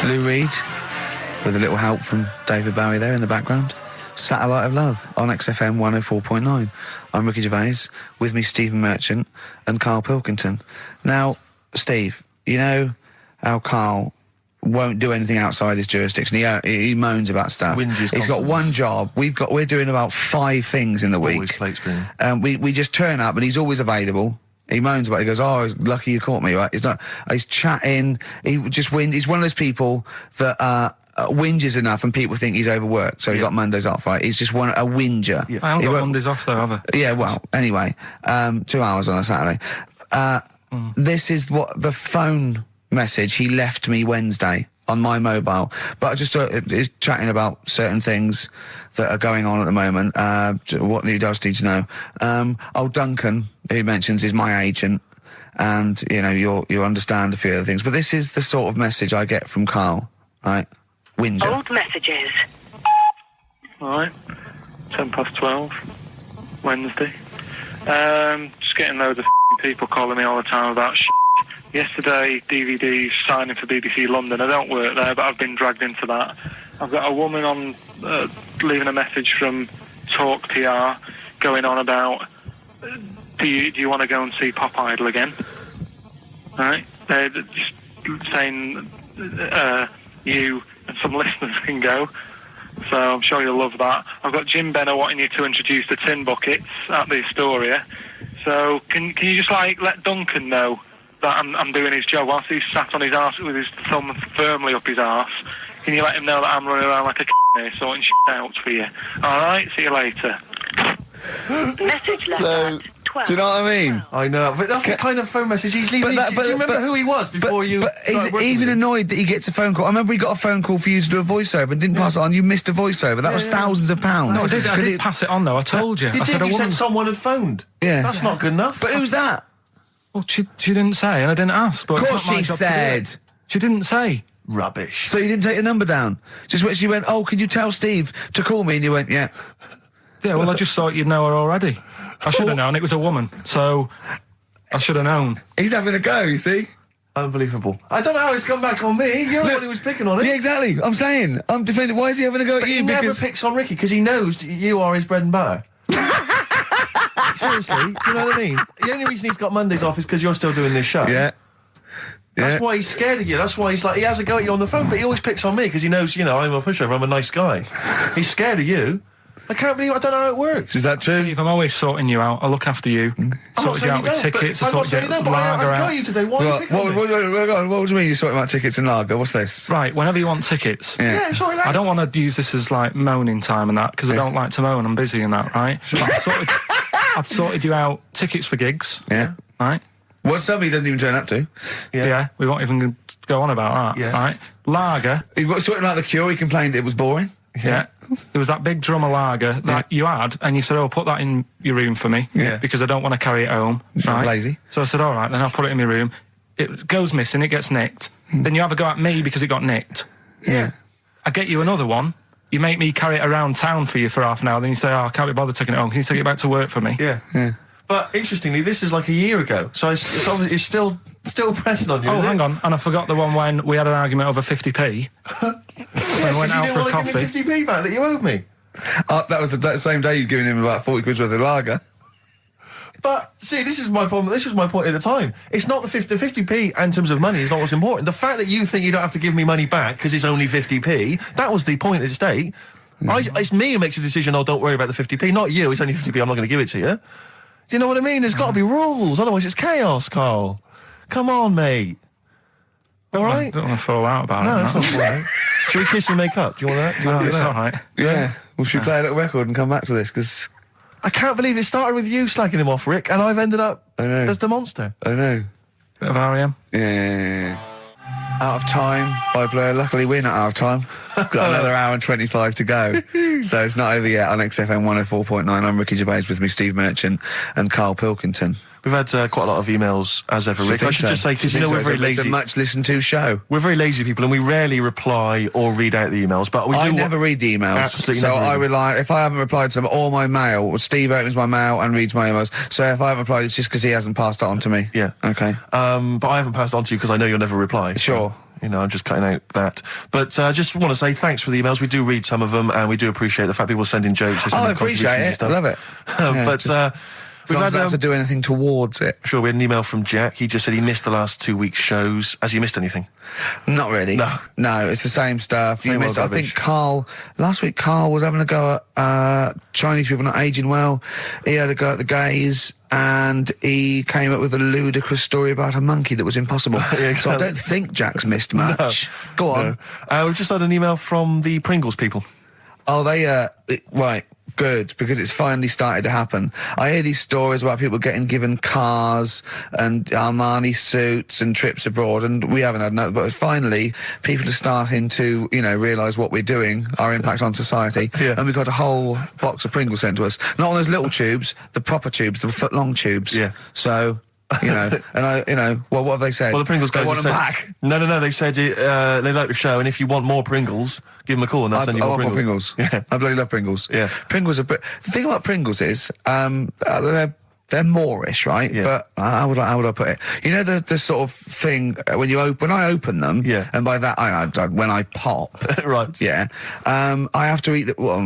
Lou Reed, with a little help from David Bowie there in the background. Satellite of Love on XFM 104.9. I'm Ricky Gervais, with me Stephen Merchant and Karl Pilkington. Now, Steve, you know how Karl won't do anything outside his jurisdiction. He moans about stuff. He's got one job. We're doing about 5 things in the week. Always plate spinning. We just turn up and he's always available. He moans about it. He goes, "Oh, lucky you caught me." Right? He's chatting. He just He's one of those people that whinges enough, and people think he's overworked. So he got Mondays off. Right? He's just a whinger. Yeah. I haven't got Mondays off though, have I? Yeah. Well, anyway, 2 hours on a Saturday. This is what the phone message he left me Wednesday on my mobile, but I just is chatting about certain things that are going on at the moment. What he does need to know. Duncan, who mentions, is my agent, and you know you'll understand a few other things. But this is the sort of message I get from Karl, right? Whinger. Old messages. Right, 12:10, Wednesday. Just getting loads of people calling me all the time about Yesterday, DVD's signing for BBC London. I don't work there, but I've been dragged into that. I've got a woman on leaving a message from Talk PR going on about, do you want to go and see Pop Idol again? Right? They're just saying you and some listeners can go. So I'm sure you'll love that. I've got Jim Benner wanting you to introduce the tin buckets at the Astoria. So can you just let Duncan know that I'm doing his job whilst he's sat on his arse with his thumb firmly up his arse? Can you let him know that I'm running around like a here sorting shit out for you? Alright, see you later. Message left So, at 12. do you know what I mean? I know, but that's the kind of phone message he's leaving. Do you remember who he was before you... But he's even annoyed that he gets a phone call. I remember he got a phone call for you to do a voiceover and didn't pass it on. You missed a voiceover. That was thousands of pounds. No, I did pass it on though, I told you. You said someone had phoned. Yeah. That's not good enough. But who's that? Well, she didn't say, and I didn't ask. But Of course it's not my she job to do said. it. She didn't say. Rubbish. So you didn't take the number down? Just when she went, "Oh, can you tell Steve to call me?" And you went, "Yeah." Yeah, well, I just thought you'd know her already. I should have known. It was a woman, so I should have known. He's having a go, you see? Unbelievable. I don't know how it's come back on me. You're the one who was picking on it. Yeah, exactly. I'm saying. I'm defending. Why is he having a go at But you? he never picks on Ricky because he knows you are his bread and butter. Seriously, do you know what I mean? The only reason he's got Mondays off is because you're still doing this show. Yeah. That's why he's scared of you. That's why he has a go at you on the phone, but he always picks on me because he knows, I'm a pushover, I'm a nice guy. He's scared of you. I can't believe I don't know how it works. Is that true? Steve, I'm always sorting you out. I look after you. Sorted you out with tickets. I sorted you out with lager I got out. you today. Why are you picking on me? What do you mean you're sorting out tickets and lager? What's this? Right, whenever you want tickets. Yeah, sorry, I don't want to use this as moaning time and that because I don't like to moan. I'm busy and that, right? I've sorted you out tickets for gigs. Yeah. Right? What somebody doesn't even turn up to. Yeah, we won't even go on about that. Yeah. Right? Lager. He got sorting out the Cure. He complained it was boring. Yeah. There was that big drum of lager that you had, and you said, "Oh, put that in your room for me, because I don't want to carry it home." Right? Lazy. So I said, "All right, then I'll put it in my room." It goes missing, it gets nicked. Then you have a go at me because it got nicked. Yeah. I get you another one. You make me carry it around town for you for half an hour. Then you say, "Oh, I can't be bothered taking it home. Can you take it back to work for me?" Yeah. But interestingly, this is like a year ago, so it's obviously still pressing on you. Oh, hang on, and I forgot the one when we had an argument over 50p. When we went out for a coffee. You didn't want to give me 50p back that you owed me. That was the same day you'd given him about 40 quid worth of lager. But see, this is my problem. This was my point at the time. It's not the 50p in terms of money is not what's important. The fact that you think you don't have to give me money back because it's only 50p, that was the point at stake. It's me who makes a decision. Oh, don't worry about the 50p, not you. It's only 50p. I'm not going to give it to you. Do you know what I mean? There's got to be rules, otherwise it's chaos, Karl. Come on, mate. All right? I don't want to fall out about it. No, that's not all right. Should we kiss and make up? Do you want that? Do you want to do It's that? all right. Yeah. Well, should we play a little record and come back to this? Because I can't believe it started with you slagging him off, Rick, and I've ended up as the monster. I know. Bit of R.E.M. Yeah. Out of Time by Blur. Luckily, we're not out of time. Got another hour and 25 to go. So it's not over yet on XFM 104.9. I'm Ricky Gervais, with me Steve Merchant and Karl Pilkington. We've had quite a lot of emails, as ever, Rick. I should just say, because we're very lazy. It's a much listened to show. We're very lazy people, and we rarely reply or read out the emails, but we do... I never read the emails. Absolutely so never I read rely... If I haven't replied to them, or my mail, Steve opens my mail and reads my emails. So if I haven't replied, it's just because he hasn't passed it on to me. Yeah. Okay. But I haven't passed it on to you because I know you'll never reply. Sure. You know, I'm just cutting out that. But I just want to say thanks for the emails. We do read some of them, and we do appreciate the fact people send in jokes. I appreciate it. I love it. We've I don't have to do anything towards it. Sure, we had an email from Jack. He just said he missed the last 2 weeks' shows. Has he missed anything? Not really. No, it's the same stuff. Same old I think rubbish. last week Karl was having a go at Chinese people not aging well. He had a go at the gays, and he came up with a ludicrous story about a monkey that was impossible. Yeah, So I don't think Jack's missed much. Go on. We've just had an email from the Pringles people. Oh, right. Good, because it's finally started to happen. I hear these stories about people getting given cars and Armani suits and trips abroad, and we haven't had no, but finally people are starting to, realise what we're doing, our impact on society, and we've got a whole box of Pringles sent to us. Not on those little tubes, the proper tubes, the foot-long tubes. Yeah. So... and what have they said? Well, the Pringles guys they want them said, back. No, they've said they like the show, and if you want more Pringles, give them a call and they'll send you I more want Pringles. more Pringles. Yeah. I bloody love Pringles. Yeah. Pringles are... The thing about Pringles is, they're Moorish, right? Yeah. But how would I put it? You know the sort of thing when I open them, Yeah. and by that when I pop, Right. Yeah, I have to eat the. Well,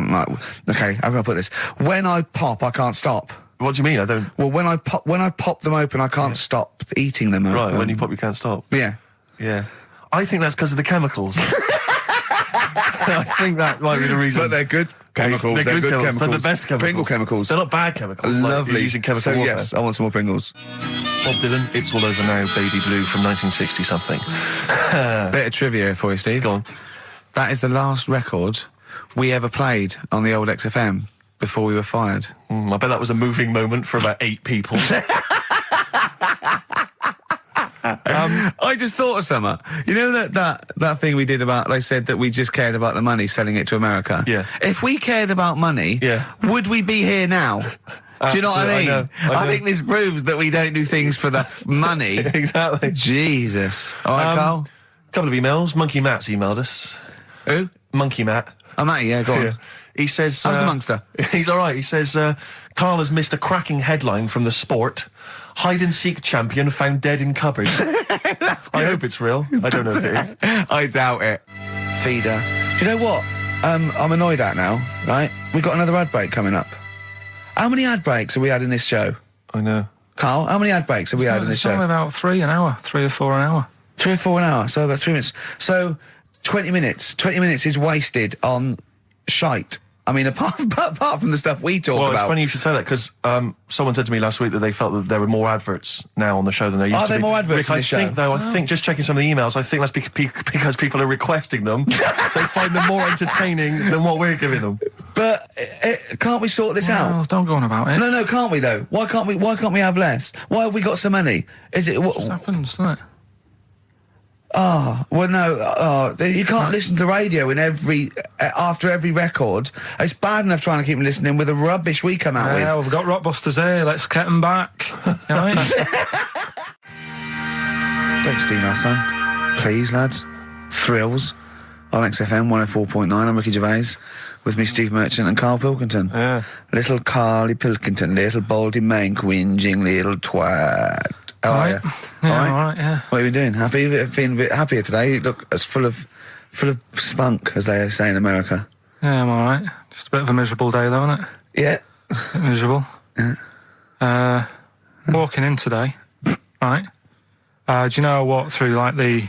okay, I'm gonna put this. When I pop, I can't stop. What do you mean? I don't... Well, when I pop them open, I can't stop eating them. Right, open. when you pop, you can't stop. Yeah. Yeah. I think that's because of the chemicals. I think that might be the reason. But they're good chemicals. They're good chemicals. They're the best chemicals. Pringle chemicals. They're not bad chemicals. Like Lovely. you're using chemical so warfare. yes, I want some more Pringles. Bob Dylan, It's All Over Now, Baby Blue from 1960 something. Bit of trivia for you, Steve. Go on. That is the last record we ever played on the old XFM before we were fired. I bet that was a moving moment for about 8 people. I just thought of something. You know that thing we did about, they said that we just cared about the money selling it to America? Yeah. If we cared about money, Yeah. would we be here now? Do you know what I mean? I know. I think this proves that we don't do things for the money. Exactly. Jesus. All right, Karl? Couple of emails. Monkey Matt's emailed us. Who? Monkey Matt. Oh, Matty, yeah, go on. Yeah. He says... How's the Monkster? He's all right. He says, Karl has missed a cracking headline from The Sport. Hide-and-seek champion found dead in cupboard. I hope it's real. I don't know if it is. I doubt it. Feeder. Do you know what? I'm annoyed at now, right? We've got another ad break coming up. How many ad breaks have we had in this show? I know. Karl, how many ad breaks have we had in this It's show? only about 3 or 4 an hour. 3 or 4 an hour, so about 3 minutes. So 20 minutes. 20 minutes is wasted on shite. I mean, apart from the stuff we talk Well, about. it's funny you should say that, because someone said to me last week that they felt that there were more adverts now on the show than there used to be. Are there more adverts Rick, in I the show? think, though, I think, just checking some of the emails, I think that's because people are requesting them. They find them more entertaining than what we're giving them. But can't we sort this out? Well, don't go on about it. No, can't we though? Why can't we have less? Why have we got so many? Is it? It happens, doesn't it? Well, no. You can't listen to radio after every record. It's bad enough trying to keep them listening with the rubbish we come out with. Yeah, we've got Rockbusters here. Let's get them back. You know what I mean? Don't steal our son, please, lads. Thrills on XFM 104.9. I'm Ricky Gervais. With me, Steve Merchant and Karl Pilkington. Yeah. Little Carly Pilkington, little baldy mank, whinging little twat. How are you? Yeah, all right, yeah. What are you doing? Happy? Feeling a bit happier today? You look as full of spunk, as they say in America. Yeah, I'm all right. Just a bit of a miserable day, though, isn't it? Yeah. A bit miserable. Yeah. Walking in today, right? Do you know I walked through, like, the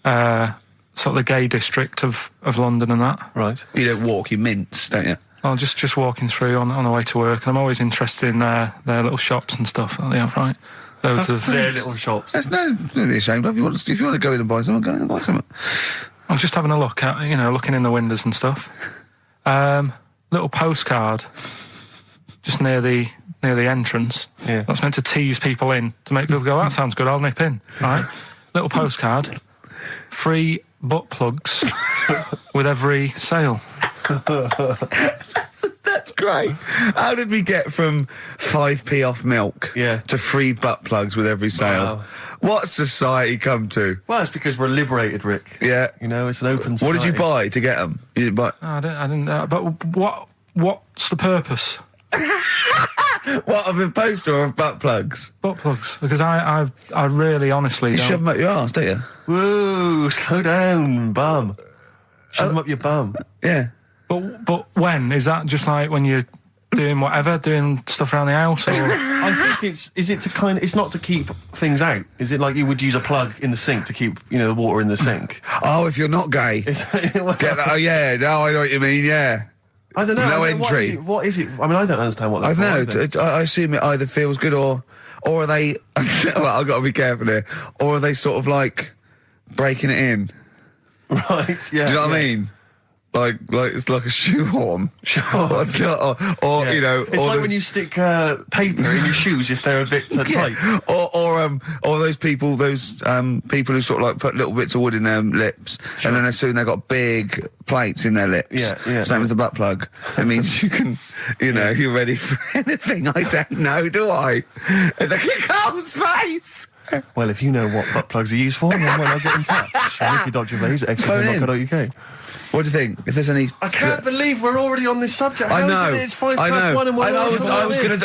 sort of the gay district of London and that? Right. You don't walk, you mince, don't you? Well, just walking through on the way to work, and I'm always interested in their little shops and stuff that they have, right? Loads of... Their little shops. That's no, don't be ashamed of. If you want to go in and buy something, go in and buy something. I'm just having a look at, looking in the windows and stuff. Little postcard just near the entrance. Yeah. That's meant to tease people in, to make people go, that sounds good, I'll nip in. Right? Little postcard. Free butt plugs with every sale. That's great. How did we get from 5p off milk to free butt plugs with every sale? Wow. What society come to? Well, it's because we're liberated, Rick. Yeah. It's an open What society. did you buy to get them? You didn't buy... No, I didn't. But what's the purpose? What, of the poster or of butt plugs? Butt plugs, because I really honestly You don't. shove them up your arse, don't you? Whoa, slow down, bum. Shove them up your bum. Yeah. But when? Is that just like when you're doing whatever, doing stuff around the house? Or? I think it's not to keep things out. Is it like you would use a plug in the sink to keep, the water in the sink? Oh, if you're not gay. Get that? Oh, yeah. No, I know what you mean, yeah. I don't know. No entry. What is it? I mean, I don't understand what I that's don't know. I assume it either feels good or are they... well, I've got to be careful here. Or are they sort of like breaking it in? Right, yeah. Do you know what I mean? Like it's like a shoehorn. Sure. or It's like when you stick paper in your shoes if they're a bit tight. Or those people who sort of like put little bits of wood in their lips, and then as soon they've got big plates in their lips. Yeah. Same as the butt plug. It means you can, you're ready for anything. I don't know, do I? Look at Carl's face. Well, if you know what butt plugs are used for, then why not get in touch? Gervais at XFM.co.uk. What do you think? If there's any, I can't believe we're already on this subject. I know. How is it? It's 1:05 and we're I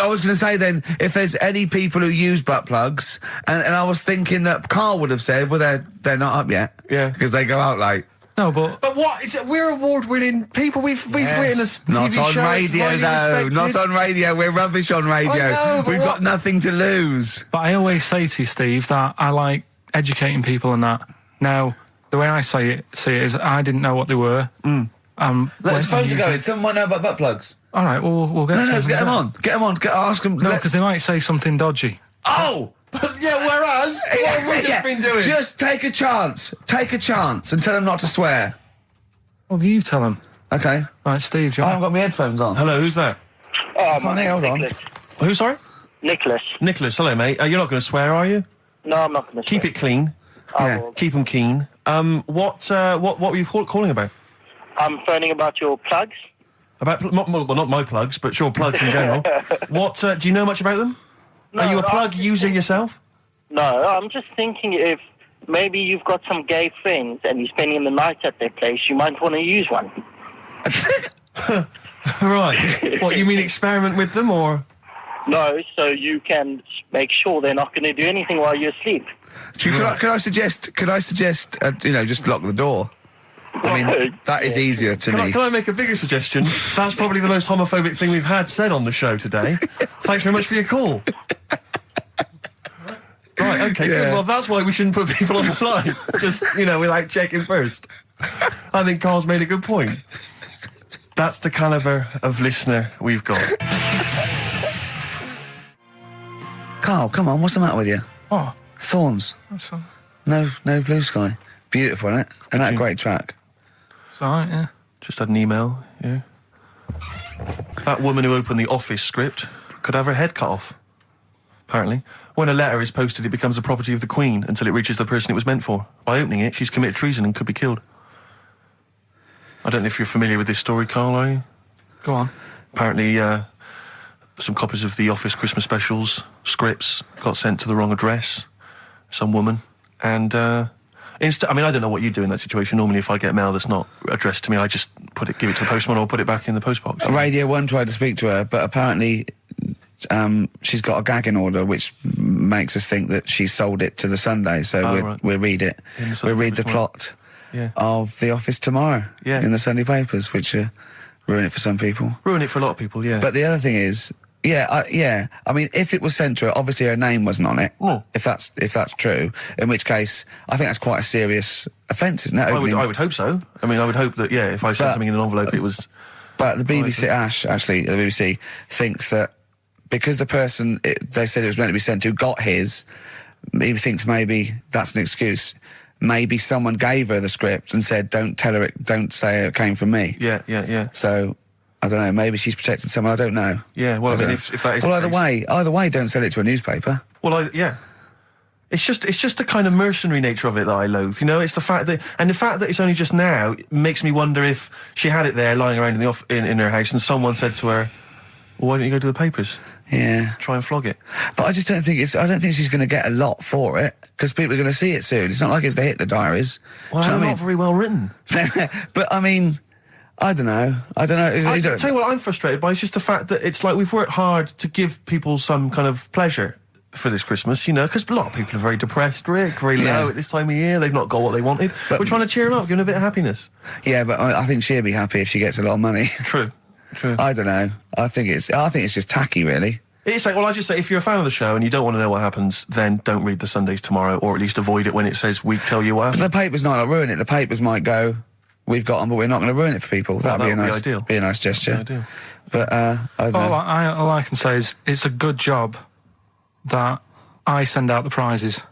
was going to say then, if there's any people who use butt plugs, and I was thinking that Karl would have said, well, they're not up yet, because they go out late. No, but what is it? We're award-winning people. We've written a TV not on show. radio, though. Not on radio. We're rubbish on radio. I know, We've got nothing to lose. I always say to you, Steve, that I like educating people and that. Now, the way I see it is I didn't know what they were. Let's phone to go. Someone might know about butt plugs. All right, we'll get. No, get them on. Ask them. No, because they might say something dodgy. Oh. Yeah, whereas, what have we just been doing? Just take a chance. Take a chance and tell them not to swear. Well, you tell them. Okay. Right, Steve, I haven't got my headphones on. Hello, who's that? Hold on. Who, sorry? Nicholas. Nicholas, hello, mate. You're not going to swear, are you? No, I'm not going to. Keep it clean. Yeah. Keep them keen. What were you calling about? I'm phoning about your plugs. About, not my plugs, but sure, plugs in general. What, do you know much about them? No, Are you a plug user yourself? No, I'm just thinking if maybe you've got some gay friends and you're spending the night at their place, you might want to use one. Right. What, you mean experiment with them, or...? No, so you can make sure they're not going to do anything while you're asleep. Could I suggest, just lock the door? I mean, that is easier to me. Can I make a bigger suggestion? That's probably the most homophobic thing we've had said on the show today. Thanks very much for your call. Right, okay, good. Well, that's why we shouldn't put people on the line. Just, without checking first. I think Karl's made a good point. That's the calibre of listener we've got. Karl, come on, what's the matter with you? What? Thorns. That's all. No blue sky. Beautiful, isn't it? And that a great track. It's all right, yeah. Just had an email, yeah. That woman who opened the Office script could have her head cut off. Apparently. When a letter is posted, it becomes the property of the Queen until it reaches the person it was meant for. By opening it, she's committed treason and could be killed. I don't know if you're familiar with this story, Karl, are you? Go on. Apparently, some copies of the Office Christmas specials, scripts, got sent to the wrong address. Some woman. And, I don't know what you do in that situation. Normally, if I get mail that's not addressed to me, I just give it to the postman or put it back in the postbox. Radio 1 tried to speak to her, but apparently she's got a gagging order, which makes us think that she sold it to the Sunday. So we'll read it. We'll read the plot of The Office tomorrow in the Sunday papers, which ruin it for some people. Ruin it for a lot of people, yeah. But the other thing is, I mean, if it was sent to her, obviously her name wasn't on it. If that's true, in which case, I think that's quite a serious offence, isn't it? I would hope so. I mean, I would hope that, if I sent something in an envelope, it was... But the BBC, the BBC, thinks that because the person they said it was meant to be sent to got his, he thinks maybe that's an excuse. Maybe someone gave her the script and said, don't say it came from me. Yeah. So... I don't know, maybe she's protected someone, I don't know. Yeah, well, I mean, if that is... Well, either way, don't sell it to a newspaper. Well, It's just the kind of mercenary nature of it that I loathe, It's the fact that it's only just now makes me wonder if she had it there lying around in her house and someone said to her, well, why don't you go to the papers? Yeah. Try and flog it. But I just don't think she's going to get a lot for it, because people are going to see it soon. It's not like it's the Hitler Diaries. Well, they're not very well written. But, I mean... I don't know. I tell you what I'm frustrated by. It's just the fact that it's like we've worked hard to give people some kind of pleasure for this Christmas, because a lot of people are very depressed, Rick, very low at this time of year. They've not got what they wanted. But we're trying to cheer them up, give them a bit of happiness. Yeah, but I think she'll be happy if she gets a lot of money. True. I don't know. I think it's just tacky, really. It's like, well, I just say, if you're a fan of the show and you don't want to know what happens, then don't read the Sundays Tomorrow, or at least avoid it when it says we tell you what happens. But the paper's not going to ruin it. The papers might go, we've got them, but we're not going to ruin it for people. Well, That'd be ideal. Be a nice gesture. Ideal. But I don't know. All I can say is it's a good job that I send out the prizes.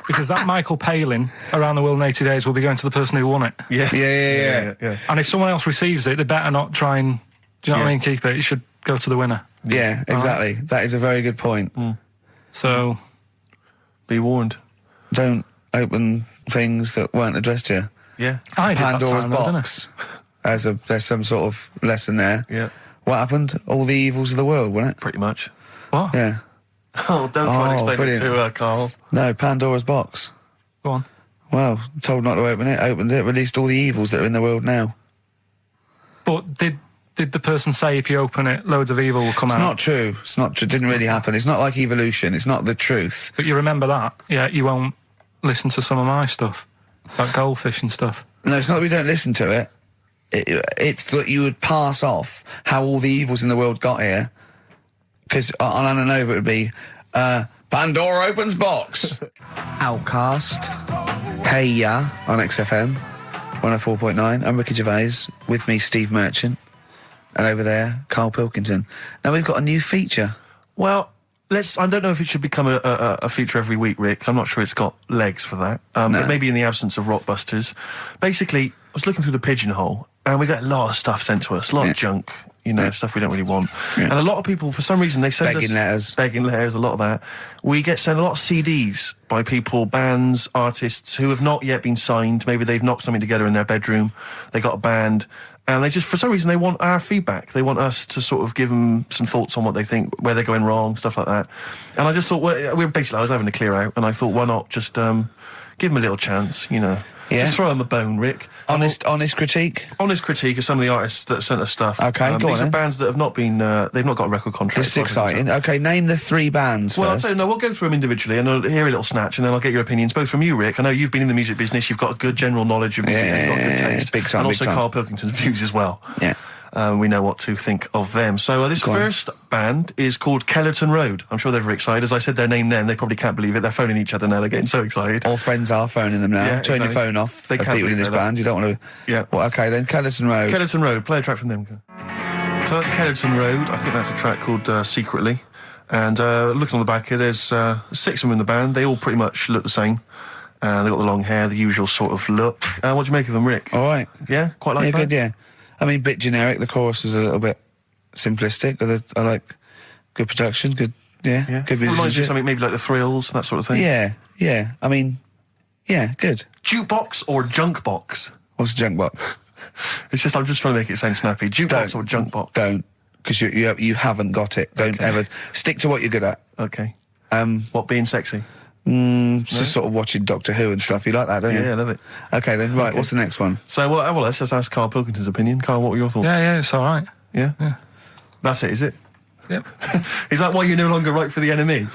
Because that Michael Palin around the world in 80 days will be going to the person who won it. Yeah. And if someone else receives it, they better not try and, do you know what I mean, keep it. It should go to the winner. Yeah, exactly. Right. That is a very good point. So, be warned. Don't open things that weren't addressed to you. Yeah. Pandora's box. There's some sort of lesson there. Yeah. What happened? All the evils of the world, wasn't it? Pretty much. What? Yeah. Oh, don't try and explain brilliant. it to her, Carl. No, Pandora's box. Go on. Well, told not to open it, opened it, released all the evils that are in the world now. But did the person say if you open it, loads of evil will come out? It's not true. It's not true. It didn't really happen. It's not like evolution. It's not the truth. But you remember that? Yeah, you won't listen to some of my stuff, like goldfish and stuff. No, it's not that we don't listen to it. It's that you would pass off how all the evils in the world got here. Because on Ananova it would be, Pandora opens box. Outcast. Hey Ya on XFM 104.9. I'm Ricky Gervais. With me, Steve Merchant. And over there, Karl Pilkington. Now we've got a new feature. Well, I don't know if it should become a feature every week, Rick. I'm not sure it's got legs for that. But maybe in the absence of Rockbusters. Basically, I was looking through the pigeonhole, and we got a lot of stuff sent to us, a lot of junk, stuff we don't really want. And a lot of people, for some reason, they send us... Begging letters, a lot of that. We get sent a lot of CDs by people, bands, artists, who have not yet been signed. Maybe they've knocked something together in their bedroom, they got a band, and they just, for some reason, they want our feedback. They want us to sort of give them some thoughts on what they think, where they're going wrong, stuff like that. And I just thought, I was having a clear out, and I thought, why not just give them a little chance, Just throw them a bone, Rick. Honest critique? Honest critique of some of the artists that sent us stuff. Okay, go on. These are bands that have not been, they've not got a record contract. This is exciting. Okay, name the 3 bands well, first. We'll go through them individually, and I'll hear a little snatch, and then I'll get your opinions, both from you, Rick. I know you've been in the music business, you've got a good general knowledge of music, you've got good taste. Big time, and also big time. Karl Pilkington's views as well. Yeah. We know what to think of them. So this first band is called Kellerton Road. I'm sure they're very excited. As I said their name then, they probably can't believe it. They're phoning each other now. They're getting so excited. All friends are phoning them now. Yeah, Turn your exactly. phone off. They can't people in this believe band. You don't want to... Yeah. Well, okay, then Kellerton Road. Kellerton Road. Play a track from them. So that's Kellerton Road. I think that's a track called Secretly. And looking on the back here, there's 6 of them in the band. They all pretty much look the same. They've got the long hair, the usual sort of look. What do you make of them, Rick? All right. Yeah? Quite like that? Good, yeah. I mean, bit generic. The chorus was a little bit simplistic, but I like good production, good Yeah. good Reminds you of musicianship. something maybe like the Thrills, that sort of thing. Yeah. I mean, yeah, good. Jukebox or junk box? What's a junk box? It's just, I'm just trying to make it sound snappy. Jukebox or junk box? Don't, because you haven't got it. Don't ever stick to what you're good at. Okay. What, being sexy? Just sort of watching Doctor Who and stuff. You like that, don't you? Yeah, I love it. Okay, then right. What's the next one? So, well, let's just ask Karl Pilkington's opinion. Karl, what were your thoughts? Yeah, it's all right. Yeah? Yeah. That's it, is it? Yep. Is that why you're no longer right for the enemy?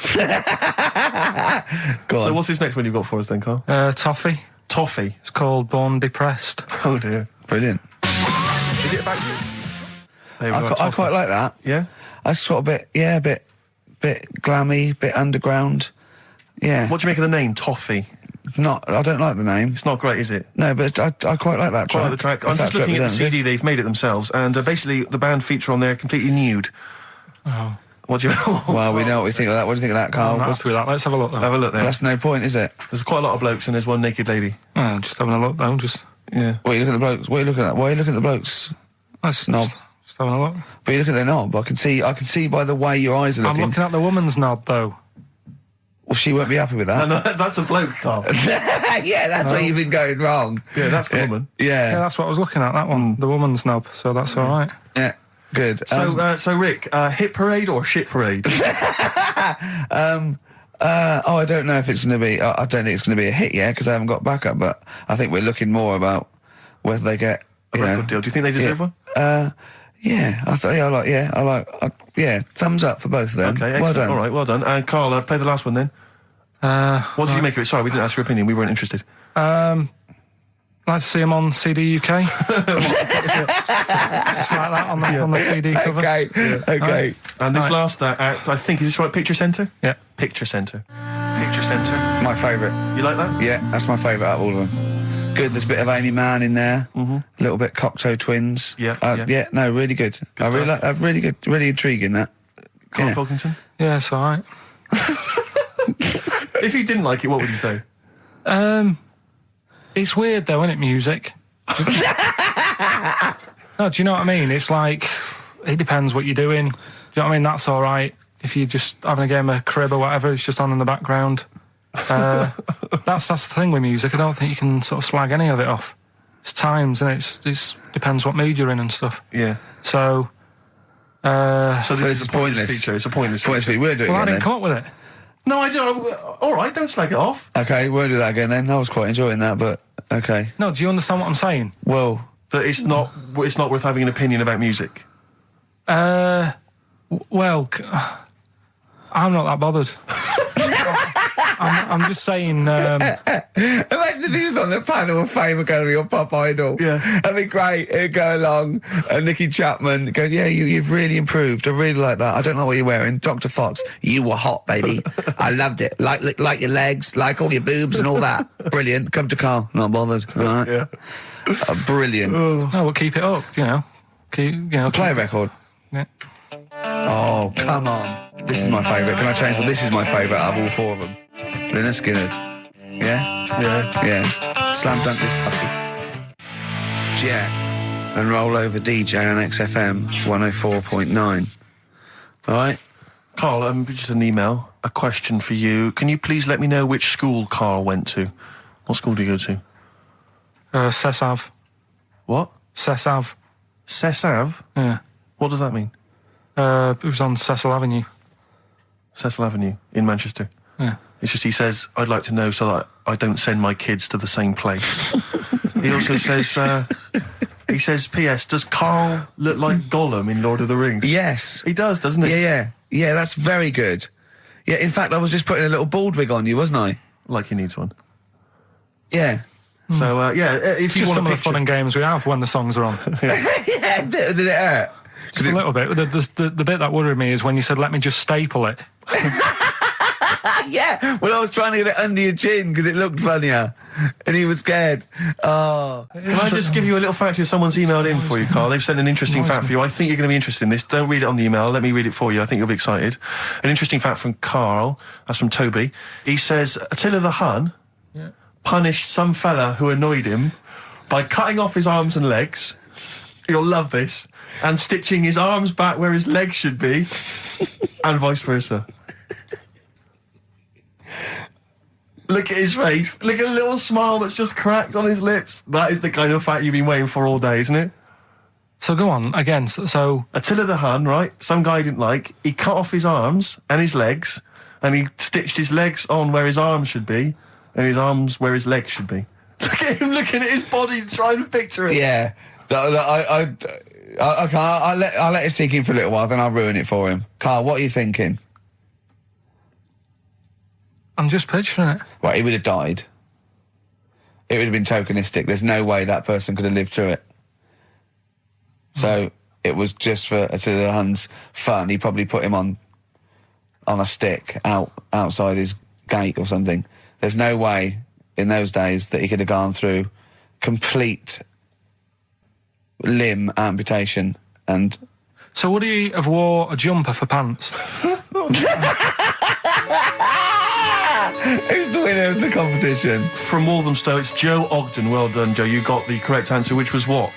Go on. So what's this next one you've got for us then, Karl? Toffee. Toffee. It's called Born Depressed. Oh dear. Brilliant. Is it about you? There we go, I Toffee. quite like that. Yeah? I sort of a bit glammy, bit underground. Yeah. What do you make of the name, Toffee? I don't like the name. It's not great, is it? No, but I quite like that track. Quite like the track. If I'm just that's looking at the representative. CD, they've made it themselves, and basically the band feature on there completely nude. Oh. What do you... Well, we know what we think of that. What do you think of that, Karl? I'm not happy with that. Let's have a look, though. Have a look there. That's no point, is it? There's quite a lot of blokes and there's one naked lady. Oh, just having a look, though. Just... Yeah. What are you looking at the blokes? What are you looking at? Why are you looking at the blokes? That's Knob. Just having a look. But you look at their knob. I can see by the way your eyes are I'm looking. looking at the woman's knob, though. Well, she won't be happy with that. No, that's a bloke, Karl. Yeah, that's where you've been going wrong. Yeah, that's the woman. Yeah, Yeah, that's what I was looking at, that one. The woman's knob, so that's all right. yeah, good. So Rick, hit parade or shit parade? I don't know if it's going to be. I don't think it's going to be a hit yet because I haven't got backup. But I think we're looking more about whether they get A record deal. Do you think they deserve one? Yeah, I like, thumbs up for both of them. Okay, excellent. Well done. All right, well done. And Carl, play the last one then. What did you make of it? Sorry, we didn't ask your opinion. We weren't interested. Like to see him on CD UK. Just like that on the CD cover. Okay. And this last act, I think, is this right? Picture Centre? Yeah. Picture Centre. Picture Centre. My favourite. You like that? Yeah, that's my favourite out of all of them. Good, there's a bit of Amy Mann in there. A little bit Cocteau Twins. Yeah. No, really good. I really like, really good, really intriguing that. Karl Yeah. Pilkington? Yeah, it's all right. If you didn't like it, what would you say? It's weird though, isn't it, music? No, do you know what I mean? It's like, it depends what you're doing. Do you know what I mean? That's all right. If you're just having a game of crib or whatever, it's just on in the background. That's the thing with music. I don't think you can sort of slag any of it off. It's times, and it's depends what mood you're in and stuff. Yeah. So this is it's a pointless pointless. feature. It's a pointless Points feature. for you. We'll do it well, I again didn't come up with it. No, I do. All right, don't slag it off. then. Okay, we'll do that again then. I was quite enjoying that, but okay. No, do you understand what I'm saying? Well, That it's not worth having an opinion about music. Well, I'm not that bothered. I'm just saying. imagine if he was on the panel of Fame Academy or Pop Idol. Yeah. That'd be great. It'd go along, and Nicky Chapman go, yeah, you've really improved. I really like that. I don't know what you're wearing. Dr. Fox, you were hot, baby. I loved it. Like your legs, like all your boobs and all that. Brilliant. Come to Karl. Not bothered. All right. Yeah. Brilliant. No, we'll keep it up. Play a record. Yeah. Oh, come on. This is my favourite. Can I change? Well, this is my favourite out of all four of them. Lynyrd Skynyrd. Yeah? Yeah. Yeah. Slam dunk this puppy. Jet and roll over DJ on XFM 104.9. All right? Karl, just an email. A question for you. Can you please let me know which school Karl went to? What school do you go to? Cessav. What? Cessav. Cessav? Yeah. What does that mean? It was on Cecil Avenue. Cecil Avenue in Manchester. Yeah. It's just he says, I'd like to know so that I don't send my kids to the same place. He also says, P.S., does Karl look like Gollum in Lord of the Rings? Yes. He does, doesn't he? Yeah, that's very good. Yeah, in fact, I was just putting a little bald wig on you, wasn't I? Like he needs one. Yeah. So, if It's you just want some to of the fun and games we have when the songs are on. Yeah, did it hurt? Just a little bit. The bit that worried me is when you said, let me just staple it. Yeah, well, I was trying to get it under your chin because it looked funnier, and he was scared. Oh. Can I just give you a little fact here? Someone's emailed in for you, Karl. They've sent an interesting fact for you. I think you're going to be interested in this. Don't read it on the email. Let me read it for you. I think you'll be excited. An interesting fact from Karl. That's from Toby. He says, Attila the Hun punished some fella who annoyed him by cutting off his arms and legs. You'll love this. And stitching his arms back where his legs should be, and vice versa. Look at his face. Look at the little smile that's just cracked on his lips. That is the kind of fact you've been waiting for all day, isn't it? So go on, again, so... Attila the Hun, right? Some guy didn't like. He cut off his arms and his legs, and he stitched his legs on where his arms should be, and his arms where his legs should be. Look at him looking at his body, trying to picture it. Yeah. Okay, I'll let it sink in for a little while, then I'll ruin it for him. Karl, what are you thinking? I'm just picturing it. Right, he would have died. It would have been tokenistic. There's no way that person could have lived through it. So it was just for Attila the Hun's fun. He probably put him on a stick outside his gate or something. There's no way in those days that he could have gone through complete limb amputation and... So would he have wore a jumper for pants? Who's the winner of the competition? From Walthamstow, it's Joe Ogden. Well done, Joe. You got the correct answer, which was what?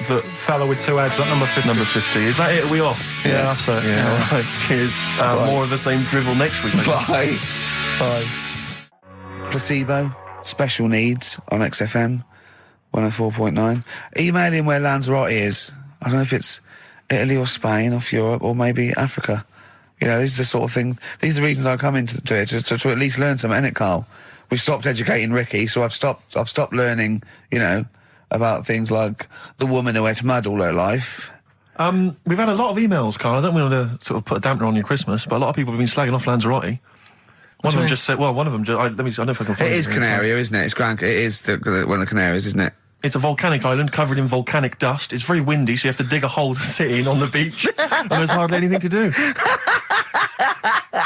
The Fellow with two heads at number 50. number 50. Is that it? Are we off? Yeah, that's it. Yeah, all right. Cheers. More of the same drivel next week. Bye. Bye. Placebo, special needs on XFM 104.9. Email in where Lanzarote is. I don't know if it's Italy or Spain or Europe or maybe Africa. You know, these are the sort of things, these are the reasons I come into it, to at least learn something, innit, Karl? We've stopped educating Ricky, so I've stopped learning, you know, about things like the woman who ate mud all her life, We've had a lot of emails, Carl. I don't want to sort of put a dampener on your Christmas, but a lot of people have been slagging off Lanzarote. One of them just said, well, one of them just, I don't know if I can find It is Canaria, isn't it? It's It is one of the Canaries, isn't it? It's a volcanic island covered in volcanic dust. It's very windy, so you have to dig a hole to sit in on the beach, and there's hardly anything to do.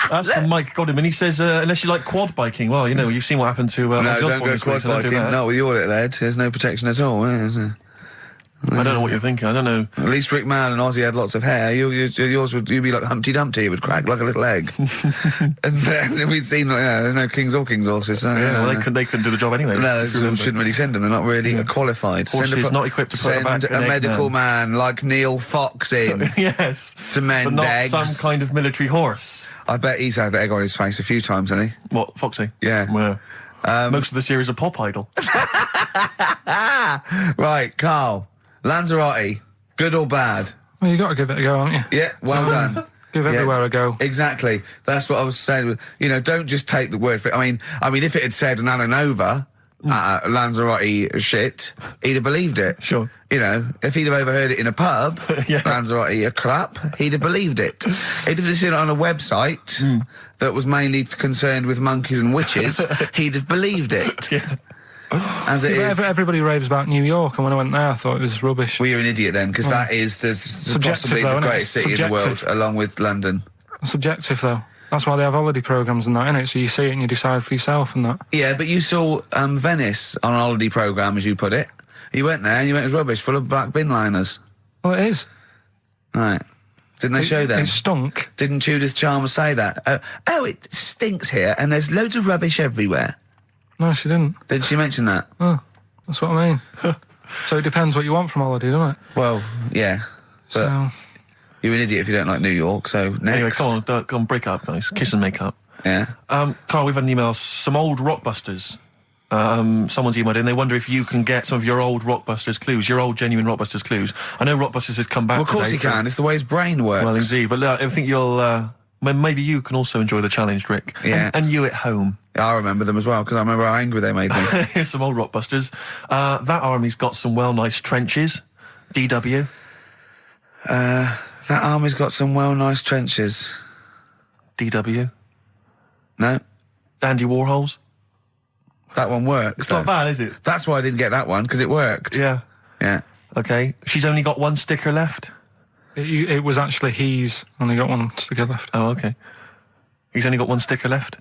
That's from Mike Godham, and he says, unless you like quad biking, well, you know, you've seen what happened to... no, Ozzy don't Osbourne go this quad week, so don't do biking. that. Not with your little head. There's no protection at all, is there? I don't know what you're thinking. I don't know. At least Rick Mann and Ozzy had lots of hair. Yours would you'd be like Humpty Dumpty. It would crack like a little egg. And then we'd seen there's no kings or kings horses. So, Yeah, well, they couldn't do the job anyway. No, if you remember. shouldn't really send them. They're not really qualified. Horses not equipped to put send back an a egg medical man. man like Neil Fox in Yes. to mend but not eggs. some kind of military horse. I bet he's had the egg on his face a few times, hasn't he? What, Foxy? Yeah. Well, most of the series are Pop Idol. Right, Carl. Lanzarote, good or bad? Well, you got to give it a go, haven't you? Yeah, well done. Give everywhere a go. Exactly. That's what I was saying. You know, don't just take the word for it. I mean, if it had said an Alanova, Lanzarote shit, he'd have believed it. Sure. You know, if he'd have overheard it in a pub, Yeah. Lanzarote a crap, he'd have believed it. He'd have seen it on a website that was mainly concerned with monkeys and witches, he'd have believed it. Yeah. As it is. Everybody raves about New York, and when I went there, I thought it was rubbish. Well, you're an idiot then, because that is possibly though, the isn't it? greatest city in the world, Subjective. along with London. Subjective, though. That's why they have holiday programmes and that, innit? So you see it and you decide for yourself and that. Yeah, but you saw Venice on a holiday programme, as you put it. You went there and you went, it was rubbish, full of black bin liners. Well, it is. Right. Didn't they show them? It stunk. Didn't Judith Chalmers say that? Oh, it stinks here and there's loads of rubbish everywhere. No, she didn't. Did she mention that? Oh, that's what I mean. So it depends what you want from holiday, doesn't it? Well, yeah. But So, you're an idiot if you don't like New York, so next. Anyway, come on, break up, guys. Kiss and make up. Yeah. Carl, we've had an email. Some old Rockbusters. Someone's emailed in. They wonder if you can get some of your old Rockbusters clues, your old genuine Rockbusters clues. I know Rockbusters has come back. Well, of course today he can. It's the way his brain works. Well, indeed. But I think you'll... maybe you can also enjoy the challenge, Rick. Yeah. And you at home. I remember them as well, because I remember how angry they made me. Here's some old Rockbusters. That army's got some nice trenches. DW. That army's got some nice trenches. DW. No? Dandy Warhols. That one works. It's not bad, is it? That's why I didn't get that one, because it worked. Yeah. Yeah. Okay. She's only got one sticker left. it was actually he's only got one sticker left. Oh, okay. He's only got one sticker left.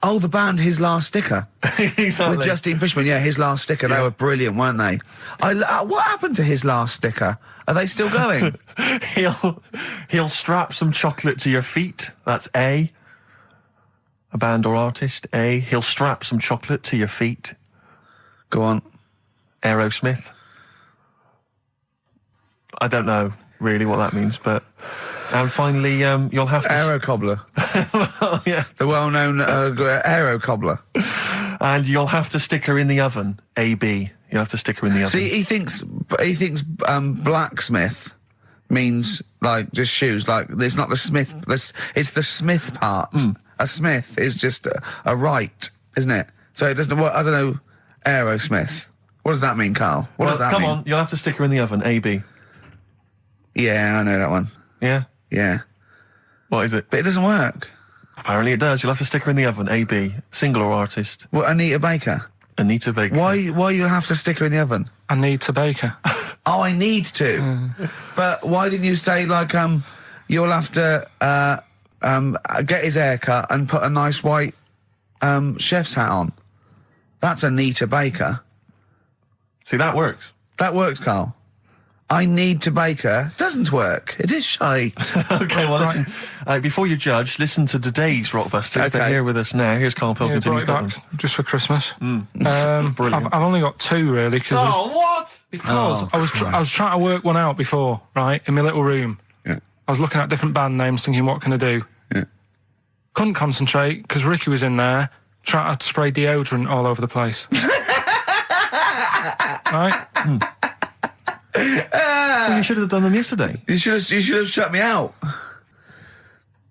Oh, the band His Last Sticker. Exactly. With Justine Fishman, yeah, His Last Sticker. They Yeah. were brilliant, weren't they? What happened to His Last Sticker? Are they still going? He'll strap some chocolate to your feet. That's A. A band or artist. A. He'll strap some chocolate to your feet. Go on. Aerosmith. I don't know really what that means, but... And finally, you'll have to... Aero Cobbler. Oh, yeah. The well-known Aero Cobbler. And you'll have to stick her in the oven. AB. You'll have to stick her in the oven. See, he thinks blacksmith means, like, just shoes. Like, it's not the smith. It's the smith part. A smith is just a right, isn't it? So it doesn't... I don't know. Aerosmith. What does that mean, Carl? What does that mean? Come on, you'll have to stick her in the oven. AB. Yeah, I know that one. Yeah? Yeah. What is it? But it doesn't work. Apparently it does. You'll have to stick her in the oven. AB. Single or artist. What, Anita Baker? Anita Baker. Why you have to stick her in the oven? I need to bake her. Oh, I need to. But why didn't you say, like, you'll have to get his hair cut and put a nice white chef's hat on? That's Anita Baker. See, that works. That works, Carl. I need to bake her. Doesn't work. It is shite. Okay, well, listen. Before you judge, listen to today's Rockbusters. Okay. They're here with us now. Here's Karl Yeah, Pilkington. brought it back just for Christmas. Brilliant. I've only got two really because what? I was trying to work one out before, right, in my little room. Yeah. I was looking at different band names, thinking, what can I do? Yeah. Couldn't concentrate because Ricky was in there trying to spray deodorant all over the place. Right? Well, you should have done them yesterday. You should have shut me out.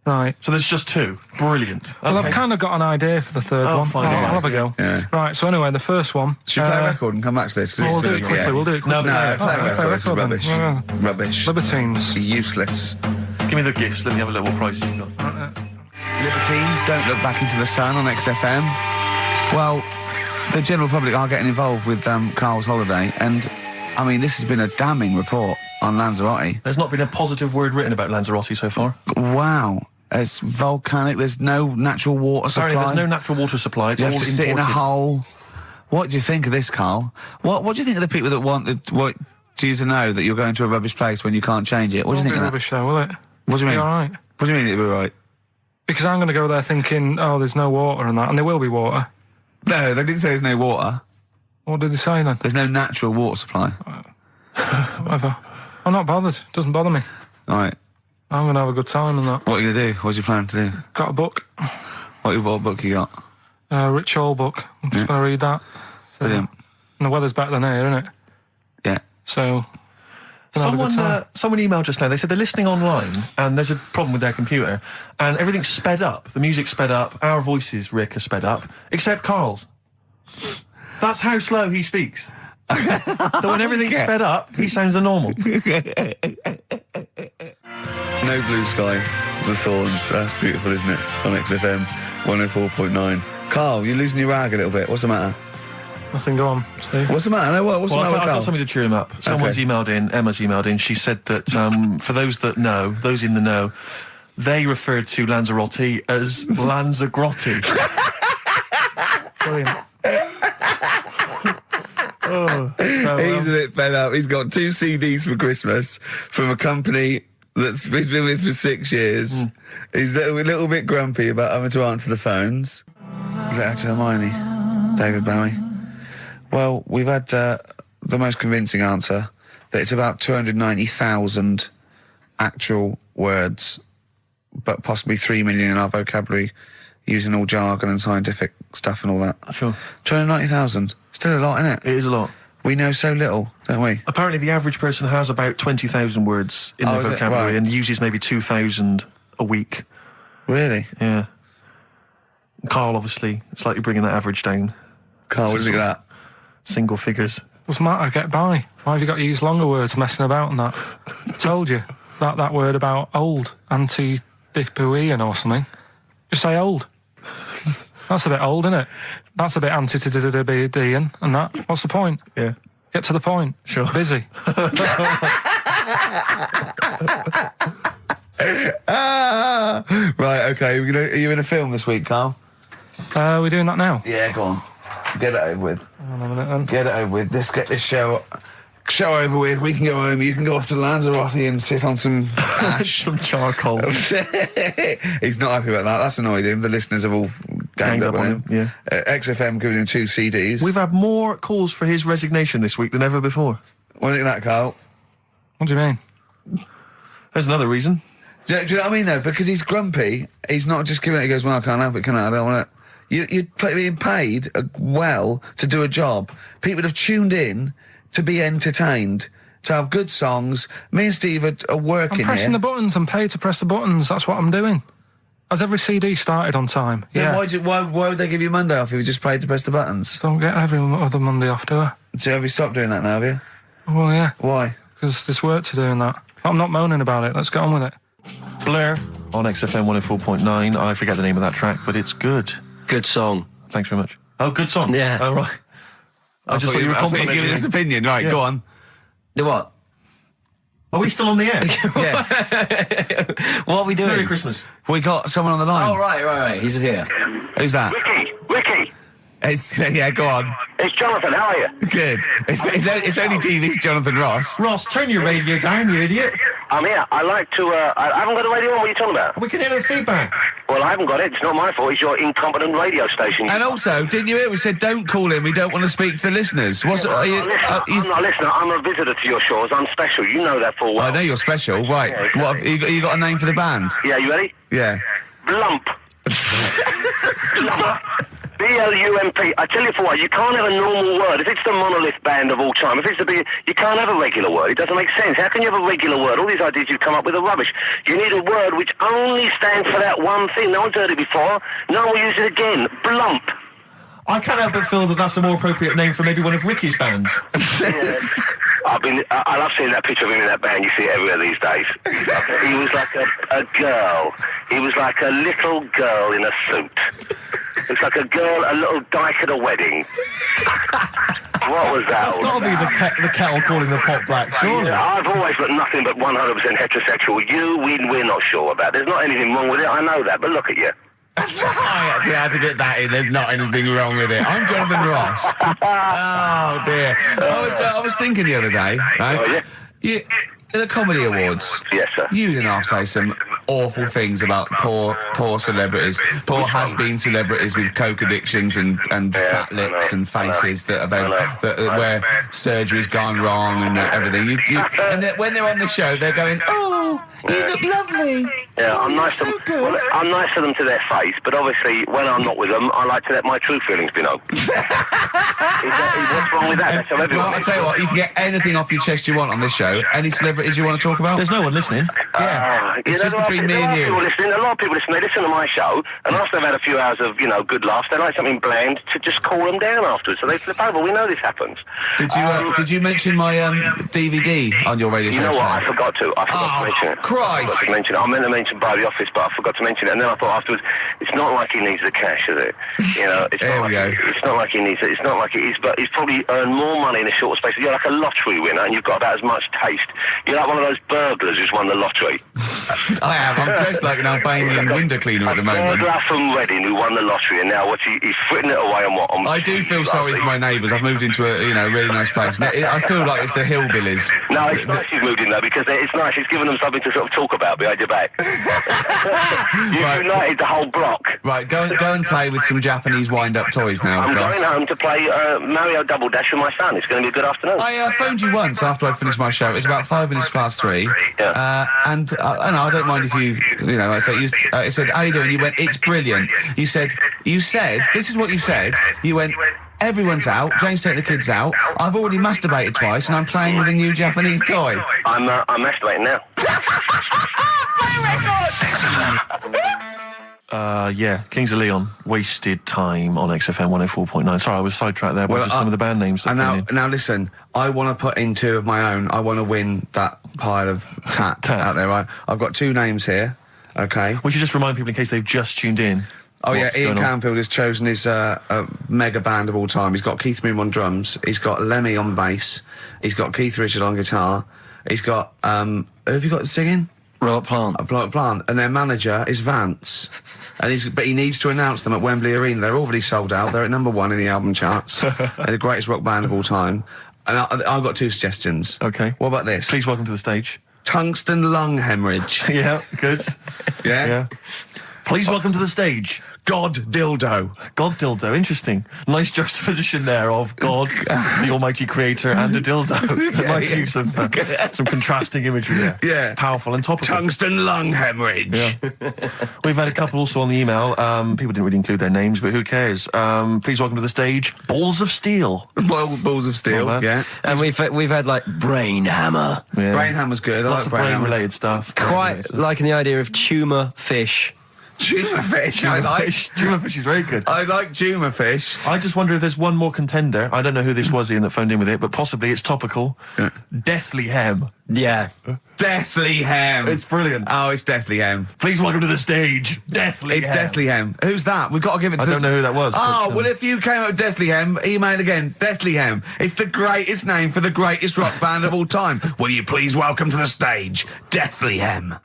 Right. So there's just 2. Brilliant. Well, Okay. I've kind of got an idea for the third one. fine, I'll yeah. have a go. Yeah. Right, so anyway, the first one. Should we play a record and come back to this? 'Cause We'll it's do been it a- quickly, yeah. we'll do it quickly. No, play a record. This is then. rubbish. Yeah. Rubbish. Libertines. Useless. Give me the gifts. Let me have a look what prizes you've got. Libertines, Don't Look Back Into the Sun on XFM. Well, the general public are getting involved with Karl's holiday, and I mean, this has been a damning report on Lanzarote. There's not been a positive word written about Lanzarote so far. Wow. It's volcanic, there's no natural water supply. Apparently there's no natural water supply. It's You all have to sit in a imported. hole. What do you think of this, Karl? What do you think of the people that want you to know that you're going to a rubbish place when you can't change it? What do you think of that? Rubbish though, will it? What do you mean? Be all right. What do you mean it'll be right? Because I'm going to go there thinking, oh, there's no water and that, and there will be water. No, they didn't say there's no water. What did they say then? There's no natural water supply. Whatever. I'm not bothered. Doesn't bother me. All right. I'm going to have a good time and that. What are you going to do? What's your plan to do? Got a book. What book you got? Rich Hall book. I'm just going to read that. Brilliant. And the weather's better than here, isn't it? Yeah. So... gonna have a good time. Someone emailed just now. They said they're listening online and there's a problem with their computer and everything's sped up. The music's sped up. Our voices, Rick, are sped up, except Karl's. That's how slow he speaks. So when everything's sped up, he sounds a normal. No Blue Sky, The Thorns. That's beautiful, isn't it? On XFM 104.9. Karl, you're losing your rag a little bit. What's the matter? Nothing, go on. See? What's the matter? No, what's the matter with I've got Karl? something to cheer him up. Someone's emailed in, Emma's emailed in, she said that for those that know, those in the know, they referred to Lanzarote as Lanzarote. Brilliant. He's a bit fed up. He's got 2 CDs for Christmas from a company that's he's been with for 6 years. He's a little bit grumpy about having to answer the phones. Letter to Hermione. David Bowie. Well, we've had the most convincing answer that it's about 290,000 actual words, but possibly 3 million in our vocabulary, using all jargon and scientific stuff and all that. Sure. 290,000. Still a lot, isn't it? It is a lot. We know so little, don't we? Apparently the average person has about 20,000 words in their is it? vocabulary Right. and uses maybe 2,000 a week. Really? Yeah. Karl, obviously, slightly bringing that average down. Karl, what do you think of that? Single figures. Doesn't matter, get by. Why have you got to use longer words messing about and that? Told you. That word about old, anti-dipuian or something. Just say old. That's a bit old, isn't it? That's a bit anti-dipuian and that. What's the point? Yeah. Get to the point. Sure. Busy. Right, okay. Are you in a film this week, Karl? We're doing that now. Yeah, go on. Get it over with. Hang on a minute then. Get it over with. Let's get this show over with. We can go home. You can go off to Lanzarote and sit on some ash. Some charcoal. He's not happy about that. That's annoyed him. The listeners have all ganged up on him. Yeah. XFM giving him 2 CDs. We've had more calls for his resignation this week than ever before. What do you think of that, Karl? What do you mean? There's another reason. Do you know what I mean, though? Because he's grumpy. He's not just giving it. He goes, well, I can't help it, can I? I don't want it. You're being paid well to do a job. People have tuned in to be entertained, to have good songs. Me and Steve are working I'm pressing here. the buttons. I'm paid to press the buttons. That's what I'm doing. Has every CD started on time? Then Yeah. why would they give you Monday off if you just paid to press the buttons? Don't get every other Monday off, do I? So have you stopped doing that now, have you? Well, yeah. Why? Because there's work to do in that. I'm not moaning about it. Let's get on with it. Blair on XFM 104.9. I forget the name of that track, but it's good. Good song. Thanks very much. Oh, good song. Yeah. Oh, right. I just thought you were complimenting giving me. his opinion. Right, Yeah. go on. The what? Are we still on the air? Yeah. What are we doing? Merry Christmas. We got someone on the line. Oh, right. He's here. Who's that? Ricky, Yeah, go on. it's Jonathan. How are you? Good. It's only TV's Jonathan Ross. Ross, turn your radio down, you idiot. I'm here. I like to. I haven't got a radio on. What are you talking about? We can hear the feedback. Well, I haven't got it. It's not my fault. It's your incompetent radio station. And also, didn't you hear we said don't call him, we don't want to speak to the listeners? Are you, I'm not a listener. I'm a visitor to your shores. I'm special. You know that full well. I know you're special, right. Yeah, exactly. What have you got a name for the band? Yeah, you ready? Yeah. Blump. B-L-U-M-P. I tell you for what, you can't have a normal word. If it's the monolith band of all time, if it's the big, you can't have a regular word. It doesn't make sense. How can you have a regular word? All these ideas you've come up with are rubbish. You need a word which only stands for that one thing. No one's heard it before. No one will use it again. Blump. I can't help but feel that that's a more appropriate name for maybe one of Ricky's bands. Yeah. I love seeing that picture of him in that band. You see it everywhere these days. He was like a girl. He was like a little girl in a suit. It's like a little dyke at a wedding. What was that? That's got to be the kettle calling the pot black, surely. I've always looked nothing but 100% heterosexual. We're not sure about. There's not anything wrong with it. I know that, but look at you. I actually had to get that in. There's not anything wrong with it. I'm Jonathan Ross. Oh dear. I was thinking the other day, right? Oh, yeah? The Comedy Awards. Yes, sir. You didn't have to say some awful things about poor celebrities, poor has-been celebrities with coke addictions and fat lips and faces that where surgery's gone wrong and everything. And when they're on the show, they're going, "Oh, you look lovely." Yeah, I'm nice so to them. good. Well, I'm nice to them to their face, but obviously when I'm not with them, I like to let my true feelings be known. What's wrong with that? That's how everyone Well, I'll tell you what, you can get anything off your chest you want on this show. Any celebrities you want to talk about? There's no one listening. Yeah, it's just between me and you. A lot of people listen. They listen to my show, and after they've had a few hours of, good laughs, they like something bland to just cool them down afterwards. So they flip over. We know this happens. Did you mention my DVD on your radio show? You know what? today? I forgot to. I forgot to mention it. Christ! I meant to mention by the office, but I forgot to mention it. And then I thought afterwards, it's not like he needs the cash, is it? It's not like he needs it. It's not like it is, but he's probably earned more money in a short space. You're like a lottery winner, and you've got about as much taste. You're like one of those burglars who's won the lottery. I am. I'm dressed like an Albanian window cleaner at the moment. Burglar from Reading who won the lottery, and now he's fritting it away on what? I do feel sorry for my neighbours. I've moved into a really nice place. I feel like it's the hillbillies. No, it's nice you've moved in though, because it's nice. It's given them something to sort of talk about behind your back. You've united the whole block. Right, go and play with some Japanese wind-up toys now. I'm going home to play Mario Double Dash with my son. It's going to be a good afternoon. I phoned you once after I finished my show. It was about 5 minutes past 3. Yeah. And I don't mind if I said, how you doing? You went, it's brilliant. You said, this is what you said. You went, everyone's out. Jane's taking the kids out. I've already masturbated twice, and I'm playing with a new Japanese toy. I'm masturbating now. Kings of Leon, Wasted Time on XFM 104.9. Sorry, I was sidetracked there by just some of the band names. Now listen, I want to put in 2 of my own. I want to win that pile of tat out there. I've got 2 names here. Okay. We should just remind people in case they've just tuned in. Oh yeah, Ian Canfield has chosen his mega band of all time. He's got Keith Moon on drums. He's got Lemmy on bass. He's got Keith Richard on guitar. He's got who have you got singing? Robert Plant. And their manager is Vance. But he needs to announce them at Wembley Arena. They're already sold out. They're at number 1 in the album charts. They're the greatest rock band of all time. And I've got 2 suggestions. Okay. What about this? Please welcome to the stage. Tungsten lung hemorrhage. Yeah, good. Yeah? Please welcome to the stage. God dildo. God dildo, interesting. Nice juxtaposition there of God, the Almighty Creator, and a dildo. Nice use of some contrasting imagery there. Yeah. Powerful and topical. Tungsten lung hemorrhage. Yeah. We've had a couple also on the email. People didn't really include their names, but who cares? Please welcome to the stage, Balls of Steel. Balls of Steel, yeah. And we've had like Brain Hammer. Yeah. Brain Hammer's good. I Lots like of Brain Hammer. brain-related stuff. Quite liking the idea of tumour fish. Juma fish. I like. Juma fish is very good. I like Juma fish. I just wonder if there's one more contender. I don't know who this was, Ian, that phoned in with it, but possibly it's topical. Yeah. Deathly Hem. Yeah. Deathly Hem. It's brilliant. Oh, it's Deathly Hem. Please welcome to the stage, Deathly It's Hem. Deathly Hem. Who's that? We've got to give it to I don't know who that was. Oh, but, well, if you came up with Deathly Hem, email again. Deathly Hem. It's the greatest name for the greatest rock band of all time. Will you please welcome to the stage, Deathly Hem.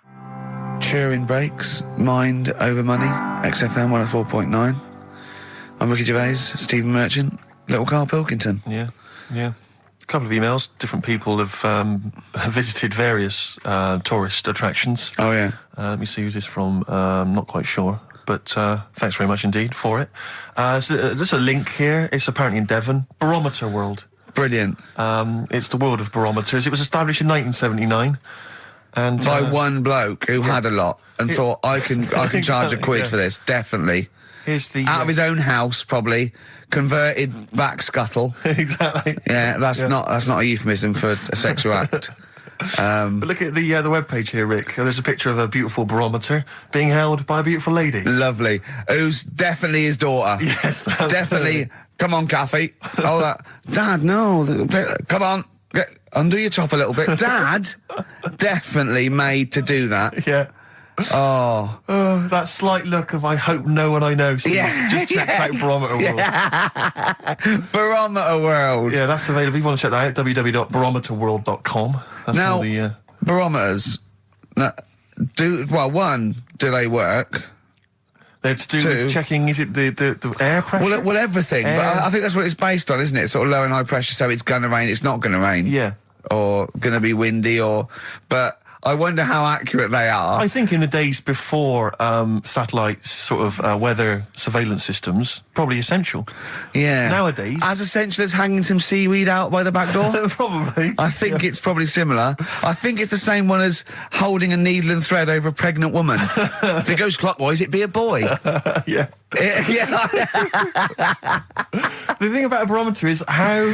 Turing Breaks, Mind Over Money, XFM 104.9. I'm Ricky Gervais, Stephen Merchant, little Karl Pilkington. Yeah. A couple of emails. Different people have visited various tourist attractions. Oh, yeah. Let me see who's this from. Not quite sure. But thanks very much indeed for it. So there's a link here. It's apparently in Devon. Barometer World. Brilliant. It's the world of barometers. It was established in 1979. And By one bloke who had a lot and thought, I can charge a quid for this, definitely. Here's the out of his own house, probably converted back scuttle. exactly. Yeah, that's not a euphemism for a sexual act. But look at the webpage here, Rick. There's a picture of a beautiful barometer being held by a beautiful lady. Lovely. Who's definitely his daughter. Yes, Definitely. Come on, Kathy. Oh, that. Dad, no. Come on. Undo your top a little bit. Dad, definitely made to do that. Yeah. Oh. That slight look of I hope no one I know sees. Just checked out Barometer World. Barometer World. Yeah, that's available. If you want to check that out, www.barometerworld.com. That's Now, all the... barometers, one, do they work? They're to do with checking, is it the air pressure? Well, everything. But I think that's what it's based on, isn't it? Sort of low and high pressure, so it's going to rain, it's not going to rain. Yeah. Or going to be windy, but I wonder how accurate they are. I think in the days before satellite sort of weather surveillance systems, probably essential. Yeah. Nowadays... As essential as hanging some seaweed out by the back door? Probably. I think it's probably similar. I think it's the same one as holding a needle and thread over a pregnant woman. If it goes clockwise, it'd be a boy. Yeah. Yeah. The thing about a barometer is how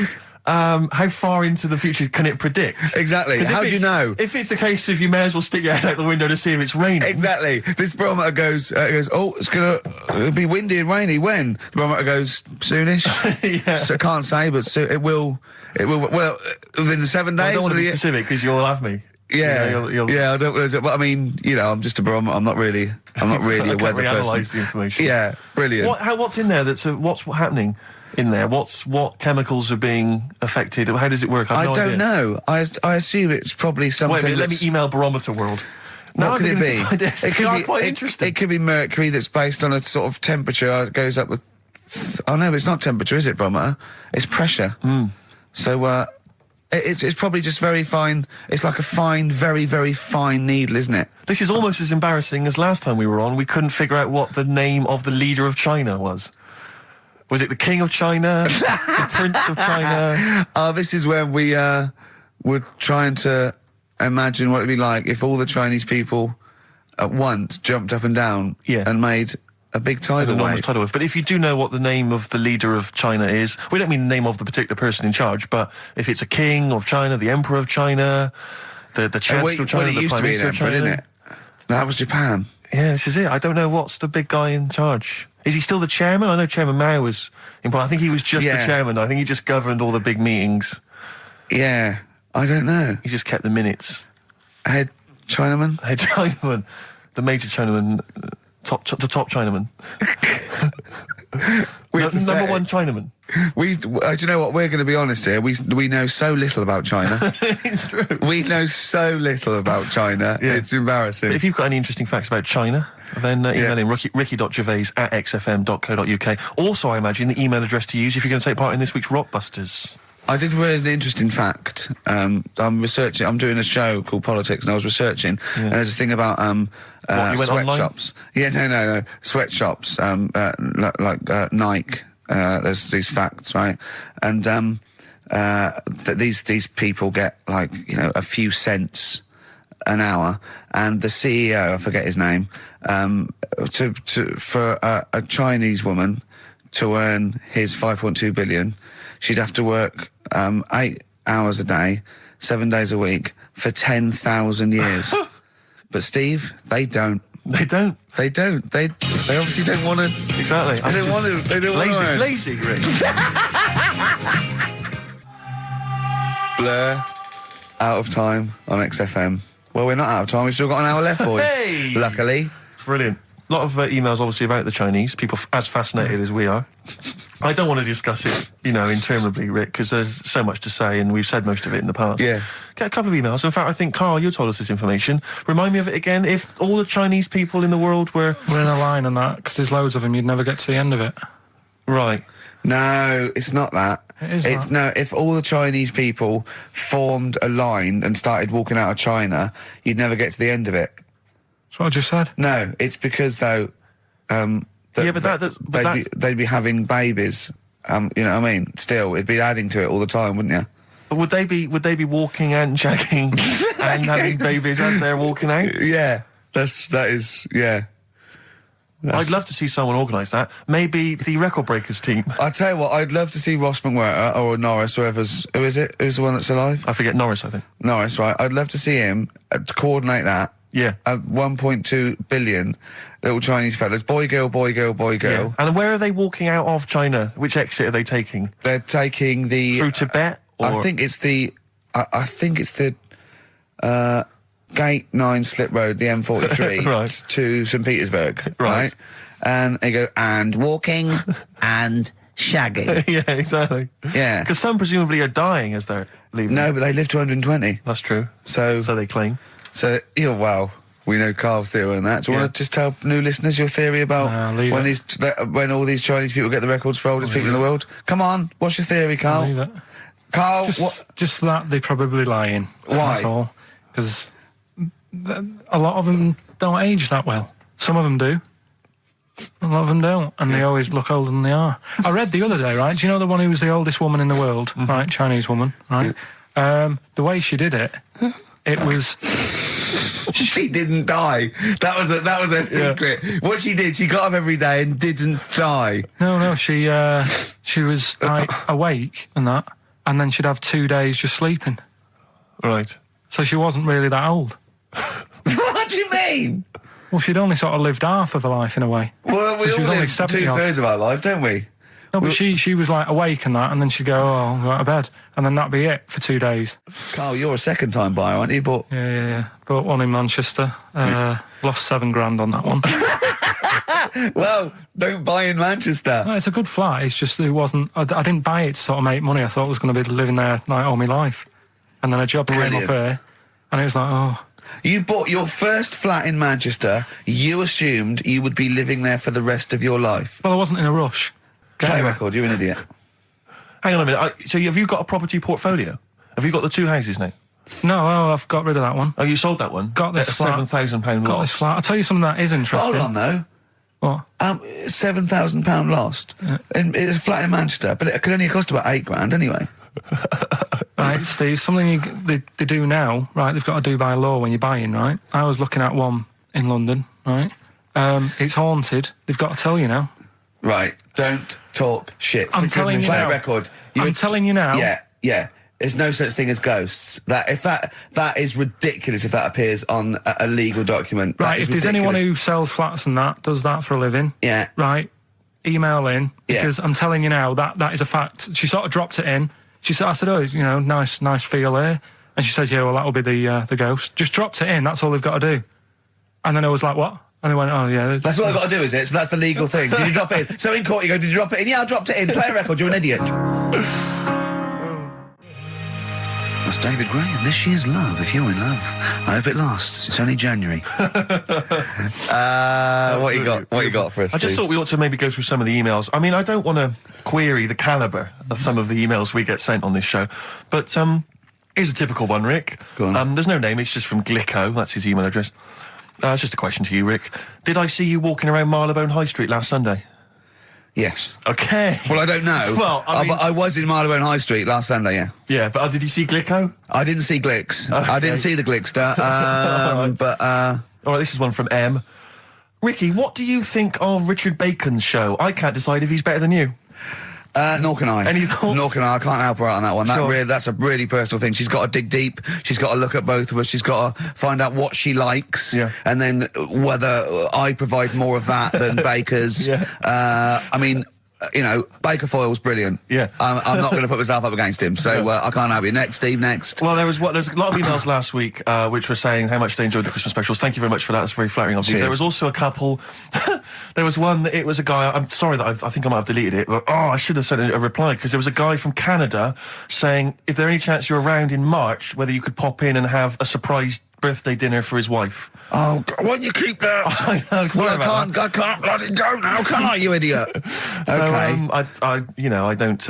far into the future can it predict? Exactly. How do you know? If it's a case of you may as well stick your head out the window to see if it's raining. Exactly. This barometer goes, oh, it'll be windy and rainy. When? The barometer goes, soonish. Yeah. So I can't say, but it will, well, within the 7 days. I don't want to be specific because you'll have me. Yeah, you'll yeah. I don't. But I mean, I'm just a barometer. I'm not really a weather person. The information. Yeah, brilliant. What's in there? What's happening in there? What chemicals are being affected? How does it work? I no don't idea. know. I assume it's probably something. Wait a minute, let me that's... email Barometer World. What could it be? It could be quite interesting. It could be mercury that's based on a sort of temperature. It goes up with. Oh no, it's not temperature, is it, barometer? It's pressure. So it's probably just very fine. It's like a fine, very, very fine needle, isn't it? This is almost as embarrassing as last time we were on. We couldn't figure out what the name of the leader of China was. Was it the King of China? The Prince of China? Oh, this is when we were trying to imagine what it'd be like if all the Chinese people at once jumped up and down and made a big tidal wave. Tidal wave. But if you do know what the name of the leader of China is, we don't mean the name of the particular person in charge, but if it's a king of China, the emperor of China, the chancellor of China, the prime minister of China, didn't it? No, that was Japan. Yeah, this is it. I don't know what's the big guy in charge. Is he still the chairman? I know Chairman Mao was important. I think he was just the chairman. I think he just governed all the big meetings. Yeah, I don't know. He just kept the minutes. Head Chinaman? Head Chinaman. The major Chinaman. The top Chinaman. Number one Chinaman. Do you know what? We're going to be honest here. We know so little about China. It's true. We know so little about China. Yeah. It's embarrassing. But if you've got any interesting facts about China, then email in ricky.gervais@xfm.co.uk. Also, I imagine the email address to use if you're going to take part in this week's Rockbusters. I did read an interesting fact. I'm researching. I'm doing a show called Politics, and I was researching. And there's a thing about sweatshops. Yeah, no, sweatshops. Like Nike. There's these facts, right? And these people get like a few cents an hour, and the CEO, I forget his name, for a Chinese woman to earn his 5.2 billion, she'd have to work 8 hours a day, 7 days a week for 10,000 years. But Steve, they don't. They don't. They obviously don't want to. Exactly. They don't want to. They don't want to. Lazy, Rick. Blur, Out of Time on XFM. Well, we're not out of time. We've still got an hour left, boys. Hey! Luckily. Brilliant. A lot of emails, obviously, about the Chinese. People as fascinated as we are. I don't want to discuss it, interminably, Rick, because there's so much to say, and we've said most of it in the past. Yeah. Get a couple of emails. In fact, I think, Karl, you told us this information. Remind me of it again. If all the Chinese people in the world were in a line on that, because there's loads of them, you'd never get to the end of it. Right. No, it's not that. It's no. If all the Chinese people formed a line and started walking out of China, you'd never get to the end of it. That's what I just said. No, it's because though. They'd be having babies. You know what I mean? Still, it'd be adding to it all the time, wouldn't you? But would they be walking and shagging and having babies as they're walking out? Yeah, that is. Yeah. I'd love to see someone organise that. Maybe the Record Breakers team. I tell you what, I'd love to see Ross McWhirter or Norris, who is it? Who's the one that's alive? I forget Norris, I think. Norris, right? I'd love to see him to coordinate that. Yeah. 1.2 billion little Chinese fellas. Boy, girl, boy, girl, boy, girl. Yeah. And where are they walking out of China? Which exit are they taking? They're taking the... Through Tibet? Or? I think it's the... Gate 9 Slip Road, the M43, Right. to St. Petersburg, Right. And they go, and walking, and shagging. Yeah, exactly. Yeah. Because some presumably are dying as they're leaving. No, but they live to 120. That's true. So they claim. Well, we know Karl's theory on that. Do you want to just tell new listeners your theory about when all these Chinese people get the records for oldest people in the world? Come on, what's your theory, Karl? Leave it. Karl, Just that they're probably lying. Why? That's all. Because a lot of them don't age that well. Some of them do. A lot of them don't, and they always look older than they are. I read the other day, right? Do you know the one who was the oldest woman in the world, right? Chinese woman, right? The way she did it, it was... She didn't die. That was her secret. Yeah. What she did, she got up every day and didn't die. No, she was like awake and that, and then she'd have 2 days just sleeping. Right. So she wasn't really that old. What do you mean? Well, she'd only sort of lived half of her life in a way. Well, we so all live 2/3 of our life, don't we? No, but she was like awake and that, and then she'd go, I'll go out of bed, and then that'd be it for 2 days. Karl, you're a second-time buyer, aren't you? But Yeah. Bought one in Manchester. Lost $7,000 on that one. Well, don't buy in Manchester. No, it's a good flat. It's just it wasn't. I didn't buy it to sort of make money. I thought I was going to be living there like all my life, and then a job came up here, and it was like, oh. You bought your first flat in Manchester. You assumed you would be living there for the rest of your life. Well, I wasn't in a rush. Play record. You're an idiot. Hang on a minute. So have you got a property portfolio? Have you got the 2 houses now? No, I've got rid of that one. Oh, you sold that one? Got this flat. £7,000 Got loss. this flat. I'll tell you something that is interesting. Hold on, though. What? £7,000 lost. Yeah. It's a flat in Manchester, but it could only cost about £8,000 anyway. Right, Steve, something they do now, right, they've got to do by law when you're buying, right? I was looking at one in London, right? It's haunted. They've got to tell you now. Right, don't talk shit. I'm telling you Play now. a record. I'm telling you now. Yeah. There's no such thing as ghosts. That is ridiculous if that appears on a legal document. Right, if there's anyone who sells flats and that, does that for a living, yeah, right, email in, because I'm telling you now, that is a fact. She sort of dropped it in. I said, oh, nice feel here. And she said, yeah, well, that'll be the ghost. Just dropped it in, that's all they've got to do. And then I was like, what? And they went, oh, yeah. That's what I've got to do, is it? So that's the legal thing. Did you drop it in? So in court you go, did you drop it in? Yeah, I dropped it in. Play a record, you're an idiot. That's David Gray, and this year's Love, if you're in love. I hope it lasts. It's only January. What you got for us, I just thought we ought to maybe go through some of the emails. I mean, I don't want to query the calibre of some of the emails we get sent on this show, but here's a typical one, Rick. Go on. There's no name, it's just from Glicko, that's his email address. It's just a question to you, Rick. Did I see you walking around Marylebone High Street last Sunday? Yes. Okay. Well, I don't know. Well, I was in Marylebone High Street last Sunday, yeah. Yeah, but did you see Glicko? I didn't see Glicks. Okay. I didn't see the Glickster. But all right, this is one from M. Ricky, what do you think of Richard Bacon's show? I can't decide if he's better than you. Nor can I. Any thoughts? Nor can I. I can't help her out on that one. Sure. That's a really personal thing. She's got to dig deep. She's got to look at both of us. She's got to find out what she likes. Yeah. And then whether I provide more of that than Baker's. Yeah. I mean, Baker Foyle's brilliant. Yeah. I'm not going to put myself up against him, so I can't help you. Next, Steve, next. Well, there's a lot of emails last week which were saying how much they enjoyed the Christmas specials. Thank you very much for that. That's very flattering of you. Cheers. There was also a couple. There was one that it was a guy. I'm sorry that I think I might have deleted it. But, I should have sent a reply, because there was a guy from Canada saying if there any chance you're around in March, whether you could pop in and have a surprise birthday dinner for his wife. Oh, God, why don't you keep that? I know. Sorry about that. I can't let it go now, can I, you idiot? So, Okay. I don't.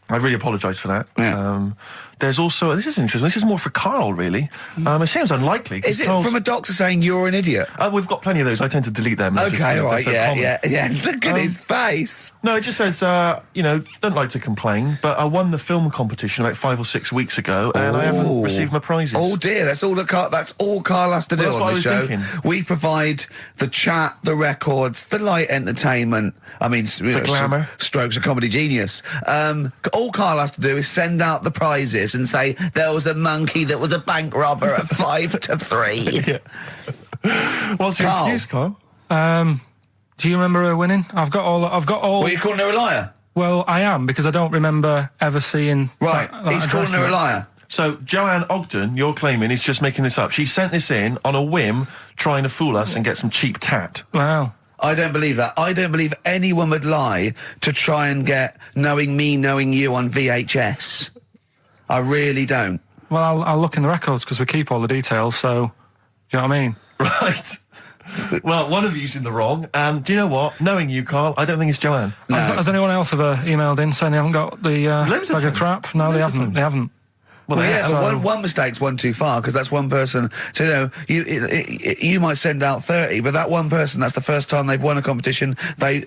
I really apologise for that. Yeah. There's also, this is interesting, this is more for Karl, really. It seems unlikely. Is it from a doctor saying you're an idiot? We've got plenty of those. I tend to delete them. Okay, all right, yeah. Look at his face. No, it just says, don't like to complain, but I won the film competition about 5 or 6 weeks ago, and I haven't received my prizes. Oh dear, that's all Karl has to do on the show. We provide the chat, the records, the light entertainment. I mean, the glamour. Strokes of comedy genius. All Karl has to do is send out the prizes and say there was a monkey that was a bank robber at 5 to 3. Yeah. What's your excuse, Karl? Do you remember her winning? I've got all. Well, you're calling her a liar? Well, I am, because I don't remember ever seeing. Right, he's calling her a liar. So, Joanne Ogden, you're claiming, is just making this up. She sent this in on a whim, trying to fool us and get some cheap tat. Wow. I don't believe that. I don't believe anyone would lie to try and get Knowing Me, Knowing You on VHS. I really don't. Well, I'll look in the records because we keep all the details, so... Do you know what I mean? Right. Well, one of you's in the wrong. Do you know what? Knowing you, Karl, I don't think it's Joanne. No. Has anyone else ever emailed in saying they haven't got the bag of crap? No, they haven't. They haven't. Well, yeah, one mistake's one too far, because that's one person. So, you might send out 30, but that one person, that's the first time they've won a competition. They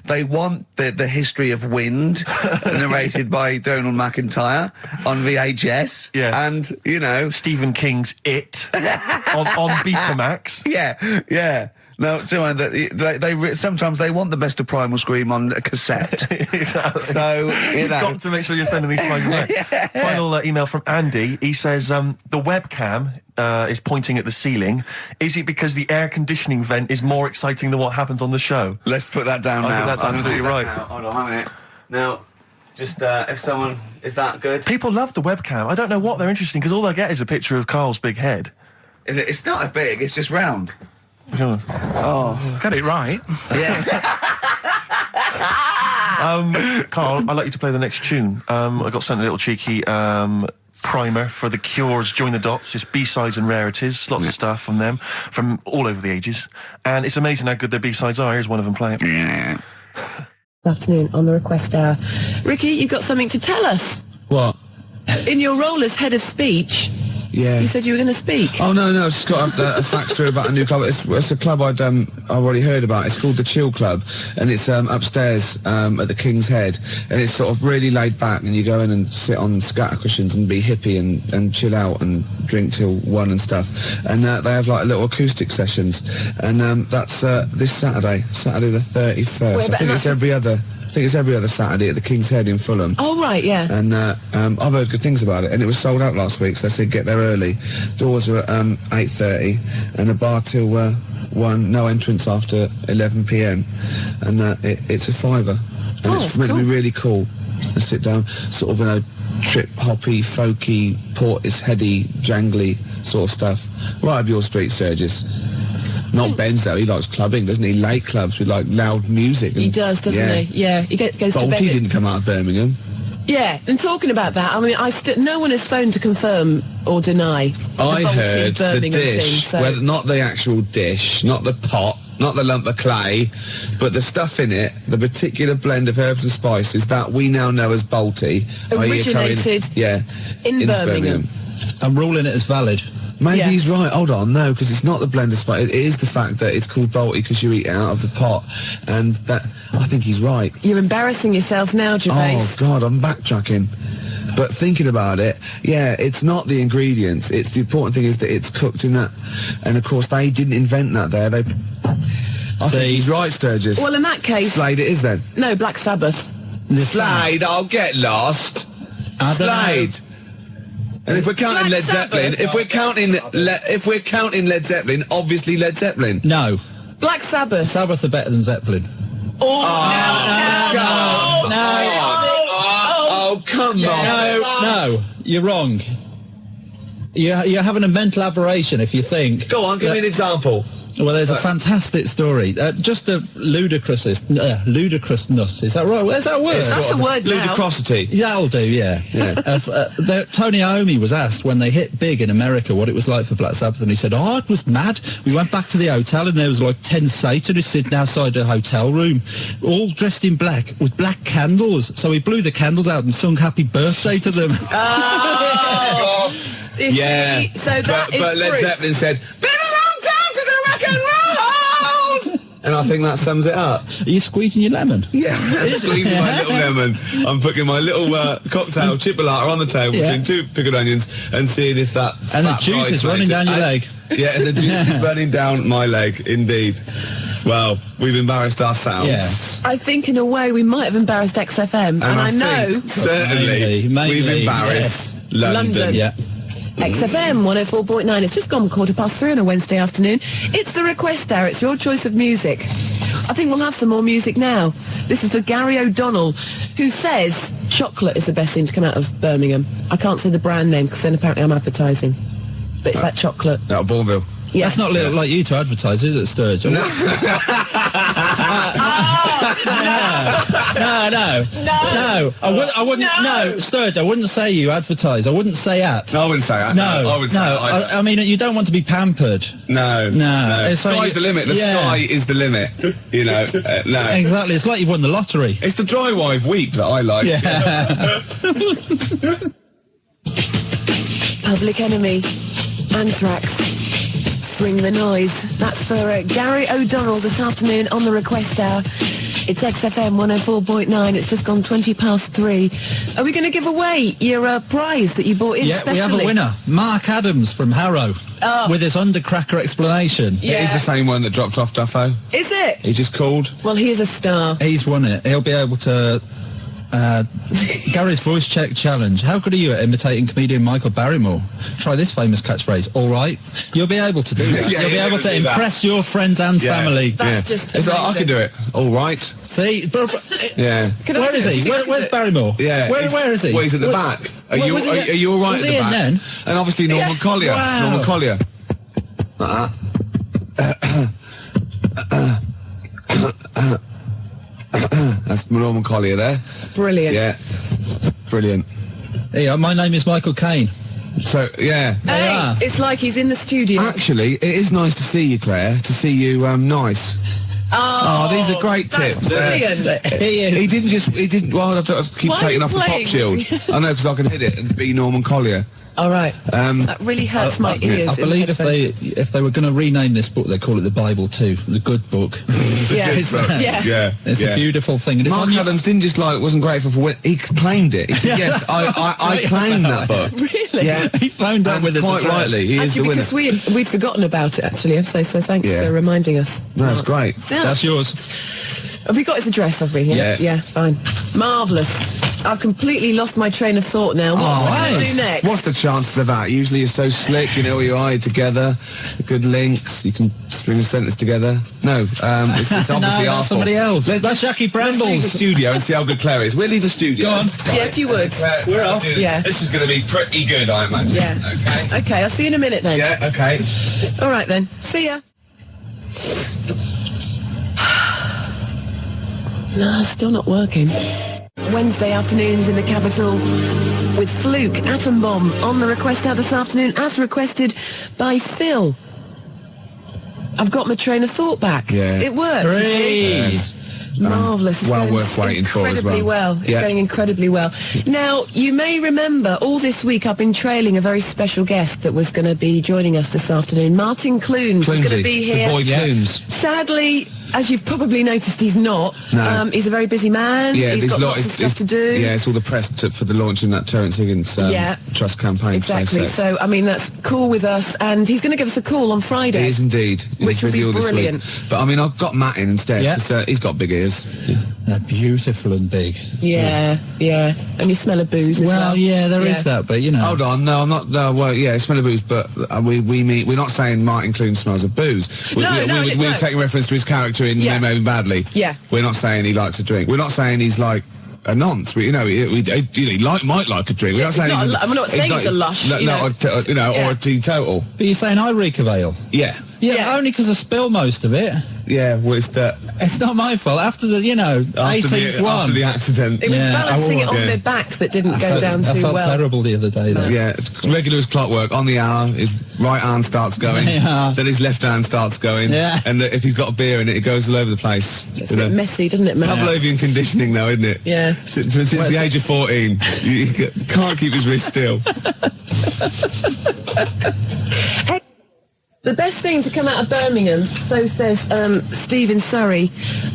want the history of Wind narrated by Donald McIntyre on VHS. Yes. And, Stephen King's It on Betamax. Yeah. No, they sometimes they want the best of Primal Scream on a cassette. Exactly. So, You've got to make sure you're sending these prizes out. Yeah. Final email from Andy. He says, the webcam is pointing at the ceiling. Is it because the air conditioning vent is more exciting than what happens on the show? Let's put that down now. I think that's absolutely right. Hold on a minute. Now, just if someone... Is that good? People love the webcam. I don't know what they're interested in, because all they get is a picture of Karl's big head. It's not as big, it's just round. Oh. Get it right. Yeah. Karl, I'd like you to play the next tune. I got sent a little cheeky primer for The Cure's Join the Dots. It's B-sides and rarities, lots of stuff from them, from all over the ages. And it's amazing how good their B-sides are. Here's one of them playing. Yeah. Good afternoon on the request hour. Ricky, you've got something to tell us. What? In your role as head of speech, Yeah. you said you were going to speak. Oh, no, I've just got a fax through about a new club. It's a club I've already heard about. It's called the Chill Club, and it's upstairs at the King's Head, and it's sort of really laid back, and you go in and sit on scatter cushions and be hippie and chill out and drink till 1 and stuff. And they have like little acoustic sessions, and that's this Saturday the 31st. Wait, I think it's every other Saturday at the King's Head in Fulham. Oh, right, yeah. And I've heard good things about it, and it was sold out last week, so I said get there early. Doors are at 8:30, and a bar till 1, no entrance after 11 p.m, and it's a £5, and it's meant to be really cool. And sit down, sort of in a trip-hoppy, folky, Portisheady, jangly sort of stuff. Right up your street, Sturgis. Not Ben's though, he likes clubbing, doesn't he? Late clubs with like loud music. He does, doesn't he? Yeah, he goes to bed. Bolty didn't come out of Birmingham. Yeah, and talking about that, I mean, no one has phoned to confirm or deny. I Bolty heard the Birmingham dish, thing, so. not the actual dish, not the pot, not the lump of clay, but the stuff in it, the particular blend of herbs and spices that we now know as Bolty. Originated in Birmingham. I'm ruling it as valid. Maybe he's right. Hold on, no, because it's not the blend of spice. It is the fact that it's called Bolty because you eat it out of the pot, and that I think he's right. You're embarrassing yourself now, Gervais. Oh God, I'm backtracking. But thinking about it, yeah, it's not the ingredients. It's the important thing is that it's cooked in that, and of course they didn't invent that there. I think he's right, Sturgis. Well, in that case, Slade it is then. No, Black Sabbath. Slade, I'll get lost. Slade. And if we're counting Led Zeppelin, if we're counting Led Zeppelin, obviously Led Zeppelin. No. Black Sabbath. Sabbath are better than Zeppelin. Oh, come on. No, you're wrong. You're having a mental aberration if you think... Go on, give me an example. Well, there's a fantastic story. Just a ludicrousness. Is that right? Where's that word? That's the word now. Ludicrosity. That'll do, yeah. Tony Iommi was asked when they hit big in America what it was like for Black Sabbath, and he said, it was mad. We went back to the hotel and there was like 10 Satanists sitting outside a hotel room, all dressed in black with black candles. So he blew the candles out and sung Happy Birthday to them. Yeah. So that but Led proof. Zeppelin said, "Been a long time since I rock and rolled," and I think that sums it up. Are you squeezing your lemon? Yeah, I'm squeezing my little lemon. I'm putting my little cocktail chipolata on the table between 2 pickled onions and seeing if that And the fat juice is running down your leg. Yeah, and the juice is running down my leg, indeed. Well, we've embarrassed ourselves. Yes. I think in a way we might have embarrassed XFM, and I know think certainly we've embarrassed London. Yeah. XFM 104.9. It's just gone 3:15 on a Wednesday afternoon. It's the request hour. It's your choice of music. I think we'll have some more music now. This is for Gary O'Donnell, who says chocolate is the best thing to come out of Birmingham. I can't say the brand name because then apparently I'm advertising. But it's that chocolate. Out of Bourneville. Yeah. That's not like you to advertise, is it, Sturge? No. No. I wouldn't. No, Sturge. I wouldn't say you advertise. I wouldn't say at. No, I wouldn't say that. No, I would say that. I mean, you don't want to be pampered. No. It's Sky's like, the limit. The sky is the limit. You know. No. Exactly. It's like you've won the lottery. It's the dry wive weep that I like. Yeah. Public Enemy. Anthrax. Bring the noise. That's for Gary O'Donnell this afternoon on the request hour. It's XFM 104.9. It's just gone 3:20. Are we going to give away your prize that you bought in Yeah, specially? we have a winner. Mark Adams from Harrow. With his undercracker explanation. Yeah. It is the same one that dropped off Duffo. Is it? He just called. Well, he is a star. He's won it. He'll be able to... Gary's voice check challenge. How good are you at imitating comedian Michael Barrymore? Try this famous catchphrase. All right. You'll be able to do that. Yeah, You'll be able to do that. impress your friends and family. That's just It's like, I amazing. can do it. All right. See? Yeah. Where is he? Where's Barrymore? Yeah. Where is he? Well, he's at the back. Are Where you was he at- are you all right was at he the in back? then? And obviously Norman Collier. Wow. Norman Collier. Like that. That's Norman Collier there. Brilliant. Yeah. Brilliant. Hey, my name is Michael Caine. So, yeah. They are. It's like he's in the studio. Actually, it is nice to see you, Claire, to see you nice. Oh, these are great that's tips. brilliant. He didn't, well, I keep Why are taking you off the pop playing? shield. I know, because I can hit it and be Norman Collier. All right. That really hurts my ears. I in believe the headphones. if they were going to rename this book, they call it the Bible too, the good book. Yeah. It's, Yeah. it's a beautiful thing. And it's Mark on your- Adams didn't just wasn't grateful for when he claimed it. He said, yes, I claimed that book. Really? Yeah. He phoned up And with his quite address. rightly, he is the Actually, winner. because we'd forgotten about it, actually. So thanks Yeah. for reminding us. That's great. Yeah. That's yours. Have we got his address, have we? Yeah. Yeah, fine. Marvellous. I've completely lost my train of thought now. What's I going to do next? What's the chances of that? Usually you're so slick, you know, your eye together, good links, you can string a sentence together. No, it's obviously No, our that's somebody fault. else. That's Jackie Let's leave the Brambles. studio and see how good Claire is. We'll leave the studio. Go on. Yeah, if you would. We're off. Yeah. This is going to be pretty good, I imagine. Yeah. Okay. Okay, I'll see you in a minute then. Yeah, okay. All right then. See ya. No, still not working. Wednesday afternoons in the capital with Fluke Atom Bomb on the request out this afternoon as requested by Phil. I've got my train of thought back. Yeah. It worked. you see? Yes. Marvellous. It's well going worth waiting for as incredibly well. It's Yeah. going incredibly well. Now, you may remember all this week I've been trailing a very special guest that was going to be joining us this afternoon. Martin Clunes was going to be here. The boy Clunes. Sadly, as you've probably noticed, he's not. No. He's a very busy man. Yeah, he's there's got lots of stuff to do. Yeah, it's all the press for the launching that Terence Higgins Trust campaign. Exactly. So So, I mean, that's cool with us. And he's going to give us a call on Friday. he is indeed. He's Which would busy be all this week. brilliant. But I mean, I've got Matt in instead. Yeah. 'Cause, he's got big ears. They're beautiful and big. Yeah. And you smell of booze as well. Well, yeah, there is that, but you know. Hold on, no, I'm not. No, well, yeah, it's smell of booze, but we mean we're not saying Martin Clunes smells of booze. We're no. taking reference to his character in Yeah. Maybe Badly. Yeah. We're not saying he likes to drink. We're not saying he's like a nonce, but might like a drink. We're not saying not he's I'm not saying he's a lush. or a teetotal. But you're saying I reek of ale? Yeah. Yeah, only because I spill most of it. Yeah, well, it's that. It's not my fault. After the, 18th one. After the accident. It was balancing it on their backs that didn't go down too well. I felt terrible the other day, though. Yeah, regular as clockwork. On the hour, his right hand starts going, then his left hand starts going, and if he's got a beer in it, it goes all over the place. It's a bit messy, doesn't it, man? Pavlovian conditioning, though, isn't it? Yeah. Since the age of 14, you can't keep his wrist still. The best thing to come out of Birmingham, so says Steve in Surrey.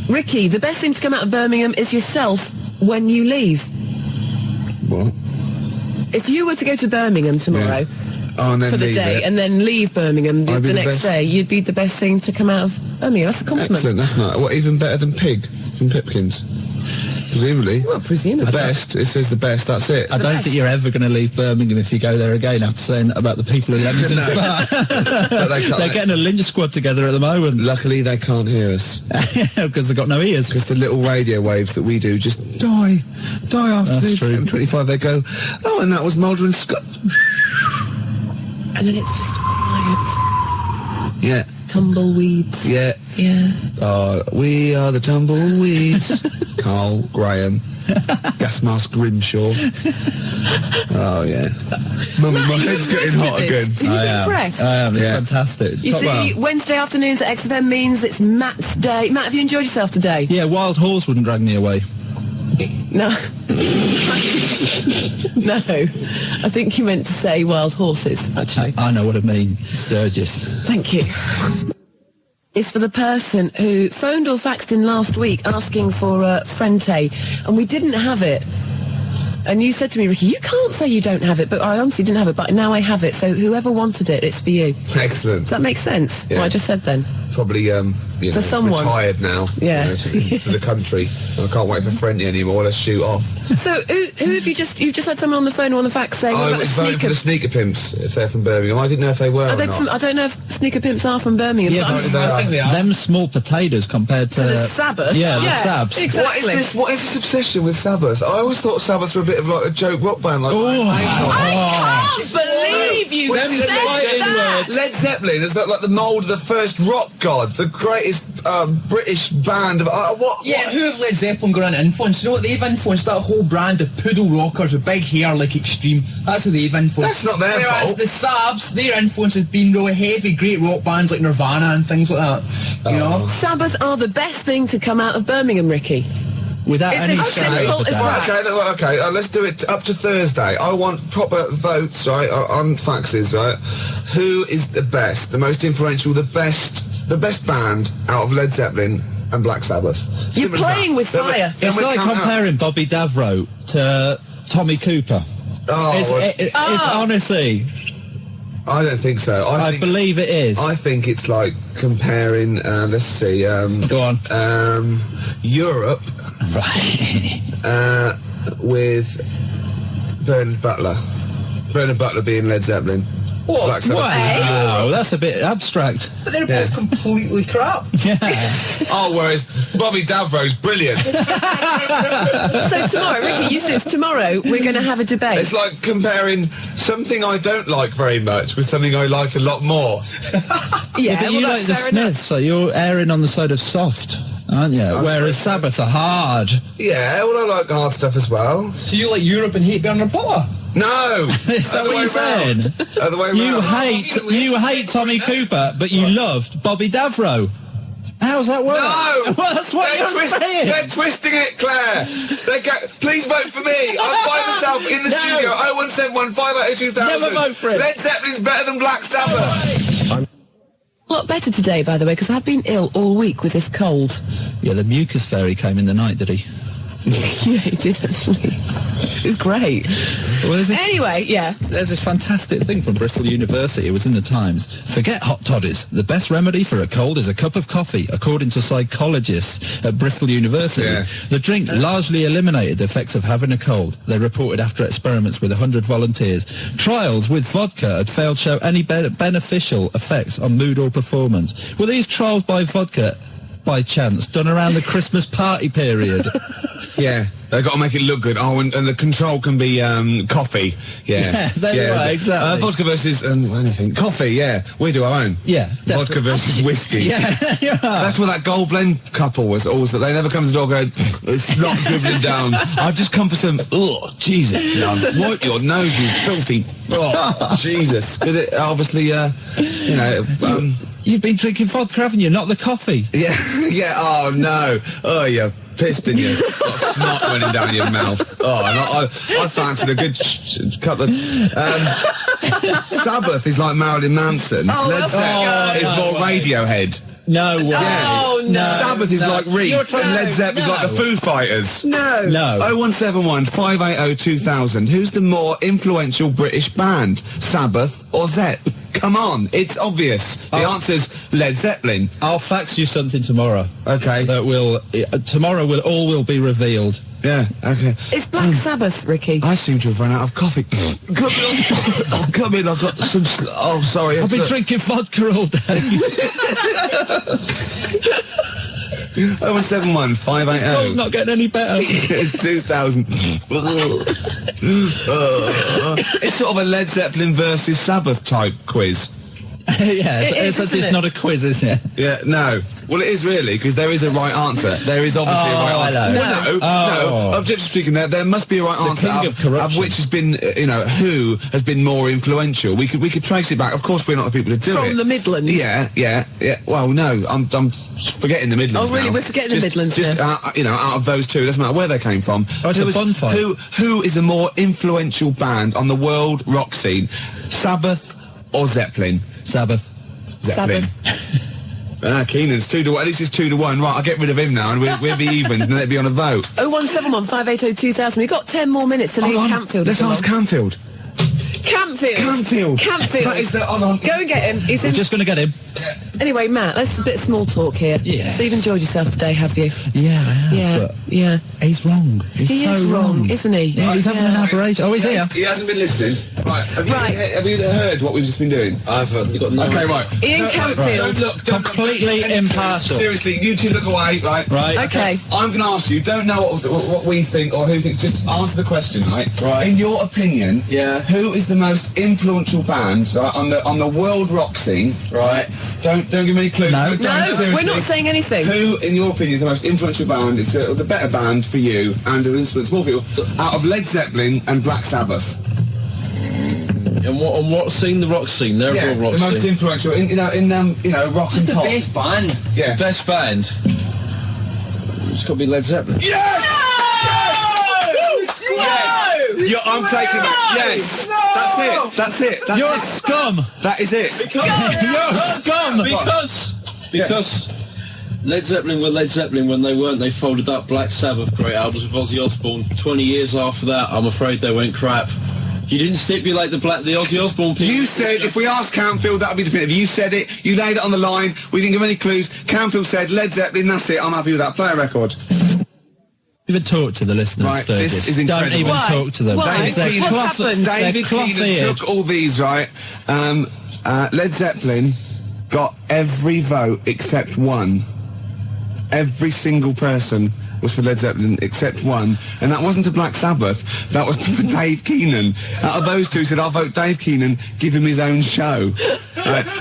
Ricky, the best thing to come out of Birmingham is yourself when you leave. What? If you were to go to Birmingham tomorrow and then for the day and then leave Birmingham the next day, you'd be the best thing to come out of Birmingham. That's a compliment. Excellent, that's not... What, even better than Pig from Pipkins? Presumably. Well, presumably. The best. It says the best, that's it. I don't think you're ever going to leave Birmingham if you go there again after saying that about the people in Leamington Spa. They're getting a lynch squad together at the moment. Luckily, they can't hear us. Because they've got no ears. Because the little radio waves that we do just die after the M25. They go, oh, and that was Mulder and Scott. And then it's just quiet. Yeah. Tumbleweeds. Yeah. Yeah. We are the tumbleweeds. Karl, Graham, gas mask Grimshaw. Oh, yeah. Mummy, my head's getting hot again. Are you impressed? I am. It's fantastic. You see, Wednesday afternoons at XFM means it's Matt's day. Matt, have you enjoyed yourself today? Yeah, Wild Horse wouldn't drag me away. No. No. I think you meant to say wild horses, actually. I know what I mean. Sturgis. Thank you. It's for the person who phoned or faxed in last week asking for Frente, and we didn't have it. And you said to me, Ricky, you can't say you don't have it, but I honestly didn't have it, but now I have it, so whoever wanted it, it's for you. Excellent. Does that make sense, what I just said then? Probably, for someone. Retired now. Yeah. To the country. I can't wait for Frenty anymore. Let's shoot off. So, who have you've just had someone on the phone or on the fax saying I about was voting for the Sneaker Pimps, if they're from Birmingham. I didn't know if they were or not. I don't know if Sneaker Pimps are from Birmingham, Yeah, but I think they are. Them small potatoes compared to the Sabbath. Yeah, the Sabs. Exactly. What is this obsession with Sabbath? I always thought Sabbath were a bit of like a joke rock band. Like, I can't believe you said that. Led Zeppelin is like the mould of the first rock gods, the greatest British band of what? Yeah, who have Led Zeppelin got an influence? You know what they've influenced? That whole brand of poodle rockers with big hair like Extreme. That's who they've influenced. That's not their fault. The Sabs, their influence has been really heavy, great rock bands like Nirvana and things like that. You know? Sabbath are the best thing to come out of Birmingham, Ricky. Without It's any as simple as that. Okay, let's do it up to Thursday. I want proper votes, right, on faxes, right? Who is the best, the most influential, the best band out of Led Zeppelin and Black Sabbath? You're playing with fire. It's like comparing Bobby Davro to Tommy Cooper. It's honestly... I don't think so. I believe it is. I think it's like comparing, let's see... Go on. Europe... Right. with Bernard Butler. Bernard Butler being Led Zeppelin. What? Wow, that's a bit abstract. But they're both completely crap. Yeah. Whereas Bobby Davro's brilliant. So tomorrow, Ricky, you said tomorrow we're going to have a debate. It's like comparing something I don't like very much with something I like a lot more. Yeah, but you well, like that's the fair Smiths, enough. so you're erring on the side of soft, aren't you? Whereas Sabbath are hard. Yeah, well, I like hard stuff as well. So you like Europe and hate Bernard Butler? No! Is that what you're saying? Other way around. You hate Tommy Cooper, but you loved Bobby Davro. How's that work? No! Well, that's what you're saying. They're twisting it, Claire. Please vote for me. I'm by myself in the studio. 0171 580 2000. Never vote for it. Led Zeppelin's better than Black Sabbath. A lot better today, by the way, because I've been ill all week with this cold. Yeah, the mucus fairy came in the night, did he? Yeah, he did, actually. It was great. Well, anyway, yeah. There's this fantastic thing from Bristol University. It was in the Times. Forget hot toddies. The best remedy for a cold is a cup of coffee, according to psychologists at Bristol University. Yeah. The drink largely eliminated the effects of having a cold, they reported after experiments with 100 volunteers. Trials with vodka had failed to show any beneficial effects on mood or performance. Were these trials by vodka, by chance, done around the Christmas party period? Yeah. They've got to make it look good. Oh, and the control can be coffee. Yeah, exactly. Vodka versus anything. Coffee, yeah. We do our own. Yeah, Vodka versus whiskey. Yeah. That's what that gold blend couple was always. They never come to the door going, it's not dribbling down. I've just come for some, Jesus, wipe your nose, you filthy, Jesus. Because it obviously, You've been drinking vodka, haven't you? Not the coffee. Yeah, oh no. Oh, you're pissed and you've got snot running down your mouth. Oh, and I fancied a good couple of... Sabbath is like Marilyn Manson. Led Zeppelin is more Radiohead. No way. Oh, no. Sabbath is like Reef, and Led Zeppelin is like the Foo Fighters. No. 0171 580 2000. Who's the more influential British band? Sabbath or Zepp? Come on, it's obvious. The answer's Led Zeppelin. I'll fax you something tomorrow. Okay. That will tomorrow will be revealed. Yeah, okay. It's Black Sabbath, Ricky. I seem to have run out of coffee. Come in, I've got some... Oh, sorry. I've been drinking vodka all day. 0171 580. It's not getting any better. 2000. It's sort of a Led Zeppelin versus Sabbath type quiz. Yeah, it's not a quiz, is it? Yeah, no. Well, it is really, because there is a right answer. There is obviously a right answer. No. Objectively speaking, there must be a right answer. King of corruption. Of which has been, who has been more influential. We could trace it back. Of course, we're not the people to do it. From the Midlands. Yeah. Well, no, I'm forgetting the Midlands. Oh, really? Now. We're forgetting the Midlands just now. out of those two, it doesn't matter where they came from. Oh, it's a fun fight. Who is a more influential band on the world rock scene? Sabbath or Zeppelin? Sabbath. Zeppelin. Keenan's 2-1. At least it's 2-1. Right, I'll get rid of him now, and we'll be evens, and let it be on a vote. 0171 580 2000. We've got 10 more minutes to leave Campfield. Let's ask Campfield. Campfield. That is the... Hold on. Go and get him. We're just going to get him. Anyway, Matt, let's a bit of small talk here. Yeah. So you've enjoyed yourself today, have you? Yeah, I have. Yeah. He's wrong. He is wrong, isn't he? Yeah, he's having an aberration. Oh, he's here. He hasn't been listening. Right. Have you heard what we've just been doing? I've got no... Okay, right. Ian Campfield. Look, Completely impartial. Seriously, you two look away, right? Right. Okay. I'm going to ask you, don't know what we think or who thinks, just answer the question, right? Right. In your opinion, who is the most influential band on the world rock scene? Right. Don't give me any clues. No, we're not saying anything. Who, in your opinion, is the most influential band? It's the better band for you and to influence more people out of Led Zeppelin and Black Sabbath. And what scene? The rock scene. They're all rock the most scene. influential in rock Just and the pop. best band. Yeah. Best band. It's got to be Led Zeppelin. Yes! I'm taking that. Yes. That's it. You're scum. That is it. You're scum. Because Led Zeppelin were Led Zeppelin when they weren't. They folded up Black Sabbath, great albums with Ozzy Osbourne. 20 years after that, I'm afraid they went crap. You didn't stipulate the Ozzy Osbourne people. You said if we asked Campfield, that would be definitive. You said it. You laid it on the line. We didn't give any clues. Campfield said Led Zeppelin. That's it. I'm happy with that. Play a record. Even talk to the listeners, Right, Sturgis. this is incredible. Don't even talk to them. Why? David What's happened? Keenan took all these, right? Led Zeppelin got every vote except one. Every single person was for Led Zeppelin except one, and that wasn't to Black Sabbath, that was for Dave Keenan. Out of those two, said, I'll vote Dave Keenan, give him his own show.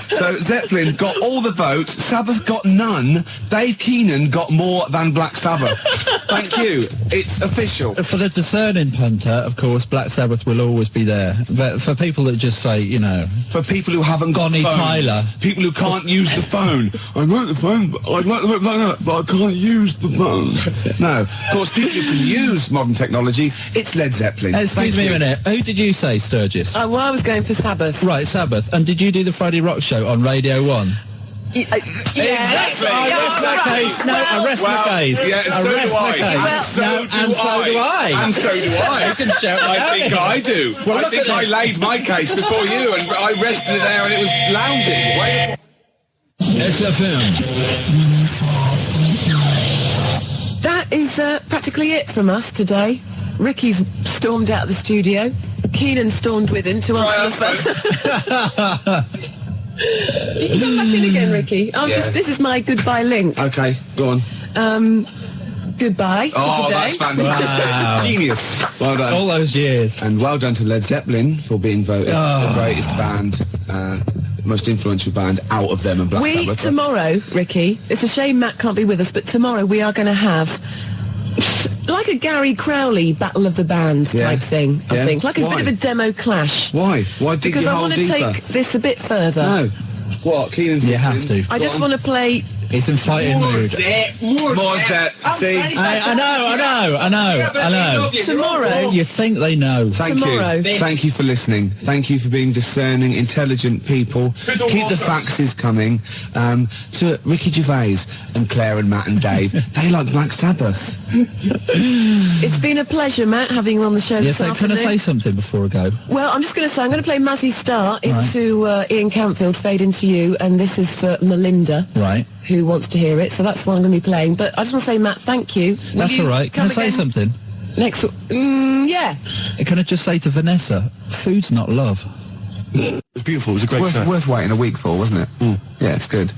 So Zeppelin got all the votes, Sabbath got none, Dave Keenan got more than Black Sabbath. Thank you. It's official. For the discerning punter, of course, Black Sabbath will always be there. But for people that just say, for people who haven't got Bonnie phones, Tyler. people who can't use the phone. I like the phone, but I can't use the phone. No, of course, people who can use modern technology, it's Led Zeppelin. Excuse me a minute. Who did you say, Sturgis? Well, I was going for Sabbath. Right, Sabbath. And did you do the Friday Rock Show on Radio 1? Exactly. Arrest my case. No, arrest my case. Yeah, and so arrest do my I. case. And so do I. And so do I. You can shout I think I do. Well, I think I laid my case before you, and I rested it there, and it was lounging. XFM. That is practically it from us today. Ricky's stormed out of the studio. Keenan stormed with him to answer the phone. You can come back in again, Ricky. This is my goodbye link. Okay, go on. goodbye Oh, for today. that's fantastic. Wow. Genius. Well done. All those years. And well done to Led Zeppelin for being voted the greatest band, most influential band out of them and Black Sabbath. Tomorrow, Ricky, it's a shame Matt can't be with us, but tomorrow we are going to have like a Gary Crowley Battle of the Bands type thing, I think. Like a bit of a demo clash. Why? Why dig Because your I hole want to deeper? take this a bit further. No. What? Keenan's You have watching. to. I just want to play... It's in fighting mood. More Zep. See? I know. Tomorrow... You think they know. Thank Tomorrow. you. Thank you for listening. Thank you for being discerning, intelligent people. Keep the faxes coming. To Ricky Gervais and Claire and Matt and Dave. They like Black Sabbath. It's been a pleasure, Matt, having you on the show this Can I afternoon. say something before I go? Well, I'm just going to say, I'm going to play Mazzy Star into Ian Campfield, Fade Into You, and this is for Melinda, Right. who wants to hear it, so that's what I'm going to be playing. But I just want to say, Matt, thank you. Will That's you all right. Can I come say again something? Next... yeah. Can I just say to Vanessa, food's not love. It was beautiful. It was a great show. Worth waiting a week for, wasn't it? Yeah, it's good.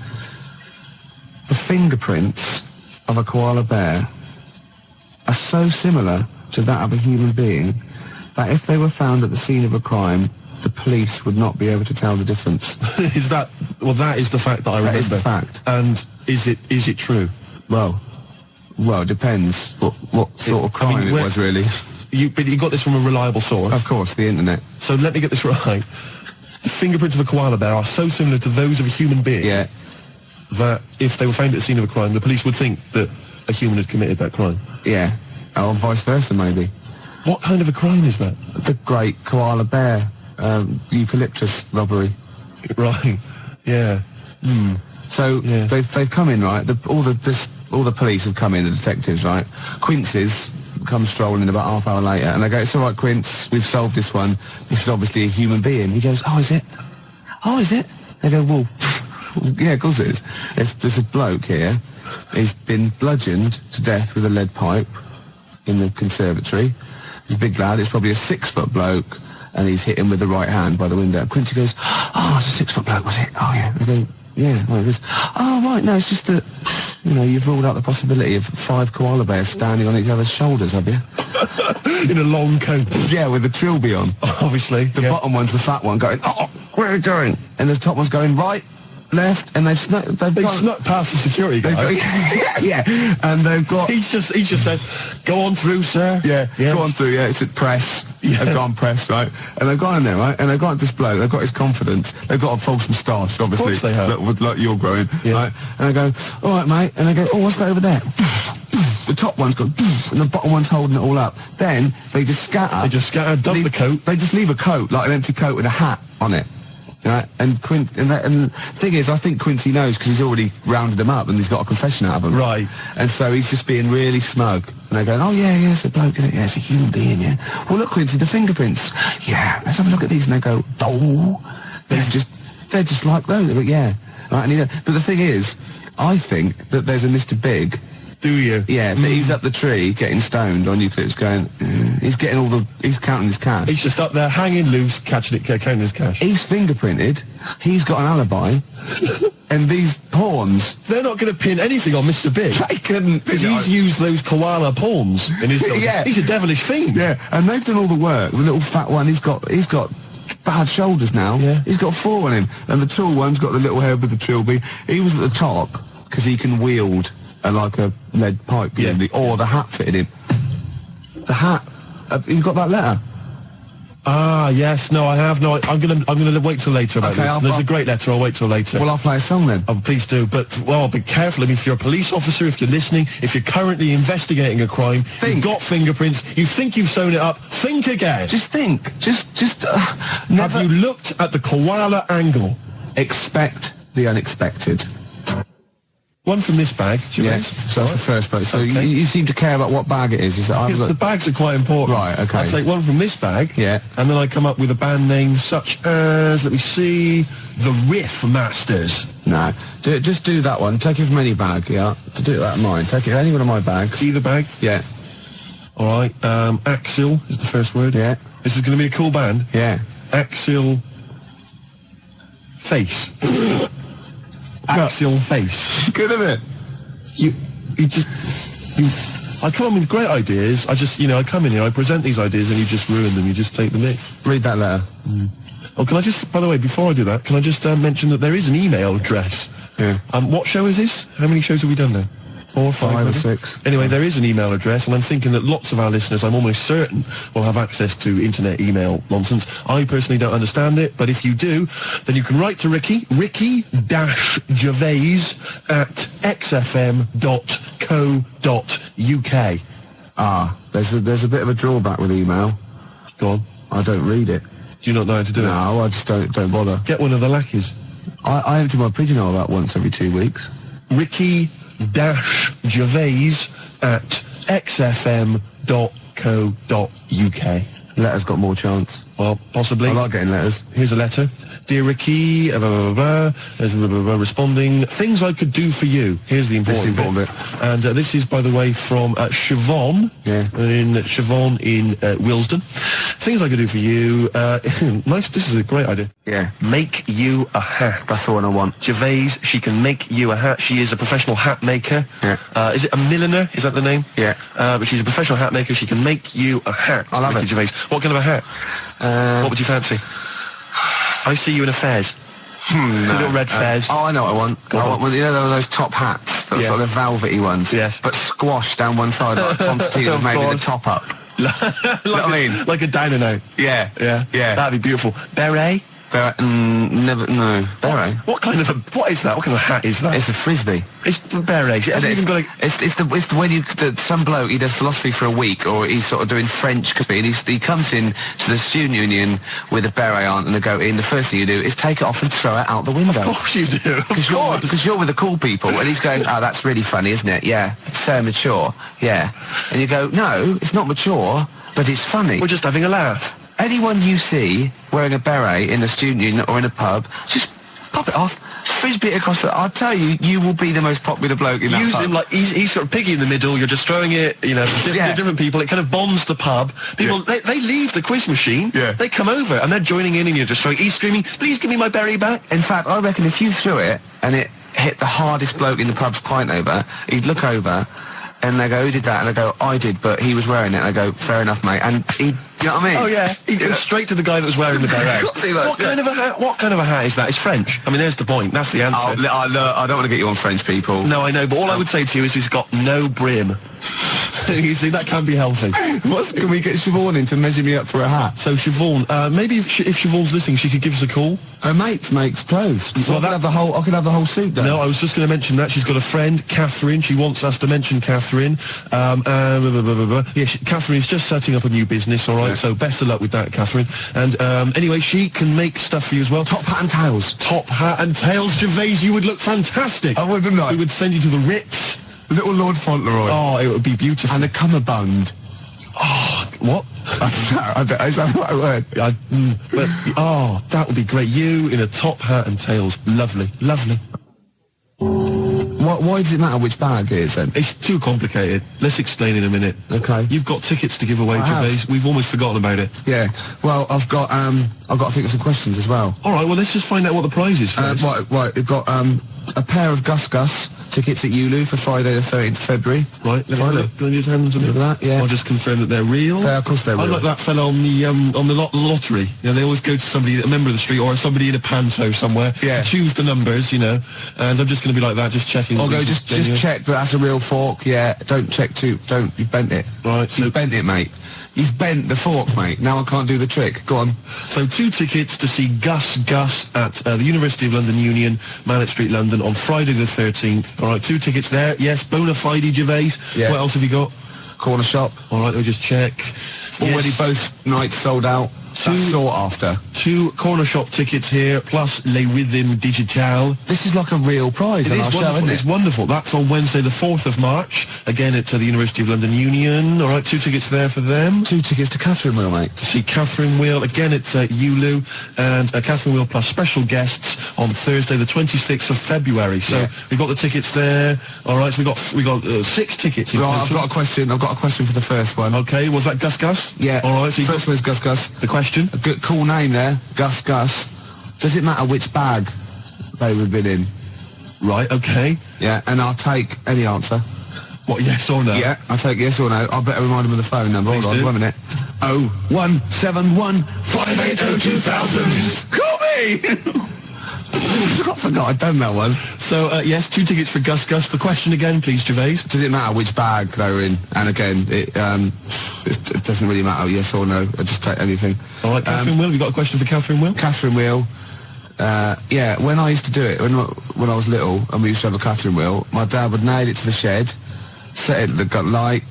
The fingerprints of a koala bear are so similar to that of a human being that if they were found at the scene of a crime, the police would not be able to tell the difference. Is that... Well, that is the fact that I remember. That is the fact. And is it true? Well, it depends what sort of crime it was, really. But you got this from a reliable source. Of course, the internet. So let me get this right. The fingerprints of a koala bear are so similar to those of a human being that if they were found at the scene of a crime, the police would think that a human had committed that crime. Yeah. Or vice versa, maybe. What kind of a crime is that? The great koala bear eucalyptus robbery. Right. Yeah. So they've come in, right? All the police have come in, the detectives, right? Quincy's come strolling in about half hour later, and they go, "It's all right, Quince, we've solved this one. This is obviously a human being." He goes, "Oh, is it? Oh, is it?" They go, "Well, yeah, of course it is. There's a bloke here. He's been bludgeoned to death with a lead pipe in the conservatory. He's a big lad. It's probably a 6-foot bloke, and he's hit him with the right hand by the window." Quincy goes, "Oh, it's a 6-foot bloke, was it? Oh, yeah." They go, "Yeah." Well, he goes, "Oh, right, no, it's just that, you've ruled out the possibility of 5 koala bears standing on each other's shoulders, have you?" In a long coat. Yeah, with the trilby on. Obviously. The bottom one's the fat one going, "Oh, where are you going?" And the top one's going right, left, and they've snuck past the security guy. Yeah, and they've got... He's just said, "Go on through, sir." Yeah, go on through, it's at press. Yeah. They've gone press, right? And they've gone in there, right? And they've got this bloke, they've got his confidence, they've got a false moustache, obviously. Of course they have. Like you're growing, right? And they go, "All right, mate." And they go, "Oh, what's that over there?" The top one's gone, and the bottom one's holding it all up. Then they just scatter. Dump the coat. They just leave a coat, like an empty coat with a hat on it. Right? And the thing is, I think Quincy knows because he's already rounded them up and he's got a confession out of them. Right. And so he's just being really smug. And they're going, "Oh, yeah, it's a bloke, yeah, it's a human being, yeah. Well, look, Quincy, the fingerprints. Yeah, let's have a look at these." And they go, "Oh, they're just like those." But yeah. Right? And but the thing is, I think that there's a Mr. Big. Do you? Yeah, but he's up the tree getting stoned on eucalyptus going, he's counting his cash. He's just up there hanging loose, counting his cash. He's fingerprinted, he's got an alibi, and these pawns... They're not going to pin anything on Mr. Big. They couldn't. Because he's used those koala pawns in his... Yeah. He's a devilish fiend. Yeah, and they've done all the work. The little fat one, he's got bad shoulders now. Yeah. He's got 4 on him. And the tall one's got the little head with the trilby. He was at the top, because he can wield... like a lead pipe, or the hat fitted him. The hat. You've got that letter? Ah, yes. No, I have. No, I'm gonna wait till later about this. There's a great letter. I'll wait till later. Well, I'll play a song then. Oh, please do. But, be careful. I mean, if you're a police officer, if you're listening, if you're currently investigating a crime, you've got fingerprints, you think you've sewn it up, think again. Just think. Have you looked at the koala angle? Expect the unexpected. One from this bag. Yes, so that's the first bag. So you seem to care about what bag it is. Is that the bags are quite important. Right, okay. I take one from this bag. Yeah. And then I come up with a band name such as, let me see, the Riff Masters. No, just do that one. Take it from any bag, yeah. To do that of mine. Take it any one of my bags. Either bag? Yeah. All right. Axial is the first word. Yeah. This is going to be a cool band. Yeah. Axial Face. Axial Face. Good, isn't it? You I come in with great ideas. I just, I come in here, I present these ideas, and you just ruin them. You just take the mick. Read that letter. Oh, can I just, by the way, before I do that, can I just mention that there is an email address? Yeah. What show is this? How many shows have we done now? 4 or 5? 5 or 6. Anyway, there is an email address, and I'm thinking that lots of our listeners, I'm almost certain, will have access to internet email nonsense. I personally don't understand it, but if you do, then you can write to ricky-gervais@xfm.co.uk. There's a bit of a drawback with email. Go on. I don't read it. Do you not know how to do it? No, I just don't bother. Get one of the lackeys. I empty my pigeonhole about once every 2 weeks. ricky-gervais@xfm.co.uk. Letter's got more chance. Well, possibly. I like getting letters. Here's a letter. Dear Ricky, responding, things I could do for you. Here's the important bit. And this is, by the way, from Siobhan. Yeah. Siobhan in Willesden. Things I could do for you. Nice, this is a great idea. Yeah. Make you a hat. That's the one I want. Gervais, she can make you a hat. She is a professional hat maker. Yeah. Is it a milliner? Is that the name? Yeah. But she's a professional hat maker. She can make you a hat. I love Ricky it. Gervais. What kind of a hat? What would you fancy? I see you in a fez. No. Little red fez. I know what I want. You know those top hats? Those Yes. sort of velvety ones? Yes. But squashed down one side like Constantine Of maybe the course. top up. Like what I mean? Like a dynamo. Yeah. Yeah. Yeah. That'd be beautiful. Beret? Never, no. Beret? What kind of what is that? What kind of hat is that? It's a frisbee. It's beret. It hasn't even got like... It's when some bloke, he does philosophy for a week, or he's sort of doing French, and he comes in to the student union with a beret on and a goatee, and the first thing you do is take it off and throw it out the window. Of course you do. Because you're with the cool people, and he's going, oh, that's really funny, isn't it? Yeah. It's so mature. Yeah. And you go, no, it's not mature, but it's funny. We're just having a laugh. Anyone you see wearing a beret in a student union or in a pub, just pop it off, frisbee it across the... I'll tell you, you will be the most popular bloke in that Use pub. him like he's sort of piggy in the middle. You're just throwing it, to different people. It kind of bonds the pub. People they leave the quiz machine. Yeah. They come over and they're joining in, and you're just throwing. He's screaming, "Please give me my berry back!" In fact, I reckon if you threw it and it hit the hardest bloke in the pub's pint over, he'd look over and they go, "Who did that?" And I go, "I did, but he was wearing it." And I go, "Fair enough, mate." And he, you know what I mean? Oh yeah, he goes straight to the guy that was wearing the beret. What kind of a hat? What kind of a hat is that? It's French. I mean, there's the point. That's the answer. I don't want to get you on French people. No, I know, but all I would say to you is he's got no brim. You see, that can be healthy. Can we get Siobhan in to measure me up for a hat? So Siobhan, maybe if Siobhan's listening, she could give us a call. Her mate makes clothes. So Well, I could have the whole suit done. No, I was just going to mention that. She's got a friend, Catherine. She wants us to mention Catherine. Catherine's just setting up a new business, all right? So best of luck with that, Catherine. And anyway, she can make stuff for you as well. Top hat and tails. Top hat and tails, Gervais. You would look fantastic. I wouldn't I? We would send you to the Ritz. Little Lord Fauntleroy. Oh, it would be beautiful. And a cummerbund. Oh, what? Is that the right word? That would be great. You in a top hat and tails. Lovely. Lovely. Why does it matter which bag it is then? It's too complicated. Let's explain in a minute. Okay. You've got tickets to give away, Gervais. We've almost forgotten about it. Yeah. Well, I've got to think of some questions as well. All right. Well, let's just find out what the prize is first. Right. We've got a pair of Gus tickets at Ulu for Friday the 13th of February. Right. Let me have a look. Can I just hand them to me? Look at that. Yeah. I'll just confirm that they're real. Of course they're real. I'm like that fellow on the lottery. They always go to somebody, a member of the street, or somebody in a panto somewhere. Yeah. To choose the numbers, and I'm just going to be like that, just checking. Or go, just check that that's a real fork. Yeah. Don't check you've bent it. Right. You've bent it, mate. You've bent the fork, mate. Now I can't do the trick. Go on. So 2 tickets to see Gus at the University of London Union, Mallet Street, London, on Friday the 13th. All right, 2 tickets there. Yes, bona fide, Gervais. Yeah. What else have you got? Corner shop. All right, let me just check. Already Yes. both nights sold out. That's sought after. 2 corner shop tickets here, plus Les Rhythm Digital. This is like a real prize It on is our show, wonderful. isn't it? It's wonderful. That's on Wednesday, the 4th of March. Again, at the University of London Union. All right, 2 tickets there for them. 2 tickets to Catherine Wheel, mate. To see Catherine Wheel again at Ulu, and Catherine Wheel plus special guests on Thursday, the 26th of February. So we've got the tickets there. All right, so we got 6 tickets. Right, I've got a question. I've got a question for the first one. Okay, was that Gus? Yeah. All right. So first one is Gus. The question. A good cool name there, Gus. Does it matter which bag they would have been in? Right. Okay. Yeah, and I'll take any answer. What, yes or no? Yeah, I'll take yes or no. I better remind him of the phone number. Please Hold on, do. 1 minute. 0171 580 2000. Call me! I forgot I'd done that one. So, yes, 2 tickets for Gus Gus. The question again, please, Gervais. Does it matter which bag they were in? And again, it doesn't really matter, yes or no. I just take anything. All right, Catherine Will, you got a question for Catherine Will? Catherine wheel. Yeah, when I used to do it, when I was little, and we used to have a Catherine wheel, my dad would nail it to the shed, set it at the light.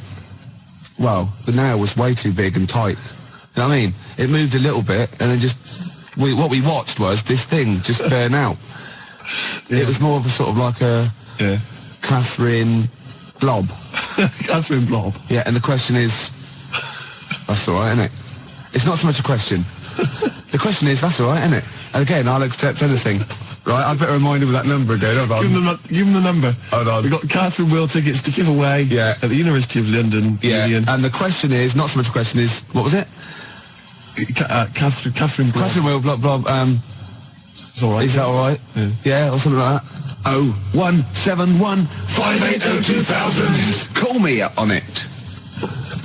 Well, the nail was way too big and tight. You know what I mean? It moved a little bit, and then just what we watched was this thing just burn out. Yeah. It was more of a sort of like a Catherine blob. Catherine blob. Yeah, and the question is, that's all right, isn't it? It's not so much a question. The question is, that's all right, isn't it? And again, I'll accept anything. Right, I'd better remind him of that number again. Hold on. Give him the number. Hold on. We've got Catherine Will tickets to give away at the University of London. Yeah, Union. and the question is, not so much a question is, what was it? Catherine Blob. Catherine Will, blob. It's all right. Is that all right? Yeah, or something like that. 0171 580 2000. Call me on it.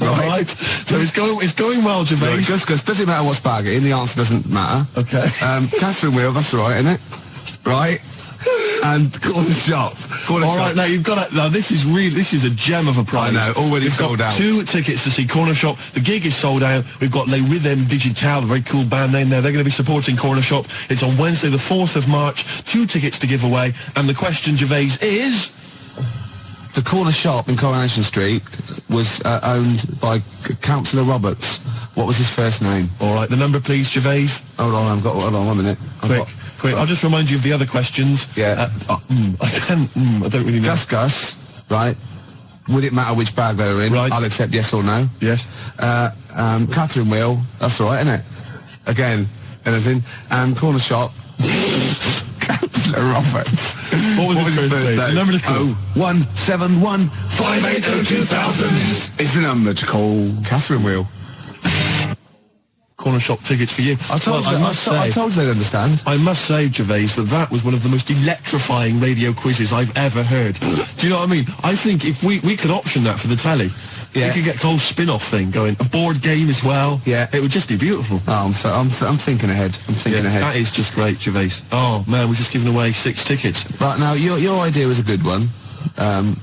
Right. So it's going well, Gervais. Right, just does it matter what's bag it in? The answer doesn't matter. Okay. Catherine Wheel, that's all right, isn't it? Right. And corner shop. All right, now you've got to, now this is a gem of a prize. I know, already We've sold got out. 2 tickets to see Corner Shop. The gig is sold out. We've got Les Rhythm Digital, a very cool band name there. They're going to be supporting Corner Shop. It's on Wednesday the 4th of March. 2 tickets to give away. And the question, Gervais, is... The corner shop in Coronation Street was owned by Councillor Roberts. What was his first name? All right, the number, please, Gervais. Hold on, hold on 1 minute. Quick. I'll just remind you of the other questions. Yeah. I don't really know. Gus, right? Would it matter which bag they were in? Right. I'll accept yes or no. Yes. Catherine Wheel, that's all right, isn't it? Again, anything. And corner shop. Councillor Roberts. What was his first name? The number to call. 0171 580 2000 is the number to call. Catherine Wheel. Corner Shop tickets for you. I told you they'd understand. I must say, Gervais, that was one of the most electrifying radio quizzes I've ever heard. Do you know what I mean? I think if we could option that for the telly, we could get a whole spin-off thing going, a board game as well. Yeah, it would just be beautiful. Oh, I'm thinking ahead. I'm thinking ahead. That is just great, Gervais. Oh man, we're just giving away 6 tickets. Right now, your idea was a good one.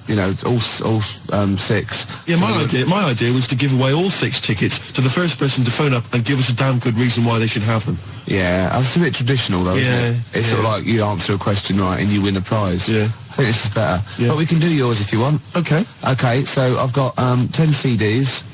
You know, all 6. Yeah, my idea was to give away all 6 tickets to the first person to phone up and give us a damn good reason why they should have them. Yeah, that's a bit traditional though, isn't it? It's sort of like you answer a question right and you win a prize. Yeah. I think this is better. Yeah. But we can do yours if you want. Okay. Okay, so I've got 10 CDs.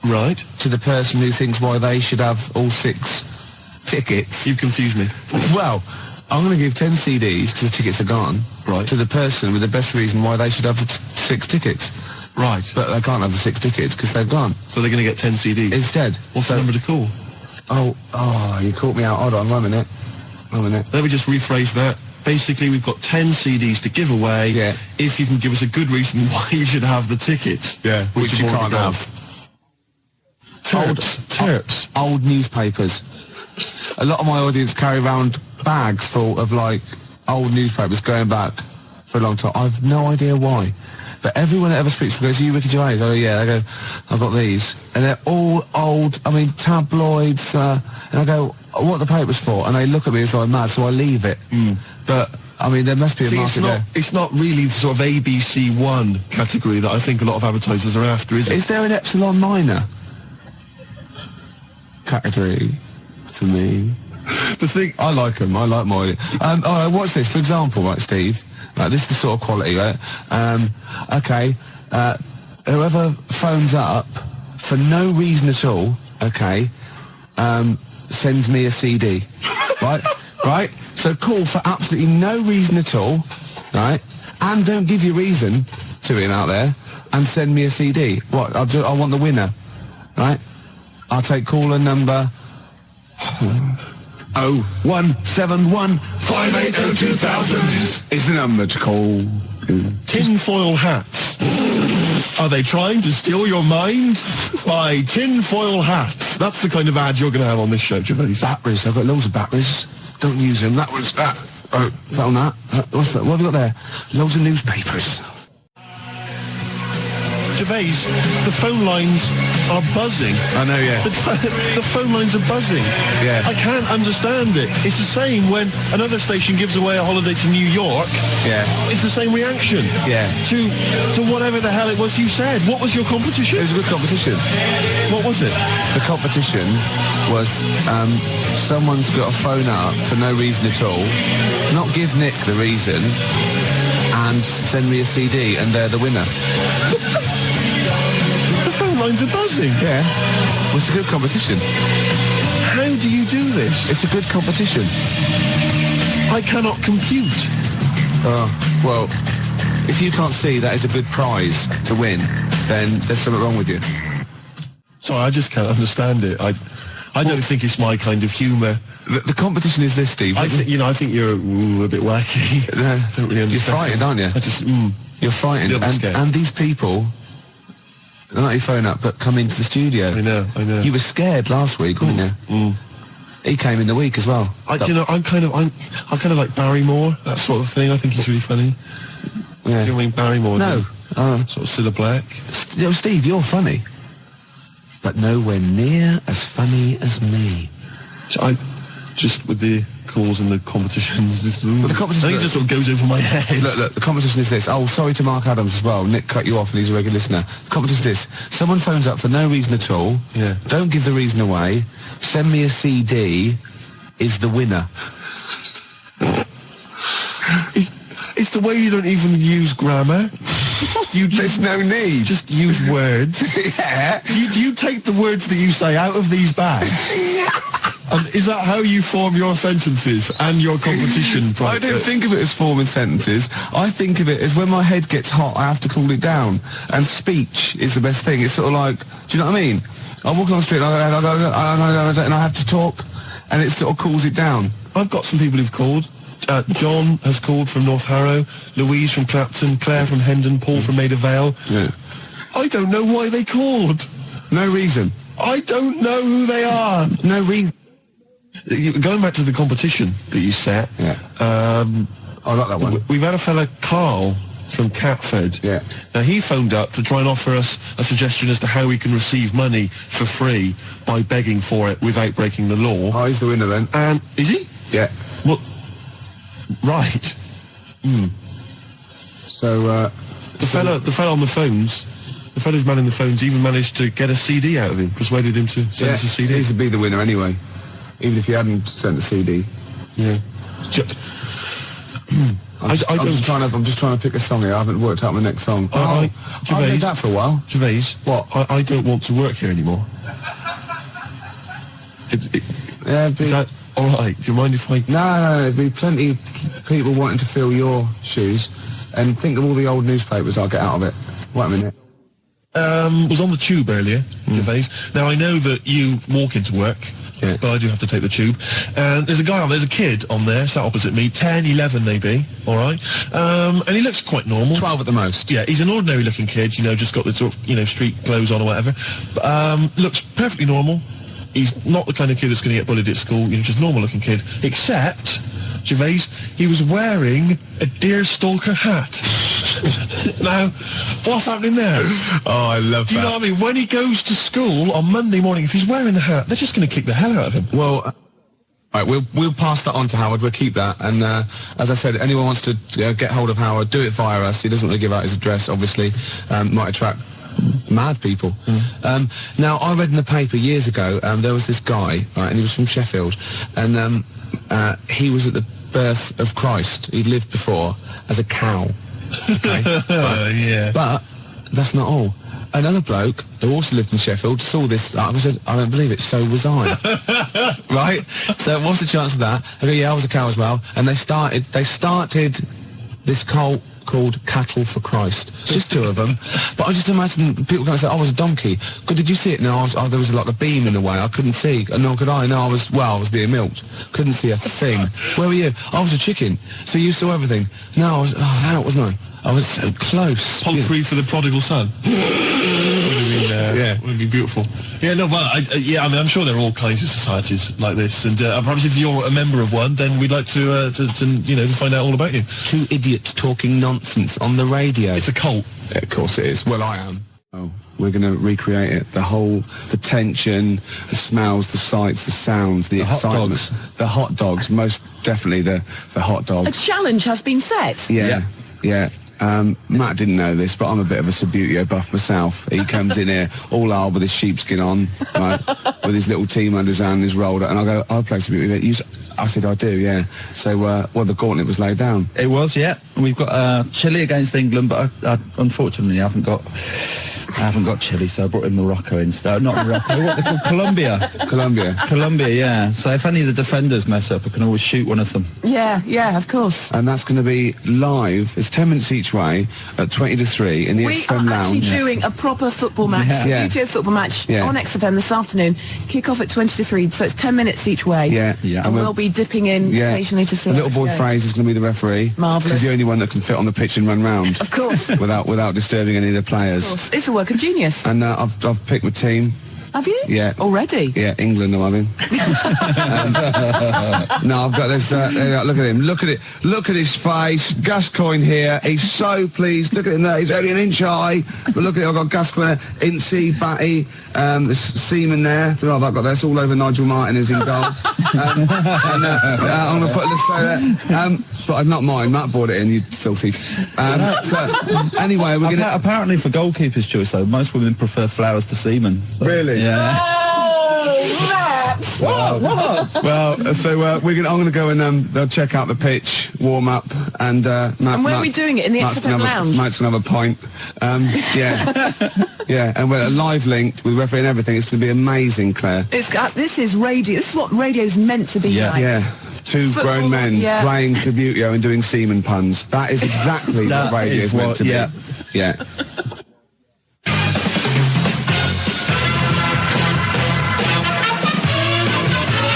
Right. To the person who thinks why they should have all 6 tickets. You confused me. Well, I'm going to give 10 CDs because the tickets are gone. Right. To the person with the best reason why they should have the 6 tickets. Right. But they can't have the 6 tickets because they've gone. So they're going to get 10 CDs? Instead. What's the number to call? Oh, you caught me out. Hold on, 1 minute. 1 minute. Let me just rephrase that. Basically, we've got 10 CDs to give away if you can give us a good reason why you should have the tickets. Yeah, which you can't have. Terps. Old newspapers. A lot of my audience carry around bags full of, like, old newspapers going back for a long time. I've no idea why. But everyone that ever speaks to me goes, "Are you Ricky Gervais?" I go, "Yeah." I go, "I've got these." And they're all old, tabloids. And I go, "What are the papers for?" And they look at me as though I'm mad, so I leave it. But, I mean, there must be a market there. It's not really the sort of ABC1 category that I think a lot of advertisers are after, is it? Is there an Epsilon Minor category for me? The thing, I like them. I like my. All right, what's this? For example, right, Steve. This is the sort of quality, right? Okay. Whoever phones up for no reason at all, okay, sends me a CD, right? Right. So call for absolutely no reason at all, right? And don't give your reason to him out there, and send me a CD. What? I want the winner, right? I'll take caller number. 0171 580 2000 is the number to call. Tinfoil hats. Are they trying to steal your mind? Buy tinfoil hats. That's the kind of ad you're going to have on this show, Gervais. Batteries. I've got loads of batteries. Don't use them. That was that. Oh, found that. What's that? What have we got there? Loads of newspapers. Gervais, the phone lines are buzzing. I know, yeah. The phone lines are buzzing. Yeah. I can't understand it. It's the same when another station gives away a holiday to New York. Yeah. It's the same reaction. Yeah. To whatever the hell it was you said. What was your competition? It was a good competition. What was it? The competition was someone's got to phone up for no reason at all, not give Nick the reason, and send me a CD, and they're the winner. The phone lines are buzzing. Yeah. Well, it's a good competition. How do you do this? It's a good competition. I cannot compute. Well, if you can't see that is a good prize to win, then there's something wrong with you. Sorry, I just can't understand it. I don't think it's my kind of humour. The competition is this, Steve. I think you're a bit wacky. I don't really understand. You're frightened, aren't you? I just You're frightened, and these people, not your phone up, but come into the studio. I know. You were scared last week, weren't you? He came in the week as well. I'm kind of like Barrymore, that sort of thing. I think he's really funny. Yeah. You know what I mean, Barrymore? No. Sort of Cilla Black. Steve, you're funny, but nowhere near as funny as me. I just with the calls and the competitions. The competition, I think it just sort of goes over my head. Look, the competition is this. Oh, sorry to Mark Adams as well. Nick cut you off and he's a regular listener. The competition is this. Someone phones up for no reason at all. Yeah. Don't give the reason away. Send me a CD. Is the winner. It's the way you don't even use grammar. There's no need. Just use words. Yeah. Do you take the words that you say out of these bags? And is that how you form your sentences and your competition? I don't think of it as forming sentences. I think of it as when my head gets hot, I have to cool it down. And speech is the best thing. It's sort of like, do you know what I mean? I walk on the street and I have to talk, and it sort of cools it down. I've got some people who've called. John has called from North Harrow, Louise from Clapton, Claire from Hendon, Paul from Maida Vale. Yeah. I don't know why they called. No reason. I don't know who they are. No reason. Going back to the competition that you set, I like that one. We've had a fella, Karl, from Catford. Yeah. Now, he phoned up to try and offer us a suggestion as to how we can receive money for free by begging for it without breaking the law. Oh, he's the winner then. And is he? Yeah. Well, right. So, the fella on the phones, the fella who's manning the phones, even managed to get a CD out of him, persuaded him to send us a CD. He would be the winner anyway, even if he hadn't sent the CD. Yeah. I'm just trying to pick a song here. I haven't worked out my next song. Gervais, I've done that for a while. Gervais, what? I don't want to work here anymore. Is that all right? Do you mind if I? No, there'd be plenty of people wanting to fill your shoes, and think of all the old newspapers I'll get out of it. Wait a minute. Was on the tube earlier, Gervais. Now I know that you walk into work. Yeah. But I do have to take the tube. And there's a kid on there, sat opposite me, 10, 11 maybe, all right? And he looks quite normal. 12 at the most. Yeah, he's an ordinary looking kid, just got the sort of, street clothes on or whatever. Looks perfectly normal. He's not the kind of kid that's going to get bullied at school, just normal looking kid. Except, Gervais, he was wearing a deerstalker hat. Now, what's happening there? Oh, I love that. Do you know what I mean? When he goes to school on Monday morning, if he's wearing the hat, they're just going to kick the hell out of him. Well, right, we'll pass that on to Howard. We'll keep that. And as I said, anyone wants to get hold of Howard, do it via us. He doesn't want to give out his address, obviously. Might attract mad people. Now, I read in the paper years ago, there was this guy, right, and he was from Sheffield, and he was at the birth of Christ. He'd lived before as a cow. Okay, right. Yeah. But that's not all. Another bloke who also lived in Sheffield saw this. I said, I don't believe it. So was I. Right. So what's the chance of that? I go, yeah, I was a cow as well. And they started this cult called Cattle for Christ. It's just two of them. But I just imagine people going to say, I was a donkey. God, did you see it? No, there was like a beam in the way. I couldn't see. Nor could I. No, I was being milked. Couldn't see a thing. Where were you? I was a chicken. So you saw everything. No, I was out, wasn't I? I was so close. Punk free for the prodigal son. Would be beautiful. Yeah, no, but I'm sure there are all kinds of societies like this, and perhaps if you're a member of one, then we'd like to find out all about you. Two idiots talking nonsense on the radio. It's a cult. Yeah, of course it is. Well, I am. Oh, we're going to recreate it. The tension, the smells, the sights, the sounds, the excitement. Dogs. The hot dogs, most definitely the hot A dogs. challenge has been set. Yeah. Matt didn't know this, but I'm a bit of a Subbuteo buff myself. He comes in here all hard with his sheepskin on, right, with his little team under his hand, his rolled up, and I go, I play Subbuteo. I said, I do, yeah. So, the gauntlet was laid down. It was, yeah. We've got Chile against England, but I unfortunately haven't got Chile, so I brought in Morocco instead. Not Morocco, what they call Colombia. Colombia, yeah. So if any of the defenders mess up, I can always shoot one of them. Yeah, of course. And that's going to be live. It's 10 minutes each way at 20 to 3 in the We XFM are Lounge. actually doing a proper football match, Yeah. UTO football match Yeah. on XFM this afternoon. Kick off at 20 to 3, so it's 10 minutes each way. Yeah. And we'll be dipping in occasionally to see The little boy how it's Fraser is going to be the referee. Marvellous. He's the only one that can fit on the pitch and run round. Of course. without disturbing any of the players. Of course. It's a work of genius. And I've picked my team. Have you? Yeah. Already? Yeah, England, I'm having. No, I've got this. Look at him. Look at it. Look at his face. Gascoigne here. He's so pleased. Look at him there. He's only an inch high. But look at it. I've got Gascoigne, Incy, Batty, there's Seaman there. So I've got this all over Nigel Martin who's in goal. I'm going to put this there. But I've not mine. Matt brought it in, you filthy. So, anyway, we're going to... Apparently for goalkeeper's choice, though, most women prefer flowers to semen. So, Really? Yeah. Well, so I'm going to go and they'll check out the pitch, warm up, and Matt, And where are we doing it? In the XFM Lounge? Matt's going to have a pint. Yeah, and we're live linked with referee and everything. It's going to be amazing, Claire. This is radio. This is what radio's meant to be like. Yeah. Two Football, grown men yeah. playing Subbuteo and doing semen puns. That is exactly what radio is meant to be. Yeah.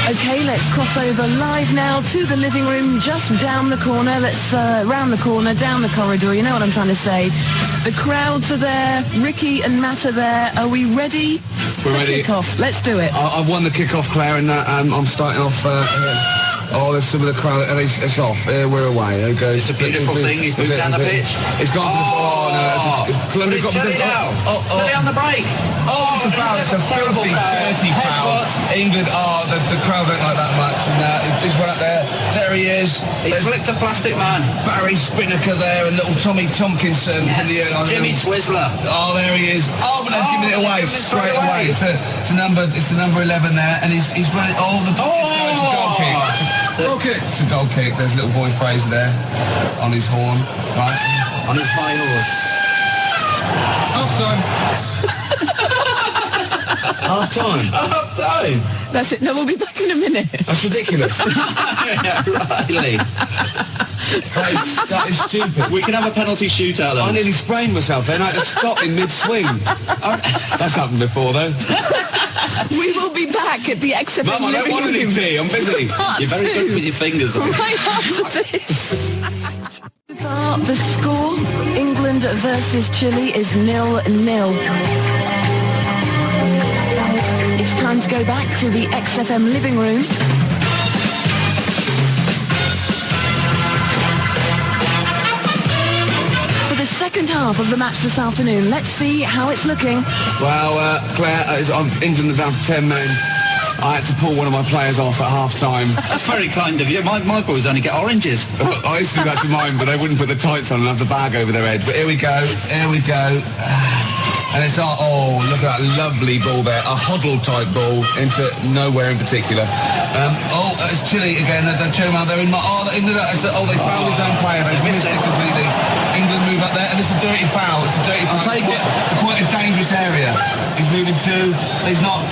Okay, let's cross over live now to the living room just down the corner. Let's round the corner, down the corridor. You know what I'm trying to say. The crowds are there. Ricky and Matt are there. Are we ready? We're ready. Kick-off. Let's do it. I've won the kick-off, Claire, and I'm starting off here. Oh, there's some of the crowd, and it's off. We're away. It goes. It's a beautiful thing. He's moved down the pitch. It's gone for the... Oh, no. It's Chile now. Chile on the break. Oh, it's a foul. It's a filthy, dirty foul. England, the crowd don't like that much. And he's run up there. There he is. He flicked a plastic man. Barry Spinnaker there, and little Tommy Tompkinson from the airline. Jimmy Twizzler. Oh, there he is. Oh, but they've given it away straight away. It's the number 11 there, and he's running. Oh, it's a goal kick. It's a goal kick. There's little boy Fraser there on his horn, right? On his high horse. Half time. That's it. No, we'll be back in a minute. That's ridiculous. Riley. That is stupid. We can have a penalty shootout though. I nearly sprained myself then. I had to stop in mid-swing. That's happened before though. We will be back at the XFM Mum, I don't want any tea. I'm busy. You're very good with your fingers. Right after this. The score, England versus Chile, is 0-0. It's time to go back to the XFM living room. For the second half of the match this afternoon, let's see how it's looking. Well, Claire, England are down to 10 men. I had to pull one of my players off at half-time. That's very kind of you. My boys only get oranges. I used to do that to mine, but they wouldn't put the tights on and have the bag over their head. But here we go. And it's look at that lovely ball there. A Hoddle-type ball into nowhere in particular. It's Chile again. They've shown how they're in my... they fouled his own player. They've missed it completely. England move up there, and it's a dirty foul. I'll take it. Quite a dangerous area. He's moving two. He's not...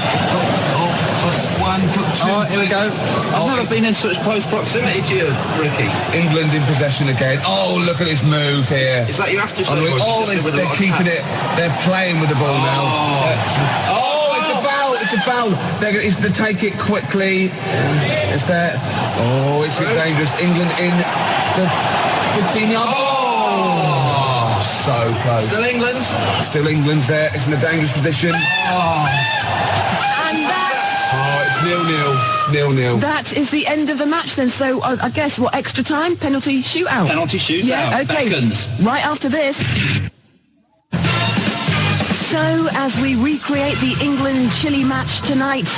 One, two. Here we go. I've never been in such close proximity to you, Ricky. England in possession again. Oh, look at this move here. Is that your after show? They're keeping it. They're playing with the ball now. It's a foul. He's going to take it quickly. It's there. Oh, it's dangerous. England in the 15-yard. Oh, so close. Still England's there. It's in a dangerous position. It's 0-0. That is the end of the match then. So I guess what, extra time? Penalty shootout? Penalty shootout. Yeah, okay. Beckons. Right after this. So, as we recreate the England-Chile match tonight,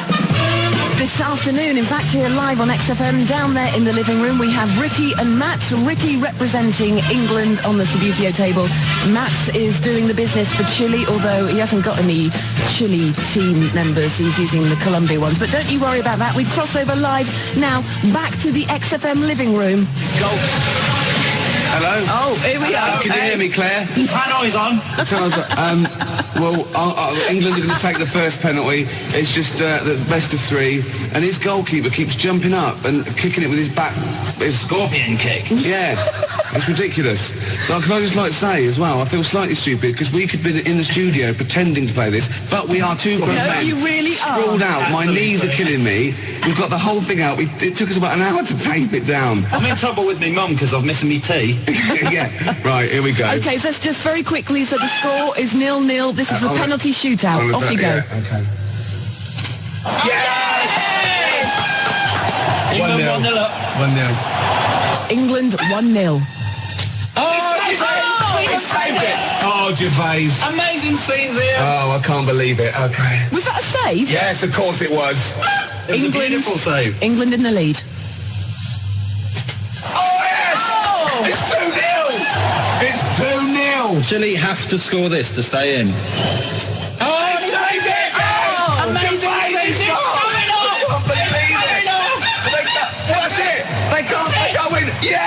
this afternoon, in fact, here live on XFM, down there in the living room, we have Ricky and Matt. Ricky representing England on the Subbuteo table. Matt is doing the business for Chile, although he hasn't got any Chile team members. He's using the Colombia ones. But don't you worry about that. We cross over live now, back to the XFM living room. Go. Hello? Oh, here we are. Can you hear me, Claire? Tannoy's on. England are going to take the first penalty. It's just the best of three, and his goalkeeper keeps jumping up and kicking it with his back. His Scorpion kick. Yeah, it's ridiculous. So can I just like say as well, I feel slightly stupid because we could be in the studio pretending to play this, but we are two grown men. You really sprawled are. out. My knees are killing me. We've got the whole thing out. It took us about an hour to tape it down. I'm in trouble with me mum because I'm missing me tea. Yeah, right, here we go. Okay, so let's just very quickly, so the score is 0-0. This is the penalty shootout. Off you go. Yeah, okay. England 1-0 up. 1-0. England 1-0. He saved it! Oh, Gervais. Amazing scenes here. Oh, I can't believe it. Okay. Was that a save? Yes, of course it was. It was a beautiful save. England in the lead. Oh, yes! Oh. It's 2-0! It's 2-0! Chile have to score this to stay in. Oh, he saved it! Oh, amazing Gervais save. is coming off! I can't believe it! That's it! They can't win! Yeah!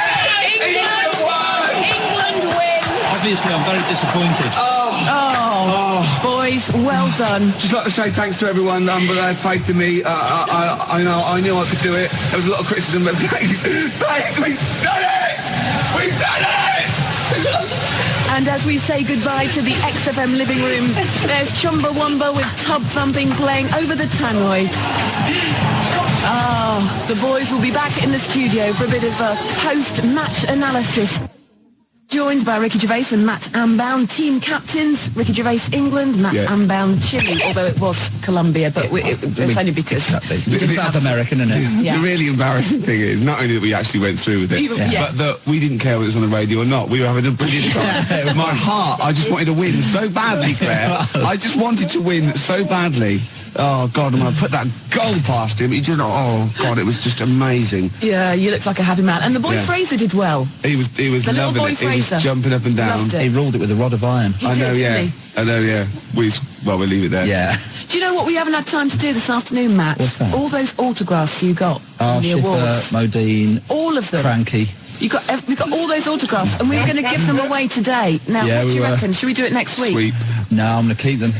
England won! England win! Obviously, I'm very disappointed. Boys, well done. Just like to say thanks to everyone that had faith in me. I knew I could do it. There was a lot of criticism, but thanks, we've done it! We've done it! And as we say goodbye to the XFM living room, there's Chumbawamba with Tub Thumping playing over the tannoy. The boys will be back in the studio for a bit of a post-match analysis. Joined by Ricky Gervais and Matt Ambound, team captains. Ricky Gervais, England, Matt Ambound, Chile, although it was Colombia, but it's only because... It's South American, isn't it? Yeah. The really embarrassing thing is not only that we actually went through with it, but that we didn't care whether it was on the radio or not. We were having a brilliant time. With my heart, I just wanted to win so badly, Claire. I just wanted to win so badly. Oh, God, and when I put that goal past him, he just, oh, God, it was just amazing. Yeah, you looked like a happy man. And the boy Fraser did well. He was the little loving boy it. Fraser. He was jumping up and down. He ruled it with a rod of iron. He did, didn't he? I know, yeah. We'll leave it there. Yeah. Do you know what we haven't had time to do this afternoon, Matt? What's that? All those autographs you got from the Schiffer, awards. Modine. All of them. Cranky. We got all those autographs, and we were going to give them away today. Now, Yeah, what do you we were. reckon? Should we do it next week? Sweep. No, I'm going to keep them.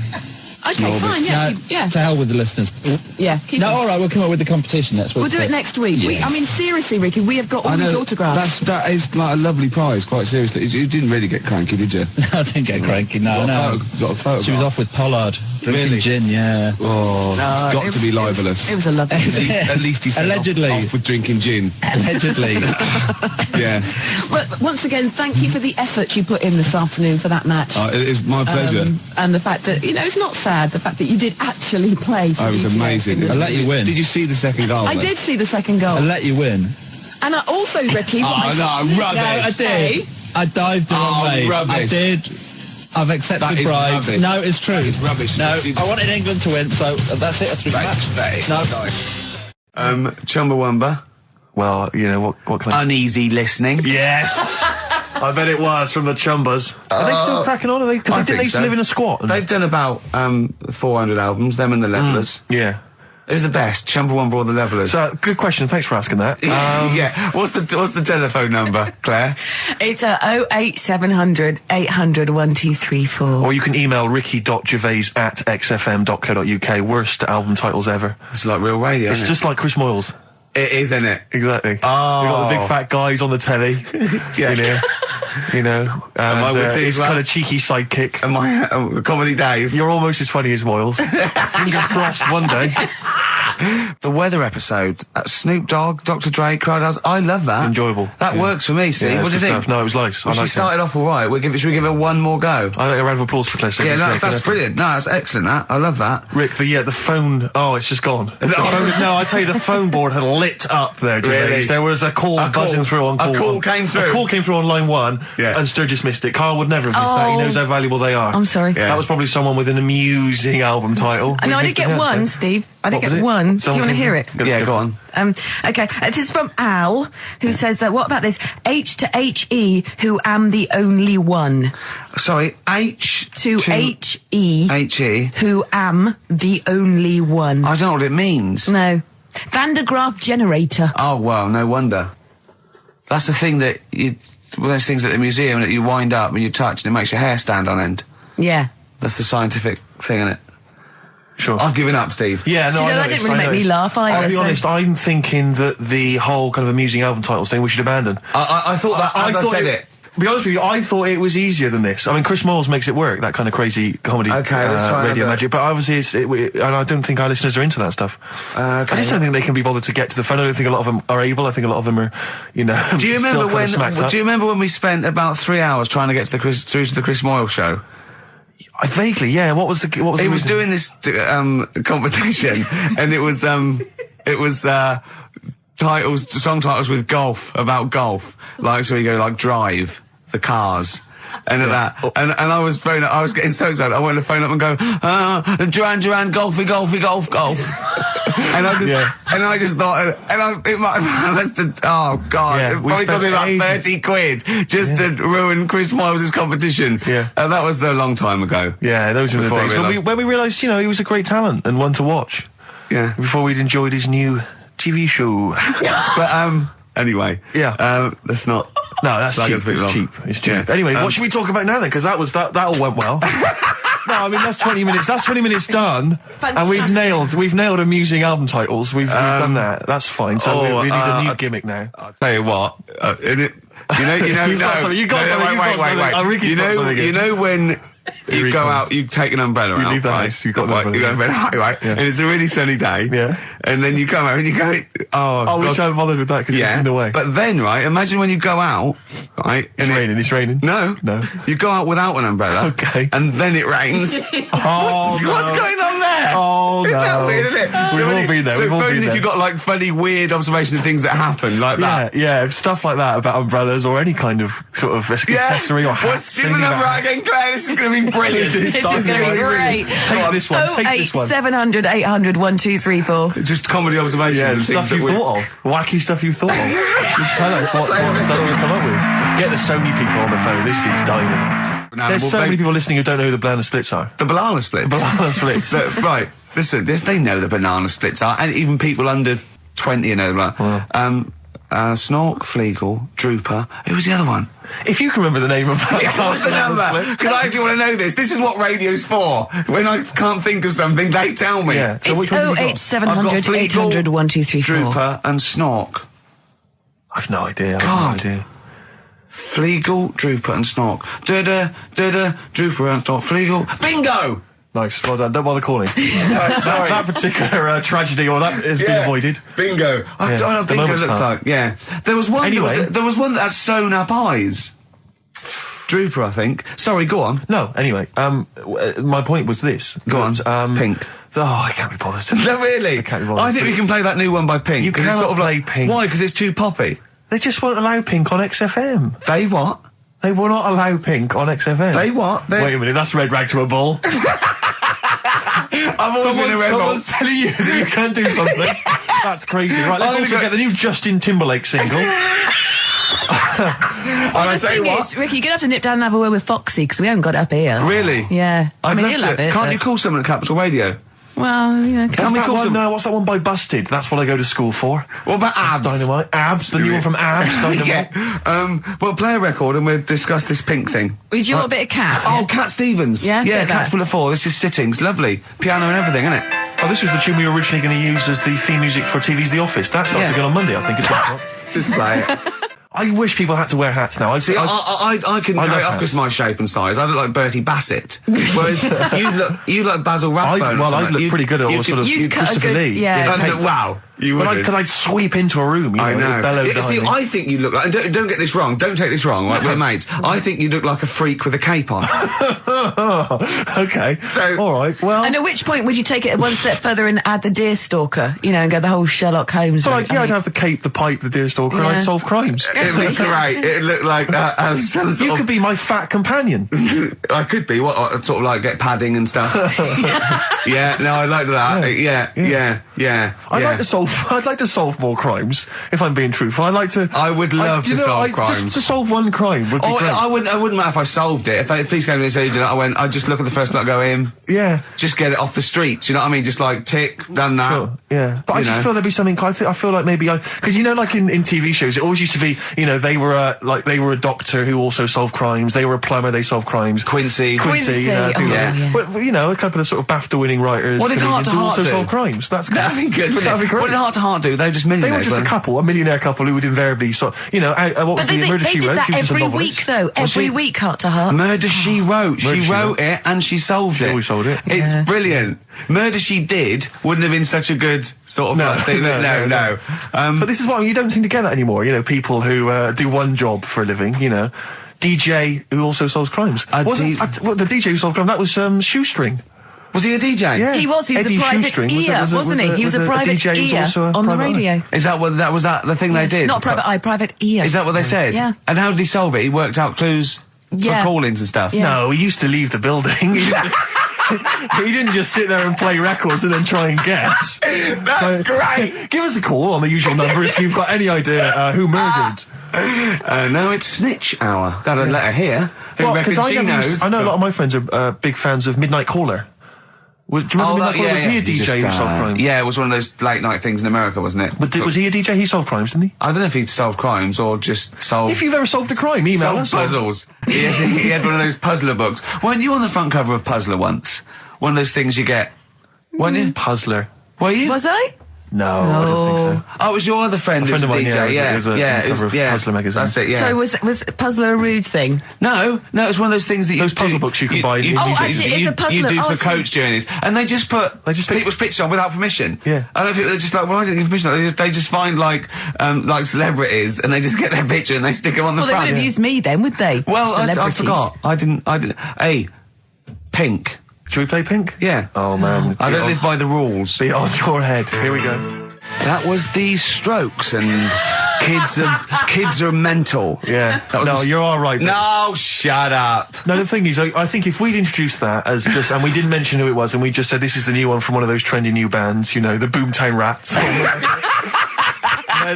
Okay, fine. Yeah, yeah. To hell with the listeners. Yeah. Keep No, them. all right, we'll come up with the competition next week. We'll do it next week. Yes. I mean, seriously, Ricky, we have got all these autographs. That is like a lovely prize, quite seriously. You didn't really get cranky, did you? I didn't get cranky, no. Got a photograph. She was off with Pollard. Drinking Really? gin, yeah. Oh, it's got to be libelous. It was a lovely At least he said Allegedly. off with drinking gin. Allegedly. Yeah. But once again, thank you for the effort you put in this afternoon for that match. It is my pleasure. And the fact that, it's not sad, the fact that you did actually play. It was amazing. I'll let you win. Did you see the second goal? I then? did see the second goal. I'll let you win. And I also, Ricky... No, rubbish. No, I did. I dived in on way. rubbish. I did. I've accepted That is bribe. rubbish. No, it's true. That is rubbish. No, It's- I wanted England to win, so that's it. That's three match. No. Chumbawamba. Well, what can I... Uneasy listening. Yes! I bet it was from the Chumbas. Are they still cracking on? Are they? Because they used to live in a squat. They've done about 400 albums, them and the Levellers. Yeah. Who's the best? Chumbawamba or the Levellers? So, good question. Thanks for asking that. Yeah. What's the telephone number, Claire? It's 08700 800 1234. Or you can email ricky.gervais@xfm.co.uk. Worst album titles ever. It's like real radio, It's isn't just like Chris Moyles. it? It is, isn't it? Exactly. Oh. We've got the big fat guys on the telly. Yeah. And I with his as well? kind of cheeky sidekick. Am I Comedy Dave? You're almost as funny as Moyles. Fingers crossed one day. The weather episode, Snoop Dogg, Dr. Dre, Crowdhouse, I love that. Enjoyable. That works for me, Steve. Yeah, What do you think? No, it was nice. Well, she started off all right. Should we give her one more go? I think a round of applause for Claire. Yeah, that's brilliant. No, that's excellent, that. I love that. Rick, the phone, it's just gone. The phone, no, I tell you, the phone board had lit up there, Gervais. Really? There was a call buzzing through on call. A call came through? A call came through on line 1, and Sturgis missed it. Karl would never have missed that. He knows how valuable they are. I'm sorry. That was probably someone with an amusing album title. No, I did get one, Steve. I did get one. Do you want to hear it? Yeah, go on. Okay, this is from Al, who says, what about this? H to H-E, who am the only one. Sorry, H to H-E. H-E. Who am the only one. I don't know what it means. No. Van de Graaff generator. Oh, well, no wonder. That's the thing that one of those things at the museum that you wind up and you touch and it makes your hair stand on end. Yeah. That's the scientific thing, isn't it? Sure. I've given up, Steve. Yeah, no, Do you know, that didn't really make me laugh either. I'll be honest, I'm thinking that the whole kind of amusing album titles thing we should abandon. I thought that as I said it. To be honest with you, I thought it was easier than this. I mean, Chris Moyles makes it work, that kind of crazy comedy let's try radio magic, but obviously and I don't think our listeners are into that stuff. I just don't think they can be bothered to get to the phone. I don't think a lot of them are able. I think a lot of them are, Do you remember when we spent about 3 hours trying to get to the Chris Moyles show? Vaguely, yeah. What was the He was doing this competition, and it was song titles with golf, about golf. Like, so you go like Drive, the cars. And at that, and I was getting so excited. I wanted to phone up and go, Duran, golfy, golf. and I just thought, it might have lasted, oh God, it probably cost me about 30 quid just to ruin Chris Moyles' competition. Yeah. That was a long time ago. Yeah, those were the days when we realised, he was a great talent and one to watch. Yeah. Before we'd enjoyed his new TV show. But, anyway. Yeah. Let's not. No, that's cheap. It's cheap. Yeah. Anyway, what should we talk about now then? Because that all went well. No, I mean that's 20 minutes. That's 20 minutes done, Fantastic. and we've nailed amusing album titles. We've done that. That's fine. So we need a new gimmick now. I'll tell you what. Wait. You know when you go out, you take an umbrella out. You leave the house. You've got an umbrella. You go to bed, right? Yeah. And it's a really sunny day. Yeah. And then you come out and you go, oh, we shan't bother with that because it's in the way. But then, right, imagine when you go out, right? It's raining. No. You go out without an umbrella. Okay. And then it rains. What's going on there? Oh, Isn't that weird, isn't it? We've all been there. So phone if you've got like funny, weird observations of things that happen like that. Yeah, stuff like that about umbrellas or any kind of sort of accessory or hat. Give the number out again, Claire. This is going to be brilliant. This is going to be great. Take this one. Take this one. 08700 800 1234. Just comedy observations. Yeah, stuff you thought of. Wacky stuff you thought of. Just tell us what stuff you come up with. Get the Sony people on the phone. This is dynamite. There's so many people listening who don't know who the banana splits are. The banana splits? The banana splits. Right. Listen, they know the banana splits are, and even people under 20 know that. Snork, Fleagle, Drooper. Who was the other one? If you can remember the name of that. What's the number? Because I actually want to know this. This is what radio's for. When I can't think of something, they tell me. Yeah. So it's 08700 800 1234. Drooper and Snork. I've no idea. Fleagle, Drooper and Snork. Drooper and Snork. Fleagle. Bingo! Nice, well done. Don't bother calling. Sorry. That particular tragedy or that has been avoided. Bingo. I don't know what bingo looks like. Yeah. There was one. Anyway. There was one that had sewn up eyes. Drooper, I think. Sorry, go on. No, anyway, my point was this. Go on. Pink. I can't be bothered. No, really? I can't be bothered. I think we can play that new one by Pink. You can't sort of play Pink. Why? Because it's too poppy. They just won't allow Pink on XFM. They what? They will not allow Pink on XFM. They what? Wait a minute, that's red rag to a bull. Someone's telling you that you can't do something. That's crazy. Right, let's also get the new Justin Timberlake single. The thing is, Ricky, you're going to have to nip down and have a word with Foxy, because we haven't got it up here. Really? Yeah. I mean, he'll have it. Can't you call someone at Capital Radio? Well, yeah. What's that one by Busted? That's what I go to school for. What about Abs? Dynamite. Abs, the new one from Abs. Dynamite. Yeah. Well, play a record and we'll discuss this Pink thing. Would you want a bit of Cat? Oh, Cat Stevens. Yeah? Yeah, Cat's Full of Four. This is Sittings. Lovely. Piano and everything, isn't it? Oh, this was the tune we were originally going to use as the theme music for TV's The Office. That starts again on Monday, I think. It's 1 o'clock. Just play it. I wish people had to wear hats now. See, I couldn't carry it off because of my shape and size. I look like Bertie Bassett. Whereas you look Basil Rathbone. I'd look pretty good at all sort of Christopher Lee. Wow. You would. Because I'd sweep into a room, I know. See, me. I think you look like, and don't get this wrong, don't take this wrong, right, we're mates. I think you look like a freak with a cape on. Okay. So, alright, well. And at which point would you take it one step further and add the deer stalker, and go the whole Sherlock Holmes So, I'd have the cape, the pipe, the deer stalker, and I'd solve crimes. It looked great. It looked like some sort You could be my fat companion. I could be. What, sort of like get padding and stuff. Yeah, no, I'd like that. Yeah. I'd like to solve more crimes, if I'm being truthful. I would love to solve crimes. Just to solve one crime would be great. I wouldn't matter if I solved it. If they police came to me and said, I'd just look at the first block, go in. Yeah. Just get it off the streets, you know what I mean? Just like, tick, done that. Sure, yeah. But I just feel there'd be something, I feel like maybe because like in TV shows, it always used to be, they were a doctor who also solved crimes, they were a plumber, they solved crimes. Quincy. But, a couple of sort of BAFTA-winning writers, what did Heart to who Heart also do? solve crimes. That'd be good, that'd be great. What did Heart to Heart do? They were just millionaires. They were just a millionaire couple who would invariably what was the Murder They She did Wrote? that every week, though. Every week, Heart to Heart. Murder She Wrote. She wrote it and she solved it. We solved it. It's brilliant. Murder She Did wouldn't have been such a good sort of thing. No. But this is what you don't seem to get that anymore. People who do one job for a living. DJ who also solves crimes. The DJ who solved crime, that was Shoestring. Was he a DJ? Yeah. He was Eddie a private Shoestring, ear, wasn't he? He was a private ear on the radio. Is that what was the thing they did? Not private eye, private ear. Is that what they said? Yeah. And how did he solve it? He worked out clues for call-ins and stuff. Yeah. No, he used to leave the building. He didn't just sit there and play records and then try and guess. That's great. Give us a call on the usual number if you've got any idea who murdered. No, it's Snitch Hour. Got a letter here. Who reckons she knows? I know a lot of my friends are big fans of Midnight Caller. Do you remember Midnight Caller? Was he a DJ who solved crimes? Yeah, it was one of those late night things in America, wasn't it? But was he a DJ? He solved crimes, didn't he? I don't know if he'd solved crimes or just solved... If you've ever solved a crime, email us. Puzzles. He had one of those puzzler books. Weren't you on the front cover of Puzzler once? One of those things you get. Weren't you? Puzzler. Were you? Was I? No, I don't think so. Oh, it was your other friend who was a DJ, It was Puzzler magazine. That's it, yeah. So was Puzzler a rude thing? No, it's one of those things that those puzzle books you can buy. Actually, it's a puzzler. You do for coach journeys, and they just put people's pictures on without permission. Yeah. I don't know, people are just like, well, I didn't give permission. They just find like celebrities, and they just get their picture and they stick them on the front. Well, they would have used me then, would they? Well, I forgot. I didn't. Hey, Pink. Should we play Pink? Yeah. Oh man, I don't live by the rules. Be on your head. Here we go. That was the Strokes, and kids are mental. Yeah. No, you're all right. No, shut up. No, the thing is, I think if we'd introduced that as just, and we didn't mention who it was, and we just said this is the new one from one of those trendy new bands, the Boomtown Rats.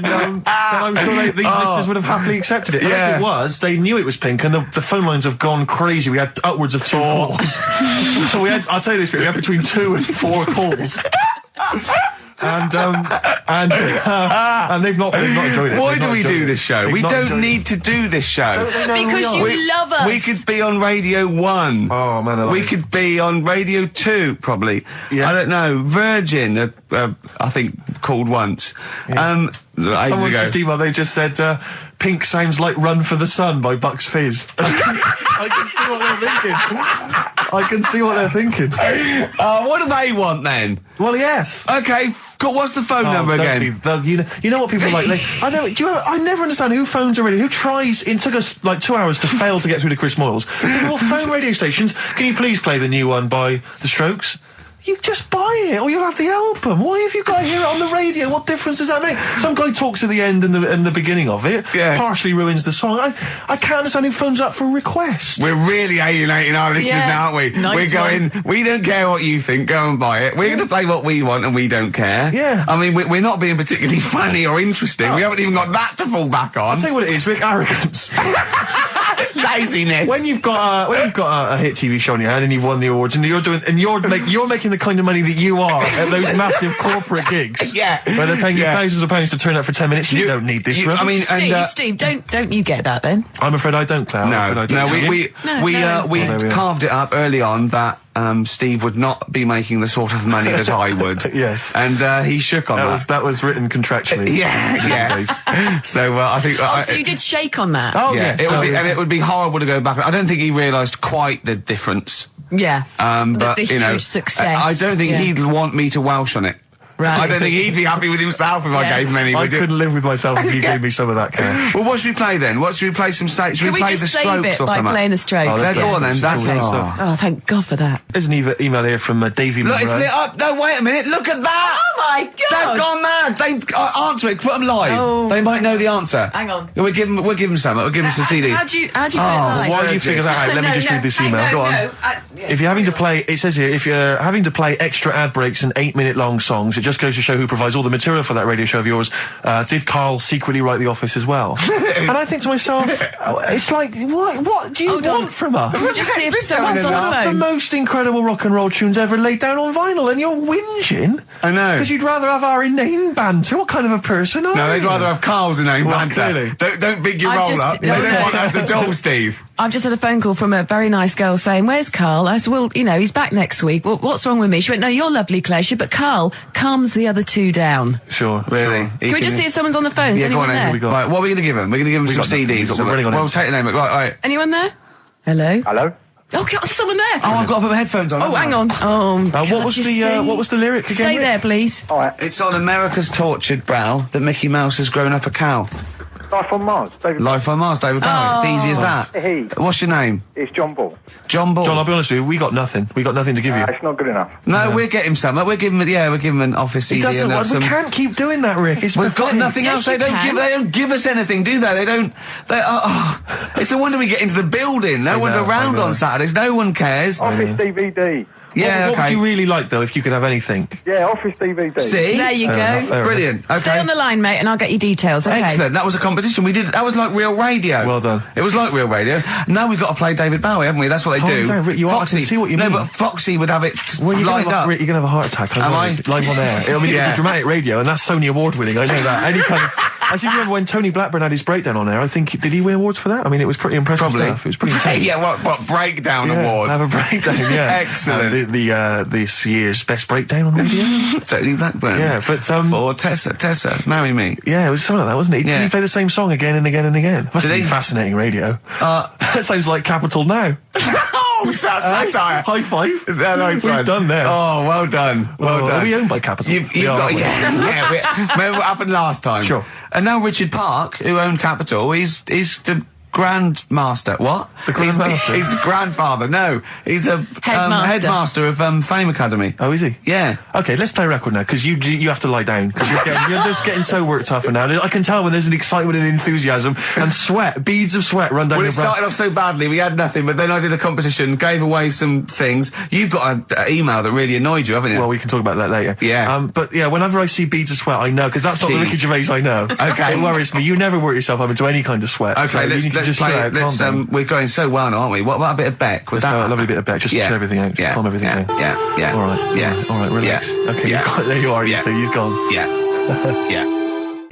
then I'm sure these listeners would have happily accepted it. As it was, they knew it was Pink, and the phone lines have gone crazy. We had upwards of 2 calls. So I'll tell you this, we had between 2 and 4 calls. And they've not enjoyed it. Why do we do this show? We don't need to do this show. Because you love us. We could be on Radio 1. Oh, man, we could be on Radio 2, probably. Yeah. I don't know. Virgin, I think, called once. Yeah. Someone's just emailed, they just said, Pink sounds like Run for the Sun by Bucks Fizz. I can see what they're thinking. What do they want then? Well, yes. Okay, what's the phone number again? You know what people are like? I never understand who phones a radio. Who tries? It took us like 2 hours to fail to get through to Chris Moyles. People will phone radio stations. Can you please play the new one by The Strokes? You just buy it, or you'll have the album. Why have you got to hear it on the radio? What difference does that make? Some guy talks at the end and the beginning of it, partially ruins the song. I can't understand who phones up for a request. We're really alienating our listeners now, aren't we? Nice we don't care what you think, go and buy it. We're going to play what we want and we don't care. Yeah. I mean, we're not being particularly funny or interesting. We haven't even got that to fall back on. I'll tell you what it is, Rick, arrogance. Laziness. When you've got a hit TV show in your hand and you've won the awards and you're making the kind of money that you are at those massive corporate gigs, where they're paying you thousands of pounds to turn up for 10 minutes. You don't need this. I mean, Steve, don't you get that then? I'm afraid I don't, Claire. No, we carved it up early on that Steve would not be making the sort of money that I would. Yes. And he shook on that. That was written contractually. Yeah. So I think. So you did shake on that? Oh, yeah. It would be horrible to go back. I don't think he realised quite the difference. Yeah. But the huge success. I don't think he'd want me to Welsh on it. Right. I don't think he'd be happy with himself if I gave him any. I couldn't live with myself if you gave me some of that cash. Well, what should we play then? What should we play? Should we play the Strokes or something? Playing the Strokes. Go on then. That's it. Oh, thank God for that. There's an email here from Davey Monroe. Look, it's lit up. No, wait a minute. Look at that. Oh my God. They've gone mad. They answer it. Put them live. Oh. They might know the answer. Hang on. We'll give them some. We'll give them some CD. How do you put it live? Why do you figure that out? Let me just read this email. Go on. If you're having to play, it says here, if you're having to play extra ad breaks and 8-minute long songs, it just goes to show who provides all the material for that radio show of yours. Did Karl secretly write The Office as well? And I think to myself, it's like, what do you want from us? Just see if someone's on the One of the phone. most incredible rock and roll tunes ever laid down on vinyl, and you're whinging. I know. Because you'd rather have our inane banter. What kind of a person are you? No, they'd rather have Karl's inane banter. Clearly. Don't big your I roll just- up. no, They don't no. want us at all, Steve. I've just had a phone call from a very nice girl saying, "Where's Karl?" I said, "Well, he's back next week. Well, what's wrong with me?" She went, "No, you're lovely, Claire." She, but Karl calms the other two down. Sure. Really? Can we just see if someone's on the phone? Is Yeah, go on anyone then. there? Right, what are we going to give them? We're going to give them some got nothing. CDs. We're running on Well, it. take the name. Right. Anyone there? Hello? Hello? Oh, God, there's someone there. Oh, I've got to put my headphones on. Oh, hang on. Oh, what was the lyric again? Stay there, please. All right. It's on America's tortured brow that Mickey Mouse has grown up a cow. Life on Mars. David. Life on Mars, David Bowie. It's easy as that. Hey. What's your name? It's John Ball. John Ball. John, I'll be honest with you, we got nothing. We got nothing to give you. It's not good enough. No, we'll get him some. We'll give him an office CD. He doesn't. and have We some. can't keep doing that, Rick. We've got nothing else. They don't give us anything, do they? They don't. It's no wonder we get into the building. No one's around on Saturdays. No one cares. Office DVD. Yeah, what would you really like, though, if you could have anything? Yeah, Office DVD. See? There you go. Fair Brilliant. Okay. Stay on the line, mate, and I'll get you details, okay? Excellent. That was a competition. We did. That was like real radio. Well done. It was like real radio. Now we've got to play David Bowie, haven't we? That's what they Calm do. down, Rick, I can see what you no, mean. but Foxy would have it Well, lined up. Rick, you're going to have a heart attack. Am I? Live on air. I mean, Yeah. it'd be dramatic radio, and that's Sony Award winning. I know that. Any kind of. I seem to remember when Tony Blackburn had his breakdown on air. I think did he win awards for that? I mean, it was pretty impressive stuff. It was pretty intense. Yeah, what breakdown award? Have a breakdown. Yeah, Excellent. This year's best breakdown on radio. Tony Blackburn. Yeah, but or Tessa, marry me. Yeah, it was something like that, wasn't it? Yeah. Did he play the same song again and again and again? Must Did have he? been fascinating radio. That sounds like Capital Now. Oh, that's satire. High five. Nice We've one. done there. Oh, well done. Well done. Are we owned by Capital? You've got, remember what happened last time? Sure. And now Richard Park, who owned Capital, is the Grandmaster. What? The Grandmaster? He's a grandfather. No, he's a headmaster of Fame Academy. Oh, is he? Yeah. Okay, let's play a record now, because you have to lie down, because you're just getting so worked up and now. I can tell when there's an excitement and enthusiasm and sweat, beads of sweat run down Well, your it brow. started off so badly, we had nothing, but then I did a competition, gave away some things. You've got an email that really annoyed you, haven't you? Well, we can talk about that later. Yeah. But yeah, whenever I see beads of sweat, I know, because that's not the Ricky Gervais I know. Okay. It worries me. You never work yourself up into any kind of sweat. Okay, so you need to let's just play chill it. out, calm down. We're going so well now, aren't we? What about a bit of Beck? Let's play a lovely bit of Beck, just to chill everything out, just calm everything down. Yeah. All right. Yeah. All right, relax. Yeah. Okay, Yeah. there you are, Yeah. you see, he's gone. Yeah. Yeah.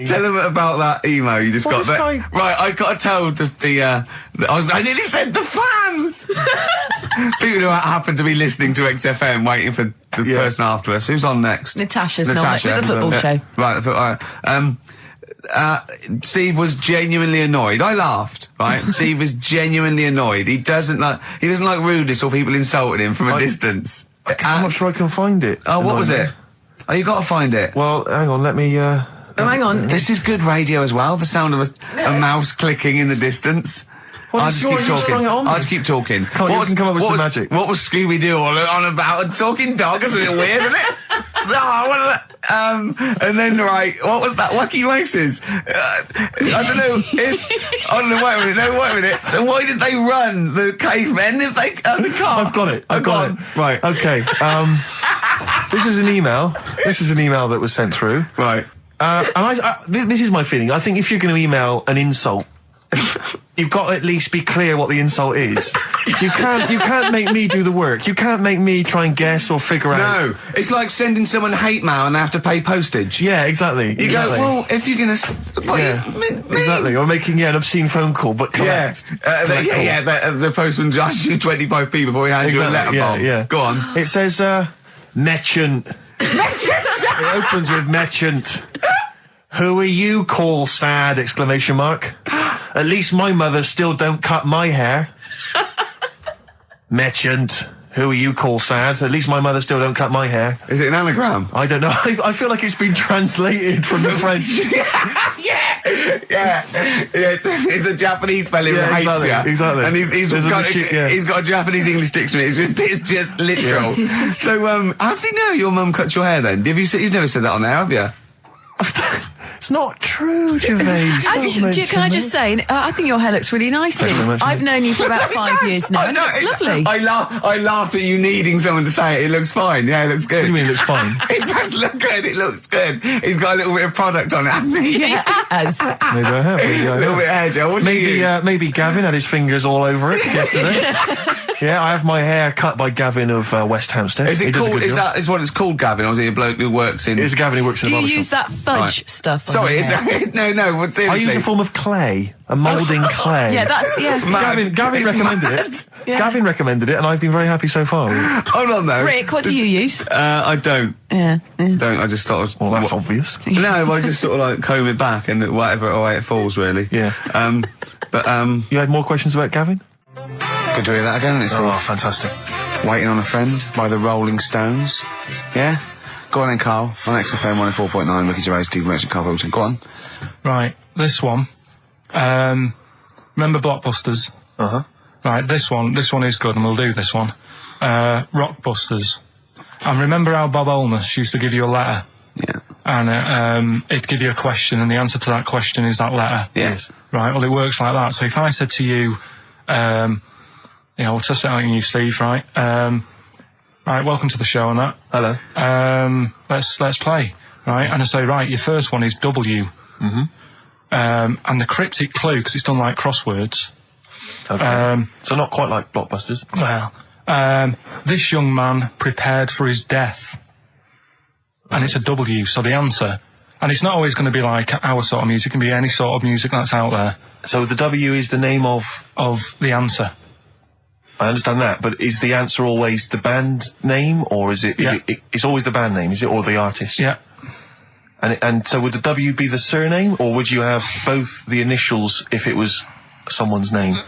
Tell them about that email you just got. This guy... Right, I got to tell I nearly said the fans! People who happen to be listening to XFM waiting for the person after us. Who's on next? Natasha's not with the football show. Right, Steve was genuinely annoyed. I laughed, right? Steve is genuinely annoyed. He doesn't like rudeness or people insulting him from a distance. I'm not sure I can find it. Oh, what was it? Oh, you got to find it. Well, hang on, let me, Oh, hang on. This is good radio as well, the sound of a mouse clicking in the distance. Well, I'll just keep talking. I'll just keep talking. You can come up with some magic. What was Scooby-Doo on about? A talking dog? That's a bit weird, isn't it? And then, right, what was that? Wacky Races? I don't know. Wait a minute. So why did they run, the cavemen, if they had the car? I've got it. Right. Okay. This is an email. That was sent through. Right. And this is my feeling. I think if you're going to email an insult you've got to at least be clear what the insult is. You can't make me do the work. You can't make me try and guess or figure out. No, it's like sending someone hate mail and they have to pay postage. Yeah, exactly. You go, well, if you're gonna, exactly. Or making an obscene phone call, but collect. The postman charges you 25p before he hands you a letter bomb. Yeah. Go on. It says merchant. It opens with merchant. Who are you, call sad! ! At least my mother still don't cut my hair. Merchant. Who are you, call sad! At least my mother still don't cut my hair. Is it an anagram? I don't know. I feel like it's been translated from the French. It's a Japanese spelling of hate ya. Exactly. And he's got a Japanese English dictionary. It's just literal. So, how does he know your mum cut your hair then? You've never said that on there, have you? It's not true, Gervais. Can I just say, I think your hair looks really nice. I've known you for about 5 years now. It's lovely. I laughed at you needing someone to say it. It looks fine. Yeah, it looks good. What do you mean it looks fine? It does look good. It looks good. He's got a little bit of product on it, hasn't he? Yeah, it has. Maybe I have. A little bit of hair gel. Maybe Gavin had his fingers all over it yesterday. Yeah, I have my hair cut by Gavin of West Hampstead. Is it called? Is what it's called, Gavin, or is it a bloke who works in? It's a Gavin who works in. Do you use that fudge stuff? Sorry, no. But seriously, I use a form of clay, a moulding clay. Yeah, that's Gavin recommended it. Yeah. Gavin recommended it, and I've been very happy so far. Hold on, though. Rick, what do you use? I don't. Yeah. Don't. I just sort of. Well, that's obvious. No, I just sort of like comb it back and whatever way it falls, really. Yeah. You had more questions about Gavin? Good to hear that again, isn't it, Steve? Oh, fantastic. Waiting on a Friend by the Rolling Stones. Yeah? Go on then, Karl. On XFM 104.9, Ricky Gervais, Steve Merchant, Karl Hilton. Go on. Right, this one. Remember Blockbusters? Uh-huh. Right, this one is good, and we'll do this one. Rockbusters. And remember how Bob Holness used to give you a letter? Yeah. And it'd give you a question, and the answer to that question is that letter? Yes. Right, well, it works like that. So if I said to you, we'll test it out on you, Steve, right? Right, welcome to the show and that. Hello. Let's play, right? And I say, right, your first one is W. Mm-hmm. And the cryptic clue, because it's done like crosswords. Okay. So not quite like Blockbusters. Well, this young man prepared for his death. And it's a W, so the answer. And it's not always going to be like our sort of music, it can be any sort of music that's out there. So the W is the name of the answer. I understand that, but is the answer always the band name, or is it? Yeah. It's always the band name, is it, or the artist? Yeah. And so would the W be the surname, or would you have both the initials if it was someone's name?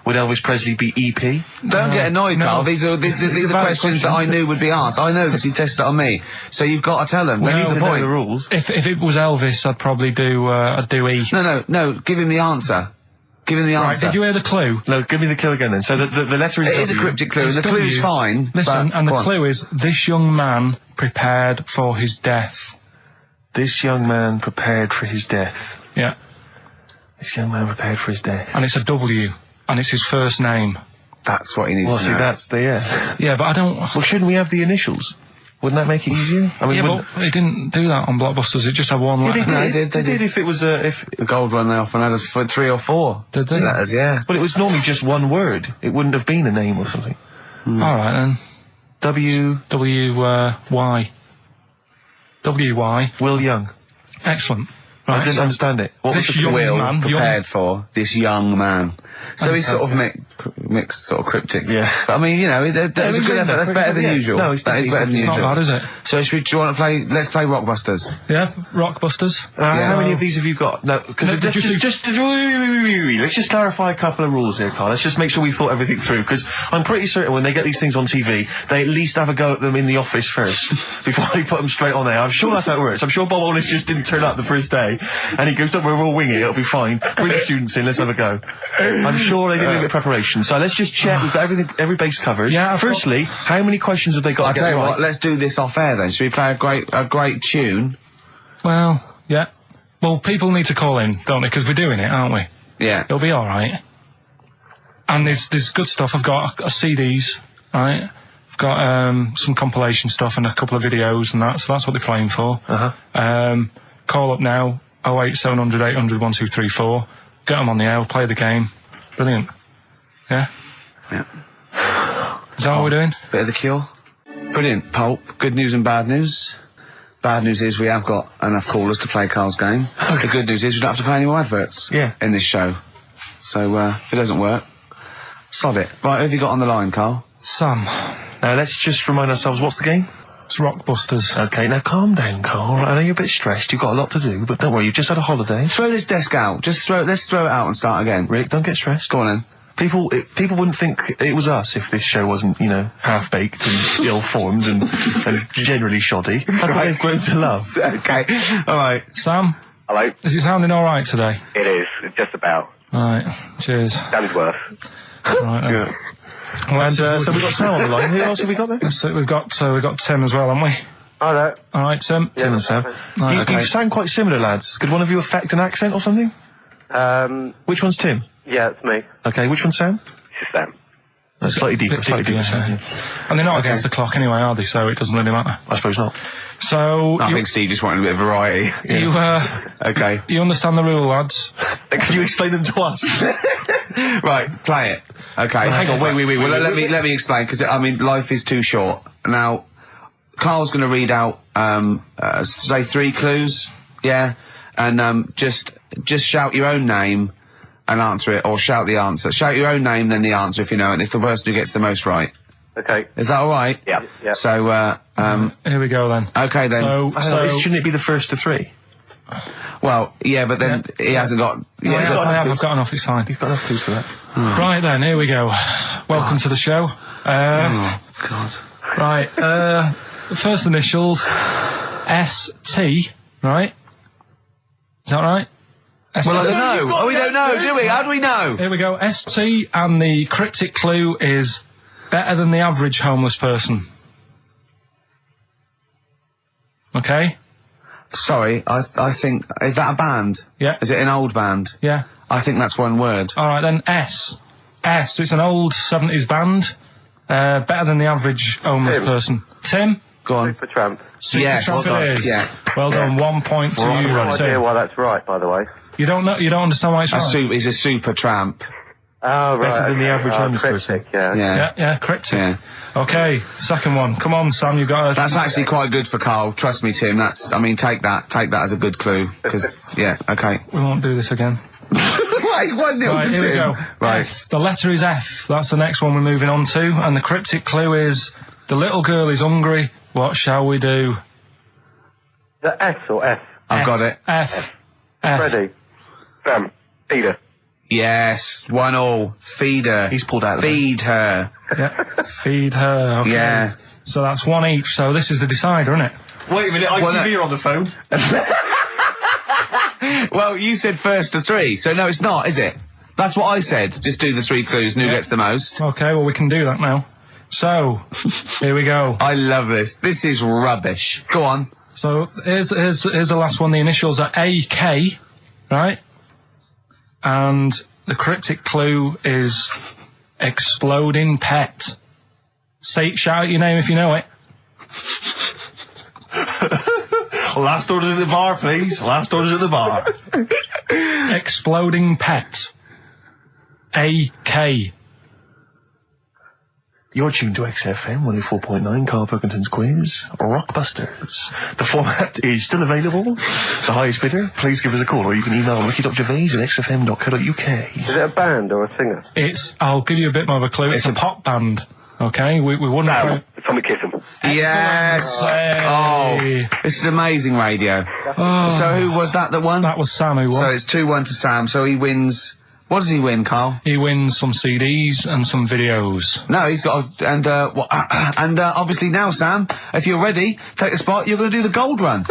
Would Elvis Presley be EP? Don't get annoyed, Karl. These are questions that I knew would be asked. I know because he tested it on me. So you've got to tell them. Well, That's the point. Know the rules. If it was Elvis, I'd probably do E. No. Give him the answer. Give him the answer. Right, did you hear the clue? No, give me the clue again then. So the letter is W. It is a cryptic clue. The clue's fine. Listen, and the clue is, this young man prepared for his death. This young man prepared for his death. Yeah. This young man prepared for his death. And it's a W. And it's his first name. That's what he needs to know. That's the, yeah. Yeah, but I don't... Well, shouldn't we have the initials? Wouldn't that make it easier? I mean, yeah, but it didn't do that on Blockbusters. It just had one letter. They did. If it was if the gold run, they often had for 3 or 4 did they? letters. Yeah. But it was normally just one word. It wouldn't have been a name or something. All right then. Y. Will Young. Excellent. Right, I didn't understand it. What was this the young Will man prepared for this young man? So he's sort of mixed, sort of cryptic. Yeah. But I mean, it's a good effort. That's better than usual. No, that is better than usual. It's not bad, is it? So do you want to play? Let's play Rockbusters. Yeah, Rockbusters. How many of these have you got? No, because let's just clarify a couple of rules here, Karl. Let's just make sure we thought everything through, because I'm pretty certain when they get these things on TV, they at least have a go at them in the office first before they put them straight on there. I'm sure that's how it works. I'm sure Bob Holness just didn't turn up the first day, and he goes, "Don't worry, we'll wing it. It'll be fine. Bring the students in. Let's have a go." I'm sure they did a bit of preparation. So let's just check. We've got every base covered. Yeah. Firstly, how many questions have they got? I'll tell you what. Let's do this off air then. Should we play a great tune? Well, yeah. Well, people need to call in, don't they? Because we're doing it, aren't we? Yeah. It'll be all right. And there's good stuff. I've got CDs, right? I've got some compilation stuff and a couple of videos and that. So that's what they're playing for. Uh-huh. Call up now. 08700 800 1234. get them on the air, we'll play the game. Brilliant. Yeah? Yeah. Is that what we're doing? Bit of the Cure. Brilliant, Pulp. Good news and bad news. Bad news is we have got enough callers to play Carl's game. The good news is we don't have to play any more adverts in this show. So, if it doesn't work, sod it. Right, who have you got on the line, Carl? Sam. Let's just remind ourselves, what's the game? It's Rockbusters. Okay, now calm down, Karl. I know you're a bit stressed. You've got a lot to do, but don't worry, you've just had a holiday. Throw this desk out. Let's throw it out and start again. Rick, don't get stressed. Go on then. People wouldn't think it was us if this show wasn't, half-baked and ill-formed and generally shoddy. That's what they've grown to love. Okay. All right. Sam? Hello? Is it sounding all right today? It is, just about. Right. Cheers. Sounds worse. Right. Yeah. And so we've got Sam on the line. Who else have we got there? So we've got Tim as well, haven't we? Hello. All right, Tim. Tim and Sam. Right, You sound quite similar, lads. Could one of you affect an accent or something? Which one's Tim? Yeah, it's me. Okay, which one's Sam? It's Sam. That's slightly deeper. Yeah. And they're not against the clock anyway, are they? So it doesn't really matter. I suppose not. So I think Steve just wanted a bit of variety. You okay. You understand the rule, lads? Can you explain them to us? Right, play it. Okay. Well, hang on, wait. Well, let me explain, because life is too short. Now, Carl's going to read out say 3 clues, yeah, and just shout your own name and answer it, or shout the answer. Shout your own name, then the answer if you know it. And it's the person who gets the most right. Okay. Is that all right? Yeah. Yeah. So here we go then. Okay then. So shouldn't it be the first to 3? Well, yeah, but then he hasn't got. Yeah, I've got enough. It's fine. He's got enough clues for that. Right then, here we go. Welcome to the show. Oh God. Right. The first initials ST. Right. Is that right? ST. Well, I don't know. We don't know, do we? How do we know? Here we go. ST, and the cryptic clue is better than the average homeless person. Okay. Sorry, I think, is that a band? Yeah. Is it an old band? Yeah. I think that's one word. All right then. S. It's an old 70s band. Better than the average homeless person. Tim. Go on. Supertramp. Supertramp it is. Yeah. Well done. 1 point to you, No idea Tim. why that's right, by the way. You don't know. You don't understand why it's right. He's a super tramp. Oh, right. Better than the average homeless person. Yeah. Yeah, cryptic. Yeah. Okay, second one. Come on, Sam, you got. That's actually quite good for Karl. Trust me, Tim. Take that as a good clue. Because okay. We won't do this again. Wait, 1-0 to Right, here we Tim. go. Right. F. The letter is F. That's the next one we're moving on to. And the cryptic clue is: the little girl is hungry. What shall we do? The S or F? I've got it. F. Ready. Sam. Peter. Yes, 1-1. Feed her. He's pulled out. Feed her. Yeah. Feed her. Okay. Yeah. So that's 1 each. So this is the decider, isn't it? Wait a minute, ITV are on the phone. Well, you said first to 3, so no, it's not, is it? That's what I said. Just do the 3 clues and who gets the most. Okay, well, we can do that now. So, here we go. I love this. This is rubbish. Go on. So, here's the last one. The initials are AK, right? And the cryptic clue is exploding pet. Shout out your name if you know it. Last orders at the bar, please. Last orders at the bar. Exploding pet. AK. You're tuned to XFM 104.9, Karl Pilkington's quiz, Rockbusters. The format is still available. The highest bidder, please give us a call, or you can email ricky.gervais@xfm.co.uk. Is it a band or a singer? I'll give you a bit more of a clue. It's a pop band. Okay, we wouldn't. No, Tommy Kissem. Yes. Hey. Oh, this is amazing radio. Oh. So who was that won? That was Sam who won. So it's 2-1 to Sam. So he wins. What does he win, Karl? He wins some CDs and some videos. No, he's got obviously now, Sam, if you're ready, take the spot. You're going to do the gold run.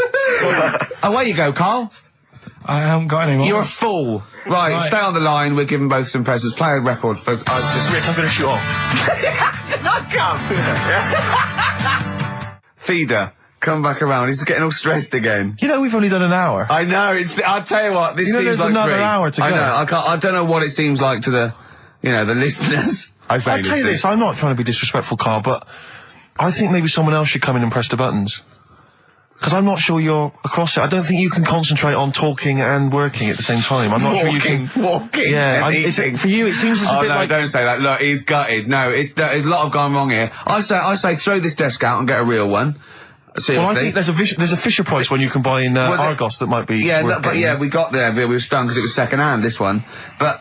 Away you go, Karl. I haven't got any more. You're a fool. Right, stay on the line. We're giving both some presents. Play a record for. Rick, I'm going to shoot off. Not come. Feeder, come back around. He's getting all stressed again. You know we've only done an hour. I know. I'll tell you what. This seems there's like another 3. hour to go. I know. I don't know what it seems like to the listeners. I'll tell you this. I'm not trying to be disrespectful, Karl, but I think maybe someone else should come in and press the buttons. Because I'm not sure you're across it. I don't think you can concentrate on talking and working at the same time. I'm not sure you can... Walking Yeah, and it's, eating. for you it seems it's a Oh bit no, like... don't say that. Look, he's gutted. No, there's a lot of gone wrong here. I say throw this desk out and get a real one. Seriously. Well, I think there's a Fisher Price one you can buy in Argos that might be worth but getting. we got there. We were stunned because it was second hand, this one. But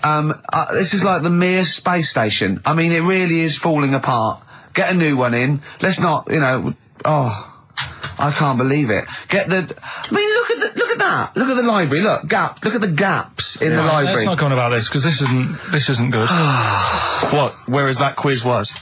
this is like the Mir space station. I mean, it really is falling apart. Get a new one in. Let's not, I can't believe it. I mean, look at that. Look at the library. Look at the gaps in the library. Let's not go on about this, because this isn't good. What? Whereas that quiz was.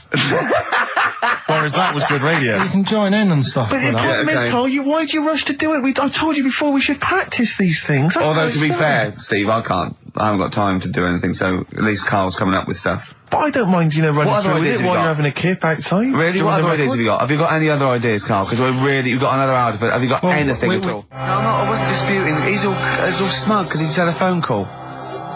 Whereas that was good radio. You can join in and stuff. But the problem is, Carl, why'd you rush to do it? I told you before we should practice these things. That's Although, how to be it's fair, Steve, I haven't got time to do anything, so at least Carl's coming up with stuff. But I don't mind, running What through other with ideas it have you while got? you're having a kip outside. Really? What other ideas have you got? Have you got any other ideas, Carl? Because you've got another hour. Have you got anything at all? No, I wasn't disputing. He's all smug because he just had a phone call.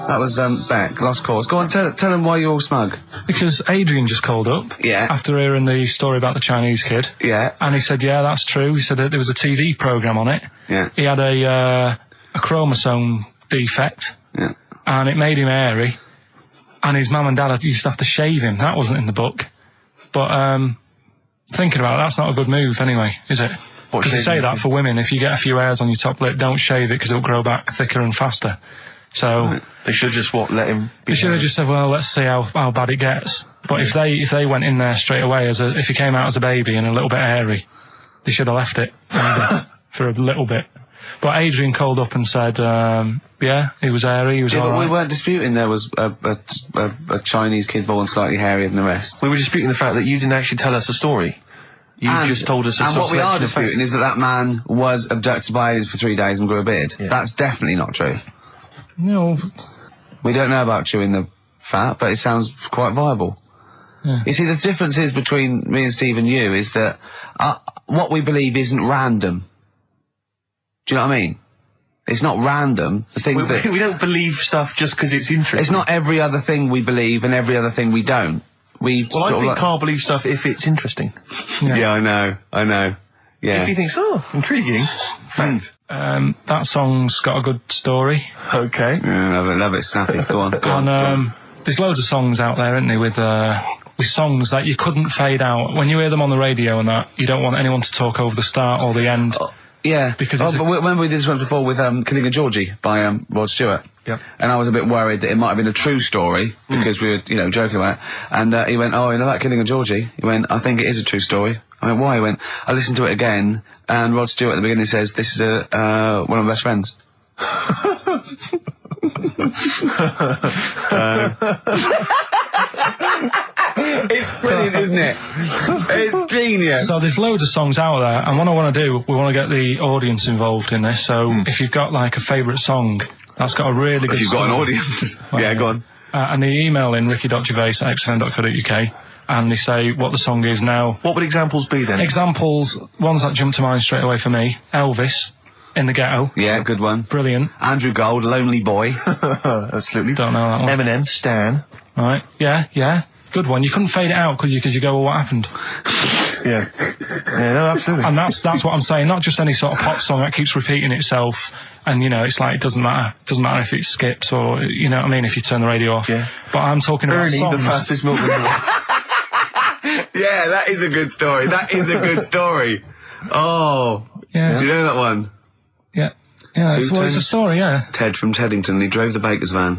That was, Beck, lost cause. Go on, tell him why you're all smug. Because Adrian just called up. Yeah. After hearing the story about the Chinese kid. Yeah. And he said, yeah, that's true. He said that there was a TV programme on it. Yeah. He had a chromosome defect. Yeah. And it made him hairy. And his mum and dad used to have to shave him. That wasn't in the book. But, thinking about it, that's not a good move anyway, is it? Because they say that for women, if you get a few hairs on your top lip, don't shave it because it'll grow back thicker and faster. So they should just let him. They should have just said, well, let's see how bad it gets. But if they went in there straight away if he came out as a baby and a little bit hairy, they should have left it maybe, for a little bit. But Adrian called up and said, yeah, he was hairy, he was all but right. we weren't disputing there was a Chinese kid born slightly hairier than the rest. We were disputing the fact that you didn't actually tell us a story. You just told us a And what we are selection of facts. disputing is that man was abducted by aliens for 3 days and grew a beard. Yeah. That's definitely not true. No. We don't know about chewing the fat, but it sounds quite viable. Yeah. You see, the difference is between me and Steve and you is that what we believe isn't random. Do you know what I mean? It's not random. The things we don't believe stuff just because it's interesting. It's not every other thing we believe and every other thing we don't. I think Carl believes stuff if it's interesting. Yeah, I know. Yeah. If he thinks, intriguing. Fact. That song's got a good story. Okay. Yeah, love it, snappy. Go on. There's loads of songs out there, isn't there, with songs that you couldn't fade out. When you hear them on the radio and that, you don't want anyone to talk over the start or the end. Yeah. Because but remember we did this one before with Killing a Georgie by Rod Stewart. Yep. And I was a bit worried that it might have been a true story because we were, joking about it. And he went, oh, you know that Killing a Georgie? He went, I think it is a true story. I went, why? He went, I listened to it again, and Rod Stewart at the beginning says, this is one of my best friends. It's brilliant, isn't it? It's genius. So there's loads of songs out there, and what I want to do, we want to get the audience involved in this. So if you've got like a favourite song that's got a really good If you've got an audience. Yeah, go on. And they email in ricky.gervais@xfm.co.uk and they say what the song is now. What would examples be then? Examples, ones that jump to mind straight away for me. Elvis, In the Ghetto. Yeah, good one. Brilliant. Andrew Gold, Lonely Boy. Absolutely. Don't know that one. Eminem, Stan. Right, yeah. Good one. You couldn't fade it out, could you? Because you go, well, what happened? Yeah, no, absolutely. And that's what I'm saying. Not just any sort of pop song that keeps repeating itself. And, it's like, it doesn't matter. It doesn't matter if it skips or, you know what I mean, if you turn the radio off. Yeah. But I'm talking about Ernie, songs. the fastest milkman. Yeah, that is a good story. Oh. Yeah. Do you know that one? Yeah. Yeah, it's a story, yeah. Ted from Teddington, he drove the baker's van.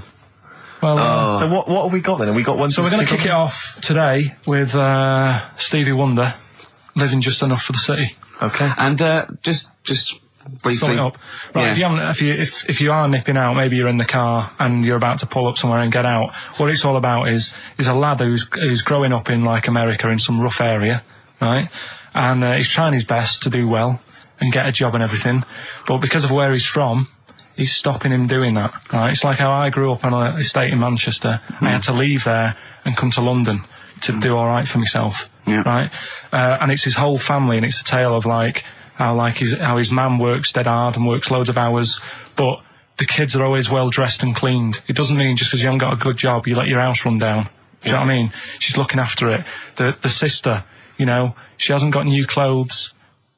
Well, So what have we got then? Have we got one? So we're going to kick it off today with Stevie Wonder, Living Just Enough for the City. Okay. And just briefly. Sum it up. Right, Yeah. if you are nipping out, maybe you're in the car and you're about to pull up somewhere and get out, what it's all about is a lad who's growing up in like America in some rough area, right? And he's trying his best to do well and get a job and everything, but because of where he's from, he's stopping him doing that. Right? It's like how I grew up on an estate in Manchester. I had to leave there and come to London to do all right for myself. Yeah. Right? And it's his whole family, and it's a tale of how his mum works dead hard and works loads of hours, but the kids are always well dressed and cleaned. It doesn't mean just because you haven't got a good job, you let your house run down. Do you know what I mean? She's looking after it. The sister, she hasn't got new clothes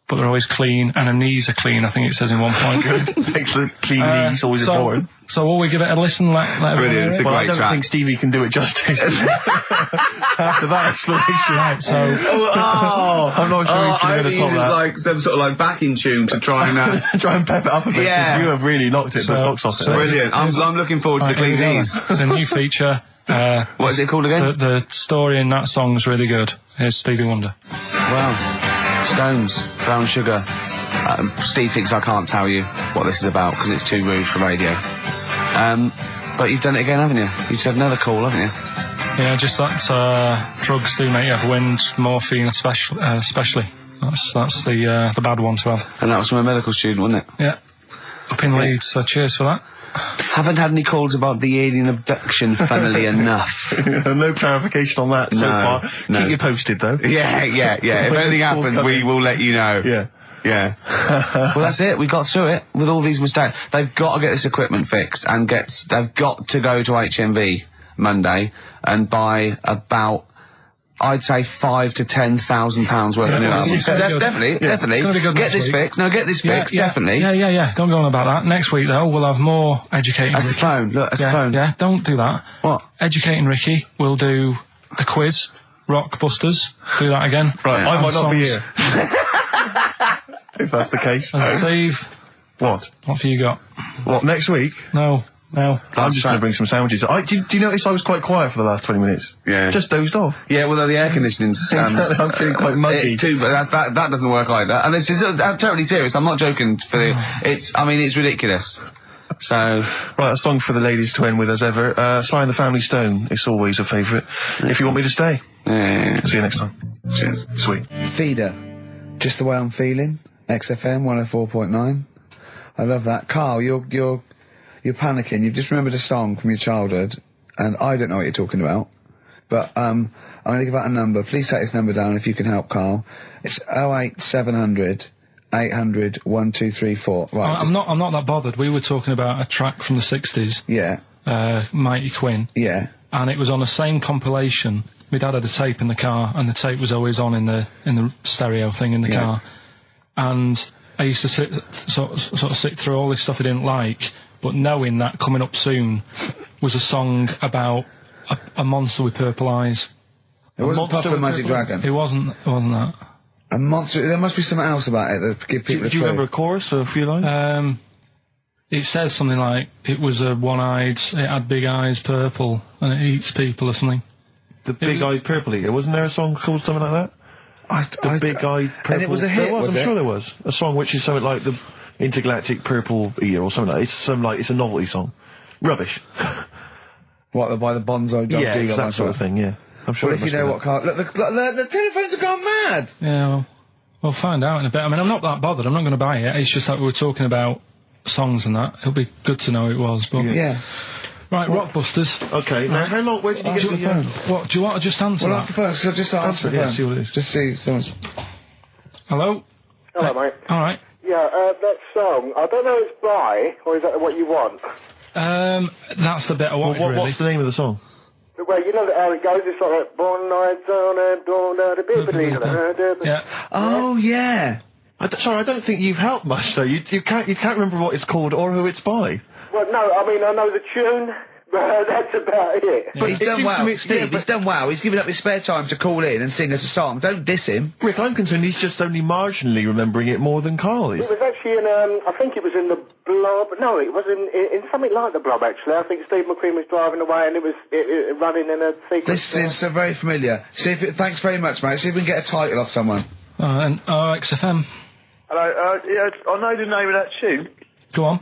but they're always clean, and her knees are clean, I think it says in one point. Excellent. Clean knees, always important. So will we give it a listen? Let Brilliant, it's a Well, I great don't track. think Stevie can do it justice. After that explanation. Right, so... I'm not sure he's I going hope to he top uses that. like some sort of like backing tune to try and Try and pep it up a bit, 'cause Yeah. you have really knocked it the socks off it. brilliant. I'm looking forward to the clean knees. It's a new feature. What is it called again? The story in that song's really good. Here's Stevie Wonder. Wow. Stones, Brown Sugar. Steve thinks I can't tell you what this is about because it's too rude for radio. But you've done it again, haven't you? You've said another call, haven't you? Yeah, just that drugs do make you have wind, morphine especially. That's the bad one to have. And that was from a medical student, wasn't it? Yeah. Up in Leeds, so cheers for that. Haven't had any calls about the alien abduction, funnily enough. No clarification on that so far. No. Keep you posted, though. Yeah. If anything happens, we will let you know. Yeah. Well, that's it. We got through it with all these mistakes. They've got to get this equipment fixed and they've got to go to HMV Monday and buy about, I'd say, £5,000 to £10,000 worth of new albums. Definitely. It's gonna be good Get next this week. fixed. No, get this fixed. Definitely. Yeah. Don't go on about that. Next week, though, we'll have more educating. That's the Ricky. phone. Look, that's the phone. Yeah, don't do that. What? Educating Ricky. We'll do the quiz. Rockbusters. Do that again. Right, I And might not be songs. here. If that's the case. And Steve, What? what have you got? What, next week? No. I'm just going to bring some sandwiches. Do you notice I was quite quiet for the last 20 minutes? Yeah. Just dozed off. Yeah, well, the air conditioning's... I'm feeling quite muggy. It's too... That doesn't work either. And this is... I'm totally serious. I'm not joking for the... It's ridiculous. So... Right, a song for the ladies to end with as ever. Sly and the Family Stone. It's always a favourite. If you want me to stay. Yeah. See you next time. Cheers. Sweet. Feeder. Just the way I'm feeling. XFM 104.9. I love that. Karl, you're panicking. You've just remembered a song from your childhood, and I don't know what you're talking about. But I'm going to give out a number. Please take this number down if you can help, Karl. It's 08700 800 1234. Right. I'm not that bothered. We were talking about a track from the 60s. Yeah. Mighty Quinn. Yeah. And it was on the same compilation. My dad had a tape in the car, and the tape was always on in the stereo thing in the car. And I used to sort of sit through all this stuff I didn't like, but knowing that coming up soon was a song about a monster with purple eyes. It wasn't Puff the Magic Dragon. It wasn't that. A monster. There must be something else about it that give people a Do you clue. remember a chorus or a few lines? It says something like, it was a one-eyed, it had big eyes, purple, and it eats people or something. The Big-Eyed Purple Eater. Wasn't there a song called something like that? The Big-Eyed Purple... And it was a hit, I'm was it? sure there was. A song which is something like the Intergalactic Purple Eater or something like that. It's a novelty song. Rubbish. What, by the Bonzo Dog? Yeah, it's that sort of thing, yeah. I'm sure Well, it if you must know be what, Karl... Look, the telephones have gone mad! Yeah, well, we'll find out in a bit. I mean, I'm not that bothered. I'm not going to buy it. It's just that we were talking about songs and that. It'll be good to know who it was, but... Yeah. Right, Rockbusters. Okay, now how long... Where did you get the phone? What, do you want to just answer Well, that? that's the phone, so just answer the yeah, phone. see what it is. Just see someone's... Hello? Hello, mate. All right. Yeah, that song, I don't know if it's by, or is that what you want? That's the bit I wanted, really. What's the name of the song? Well, you know how it goes, it's like that, born nights on a dawn, the Yeah. Oh, yeah. Sorry, I don't think you've helped much, though. You can't remember what it's called or who it's by. Well, no, I mean, I know the tune, but that's about it. But he's It done seems well. to me- Steve, yeah, he's done well. He's given up his spare time to call in and sing us a song. Don't diss him. Rick, I'm concerned he's just only marginally remembering it more than Karl is. It was actually in, I think it was in the Blob. No, it was in something like the Blob, actually. I think Steve McQueen was driving away and it was running in a sequence. This is so very familiar. Thanks very much, mate. See if we can get a title off someone. And XFM. Hello, yeah, I know the name of that tune. Go on.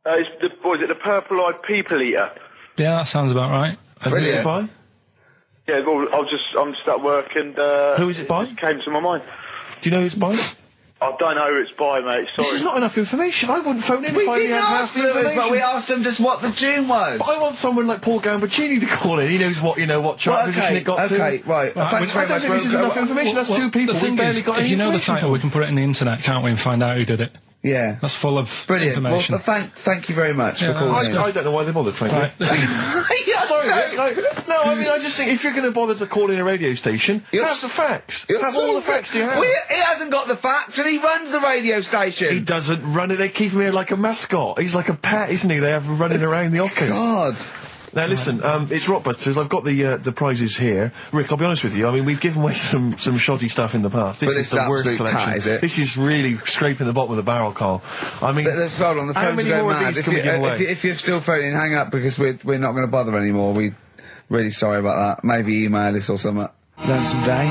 It's the Purple-Eyed People Eater? Yeah, that sounds about right. Who is it by? Yeah, well, I'm just at work and... Who is it by? It came to my mind. Do you know who it's by? I don't know who it's by, mate, sorry. This is not enough information. I wouldn't phone in We if I didn't had half ask the them, information. but we asked them just what the tune was. But I want someone like Paul Gambaccini to call in. He knows what chart position it got to. Right. Thanks very I don't much. think this is enough information. That's two people. The thing We barely is, got if any you know the information title, from we can put it in the internet, can't we, and find out who did it. Yeah. That's full of Brilliant. information. Well, thank you very much for calling in. I don't know why they bothered, frankly. Right, Sorry, no, I mean, I just think if you're going to bother to call in a radio station, have the facts. Have all the facts you have. He hasn't got the facts, and he runs the radio station. He doesn't run it. They keep him here like a mascot. He's like a pet, isn't he? They have him running around the office. God. Now listen, it's Rockbusters. I've got the prizes here. Rick, I'll be honest with you. I mean, we've given away some shoddy stuff in the past. This is the worst collection. Tat, is it? This is really scraping the bottom of the barrel, Carl. I mean, let's hold on. The how phones many are going more mad. of these can we give away? If you're still phoning, hang up because we're not going to bother anymore. We're really sorry about that. Maybe email us or something. Lonesome Day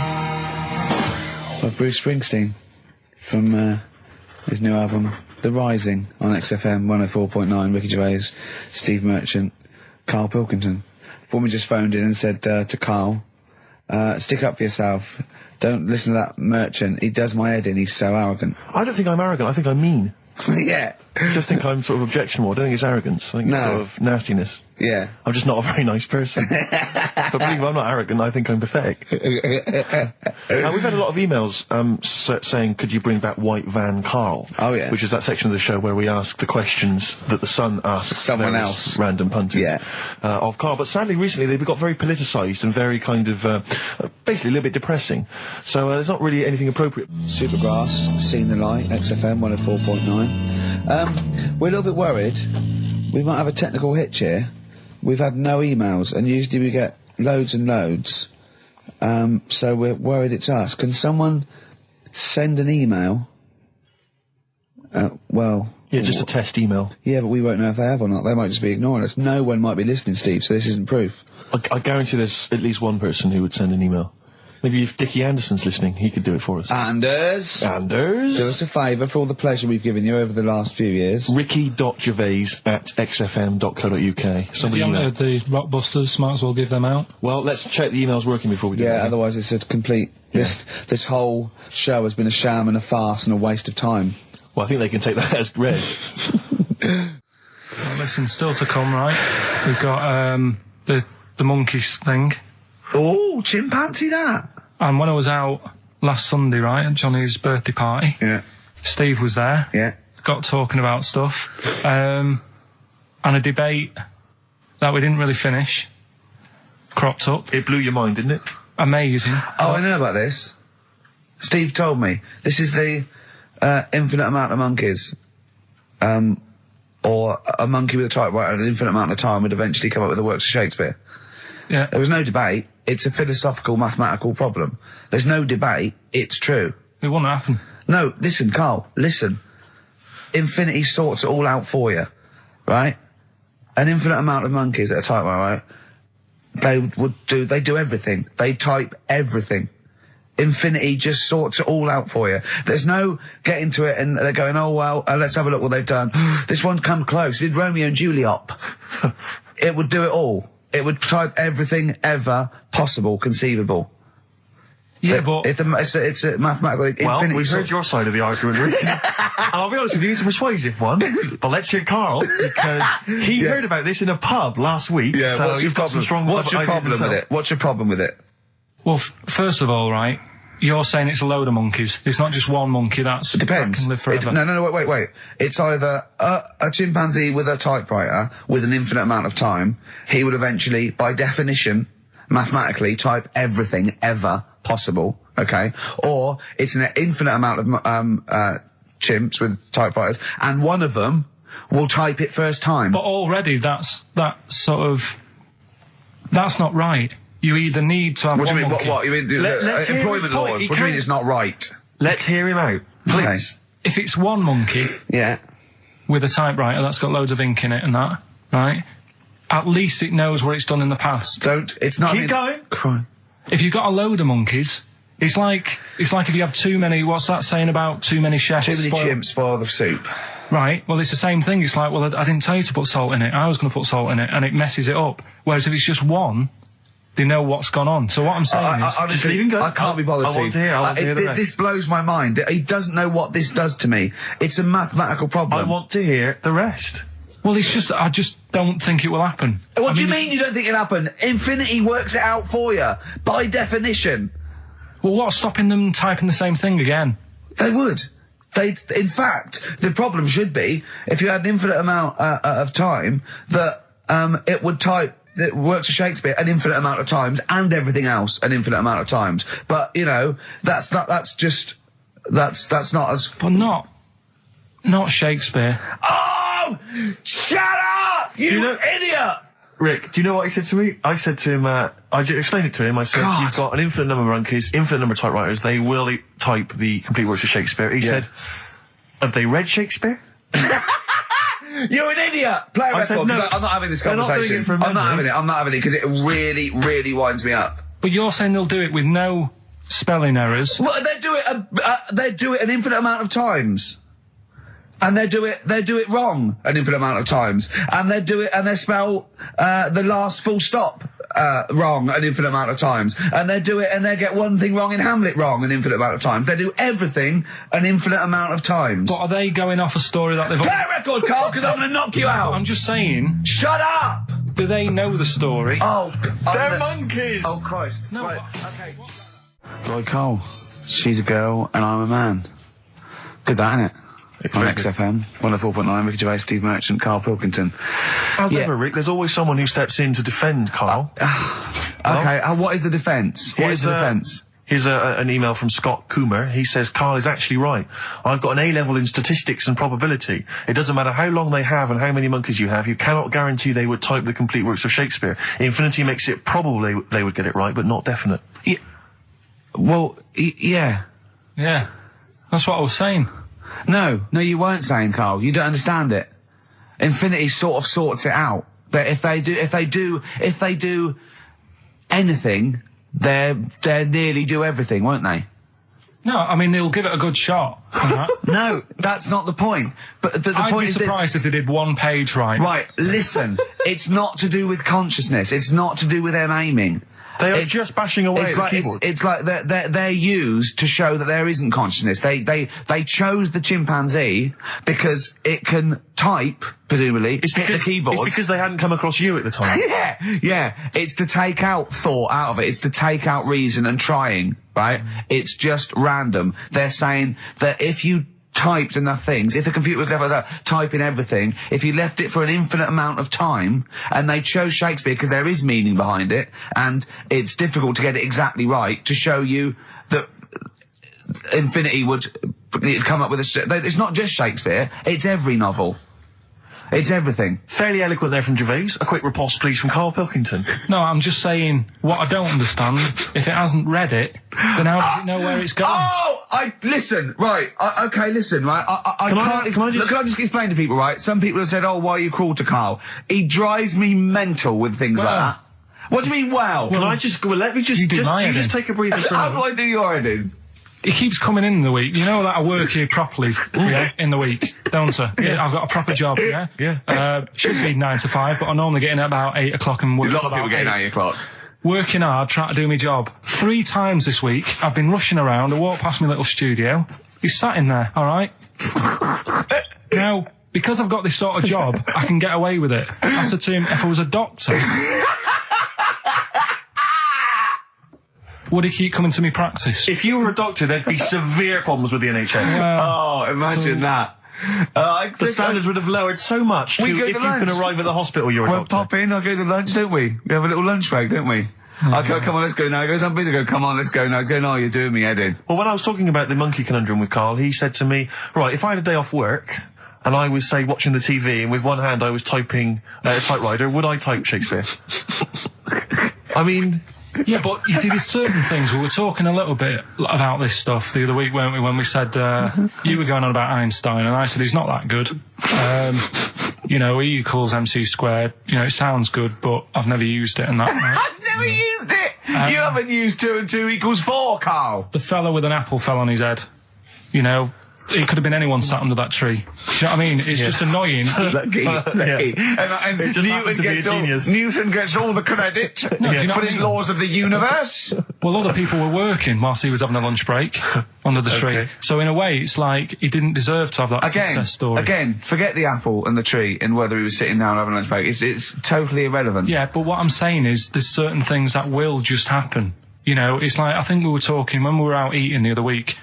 by Bruce Springsteen from his new album The Rising on XFM 104.9. Ricky Gervais, Steve Merchant, Karl Pilkington. Before we just phoned in and said to Karl, stick up for yourself. Don't listen to that Merchant. He does my head in. He's so arrogant. I don't think I'm arrogant. I think I'm mean. Yeah. I just think I'm sort of objectionable. I don't think it's arrogance. I think it's sort of nastiness. Yeah. I'm just not a very nice person. But believe me, I'm not arrogant. I think I'm pathetic. We've had a lot of emails saying, could you bring back White Van Karl? Oh, yeah. Which is that section of the show where we ask the questions that the Sun asks someone else. Random punters of Karl. But sadly, recently, they've got very politicised and very kind of, basically a little bit depressing. So there's not really anything appropriate. Supergrass, Seen the Light, XFM 104.9. We're a little bit worried. We might have a technical hitch here. We've had no emails, and usually we get loads and loads. So we're worried it's us. Can someone send an email? Yeah, just a test email. Yeah, but we won't know if they have or not. They might just be ignoring us. No one might be listening, Steve, so this isn't proof. I guarantee there's at least one person who would send an email. Maybe if Dickie Anderson's listening, he could do it for us. Anders! Do us a favour for all the pleasure we've given you over the last few years. Ricky.gervais@xfm.co.uk. If you haven't heard the Rockbusters, might as well give them out. Well, let's check the emails working before we do that. Yeah, otherwise it's a complete... This whole show has been a sham and a farce and a waste of time. Well, I think they can take that as read. Well, listen, still to come, right? We've got, the monkeys thing. Oh, chimpanzee that! And when I was out last Sunday, right, at Johnny's birthday party, Steve was there. Yeah. Got talking about stuff. And a debate that we didn't really finish cropped up. It blew your mind, didn't it? Amazing. Oh, I know about this. Steve told me. This is the infinite amount of monkeys. Or a monkey with a typewriter at an infinite amount of time would eventually come up with the works of Shakespeare. Yeah. There was no debate. It's a philosophical, mathematical problem. There's no debate. It's true. It wouldn't happen. No, listen, Karl, listen. Infinity sorts it all out for you, right? An infinite amount of monkeys at a typewriter, right? They do everything. They type everything. Infinity just sorts it all out for you. There's no getting to it and they're going, oh, well, let's have a look what they've done. This one's come close. Did Romeo and Juliet. It would do it all. It would type everything ever possible, conceivable. Yeah, but... It's a mathematical infinity... Well, we've heard your side of the argument, Rick. And I'll be honest with you, it's a persuasive one. But let's hear Karl, because he heard about this in a pub last week, so he's got some strong What's your problem with it? What's your problem with it? Well, first of all, right, you're saying it's a load of monkeys. It's not just one monkey that can live forever. No, wait. It's either a chimpanzee with a typewriter with an infinite amount of time. He would eventually, by definition, mathematically, type everything ever possible, okay? Or it's an infinite amount of chimps with typewriters, and one of them will type it first time. But already that's not right. You either need to have what one do you mean? monkey. What? You mean employment laws? What do you mean it's not right? Let's hear him out, please. Okay. If it's one monkey, with a typewriter that's got loads of ink in it and that, right? At least it knows what it's done in the past. It's not. Keep going. Crime. If you've got a load of monkeys, it's like if you have too many. What's that saying about too many chefs? Too many chimps spoil the soup. Right. Well, it's the same thing. It's like, well, I didn't tell you to put salt in it. I was going to put salt in it, and it messes it up. Whereas if it's just one, they know what's gone on. So what I'm saying is, just leave him go. I can't be bothered. I want to hear the rest. This blows my mind. He doesn't know what this does to me. It's a mathematical problem. I want to hear the rest. Well, it's just, I just don't think it will happen. What do you mean you don't think it'll happen? Infinity works it out for you, by definition. Well, what's stopping them typing the same thing again? They would. in fact, the problem should be if you had an infinite amount of time that it would type. It works for Shakespeare an infinite amount of times and everything else an infinite amount of times. But you know, that's not as. But not Shakespeare. Oh, shut up, you idiot! Rick, do you know what he said to me? I said to him, I explained it to him. I said, you've got an infinite number of monkeys, infinite number of typewriters. They will type the complete works of Shakespeare. He said, have they read Shakespeare? You're an idiot! Play a record, said, no, I'm not having this conversation. Not doing it from I'm not having it, because it really, really winds me up. But you're saying they'll do it with no spelling errors? Well, they do it an infinite amount of times. And they do it wrong an infinite amount of times. And they spell the last full stop wrong an infinite amount of times. And they do it and they get one thing wrong in Hamlet wrong an infinite amount of times. They do everything an infinite amount of times. But are they going off a story that they've... Play a record, Carl, because I'm going to knock you out. I'm just saying... Shut up! Do they know the story? Oh, they're monkeys! Oh, Christ. No, right. Okay. Right, Carl. She's a girl and I'm a man. Good that, innit? On XFM, 104.9, Ricky Gervais, Steve Merchant, Karl Pilkington. As ever, Rick, there's always someone who steps in to defend Karl. Okay, what is the defence? What is the defence? Here's an email from Scott Coomer. He says, Karl is actually right. I've got an A-level in statistics and probability. It doesn't matter how long they have and how many monkeys you have, you cannot guarantee they would type the complete works of Shakespeare. Infinity makes it probably they would get it right, but not definite. Yeah. Well, yeah. Yeah. That's what I was saying. No, you weren't saying, Karl. You don't understand it. Infinity sort of sorts it out. That if they do anything, they nearly do everything, won't they? No, I mean they'll give it a good shot. No, that's not the point. But the I'd point be is surprised if they did one page right. Right, listen. It's not to do with consciousness. It's not to do with them aiming. They are just bashing away at the keyboard. It's like they're used to show that there isn't consciousness. They chose the chimpanzee because it can type, presumably, hit the keyboard. It's because they hadn't come across you at the time. Yeah. It's to take out thought out of it. It's to take out reason and trying, right? It's just random. They're saying that if you typed enough things, if the computer was left typing everything, if you left it for an infinite amount of time, and they chose Shakespeare because there is meaning behind it, and it's difficult to get it exactly right, to show you that Infinity would come up with it's not just Shakespeare, it's every novel. It's everything. Fairly eloquent there from Gervais. A quick riposte, please, from Karl Pilkington. No, I'm just saying, what I don't understand, if it hasn't read it, then how does it know where it's going? Listen, right, listen, right, Can I just explain to people, right? Some people have said, why are you cruel to Karl? He drives me mental with things like that. What do you mean, well? Let me just take a breather. How do I do your editing? He keeps coming in the week. You know that I work here properly, in the week, don't I? Yeah, I've got a proper job, Yeah. Should be 9 to 5, but I normally get in at about 8 o'clock and work. A lot of people getting 8 o'clock. Working hard, trying to do my job. 3 times this week, I've been rushing around. I walked past my little studio. He's sat in there, all right? Now, because I've got this sort of job, I can get away with it. I said to him, if I was a doctor, would he keep coming to me practice? If you were a doctor, there'd be severe problems with the NHS. Imagine that. The standards would have lowered so much if you can arrive at the hospital, you're a doctor. We'll pop in, I'll go to lunch, don't we? We have a little lunch break, don't we? I go, come on, let's go now. He goes, I'm busy. I go, come on, let's go now. He's going, you're doing me head in. Well, when I was talking about the monkey conundrum with Karl, he said to me, right, if I had a day off work, and I was, say, watching the TV, and with one hand I was typing a typewriter, would I type Shakespeare? I mean... Yeah, but you see, there's certain things. We were talking a little bit about this stuff the other week, weren't we, when we said, you were going on about Einstein, and I said he's not that good. E equals MC squared. It sounds good, but I've never used it and that. I've never used it! You haven't used 2 and 2 equals 4, Karl! The fella with an apple fell on his head. It could have been anyone sat under that tree. Do you know what I mean? It's just annoying. Lucky. And it just happened to be a genius. Newton gets all the credit for his laws of the universe. Well, other people were working whilst he was having a lunch break under the tree. So in a way, it's like he didn't deserve to have that success story. Again, forget the apple and the tree and whether he was sitting down having a lunch break. It's totally irrelevant. Yeah, but what I'm saying is there's certain things that will just happen. It's like, I think we were talking when we were out eating the other week.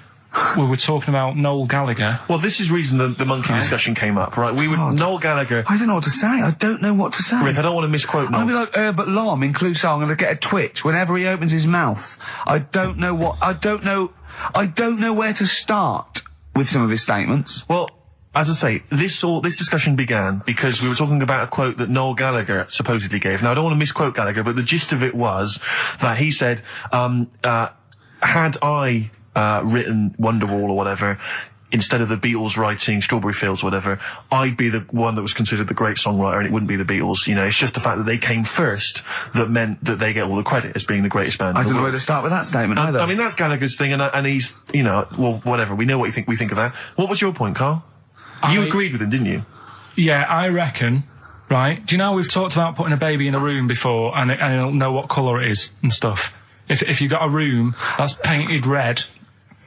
we were talking about Noel Gallagher. Well, this is the reason the monkey discussion came up, right? Noel Gallagher. I don't know what to say. I don't know what to say. Rick, I don't want to misquote Noel. I'll be like Herbert Lom in Clouseau. I'm going to get a twitch whenever he opens his mouth. I don't know where to start with some of his statements. Well, as I say, this discussion began because we were talking about a quote that Noel Gallagher supposedly gave. Now, I don't want to misquote Gallagher, but the gist of it was that he said, had I written Wonderwall or whatever, instead of the Beatles writing Strawberry Fields or whatever, I'd be the one that was considered the great songwriter and it wouldn't be the Beatles. You know, it's just the fact that they came first that meant that they get all the credit as being the greatest band. I don't know where to start with that statement either. I mean, that's Gallagher's thing, and he's, you know, well, whatever. We know what we think of that. What was your point, Karl? You agreed with him, didn't you? Yeah, I reckon. Right? Do you know we've talked about putting a baby in a room before and it'll know what colour it is and stuff? If you've got a room that's painted red.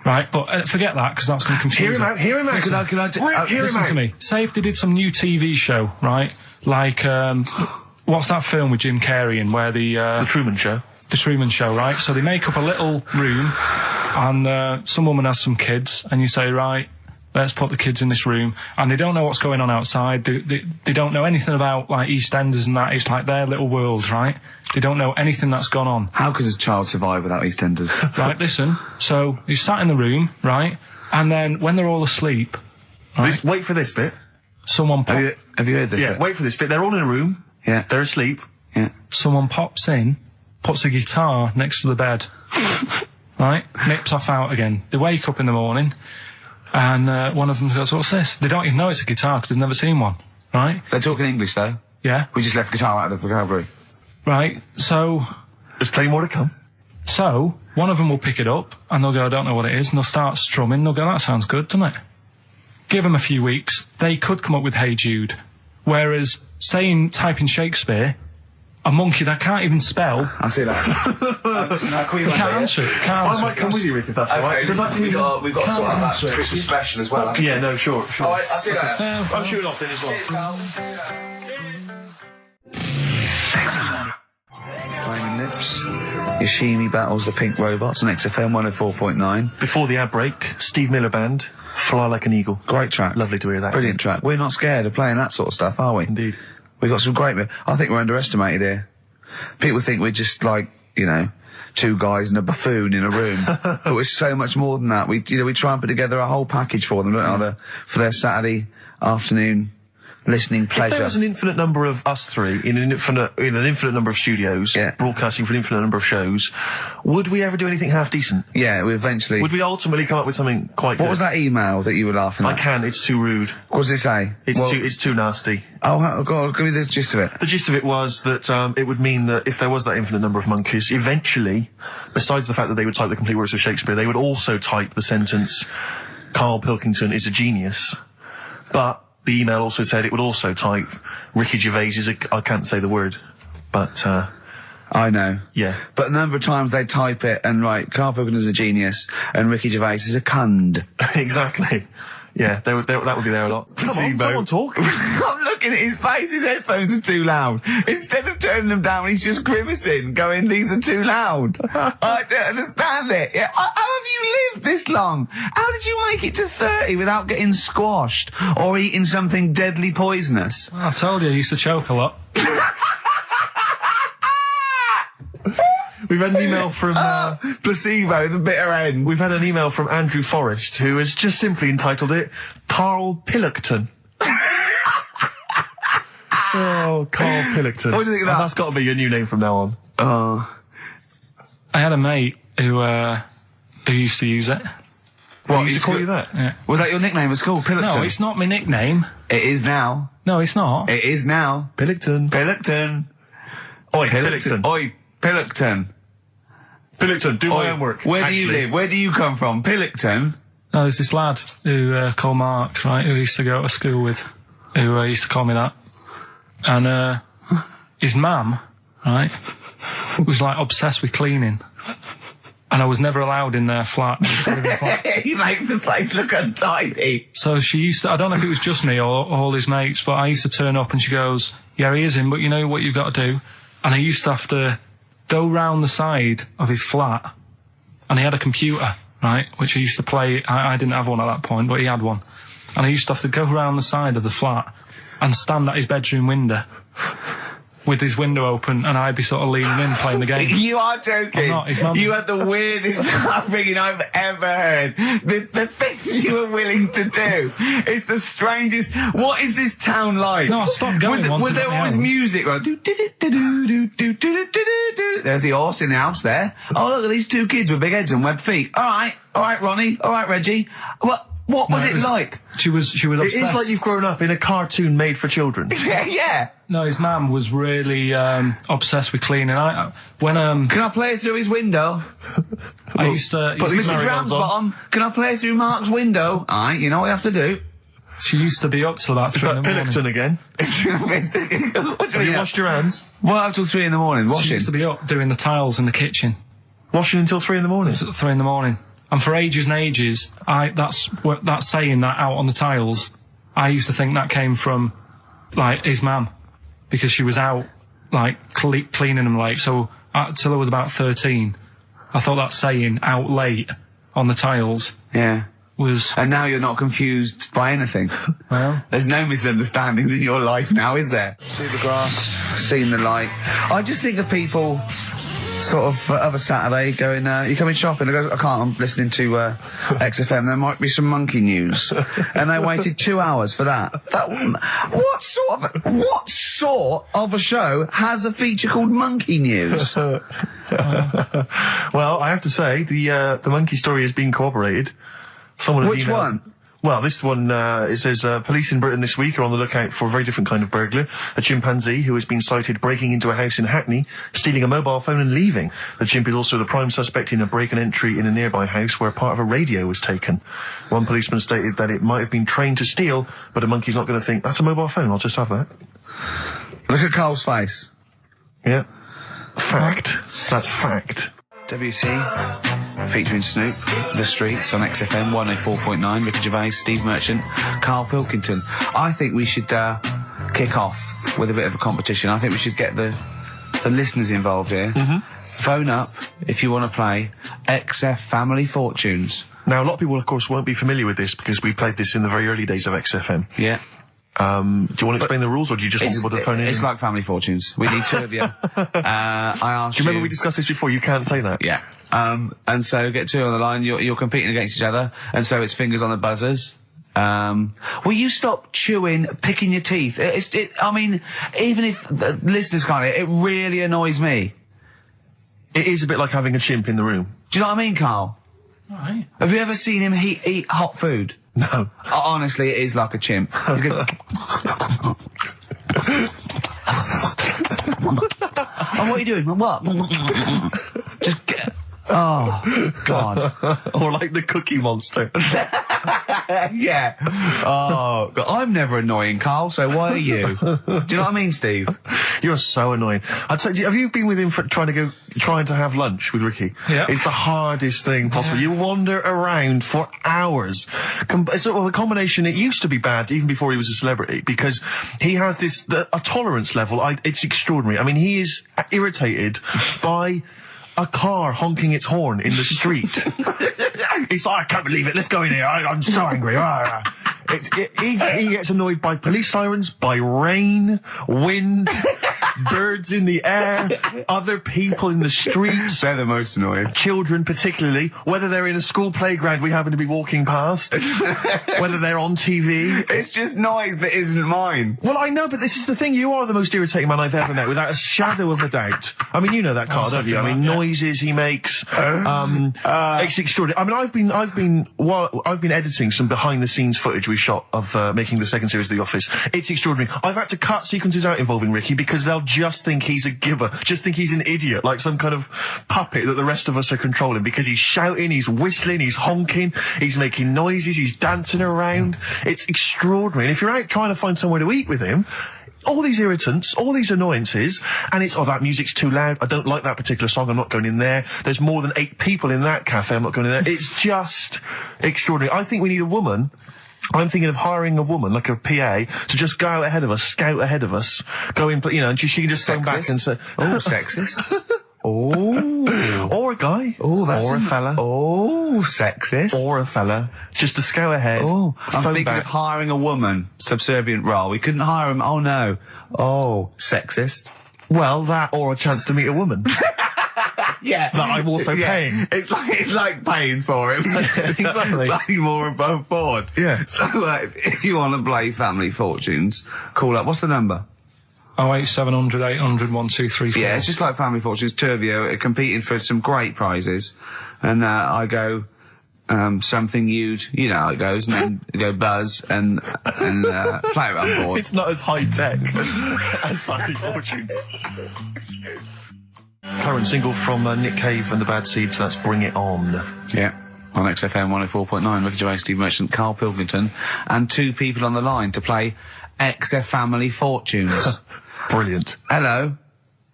Right, but forget that, because that's going to confuse Hear him out. Listen to me. Say if they did some new TV show, right? Like, what's that film with Jim Carrey in where The Truman Show. The Truman Show, right? So they make up a little room, and some woman has some kids, and you say, right, let's put the kids in this room, and they don't know what's going on outside. They don't know anything about, like, EastEnders and that. It's like their little world, right? They don't know anything that's gone on. How could a child survive without EastEnders? Right, listen. So, you sat in the room, right? And then, when they're all asleep... Right, wait for this bit. Someone Have you heard this bit? Wait for this bit. They're all in a room. Yeah. They're asleep. Yeah. Someone pops in, puts a guitar next to the bed. Right? Nips off out again. They wake up in the morning... And one of them goes, what's this? They don't even know it's a guitar because they've never seen one, right? They're talking English, though. Yeah. We just left guitar out of the vocabulary. Right, so... There's plenty more to come. So, one of them will pick it up, and they'll go, I don't know what it is, and they'll start strumming, they'll go, that sounds good, doesn't it? Give them a few weeks, they could come up with Hey Jude. Whereas, type in Shakespeare... A monkey that can't even spell. I see that. You can't answer it. I might come with you, Rick, if that's all right. Because we've got to sort out that Christmas special as well. Yeah, no, sure. All right, I see that. I'm shooting off then as well. Cheers, Karl. Flaming Lips. Yoshimi battles the Pink Robots on XFM 104.9. Before the ad break, Steve Miller Band, Fly Like an Eagle. Great track. Lovely to hear that. Brilliant track. We're not scared of playing that sort of stuff, are we? Indeed. We've got some great... I think we're underestimated here. People think we're just like, you know, two guys and a buffoon in a room. But we're so much more than that. We try and put together a whole package for them, don't we? For their Saturday afternoon listening pleasure. If there was an infinite number of us three in an infinite number of studios, broadcasting for an infinite number of shows, would we ever do anything half decent? Yeah, we eventually... Would we ultimately come up with something quite good? What was that email that you were laughing at? I can't, it's too rude. What does it say? It's too nasty. Oh, God, give me the gist of it. The gist of it was that it would mean that if there was that infinite number of monkeys, eventually, besides the fact that they would type the complete works of Shakespeare, they would also type the sentence, Karl Pilkington is a genius. But the email also said it would also type Ricky Gervais is I can't say the word, but I know. Yeah. But the number of times they type it and write Karl Pilkington is a genius and Ricky Gervais is a cund. Exactly. Yeah, that would be there a lot. Come on, someone talk. I'm looking at his face, his headphones are too loud. Instead of turning them down, he's just grimacing, going, these are too loud. I don't understand it. Yeah. How have you lived this long? How did you make it to 30 without getting squashed or eating something deadly poisonous? I told you, I used to choke a lot. We've had an email from... placebo, the bitter end. We've had an email from Andrew Forrest, who has just simply entitled it, Karl Pilkington. Oh, Karl Pilkington. What do you think of that? That's got to be your new name from now on. Oh. I had a mate who used to use it. What, he used to call you that? Yeah. Was that your nickname at school, Pilkington? No, it's not my nickname. It is now. No, it's not. It is now. Pilkington. Pilkington. Oi, Pilkington. Oi, Pilkington. Pilkington, do my homework. Where do you live? Where do you come from? Pilkington? No, there's this lad who called Mark, right, who I used to go to school with, who used to call me that. And his mum, right, was like obsessed with cleaning. And I was never allowed in their flat. He makes the place look untidy. So she used to, I don't know if it was just me or all his mates, but I used to turn up and she goes, yeah, he is in, but you know what you've got to do? And I used to have to go round the side of his flat, and he had a computer, right, which I used to play. I didn't have one at that point, but he had one. And I used to have to go around the side of the flat and stand at his bedroom window with his window open, and I'd be sort of leaning in playing the game. You are joking. I'm not, his mum. You had the weirdest upbringing I've ever heard. The things you were willing to do. It's the strangest. What is this town like? No, I stopped going once. Was there always music? Like, there's the horse in the house there. Oh, look at these two kids with big heads and webbed feet. All right, Ronnie. All right, Reggie. What was it like? She was obsessed. It is like you've grown up in a cartoon made for children. Yeah. No, his mum was really obsessed with cleaning. Can I play it through his window? I used to. Mrs. Ramsbottom, can I play it through Mark's window? Aye, you know what you have to do. She used to be up till about 3 in the morning. Pilkington again? Have you washed your hands? What, up till 3 in the morning? Washing? She used to be up doing the tiles in the kitchen. Washing until 3 in the morning? It was at 3 in the morning. And for ages and ages, that saying that out on the tiles, I used to think that came from, like, his mum. Because she was out, like, cleaning them late. So, till I was about 13, I thought that saying, out late, on the tiles... Yeah. Was... And now you're not confused by anything. Well... There's no misunderstandings in your life now, is there? See the grass, seen the light. I just think of people... sort of a Saturday going, you coming shopping? I go, I can't, I'm listening to XFM, there might be some monkey news. And they waited 2 hours for that. What sort of a show has a feature called Monkey News? Well, I have to say, the monkey story has been corroborated. Which one? Well, this one, it says, police in Britain this week are on the lookout for a very different kind of burglar. A chimpanzee who has been sighted breaking into a house in Hackney, stealing a mobile phone and leaving. The chimp is also the prime suspect in a break and entry in a nearby house where part of a radio was taken. One policeman stated that it might have been trained to steal, but a monkey's not going to think, that's a mobile phone, I'll just have that. Look at Karl's face. Yeah. Fact. That's fact. WC, featuring Snoop, The Streets on XFM 104.9, Ricky Gervais, Steve Merchant, Karl Pilkington. I think we should kick off with a bit of a competition. I think we should get the listeners involved here. Phone up if you want to play XF Family Fortunes. Now, a lot of people, of course, won't be familiar with this because we played this in the very early days of XFM. Yeah. Do you want to explain the rules, or do you just want people to phone in? It's like Family Fortunes. We need two of you. I asked you... Do you remember we discussed this before? You can't say that. Yeah. And so get two on the line. You're competing against each other, and so it's fingers on the buzzers. Will you stop chewing, picking your teeth? I mean, even if the listeners can't, it really annoys me. It is a bit like having a chimp in the room. Do you know what I mean, Karl? Right. Have you ever seen him eat hot food? No. Honestly, it is like a chimp. Oh, what are you doing? What? Just get... Oh, God. Or like the Cookie Monster. Yeah. Oh, God. I'm never annoying, Karl, so why are you? Do you know what I mean, Steve? You're so annoying. I'd say, have you been with him for trying to have lunch with Ricky? Yeah. It's the hardest thing possible. Yeah. You wander around for hours. So, a combination, it used to be bad even before he was a celebrity because he has a tolerance level. It's extraordinary. I mean, he is irritated by a car honking its horn in the street. He's like, I can't believe it. Let's go in here. I'm so angry. He gets annoyed by police sirens, by rain, wind, birds in the air, other people in the streets. They're the most annoying. Children particularly, whether they're in a school playground we happen to be walking past, whether they're on TV. It's just noise that isn't mine. Well, I know, but this is the thing. You are the most irritating man I've ever met, without a shadow of a doubt. I mean, you know that, Karl, don't you? I mean, noises he makes. It's extraordinary. I mean, I've been editing some behind-the-scenes footage we shot of making the second series of The Office. It's extraordinary. I've had to cut sequences out involving Ricky because they'll just think he's a gibber, just think he's an idiot, like some kind of puppet that the rest of us are controlling, because he's shouting, he's whistling, he's honking, he's making noises, he's dancing around. It's extraordinary. And if you're out trying to find somewhere to eat with him, all these irritants, all these annoyances, and it's, that music's too loud, I don't like that particular song, I'm not going in there, there's more than 8 people in that cafe, I'm not going in there. It's just extraordinary. I think we need a woman. I'm thinking of hiring a woman, like a PA, to just go out ahead of us, scout ahead of us, go in, and she can just sing back and say... Oh, sexist. Oh. Or Or a guy. Oh, that's or a fella. Oh, sexist. Or a fella. Just to go ahead. Oh, I'm phone thinking back. of hiring a woman. Subservient role. We couldn't hire him. Oh no. Oh, sexist. Well, that or a chance to meet a woman. Yeah. That I'm also paying. It's like paying for him. It's Exactly. slightly more above board. Yeah. So if you want to play Family Fortunes, call up. What's the number? 08700 800 1234. Yeah, it's just like Family Fortunes. Two of you are competing for some great prizes, and I go something you know how it goes, and then go buzz and play it on board. It's not as high tech as Family Fortunes. Current single from Nick Cave and the Bad Seeds. That's "Bring It On." Yeah. On XFM 104.9, Ricky Gervais, Steve Merchant, Karl Pilkington, and two people on the line to play XF Family Fortunes. Brilliant. Hello.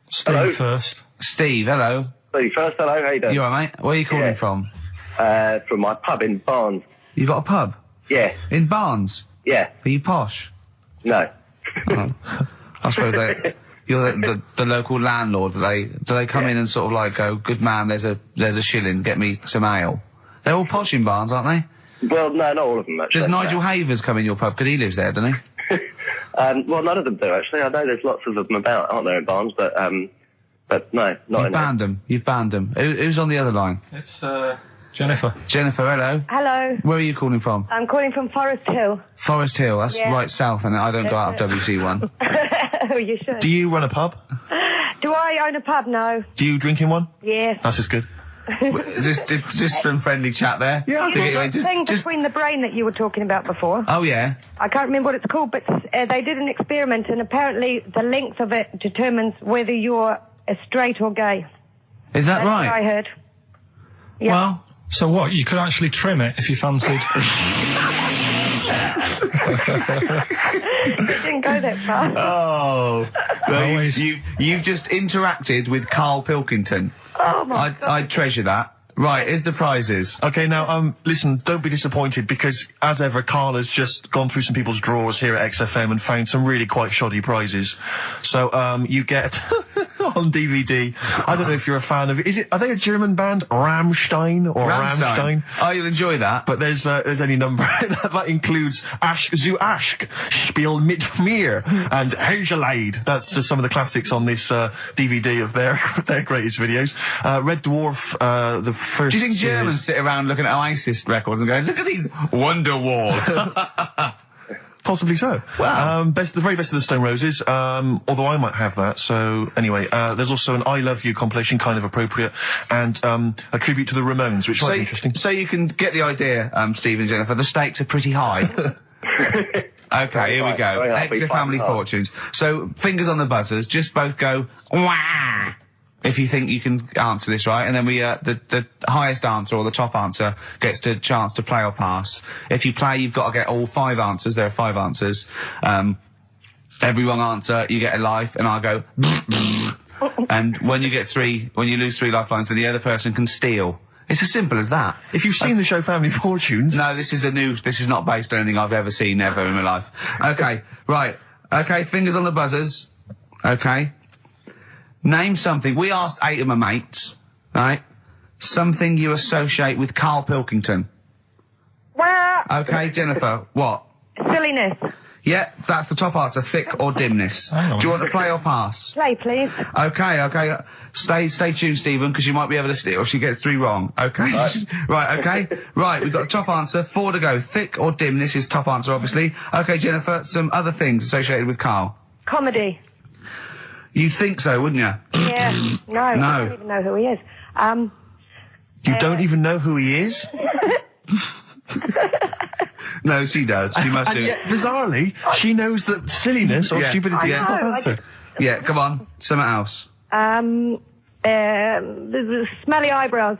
Steve first. Steve, hello. Steve first, hello, how you doing? You alright, mate? Where are you calling from? From my pub in Barnes. You got a pub? Yeah. In Barnes? Yeah. Are you posh? No. Oh. I suppose you're the local landlord. Do they come in and sort of like go, good man, there's a shilling, get me some ale? They're all posh in Barnes, aren't they? Well, no, not all of them, actually. Does Nigel Havers come in your pub? Because he lives there, doesn't he? Well, none of them do, actually. I know there's lots of them about, aren't there, in Barnes, but no, not in You've banned them. Who's on the other line? It's, Jennifer. Jennifer, hello. Hello. Where are you calling from? I'm calling from Forest Hill. Forest Hill, that's Yeah. right south, and I don't go out of WC1. Oh, you should. Do you run a pub? Do I own a pub? No. Do you drink in one? Yes. That's just good. just from friendly chat there? Yeah, You did the thing between the brain that you were talking about before. Oh, yeah? I can't remember what it's called, but they did an experiment, and apparently the length of it determines whether you're straight or gay. Is that That's right? what I heard. Yeah. Well, so what? You could actually trim it if you fancied. It didn't go that far. Oh. Well, you've just interacted with Karl Pilkington. Oh, my God. I'd treasure that. Right, here's the prizes. Okay, now, listen, don't be disappointed, because, as ever, Karl has just gone through some people's drawers here at XFM and found some really quite shoddy prizes. So, you get, on DVD, I don't know if you're a fan of it, are they a German band? Rammstein or Rammstein? Oh, you'll enjoy that. But there's any number, that includes Asch zu Asch, Spiel mit mir, and Hergelade. That's just some of the classics on this, DVD of their greatest videos. Red Dwarf, the first Do you think series. Germans sit around looking at ISIS records and going, look at these Wonderwall? Possibly so. Wow. The very best of the Stone Roses, although I might have that. So, anyway, there's also an I Love You compilation, kind of appropriate, and a tribute to the Ramones, which might be interesting. So you can get the idea, Steve and Jennifer, the stakes are pretty high. Okay, here we go. Extra Family Fortunes. So, fingers on the buzzers, just both go, wah! If you think you can answer this right, and then we, the highest answer or the top answer gets the chance to play or pass. If you play, you've got to get all 5 answers. There are 5 answers. Every wrong answer, you get a life, and I'll go, and when you lose 3 lifelines, then the other person can steal. It's as simple as that. If you've seen the show Family Fortunes... No, this is not based on anything I've ever seen ever in my life. Okay, right. Okay, fingers on the buzzers. Okay. Name something. We asked 8 of my mates, right? Something you associate with Karl Pilkington. Okay, Jennifer, what? Silliness. Yeah, that's the top answer. Thick or dimness. Do you want to play or pass? Play, please. Okay. Stay tuned, Stephen, because you might be able to steal if she gets 3 wrong. Okay? Right, okay. Right, we've got the top answer. 4 to go. Thick or dimness is top answer, obviously. Okay, Jennifer, some other things associated with Karl. Comedy. You'd think so, wouldn't you? Yeah. No. I don't even know who he is. You don't even know who he is? No, she does. She must do. And yet, bizarrely, she knows that silliness or stupidity is not an answer. Yeah, come on. Something else. The smelly eyebrows.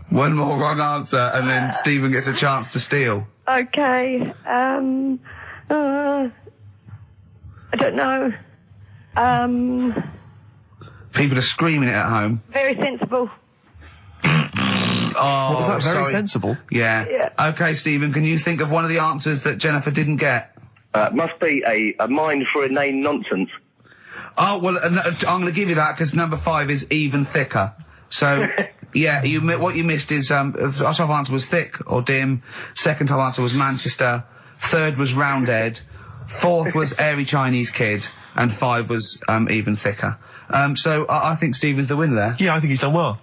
One more wrong answer, and then Stephen gets a chance to steal. Okay. I don't know. People are screaming it at home. Very sensible. Oh, What was that? Very sorry. sensible. Yeah. Okay, Stephen, can you think of one of the answers that Jennifer didn't get? Must be a mind for inane nonsense. Oh, well, I'm going to give you that because number 5 is even thicker. So, yeah, what you missed is, our top answer was thick or dim. Second top answer was Manchester. Third was Roundhead. Fourth was Airy Chinese Kid. And 5 was, even thicker. So I think Stephen's the winner there. Yeah, I think he's done well.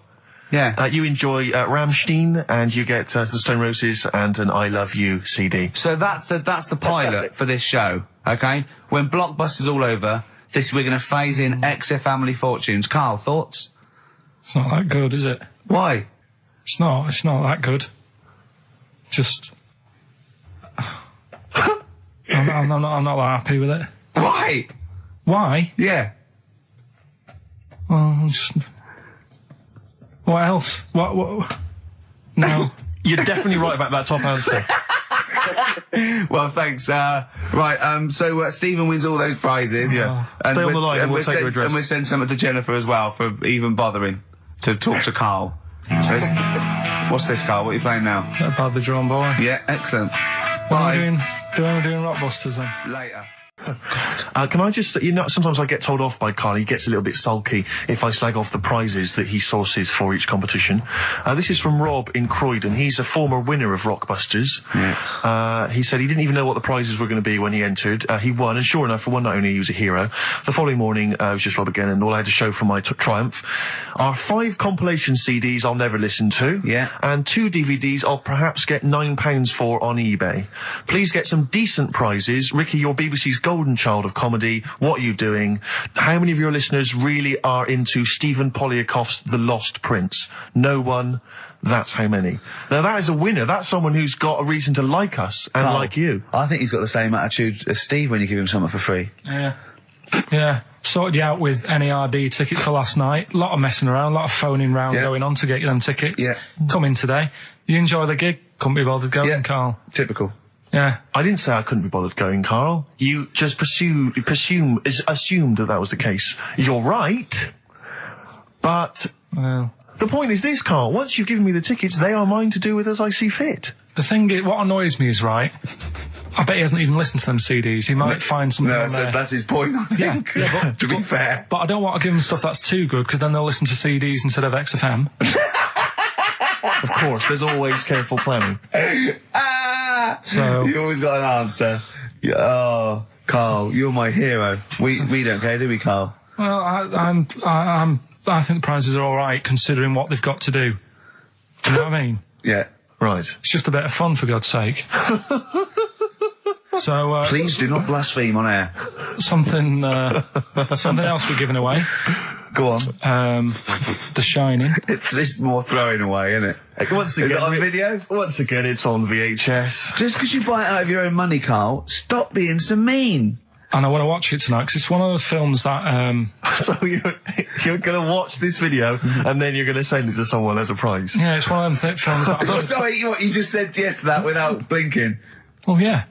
Yeah. You enjoy Rammstein, and you get the Stone Roses and an I Love You CD. So that's the pilot for this show, okay? When Blockbuster's all over, we're going to phase in XF Family Fortunes. Karl, thoughts? It's not that good, is it? Why? It's not that good. Just... I'm not that happy with it. Why? Why? Yeah. Well, just... What else? What? No. You're definitely right about that top answer. Well, thanks. Right, so Stephen wins all those prizes. Yeah. Stay on the line and we'll take your address. And we'll send something to Jennifer as well for even bothering to talk to Karl. What's this, Karl? What are you playing now? Badly Drawn Boy. Yeah, excellent. Bye. We're doing Rockbusters then? Later. Can I just, sometimes I get told off by Karl. He gets a little bit sulky if I slag off the prizes that he sources for each competition. This is from Rob in Croydon. He's a former winner of Rockbusters. Yeah. He said he didn't even know what the prizes were going to be when he entered. He won, and sure enough, for one night only, he was a hero. The following morning, it was just Rob again, and all I had to show for my triumph are 5 compilation CDs I'll never listen to. Yeah. And 2 DVDs I'll perhaps get £9 for on eBay. Please get some decent prizes. Ricky, you're BBC's golden child of comedy. What are you doing? How many of your listeners really are into Stephen Polyakoff's The Lost Prince? No one. That's how many. Now that is a winner. That's someone who's got a reason to like us and Karl, like you. I think he's got the same attitude as Steve when you give him something for free. Yeah. Sorted you out with NERD tickets for last night. A lot of messing around, a lot of phoning round going on to get you them tickets. Yeah. Come in today. You enjoy the gig? Couldn't be bothered going, Karl. Typical. Yeah. I didn't say I couldn't be bothered going, Karl. You just assumed that was the case. You're right. But the point is this, Karl. Once you've given me the tickets, they are mine to do with as I see fit. The thing is, what annoys me is, right, I bet he hasn't even listened to them CDs. He might find something on there. That's his point, I think. Yeah, to be fair. But I don't want to give them stuff that's too good, because then they'll listen to CDs instead of XFM. Of course, there's always careful planning. So you always got an answer. Oh, Karl, you're my hero. We don't care, do we, Karl? Well, I think the prizes are all right considering what they've got to do. Do you know what I mean? Yeah. Right. It's just a bit of fun, for God's sake. So please do not blaspheme on air. Something else we're giving away. Go on. The Shining. It's more throwing away, isn't it? Once again, is it on video? Once again, it's on VHS. Just because you buy it out of your own money, Karl, stop being so mean. And I want to watch it tonight because it's one of those films that. So you're going to watch this video and then you're going to send it to someone as a prize. Yeah, it's one of them films that. Sorry, you just said yes to that without blinking. Oh yeah.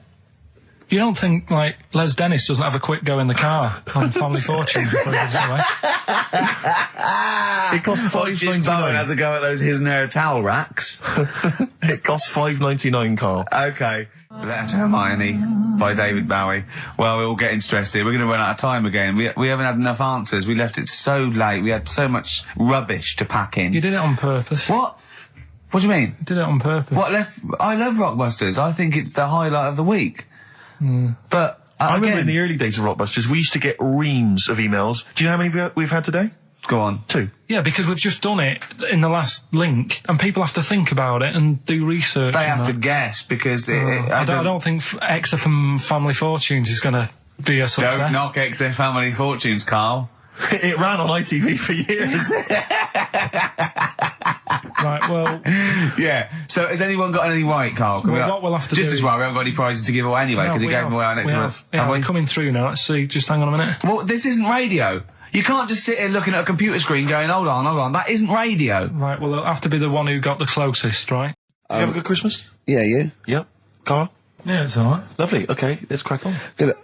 You don't think, like, Les Dennis doesn't have a quick go in the car on Family Fortune before he gives it away? It costs $5.99. Has a go at those his and her towel racks. It costs $5.99, Karl. Okay. Letter to Hermione by David Bowie. Well, we're all getting stressed here. We're going to run out of time again. We haven't had enough answers. We left it so late. We had so much rubbish to pack in. You did it on purpose. What? What do you mean? You did it on purpose. I love Rockbusters. I think it's the highlight of the week. But I remember in the early days of Rockbusters, we used to get reams of emails. Do you know how many we've had today? Go on. 2. Yeah, because we've just done it in the last link, and people have to think about it and do research. They have to guess, because I don't think XFM Family Fortunes is going to be a success. Don't knock XFM Family Fortunes, Karl. It ran on ITV for years. Right, well... Yeah, so has anyone got any right, Karl? What we'll have to do just as well, we haven't got any prizes to give away anyway, because he gave them away our next month. Yeah, we're coming through now. Let's see, just hang on a minute. Well, this isn't radio. You can't just sit here looking at a computer screen going, hold on, that isn't radio. Right, well, it'll have to be the one who got the closest, right? You have a good Christmas? Yeah, you? Yep. Karl? Yeah, it's alright. Lovely, okay, let's crack on. Good.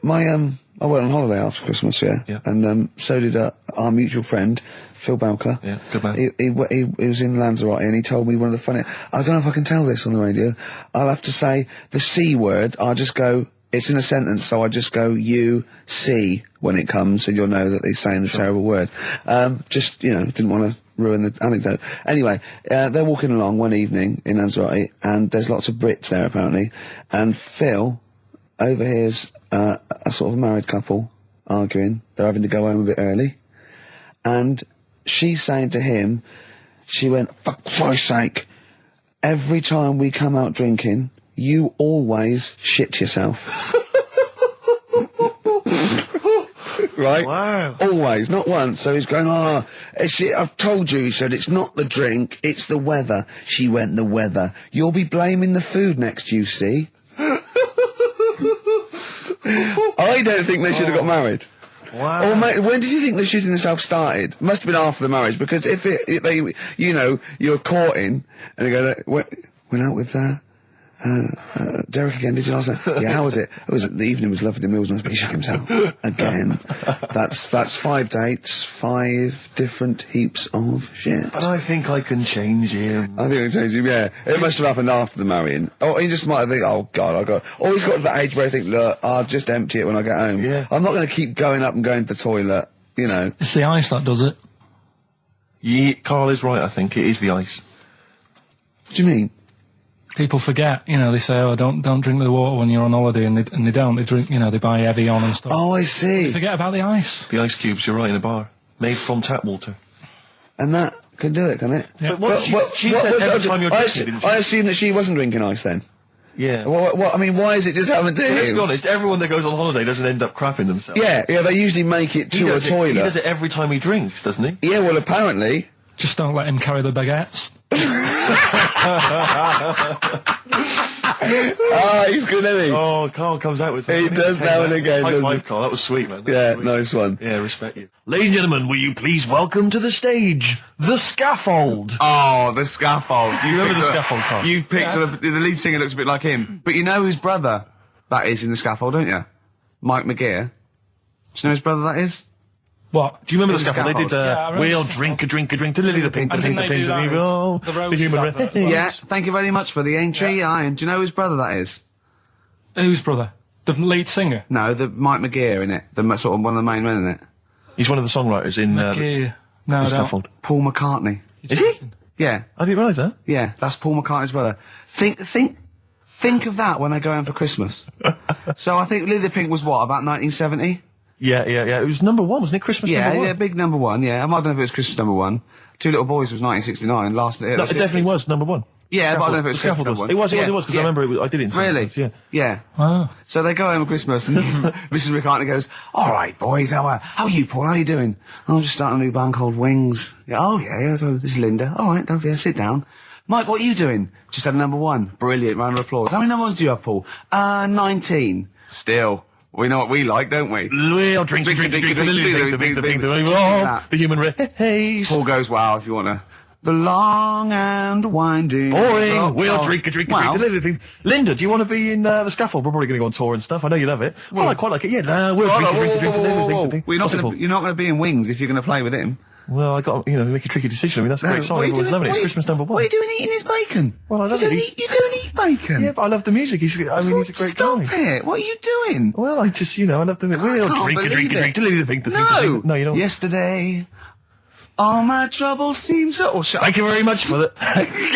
I went on holiday after Christmas, yeah. And so did our mutual friend, Phil Bowker. Yeah, good man. He was in Lanzarote, and he told me one of the funny... I don't know if I can tell this on the radio. I'll have to say the C word. I'll just go It's in a sentence, so I just go you see when it comes, and you'll know that they're saying the terrible word. Just, you know, didn't want to ruin the anecdote. Anyway, they're walking along one evening in Lanzarote, and there's lots of Brits there apparently, and Phil overhears a sort of married couple arguing. They're having to go home a bit early, and she's saying to him, she went, "For Christ's sake, every time we come out drinking, you always shit yourself." Right? Wow. Always, not once. So he's going, I've told you, he said, it's not the drink, it's the weather. She went, the weather. You'll be blaming the food next, you see. I don't think they should have got married. Wow. Or when did you think the shitting themselves started? Must have been after the marriage, because if they, you know, you're courting, and they go, went out with, Derek again, did you last night? Yeah, how was it? The evening was lovely, the meal was nice, but he shot himself. Again. That's 5 dates, 5 different heaps of shit. But I think I can change him. I think I can change him, yeah. It must have happened after the marrying. Or he just might think, oh God, or he's got to that age where I think, look, I'll just empty it when I get home. Yeah. I'm not going to keep going up and going to the toilet, you know. It's the ice that does it. Yeah, Karl is right, I think. It is the ice. What do you mean? People forget, you know, they say, oh, don't drink the water when you're on holiday, and they don't. They drink, you know, they buy Evian and stuff. Oh, I see. They forget about the ice. The ice cubes, you're right, in a bar. Made from tap water. And that can do it, can it? Yeah. But what she said every time you're drinking, didn't she? I assume that she wasn't drinking ice then. Yeah. What, I mean, why is it just happened to him? Let's be honest, everyone that goes on holiday doesn't end up crapping themselves. Yeah, they usually make it to a toilet. He does it every time he drinks, doesn't he? Yeah, well, apparently. Just don't let him carry the baguettes. He's good, isn't he? Oh, Karl comes out with something. He does now and again, High doesn't five, he? Karl. That was sweet, man. Yeah, Sweet. nice one. Yeah, respect you. Ladies and gentlemen, will you please welcome to the stage, the scaffold. Oh, the scaffold. Do you remember the scaffold, Karl? You picture the lead singer looks a bit like him. But you know whose brother that is in the scaffold, don't you? Mike McGear. Do you know whose brother that is? What? Do you remember the The scaffold? They did, Yeah, we'll drink, to Lily the Pink, the And Pink, didn't the they Pink, do that oh, with the the Roses human advert as well? Yeah, thank you very much for the entry, Iron. Do you know whose brother that is? Whose brother? The lead singer? No, the Mike McGear in it. Sort of one of the main men in it. He's one of the songwriters in No, the I don't. scaffold. Paul McCartney. Is he? Yeah. I didn't realise that. Yeah, that's Paul McCartney's brother. Think of that when they go home for Christmas. So I think Lily the Pink was what, about 1970? Yeah. It was number 1, wasn't it? Christmas number 1? Yeah, big number 1, yeah. I don't know if it was Christmas number 1. Two Little Boys was 1969, last year. No, it definitely was number 1. Yeah, but I don't know if it was Scaffold Christmas was. number 1. It was, because I remember I did it in Really? Scaffold, yeah. Yeah. Wow. So they go home at Christmas, and Mrs. McCartney goes, "All right, boys, how are you, Paul? How are you doing?" "I'm just starting a new band called Wings." "Yeah, oh, yeah, so this is Linda." "All right, sit down." "Mike, what are you doing?" "Just had a number 1. Brilliant, round of applause." "How many number 1s do you have, Paul?" 19. "Still, we know what we like, don't we?" We'll drink, the human race. Paul goes, "Wow, if you want to." The long and winding. Boring. We'll drink, Wow. Linda, do you want to be in the scaffold? We're probably going to go on tour and stuff. I know you love it. Well, I quite like it. Yeah, we'll drink. You're not going to be in Wings if you're going to play with him. Well, I got make a tricky decision. I mean, that's a great song. Everyone's loving it. It's Christmas number 1. What are you doing eating his bacon? Well, I love it. You don't eat bacon. Yeah, but I love the music. He's a great guy. Stop it. What are you doing? Well, I just, I love the music. We'll drink. No. No, you don't. Yesterday, all my troubles seem so... Thank you very much for the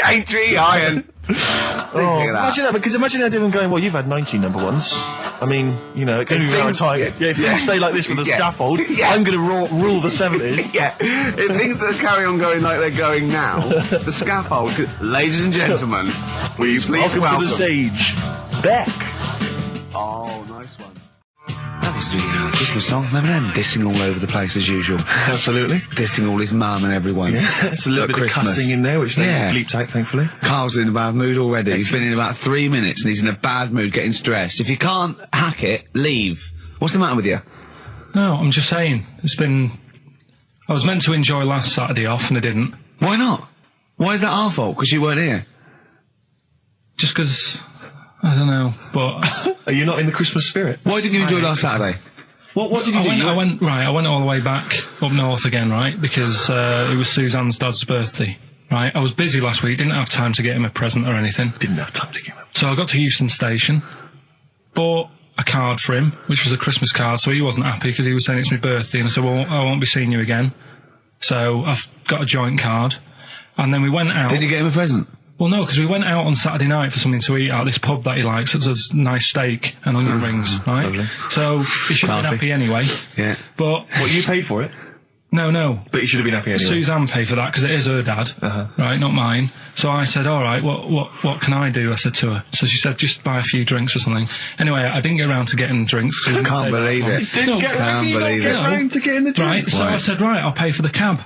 entry, Iron. Imagine that, because imagine everyone going, well, you've had 19 number 1s. I mean, it can be our time. Yeah, if you stay like this with the scaffold, I'm going to rule the 70s. Yeah. If things that carry on going like they're going now, the scaffold, ladies and gentlemen, will you please welcome to the stage, Beck. Oh, nice one. That was the Christmas song. Remember them dissing all over the place as usual? Absolutely. Dissing all his mum and everyone. Yeah, it's a little bit of cussing in there, which they bleeped out, thankfully. Carl's in a bad mood already. He's been in about 3 minutes and he's in a bad mood, getting stressed. If you can't hack it, leave. What's the matter with you? No, I'm just saying. I was meant to enjoy last Saturday off and I didn't. Why not? Why is that our fault? Because you weren't here? Just because... I don't know, but... Are you not in the Christmas spirit? Why didn't you enjoy last Saturday? What did you do? I went all the way back up north again, right? Because it was Suzanne's dad's birthday, right? I was busy last week, didn't have time to get him a present or anything. Didn't have time to get him. So I got to Euston Station, but a card for him, which was a Christmas card, so he wasn't happy because he was saying it's my birthday, and I said, well, I won't be seeing you again. So I've got a joint card. And then we went out. Did you get him a present? Well, no, because we went out on Saturday night for something to eat at this pub that he likes. It was a nice steak and onion rings, right? Lovely. So he should have been happy anyway. Yeah. But What, you paid for it? No. But you should have been happy anyway. Suzanne paid for that because it is her dad, right, not mine. So I said, all right, what can I do? I said to her. So she said, just buy a few drinks or something. Anyway, I didn't get around to getting drinks. I can't believe it. Can't believe it. Round to getting the Right, drinks. so I said, right, I'll pay for the cab.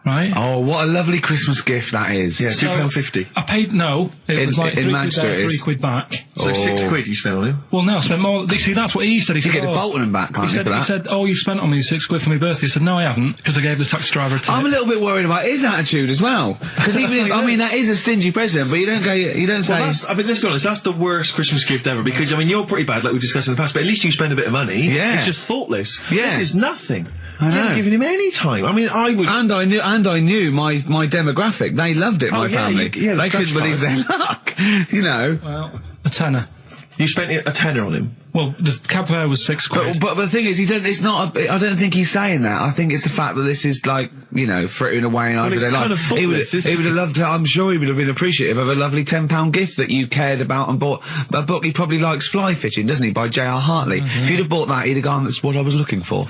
Right. Oh, what a lovely Christmas gift that is. Yeah, So £2.50. I paid, no, it was like in £3 Manchester there, it is. £3 back. So £6 you spent on him? Well, no, I spent more. See, that's what he said. He You said, get the Bolton and back, can't you, for that? He said, oh, you spent on me £6 for my birthday. I said, no, I haven't, because I gave the taxi driver a tip. I'm a little bit worried about his attitude as well. Because even if, I mean, that is a stingy present, but you don't say... Well, I mean, let's be honest, that's the worst Christmas gift ever, because, I mean, you're pretty bad, like we discussed in the past, but at least you spend a bit of money. Yeah. It's just thoughtless. Yeah. This is nothing. I know. You haven't given him any time. I mean, I would... And I knew my demographic. They loved it, my yeah, family. the They couldn't scratch believe their luck. You know. Well, a tenner. You spent a tenner on him? Well, the cab fare was £6. But the thing is, I don't think he's saying that. I think it's the fact that this is like, you know, frittering away in everyday it's life. kind of thoughtless, he would have loved to, I'm sure he would have been appreciative of a lovely £10 gift that you cared about and bought. A book he probably likes, Fly Fishing, doesn't he, by J.R. Hartley. If you'd have bought that, he'd have gone, that's what I was looking for.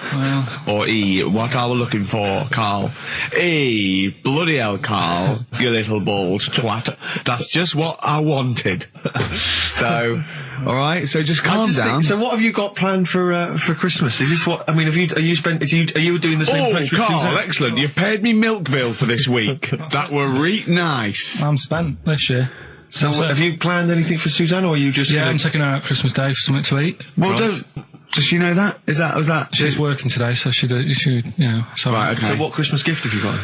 Or what I was looking for, Karl. Bloody hell, Karl, you little balls twat. That's just what I wanted. So, alright, so just calm down. So what have you got planned for Christmas? Is this what, I mean, are you doing the same approach with Karl, Suzanne? excellent. You've paid me milk bill for this week. That were nice. I'm spent this year. So have you planned anything for Suzanne, or are you just... Yeah, I'm taking her out Christmas Day for something to eat. Well, does she know that? Was that? She's working today, so she, you know, so... Right, okay. So what Christmas gift have you got?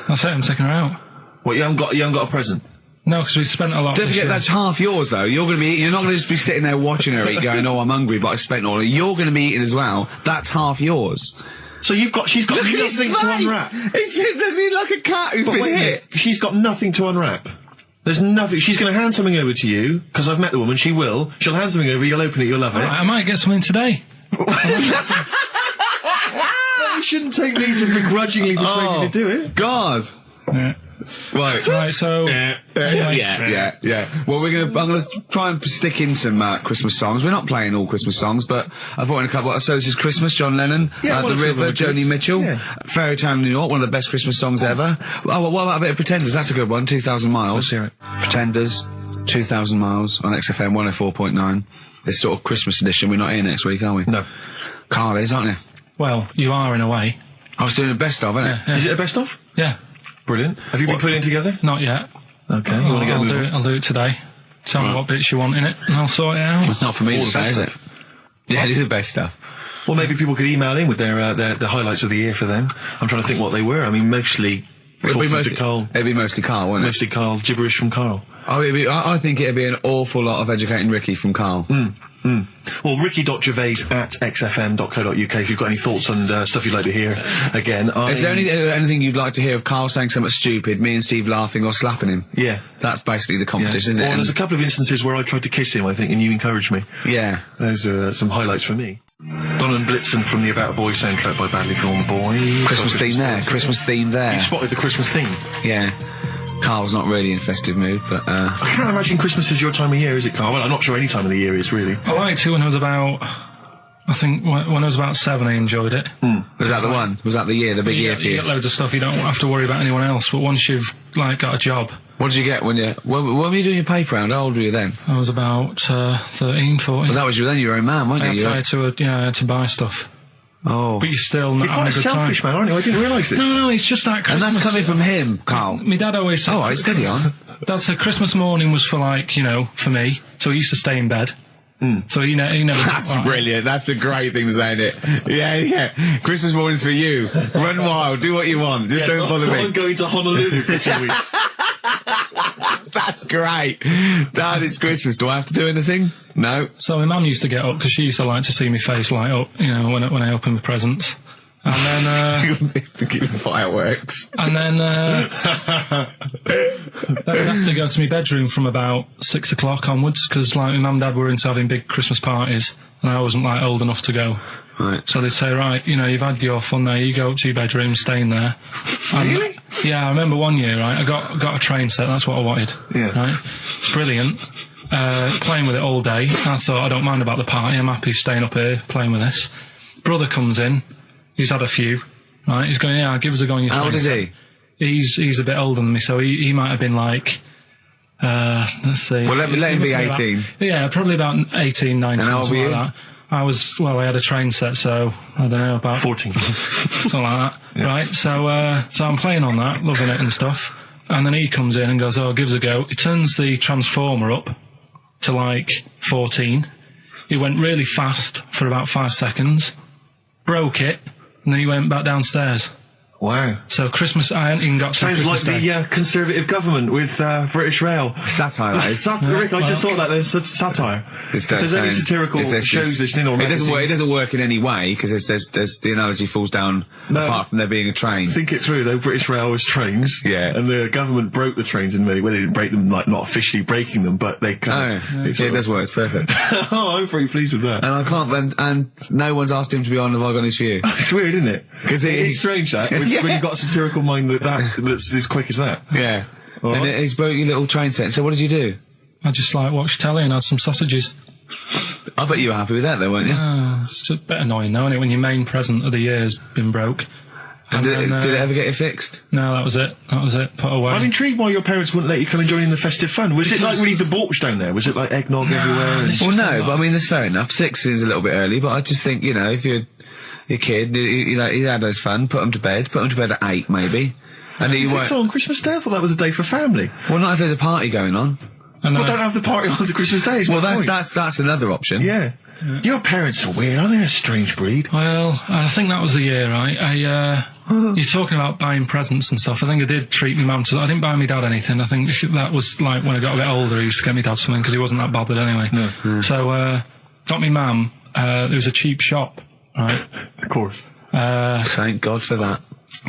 That's it, I'm taking her out. What, you haven't got a present? No, because we spent a lot Don't this forget, year. that's half yours, though. You're not going to just be sitting there watching her eat, going, oh, I'm hungry, but I spent all of it. You're going to be eating as well. That's half yours. So she's got nothing to unwrap. He's like a cat who's been hit. She's got nothing to unwrap. There's nothing. She's going to hand something over to you, because I've met the woman. She will. She'll hand something over, you'll open it, you'll love it. I might get something today. You shouldn't take me to begrudgingly persuade you to do it. God. Yeah. Right, so... anyway. Yeah. Well, I'm gonna try and stick in some Christmas songs. We're not playing all Christmas songs, but I've brought in a couple. So this is Christmas, John Lennon, The River, Joni Mitchell, Fairy Tale New York, one of the best Christmas songs ever. Oh, well, what about a bit of Pretenders? That's a good one, 2,000 Miles. Let's hear it. Pretenders, 2,000 Miles on XFM 104.9. This sort of Christmas edition. We're not here next week, are we? No. Karl is, aren't you? Well, you are in a way. I was doing a best of, innit? Yeah. Is it a best of? Yeah. Brilliant. Have you been putting it together? Not yet. Okay. You want to get a move on? I'll do it today. Tell me what bits you want in it, and I'll sort it out. It's not for me to say, is it? Yeah, it is the best stuff. Well, maybe people could email in with their highlights of the year for them. I'm trying to think what they were. I mean, mostly talking to Karl. It'd be mostly Karl, wouldn't it? Mostly Karl, gibberish from Karl. Oh, I think it'd be an awful lot of educating Ricky from Karl. Well, ricky.gervais@xfm.co.uk if you've got any thoughts and stuff you'd like to hear. Again, Is there anything you'd like to hear of Karl saying something stupid, me and Steve laughing or slapping him? Yeah. That's basically the competition, isn't it? Well, there's a couple of instances where I tried to kiss him, I think, and you encouraged me. Yeah. Those are some highlights for me. Donald Blitzen from the About a Boy soundtrack by Badly Drawn Boys. Christmas theme there. Christmas theme there. You spotted the Christmas theme? Yeah. Karl's not really in festive mood, but I can't imagine Christmas is your time of year, is it, Karl? Well, I'm not sure any time of the year is, really. I liked it when I was about... I think when I was about 7 I enjoyed it. Was that the one? Was that the year, the big year for you? You get loads of stuff, you don't have to worry about anyone else, but once you've, got a job... What did you get when were you doing your paper round? How old were you then? I was about 13, 14. Well, that was then you were a man, weren't you? I had to buy stuff. Oh. But you're still not having a good time. You're quite a selfish man, aren't you? I didn't realise this. No, it's just that Christmas... And that's coming from him, Karl. My dad always said... Oh, right, steady on. Dad said Christmas morning was for, for me, so he used to stay in bed. So he never... That's brilliant. That's a great thing to say, isn't it? Yeah. Christmas morning's for you. Run wild, do what you want. Just don't bother me. I'm going to Honolulu for 2 weeks. That's great. Dad, it's Christmas. Do I have to do anything? No. So my mum used to get up, because she used to like to see my face light up, when I open the presents. And then fireworks. And then then I'd have to go to my bedroom from about 6 o'clock onwards, because like my mum and dad were into having big Christmas parties, and I wasn't like old enough to go. Right. So they'd say, right, you know, you've had your fun there, you go up to your bedroom, stay in there. Really? Yeah, I remember one year, right, I got a train set, that's what I wanted. Yeah. Right? It's brilliant. Playing with it all day. I thought, I don't mind about the party, I'm happy staying up here playing with this. Brother comes in, he's had a few, right, he's going, yeah, give us a go on your train. How old is he? He's a bit older than me, so he might have been like, let's see. Well, let him be 18. Yeah, probably about 18, 19, And how old were something you? like that. I had a train set, so I don't know, about 14. something like that. Yeah. Right, so I'm playing on that, loving it and stuff, and then he comes in and goes, oh, give us a go. He turns the transformer up to like 14. He went really fast for about 5 seconds, broke it, and then he went back downstairs. Wow. So Christmas, I hadn't even got to Sounds Christmas like Day. the Conservative government with British Rail. Satire, that is. Satire, Rick, I just thought that there's satire. If there's any satirical shows listening or it doesn't work in any way, because there's the analogy falls down apart from there being a train. Think it through though. British Rail was trains, yeah, and the government broke the trains in many ways. They didn't break them, like not officially breaking them, but they kind of. It does work. It's perfect. Oh, I'm pretty pleased with that. And I can't. And no one's asked him to be on Have I Got News For You. It's weird, isn't it? Because it's strange that when you've got a satirical mind that's as quick as that. Yeah. All and right. he's broke your little train set. So what did you do? I just like watched telly and had some sausages. I bet you were happy with that though, weren't you? It's a bit annoying though, isn't it, when your main present of the year has been broke. And did it ever get it fixed? No, that was it. Put away. I'm intrigued why your parents wouldn't let you come and join in the festive fun. Was it like really debauched down there? Was it like eggnog everywhere? Well, no, but I mean, that's fair enough. 6 is a little bit early, but I just think, you know, if you're your kid, you know, he had his fun, put him to bed at 8 maybe. And you think so on Christmas Day? I thought that was a day for family. Well, not if there's a party going on. Well, don't have the party on to Christmas Day. Well, that's another option. Yeah. Your parents are weird, aren't they? A strange breed. Well, I think that was the year, right? You're talking about buying presents and stuff. I think I did treat my mum to. I didn't buy my dad anything. I think that was like when I got a bit older, I used to get my dad something because he wasn't that bothered anyway. No. So, got me mum. There was a cheap shop, right? Of course. Thank God for that.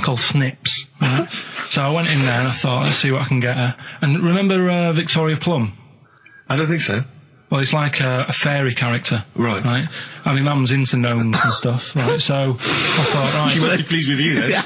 Called Snips. Right? So I went in there and I thought, let's see what I can get her. And remember Victoria Plum? I don't think so. Well, it's like a fairy character. Right. Right? And my mum's into gnomes and stuff, right? So I thought, right. She must be pleased with you then.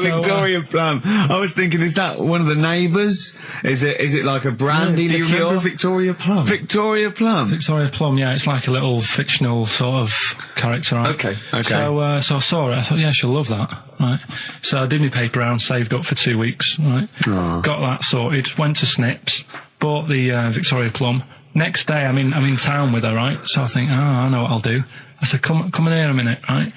Victoria Plum. I was thinking, is that one of the neighbours? Is it like a brandy do you liqueur? remember Victoria Plum? Victoria Plum. Victoria Plum, yeah, it's like a little fictional sort of character, right? Okay. So I saw it, I thought, yeah, she'll love that, right? So I did my paper round, saved up for 2 weeks, right? Aww. Got that sorted, went to Snips, bought the Victoria Plum. Next day, I'm in town with her, right? So I think, I know what I'll do. I said, come in here a minute, right?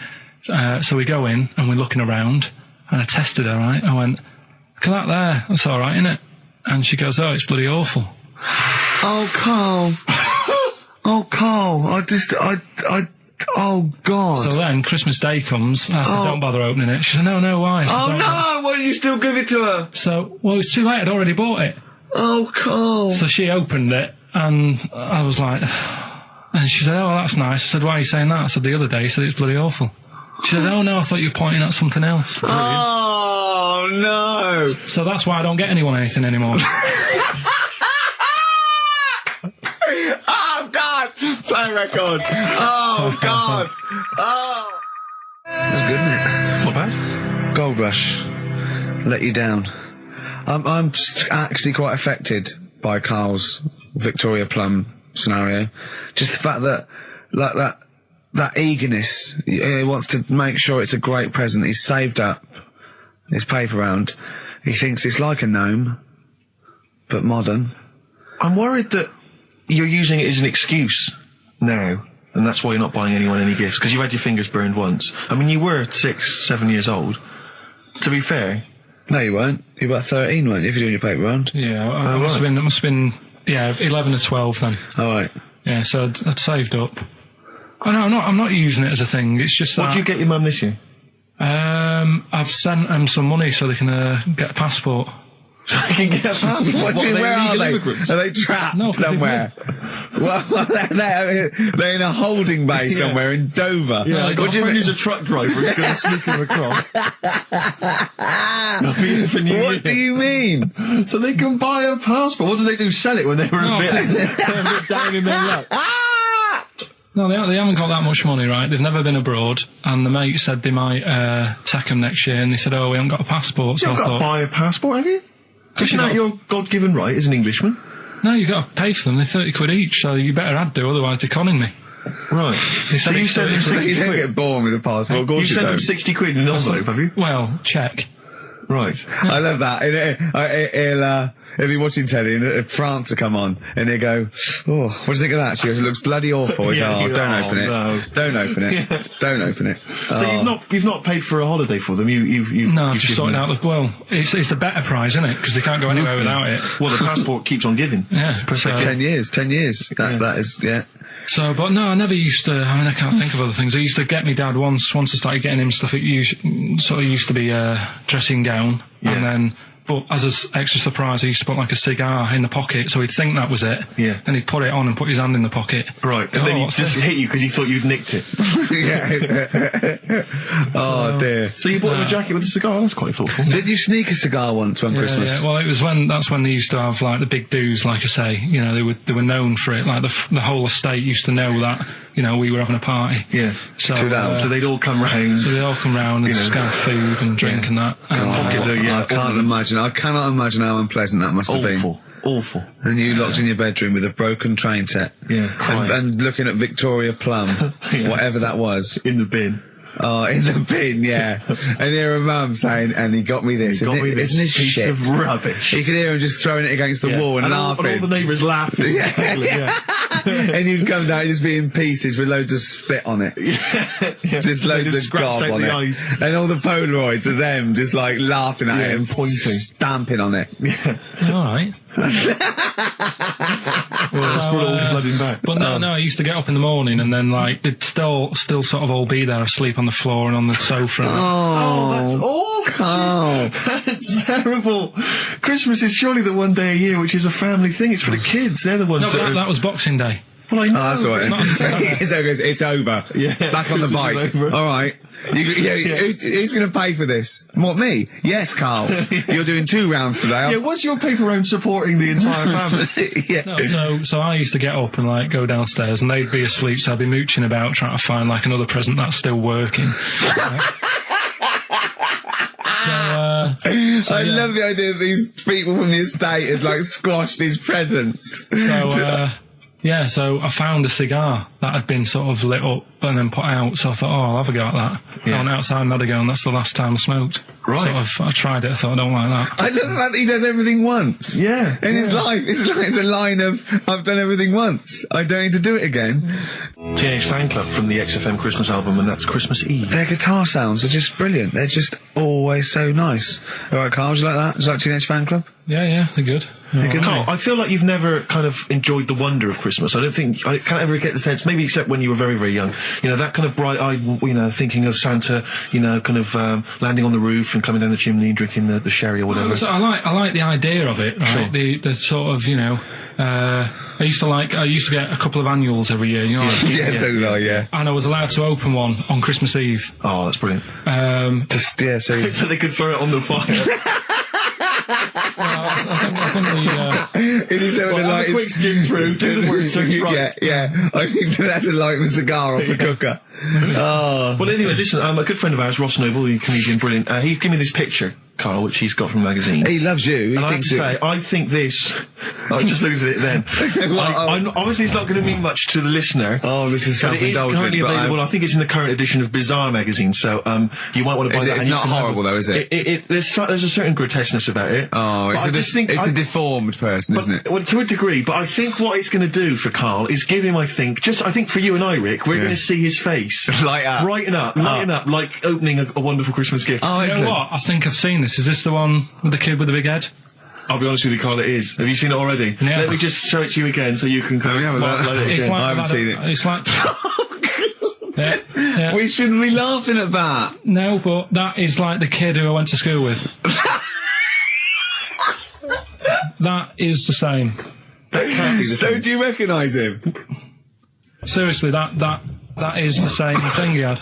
So we go in and we're looking around, and I tested her, right? I went, look at that there, that's all right, innit? And she goes, oh, it's bloody awful. Oh, Karl. Oh, Karl. Oh, God. So then Christmas Day comes, I said, don't bother opening it. She said, no, why? I said, Oh, "Don't." no, why did you still give it to her? So, well, it's too late, I'd already bought it. Oh, Karl. So she opened it, and I was like, and she said, oh, that's nice. I said, why are you saying that? I said, the other day you said it's bloody awful. She said, oh, no, I thought you were pointing at something else. Oh, no. So that's why I don't get anyone anything anymore. Oh, God. Play record. Oh, God. Oh. That's good, isn't it? Not bad. Gold Rush. Let you down. I'm actually quite affected by Karl's Victoria Plum scenario. Just the fact that, like, that eagerness, he wants to make sure it's a great present. He's saved up his paper round. He thinks it's like a gnome, but modern. I'm worried that you're using it as an excuse now, and that's why you're not buying anyone any gifts, because you've had your fingers burned once. I mean, you were 6, 7 years old. To be fair. No, you weren't. You were about 13, weren't you, if you're doing your paper round? Yeah, it must have been, 11 or 12 then. All right. Yeah, so I'd saved up. Oh, no, I'm not using it as a thing. It's just that. What did you get your mum this year? I've sent them some money so they can get a passport. So they can get a passport. What do you mean, where are they? Immigrants? Are they trapped somewhere? Well, they're in a holding bay somewhere in Dover. Yeah, I got a friend who's a truck driver who's going to sneak them across. What do you mean? So they can buy a passport. What do they do? Sell it when they were a bit down in their luck? No, they haven't got that much money, right? They've never been abroad, and the mate said they might take them next year, and they said, oh, we haven't got a passport, so You've got to buy a passport, have you? Isn't that your God-given right as an Englishman? No, you've got to pay for them. They're 30 quid each, so you better add to, otherwise they're conning me. Right. So you send them 60 You don't quid? get born with a passport, of course You send them 60 quid in an envelope, have you? Well, check. Right. I love that. He'll be watching telly and France will come on and he'll go, oh, what do you think of that? She goes, it looks bloody awful. I go, don't open it. No. Don't open it. Don't open it. So you've not paid for a holiday for them? No, I've just sorted out well, it's a better prize, isn't it? Because they can't go anywhere without it. Well, the passport keeps on giving. Yeah. So 10 years. That is, yeah. So, but no, I never used to, I mean, I can't think of other things. I used to get me dad once I started getting him stuff, it used to be a dressing gown, and then, but as an extra surprise, I used to put like a cigar in the pocket, so he'd think that was it. Yeah. Then he'd put it on and put his hand in the pocket. Right, and then he'd just hit you because he thought you'd nicked it. Oh dear. So you bought him a jacket with a cigar? That's quite thoughtful. Did you sneak a cigar once on Christmas? Yeah, well, that's when they used to have like the big do's, like I say. You know, they were known for it. Like the whole estate used to know that. You know, we were having a party. Yeah. So they'd all come round. So they'd all come round and just have food and drink and that. I can't imagine. I cannot imagine how unpleasant that must have been. Awful. And you locked in your bedroom with a broken train set. Yeah, crying. And looking at Victoria Plum, whatever that was. In the bin. Oh, in the bin, yeah. And hear a mum saying, and he got me this. Isn't this piece shit? of rubbish. You could hear him just throwing it against the wall and laughing. And all the neighbours laughing. And you'd come down, just be in pieces with loads of spit on it. Just loads of gob on it. Eyes. And all the Polaroids of them just like laughing at it and pointing. Stamping on it. Alright. All flooding back. But no, I used to get up in the morning and then like they'd still sort of all be there asleep on the floor and on the sofa. Oh, that's awful. Carl. That's terrible. Christmas is surely the one day a year which is a family thing. It's for the kids. They're the ones that was Boxing Day. Well, I know. Oh, that's all right. It's over. Yeah. Back on the bike. All right. Who's going to pay for this? What, me? Yes, Carl. You're doing 2 rounds today. Yeah, what's your paper round supporting the entire family? No, so I used to get up and like go downstairs and they'd be asleep, so I'd be mooching about trying to find like another present that's still working. I love the idea that these people from the estate had like squashed his presents. So I found a cigar that had been sort of lit up and then put out, so I thought, I'll have a go at that. I went outside and had a go, and that's the last time I smoked. Right. So I tried it, I thought, I don't like that. I love the fact that he does everything once. Yeah. In his life. It's a line of, I've done everything once. I don't need to do it again. Teenage Fan Club from the XFM Christmas album, and that's Christmas Eve. Their guitar sounds are just brilliant. They're just always so nice. All right, Carl, do you like that? Do you like Teenage Fan Club? Yeah, they're good. Carl, I feel like you've never kind of enjoyed the wonder of Christmas. I can't ever get the sense, maybe except when you were very, very young, you know, that kind of bright-eyed, you know, thinking of Santa, you know, kind of landing on the roof and coming down the chimney and drinking the sherry or whatever. So I like the idea of it, right? Sure. The sort of, you know, I used to get a couple of annuals every year, you know. So did I, yeah. And I was allowed to open one on Christmas Eve. Oh, that's brilliant. So they could throw it on the fire. I think have a quick skim through, do the work search right. Yeah. I think that's a light of a cigar off the cooker. Oh. Well, anyway, listen, a good friend of ours, Ross Noble, the comedian, brilliant, he gave me this picture, Carl, which he's got from a magazine. He loves you. I think this... I just looked at it then. Obviously, it's not going to mean much to the listener. Oh, this is self-indulgent. It is currently available. I think it's in the current edition of Bizarre magazine, so you might want to buy that. It's not horrible, though, is it? There's a certain grotesqueness about it. Oh, it's a deformed person, isn't it? Well, to a degree, but I think what it's going to do for Carl is give him, I think for you and I, Rick, we're going to see his face light up, brighten up, like opening a wonderful Christmas gift. Oh, you know what? I think I've seen this. Is this the one with the kid with the big head? I'll be honest with you, Carl, it is. Have you seen it already? Yeah. Let me just show it to you again so you can kind of I haven't seen it. It's like... Yeah. We shouldn't be laughing at that. No, but that is like the kid who I went to school with. that is the same. That can't be the So same. do you recognise him? Seriously, that is the same thing he had.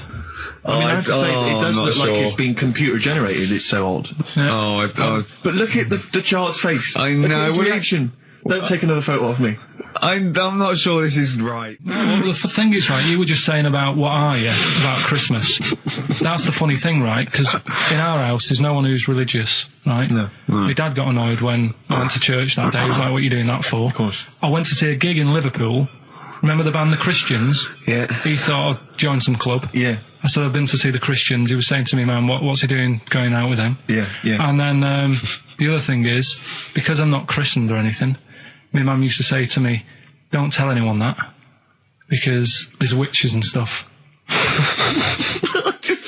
I mean, I have to say, it does not look like sure. it's been computer generated. It's so odd. But look at the child's face. I Look know. at his Well, reaction. Don't take another photo of me. I'm not sure this is right. Well, the thing is, right, you were just saying about what are you, about Christmas. That's the funny thing, right, because in our house there's no one who's religious, right? No. My dad got annoyed when I went to church that day. He was like, what are you doing that for? Of course. I went to see a gig in Liverpool. Remember the band The Christians? Yeah. He thought I'd join some club. Yeah. I said, I've been to see The Christians. He was saying to me, man, what's he doing going out with them? Yeah, yeah. And then the other thing is, because I'm not christened or anything, my mum used to say to me, don't tell anyone that, because there's witches and stuff.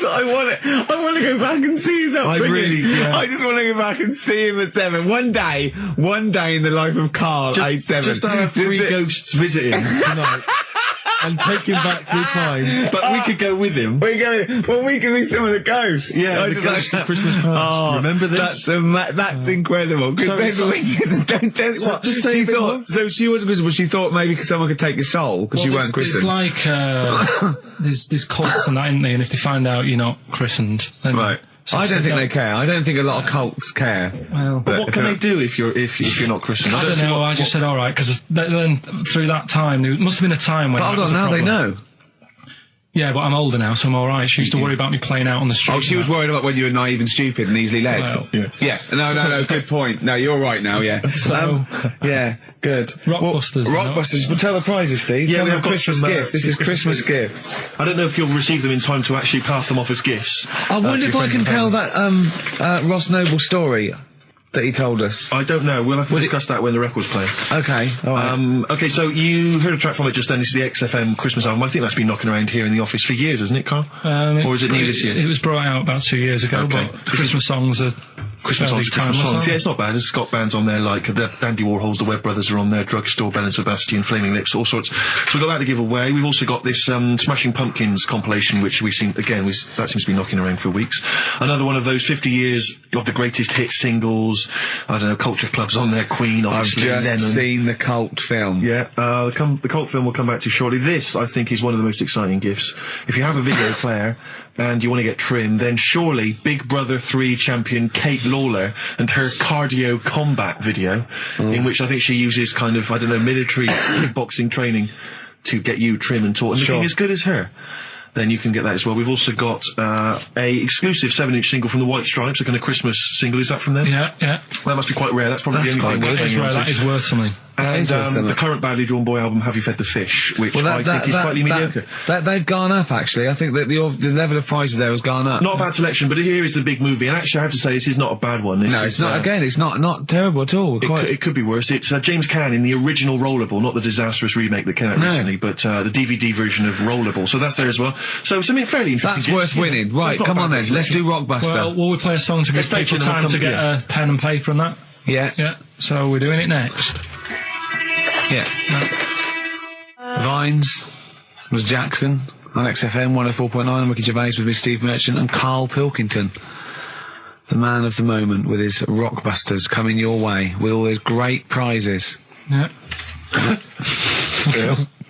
I want to go back and see his upbringing. I just want to go back and see him at 7. One day in the life of Karl, age 7. Just have 3 ghosts visit him tonight. And take him back through time. But we could go with him. We can be some of the ghosts. Yeah, the ghosts of Christmas past. Remember this? That's incredible. Because there's witches. Don't tell what. Just say she thought. So she wasn't christened, but she thought maybe someone could take your soul because you weren't christened. It's like there's cults and that, isn't there? And if they find out you're not christened, then right. I don't think they care. I don't think a lot of cults care. Well, but what can they do if you're not christened? I don't know. I just said all right because then through that time there must have been a time when. But hold on, now they know. Yeah, but I'm older now, so I'm all right. She used to worry about me playing out on the street. Oh, she was worried about when you were naive and stupid and easily led. Well, yeah. No. Good point. No, you're right now. Yeah. So, yeah, good. Rockbusters. Rockbusters. But tell the prizes, Steve. Yeah, we have got Christmas some, gifts. This is Christmas gifts. I don't know if you'll receive them in time to actually pass them off as gifts. I wonder if I can tell that Ross Noble story that he told us. I don't know. We'll have to discuss that when the record's playing. Okay. All right. Okay, so you heard a track from it just then. This is the XFM Christmas album. I think that's been knocking around here in the office for years, hasn't it, Karl? Or is it new this year? It was brought out about 2 years ago, Okay. but the Christmas songs are Christmas songs. Yeah, it's not bad. There's Scott bands on there, like the Dandy Warhols, the Webb Brothers are on there, Drugstore, Bell and Sebastian, Flaming Lips, all sorts. So we've got that to give away. We've also got this Smashing Pumpkins compilation, which we've seen, again, that seems to be knocking around for weeks. Another one of those 50 years of the greatest hit singles. I don't know, Culture Club's on there, Queen, obviously, I've just Lennon. seen the cult film. Yeah, the cult film will come back to you shortly. This, I think, is one of the most exciting gifts. If you have a video player and you want to get trim, then surely Big Brother 3 champion Kate Lawler and her cardio combat video, in which I think she uses kind of, I don't know, military kickboxing training to get you trim and taut and looking as good as her. Then you can get that as well. We've also got a exclusive 7-inch single from the White Stripes, a kind of Christmas single. Is that from them? Yeah. That must be quite rare. That's probably the only thing. That is rare. That is worth something. And the current Badly Drawn Boy album, Have You Fed the Fish, which I think is slightly mediocre. They've gone up, actually. I think that the level of prices there has gone up. Not a bad selection, but here is the big movie. And actually, I have to say, this is not a bad one. No, it's not. Again, it's not terrible at all. It could be worse. It's James Caan in the original Rollerball, not the disastrous remake that came out recently, but the DVD version of Rollerball. So that's there as well. So something fairly interesting. That's worth winning. Right, come on then. Let's do Rockbuster. Well, will we play a song to give people time to get a pen and paper and that? Yeah. So we're doing it next. Yeah. Vines was Jackson on XFM 104.9, and Ricky Gervais with me, Steve Merchant, and Karl Pilkington, the man of the moment, with his Rockbusters coming your way with all those great prizes. Yeah.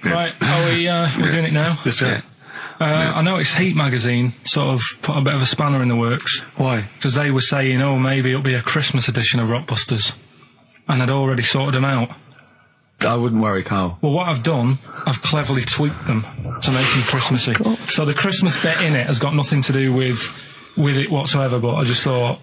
Right, we're doing it now? Yes, sir. I noticed Heat magazine sort of put a bit of a spanner in the works. Why? Because they were saying, maybe it'll be a Christmas edition of Rockbusters. And I'd already sorted them out. I wouldn't worry, Karl. Well, what I've done, I've cleverly tweaked them to make them Christmassy. So the Christmas bit in it has got nothing to do with it whatsoever, but I just thought...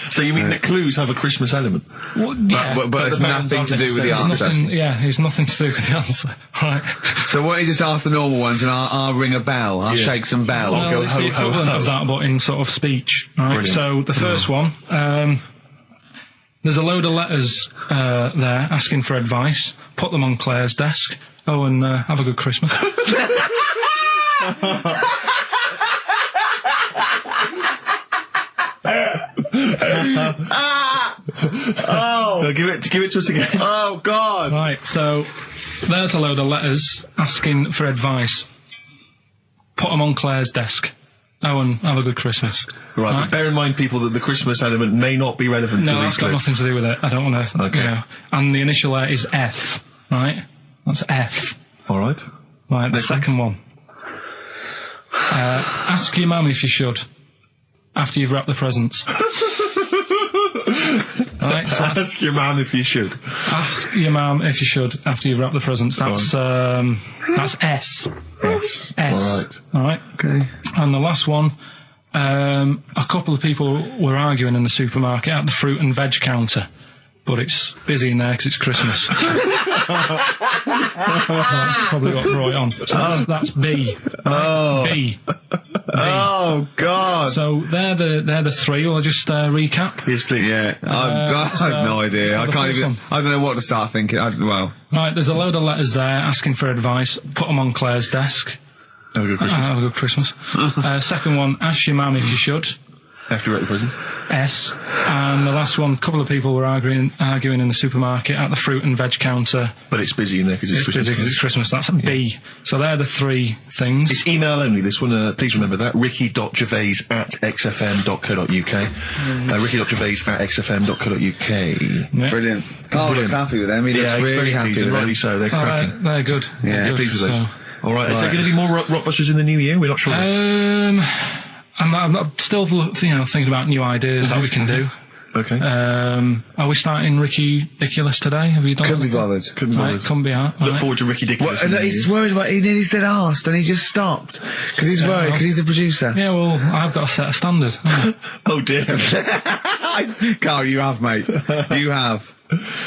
So you mean the clues have a Christmas element? Well, yeah. But it's nothing to do with the answer. It's nothing to do with the answer. Right. So why don't you just ask the normal ones and I'll ring a bell. I'll shake some bells. Well, it's the equivalent of that, but in sort of speech. Right. Brilliant. So the first one, there's a load of letters there asking for advice. Put them on Claire's desk. Oh, and have a good Christmas. Give it to us again. Oh, God. Right, so there's a load of letters asking for advice. Put them on Claire's desk. and have a good Christmas. Right, but bear in mind, people, that the Christmas element may not be relevant to No, these that's got clues. nothing to do with it. I don't want to, Okay. you know. And the initial there is F, right? That's F. All right. Right, the second one. Ask your mum if you should, after you've wrapped the presents. Right, so ask your mum if you should. Ask your mum if you should, after you've wrapped the presents. That's S. S. S. All right. Okay. And the last one, a couple of people were arguing in the supermarket at the fruit and veg counter, but it's busy in there because it's Christmas. That's probably what brought it on. So that's B. Oh. B. Oh, God. So they're the three. Will I just recap? Yes, please. Yeah, I have no idea. so I the can't first even. one. I don't know what to start thinking. Well, Right, there's a load of letters there asking for advice. Put them on Claire's desk. Have a good Christmas. Have a good Christmas. Second one, ask your mum if you should. After you're at the prison. S. And the last one, a couple of people were arguing in the supermarket at the fruit and veg counter. But it's busy in there because it's Christmas. Busy because it's Christmas. That's a B. So they're the three things. It's email only, this one. Please remember that. ricky.gervais@xfm.co.uk. ricky.gervais@xfm.co.uk. Yeah. brilliant. Carl looks happy with them. He looks he's really very happy pleased, with and them. rightly so. They're cracking. They're good. Yeah, They're good. Pleased with those. So, All right. Is there Right. going to be more Rockbusters in the new year? We're not sure. I'm still, thinking about new ideas that we can do. Okay. Are we starting Ridiculous today? Have you done Couldn't be anything? bothered. Couldn't be bothered. Couldn't be hard. Look forward to Ricky Dickinson. Well, he's worried about. He nearly said asked, and he just stopped because he's worried because he's the producer. Yeah, well, I've got to set a standard. Oh dear. Carl, you have, mate. You have.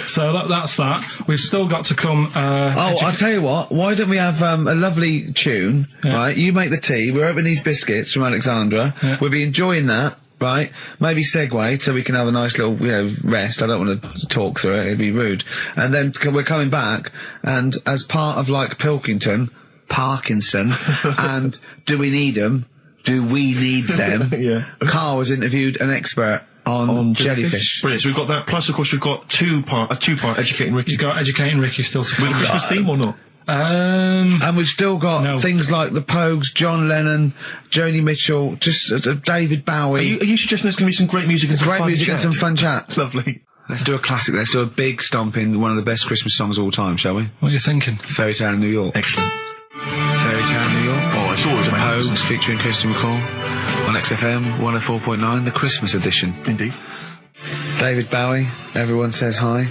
So that's that. We've still got to come. I'll tell you what. Why don't we have a lovely tune? Yeah. Right, you make the tea. We're opening these biscuits from Alexandra. Yeah. We'll be enjoying that. Right, maybe segue so we can have a nice little, rest. I don't want to talk through it; it'd be rude. And then we're coming back, and as part of like Pilkington, Parkinson, and Do We Need Them? Do We Need Them? Yeah. Karl has interviewed an expert on jellyfish. Brilliant. So we've got that. Plus, of course, we've got a two-part Educating Ricky. You've got Educating Ricky still to come. With a Christmas theme or not? And we've still got things like the Pogues, John Lennon, Joni Mitchell, just David Bowie. Are you suggesting there's going to be some great music and some great fun music chat? and some fun chat? Lovely. Let's do a classic. Let's do a big stomp in one of the best Christmas songs of all time, shall we? What are you thinking? Fairy Tale in New York. Excellent. Fairy Tale in New York. Oh, it's always amazing. Pogues featuring Christian McCall on XFM 104.9, the Christmas edition. Indeed. David Bowie, Everyone Says Hi.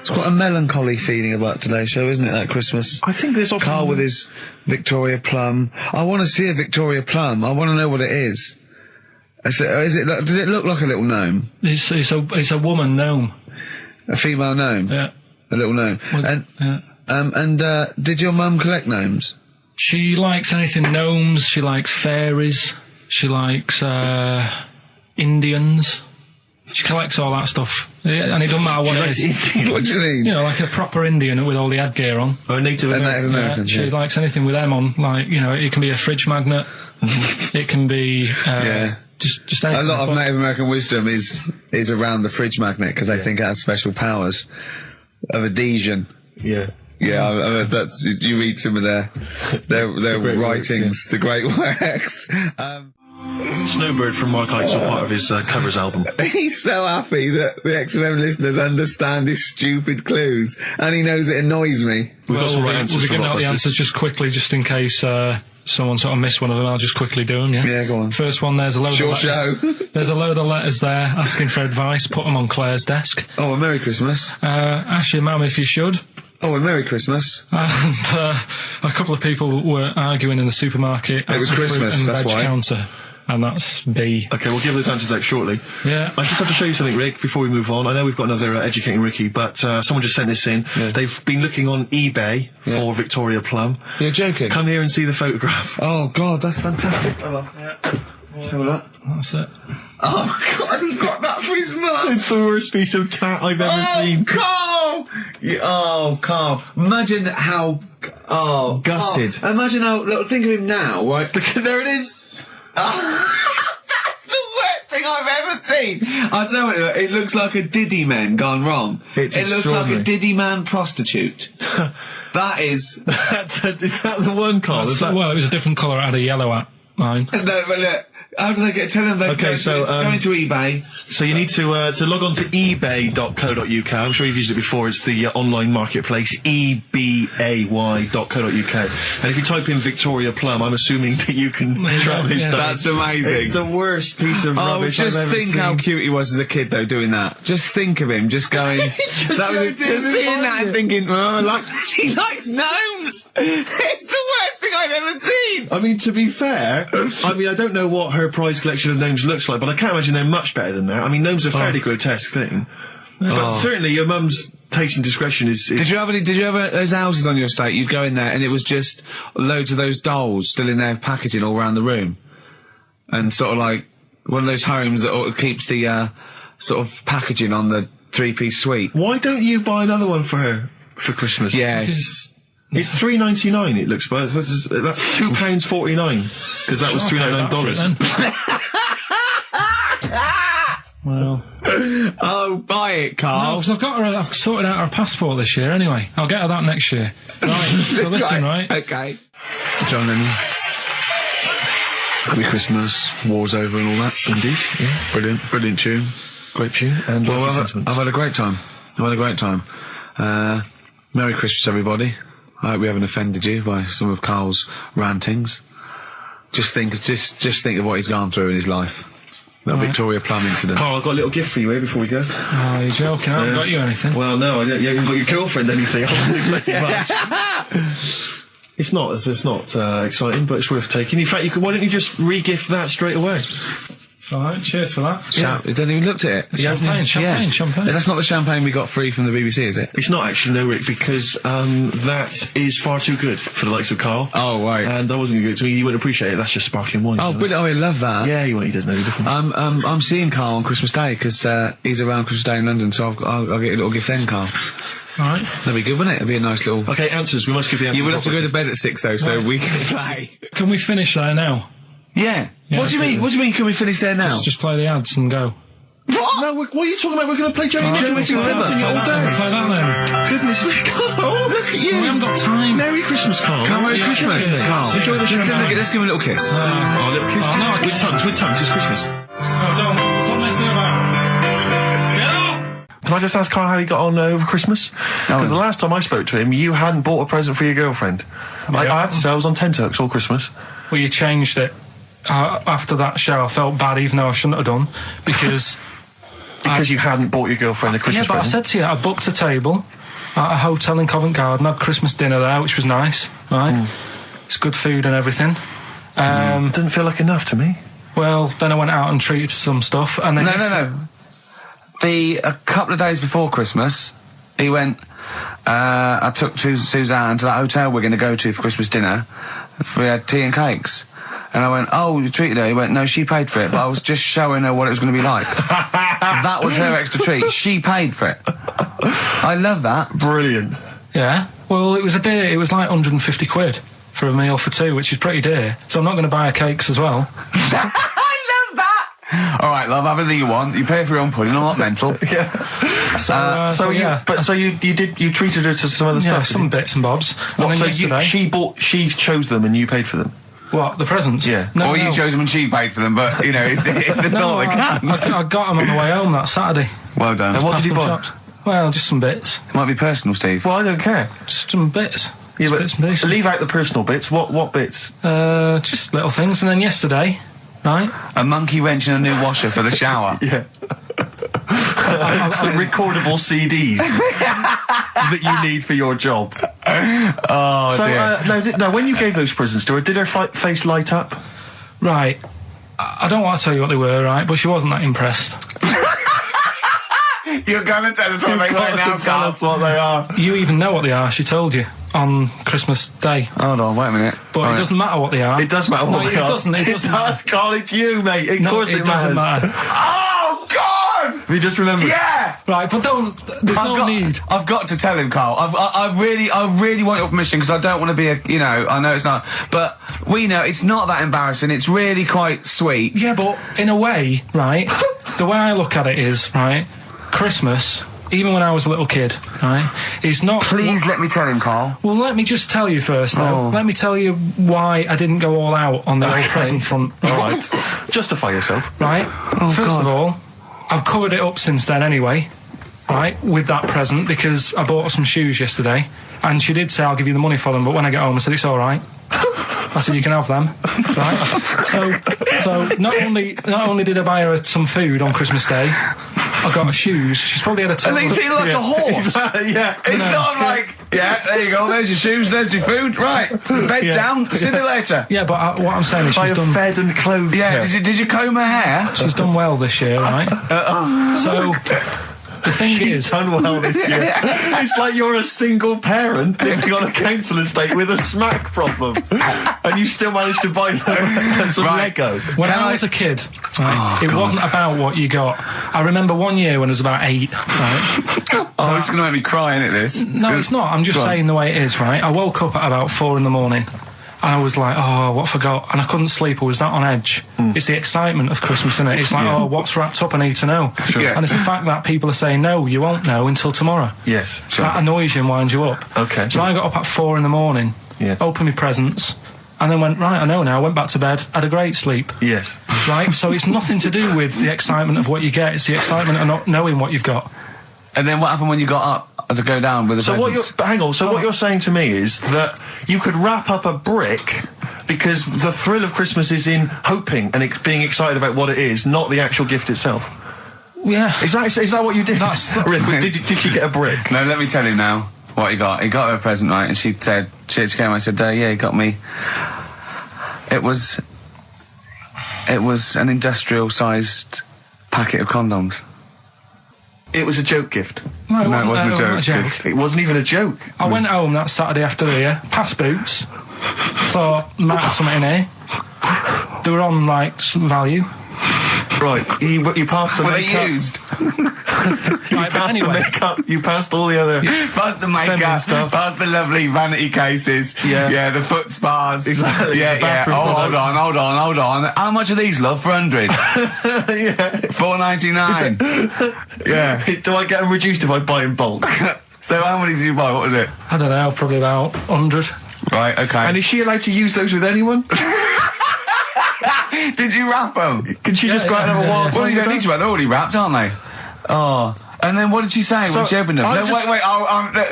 It's quite a melancholy feeling about today's show, isn't it, that Christmas? I think there's often... Karl with his Victoria Plum. I want to see a Victoria Plum. I want to know what it is. Does it look like a little gnome? It's a woman gnome. A female gnome? Yeah. A little gnome. Did your mum collect gnomes? She likes anything gnomes. She likes fairies. She likes Indians. She collects all that stuff. Yeah, and it doesn't matter what it is. What do you mean? Like a proper Indian with all the headgear on. Or a Native American. She likes anything with them on. Like, it can be a fridge magnet. It can be... Just a lot of Native American wisdom is around the fridge magnet because they think it has special powers of adhesion. Yeah. Yeah, I mean, that's, you read some of their great writings, works, the great works. Snowbird from Mark Eitzel, part of his covers album. He's so happy that the XFM listeners understand his stupid clues, and he knows it annoys me. We've got some right We'll answers be for giving out the Rockbusters. answers just quickly, just in case someone sort of missed one of them. I'll just quickly do them, yeah? Yeah, go on. First one, there's a load Sure of letters. show. There's a load of letters there asking for advice. Put them on Claire's desk. Oh, a Merry Christmas. Ask your mum if you should. Oh, a Merry Christmas. And a couple of people were arguing in the supermarket at was the fruit Christmas, and that's veg why. counter. And that's B. Okay, we'll give those answers out shortly. Yeah. I just have to show you something, Rick, before we move on. I know we've got another Educating Ricky, but someone just sent this in. Yeah. They've been looking on eBay for Victoria Plum. You're joking? Come here and see the photograph. Oh, God, that's fantastic. Show that. That's it. Oh, God, he got that for his mum. It's the worst piece of tat I've ever seen. Carl! Carl. Imagine how... Oh, gutted. Carl. Imagine how... Look, think of him now, right? There it is. That's the worst thing I've ever seen. I'll tell you what, it looks like a Diddy man gone wrong. It looks like a Diddy man prostitute. That is... Is that the one, Carl? Well, it was a different colour. It had a yellow at mine. No, but look, How do they get? Tell them they Okay, so go into eBay. So you need to log on to ebay.co.uk. I'm sure you've used it before. It's the online marketplace, ebay.co.uk. And if you type in Victoria Plum, I'm assuming that you can track this down. That's amazing. It's the worst piece of rubbish I've just ever think seen. how cute he was as a kid, though, doing that. Just think of him, just going, just seeing that and thinking, oh, she likes gnomes. It's the worst thing I've ever seen. I mean, to be fair, I don't know what her prize collection of gnomes looks like, but I can't imagine they're much better than that. I mean, gnomes are a fairly grotesque thing. But certainly your mum's taste and discretion is... Did you ever those houses on your estate, you'd go in there and it was just loads of those dolls still in their packaging all around the room? And sort of like one of those homes that keeps the sort of packaging on the 3-piece suite. Why don't you buy another one for her for Christmas? Yeah. It's $3.99. It looks, but that's £2.49 because that was $3.99. Well, oh, buy it, Carl. No, because I've sorted out her passport this year anyway. I'll get her that next year. Right, so listen, right? Okay. John Lennon. Happy Christmas, war's over and all that. Indeed, yeah. Brilliant tune. Great tune. And well, I've had a great time. Merry Christmas, everybody. I hope we haven't offended you by some of Karl's rantings. Just think of what he's gone through in his life. That Victoria Plum incident. Karl, I've got a little gift for you here before we go. Oh, you're joking. I haven't got you anything. Well, no, you haven't got your girlfriend anything. I wasn't expecting much. It's not exciting, but it's worth taking. In fact, why don't you just re-gift that straight away? It's alright, cheers for that. It hasn't even looked at it. Champagne. That's not the champagne we got free from the BBC, is it? It's not actually, no, Rick, because that is far too good for the likes of Karl. Oh, right. And I wasn't going to give it to you. You wouldn't appreciate it. That's just sparkling wine. Oh, brilliant. Oh, I love that. Yeah, he doesn't know the difference. I'm seeing Karl on Christmas Day, because he's around Christmas Day in London, so I'll get a little gift then, Karl. Alright. That'd be good, wouldn't it? It'd be a nice little... Okay, answers. We must give the answers. You would have to go to bed at 6, though, so we can play. Can we finish there now? Yeah. What do you mean? What do you mean? Can we finish there now? Just play the ads and go. What? No, what are you talking about? We're going to play Johnny River all day. Play that then. Goodness me, Karl, look at you. We haven't got time. Merry Christmas, Karl. Merry Christmas, Karl. Enjoy the champagne. Let's give him a little kiss. A little kiss. Oh, no, with tongues. It's Christmas. Don't. Stop messing about. Get up! Can I just ask Karl how he got on over Christmas? Because the last time I spoke to him, you hadn't bought a present for your girlfriend. Yeah. I had to say I was on tenterhooks all Christmas. Well, you changed it. After that show, I felt bad, even though I shouldn't have done, because... Because you hadn't bought your girlfriend a Christmas present? I said to you, I booked a table at a hotel in Covent Garden, had Christmas dinner there, which was nice, right? It's good food and everything. Didn't feel like enough to me. Well, then I went out and treated some stuff, and then... No. A couple of days before Christmas, he went... I took Suzanne to that hotel we're going to go to for Christmas dinner. We had tea and cakes. And I went, oh, you treated her? He went, no, she paid for it, but I was just showing her what it was going to be like. That was her extra treat. She paid for it. I love that. Brilliant. Yeah. Well, it was a dear. It was like 150 quid for a meal for two, which is pretty dear. So I'm not going to buy her cakes as well. I love that! All right, love, have anything you want. You pay for your own pudding, I'm not mental. Yeah. So you treated her to some other stuff? Yeah, some bits and bobs. What, and then she chose them and you paid for them? What, the presents? Yeah. Or you chose them and she paid for them, but, you know, it's the thought that counts. I got them on the way home that Saturday. Well done. And what did you buy? Well, just some bits. It might be personal, Steve. Well, I don't care. Just some bits. Yeah, but bits and pieces. Leave out the personal bits. What bits? Just little things. And then yesterday, right? A monkey wrench and a new washer for the shower. Yeah. Some recordable CDs that you need for your job. Oh, dear. No, when you gave those presents to her, did her face light up? Right. I don't want to tell you what they were, right? But she wasn't that impressed. You're going to tell us what they are now, tell us what they are. You even know what they are. She told you on Christmas Day. Hold on, wait a minute. But it doesn't matter what they are. It does matter what they are. It doesn't does, Karl. It's you, mate. Of course it doesn't matter. Oh, God! Have you just remembered? Yeah! Right, but there's no need. I've got to tell him, Karl. I really want your permission, because I don't want to be I know it's not, but we know it's not that embarrassing. It's really quite sweet. Yeah, but in a way, right, the way I look at it is, right, Christmas even when I was a little kid, right, is not... Please let me tell him, Carl. Well, let me just tell you first, though. Let me tell you why I didn't go all out on the old present front. All right. Justify yourself. Right. First of all, I've covered it up since then anyway, right, with that present, because I bought her some shoes yesterday, and she did say, I'll give you the money for them, but when I get home, I said, it's all right. I said, you can have them, right? So not only did I buy her some food on Christmas Day, I got her shoes. She's probably had a total... And they feel like a horse. Yeah. It's sort of like, yeah, there you go, there's your shoes, there's your food, right, bed down, see you later. Yeah, but what I'm saying is she's done... fed and clothed Yeah, her. did you comb her hair? She's done well this year, right? So... The thing She's done well this year. It's like you're a single parent living on a council estate with a smack problem, and you still managed to buy them some Lego. When I was a kid, right, it wasn't about what you got. I remember one year when I was about 8, right? This is going to make me cry, isn't it, this? It's not. I'm just saying the way it is, right? I woke up at about 4 in the morning. And I was like, what have I got? And I couldn't sleep. I was that on edge. It's the excitement of Christmas, isn't it? It's like, what's wrapped up? I need to know. Sure. And it's the fact that people are saying, no, you won't know until tomorrow. Yes, sure. That annoys you and winds you up. Okay. So I got up at 4 in the morning, opened my presents, and then went, right, I know now, went back to bed, had a great sleep. Yes. Right? So it's nothing to do with the excitement of what you get. It's the excitement of not knowing what you've got. And then what happened when you got up to go down with the presents? What you're saying to me is that you could wrap up a brick because the thrill of Christmas is in hoping and being excited about what it is, not the actual gift itself. Yeah. Is that what you did? Did she get a brick? No, let me tell you now what he got. He got her a present, right? And she said, she came, I said, yeah, he got me. It was an industrial-sized packet of condoms. It was a joke gift. No, it wasn't a joke gift. It wasn't even a joke. I went home that Saturday after the year, past Boots, thought, might have something in here. They were on, like, some value. Right, you passed the Were makeup. they used? Right, but anyway. The makeup, you passed all the other... Past the makeup, stuff. past the lovely vanity cases, the foot spas. Exactly. Yeah. Hold on. How much are these, love, for 100? $4.99. Yeah. Do I get them reduced if I buy in bulk? So how many did you buy? What was it? I don't know, probably about 100. Right, okay. And is she allowed to use those with anyone? Did you wrap them? Can she just go out and have a wild time? Well, you don't need to wrap. They're already wrapped, aren't they? Oh. And then what did she say when she opened them? No, wait.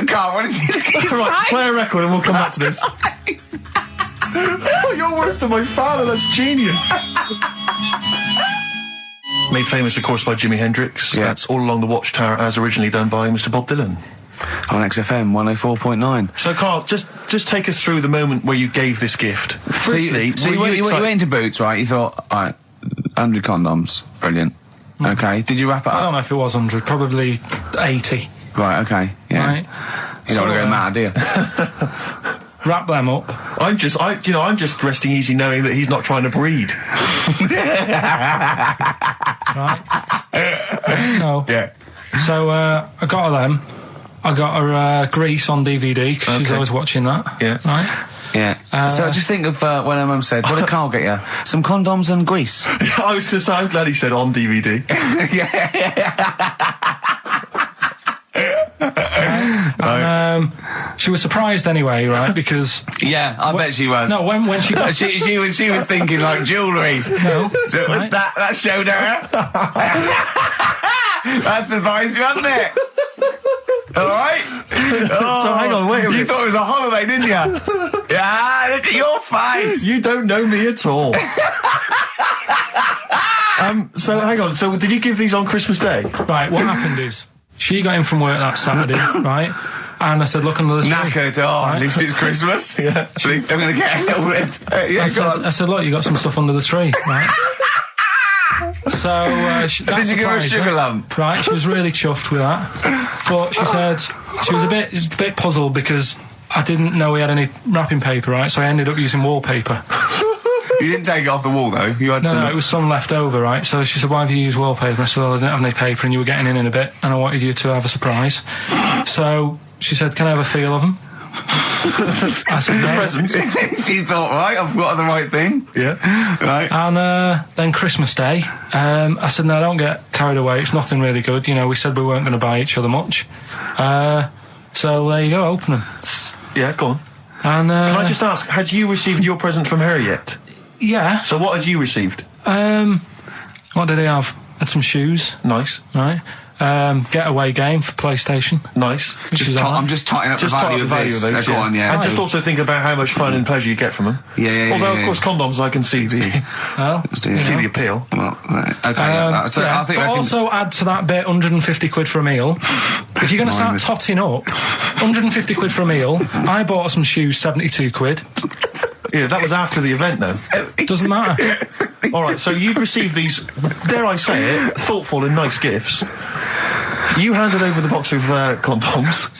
Carl, what did she say? Right, play a record and we'll come back to this. You're worse than my father. That's genius. Made famous, of course, by Jimi Hendrix. Yeah. That's All Along the Watchtower, as originally done by Mr. Bob Dylan. On XFM 104.9. So, Carl, just take us through the moment where you gave this gift. Firstly, so you went into Boots, right? You thought, all right, 100 condoms, brilliant. Okay, did you wrap it up? I don't know if it was 100, probably 80. Right, okay, yeah. Right. You don't want to go mad, do you? Wrap them up. I'm just resting easy knowing that he's not trying to breed. Right. No. Yeah. So I got her them. I got her Grease on DVD because she's always watching that. Yeah. Right. Yeah. So just think of when her mum said, "What did Carl get you? Some condoms and grease." I was just I'm glad he said on DVD. And, she was surprised anyway, right? Because I bet she was. No, when she got she was thinking like jewellery. No, right? that showed her. That surprised you, hasn't it? All right. So hang on, wait a minute. You thought it was a holiday, didn't you? Yeah. Look at your face. You don't know me at all. So hang on. So did you give these on Christmas Day? Right. What happened is she got in from work that Saturday, right? And I said, look under the tree. Knackered. Right? At least it's Christmas. Yeah. At least I'm going to get a little bit. I said, look, you got some stuff under the tree, right? So did you give her a sugar lump? Right, she was really chuffed with that. But she said she was a bit puzzled because I didn't know we had any wrapping paper, right? So I ended up using wallpaper. You didn't take it off the wall though. You had some. No, it was some left over, right? So she said, "Why have you used wallpaper?" I said, "Well, I didn't have any paper, and you were getting in a bit, and I wanted you to have a surprise." So she said, "Can I have a feel of them?" I said no. Presents. You thought, right, I've got the right thing. Yeah. Right. And then Christmas Day, I said, no, don't get carried away. It's nothing really good. You know, we said we weren't going to buy each other much. So there you go, open them. Yeah, go on. And can I just ask, had you received your present from her yet? Yeah. So what had you received? What did he have? Had some shoes. Nice. Right. Getaway game for PlayStation. Nice. I'm just totting up the value of this. Go on, yeah. And just also think about how much fun and pleasure you get from them. Yeah. Although, of course, condoms, I can see the the appeal. Well, okay. So I think but also add to that bit 150 quid for a meal. If you're going to start totting up, 150 quid for a meal. I bought some shoes, 72 quid. Yeah, that was after the event, though. Doesn't matter. All right, so you received these, dare I say it, thoughtful and nice gifts. You handed over the box of condoms.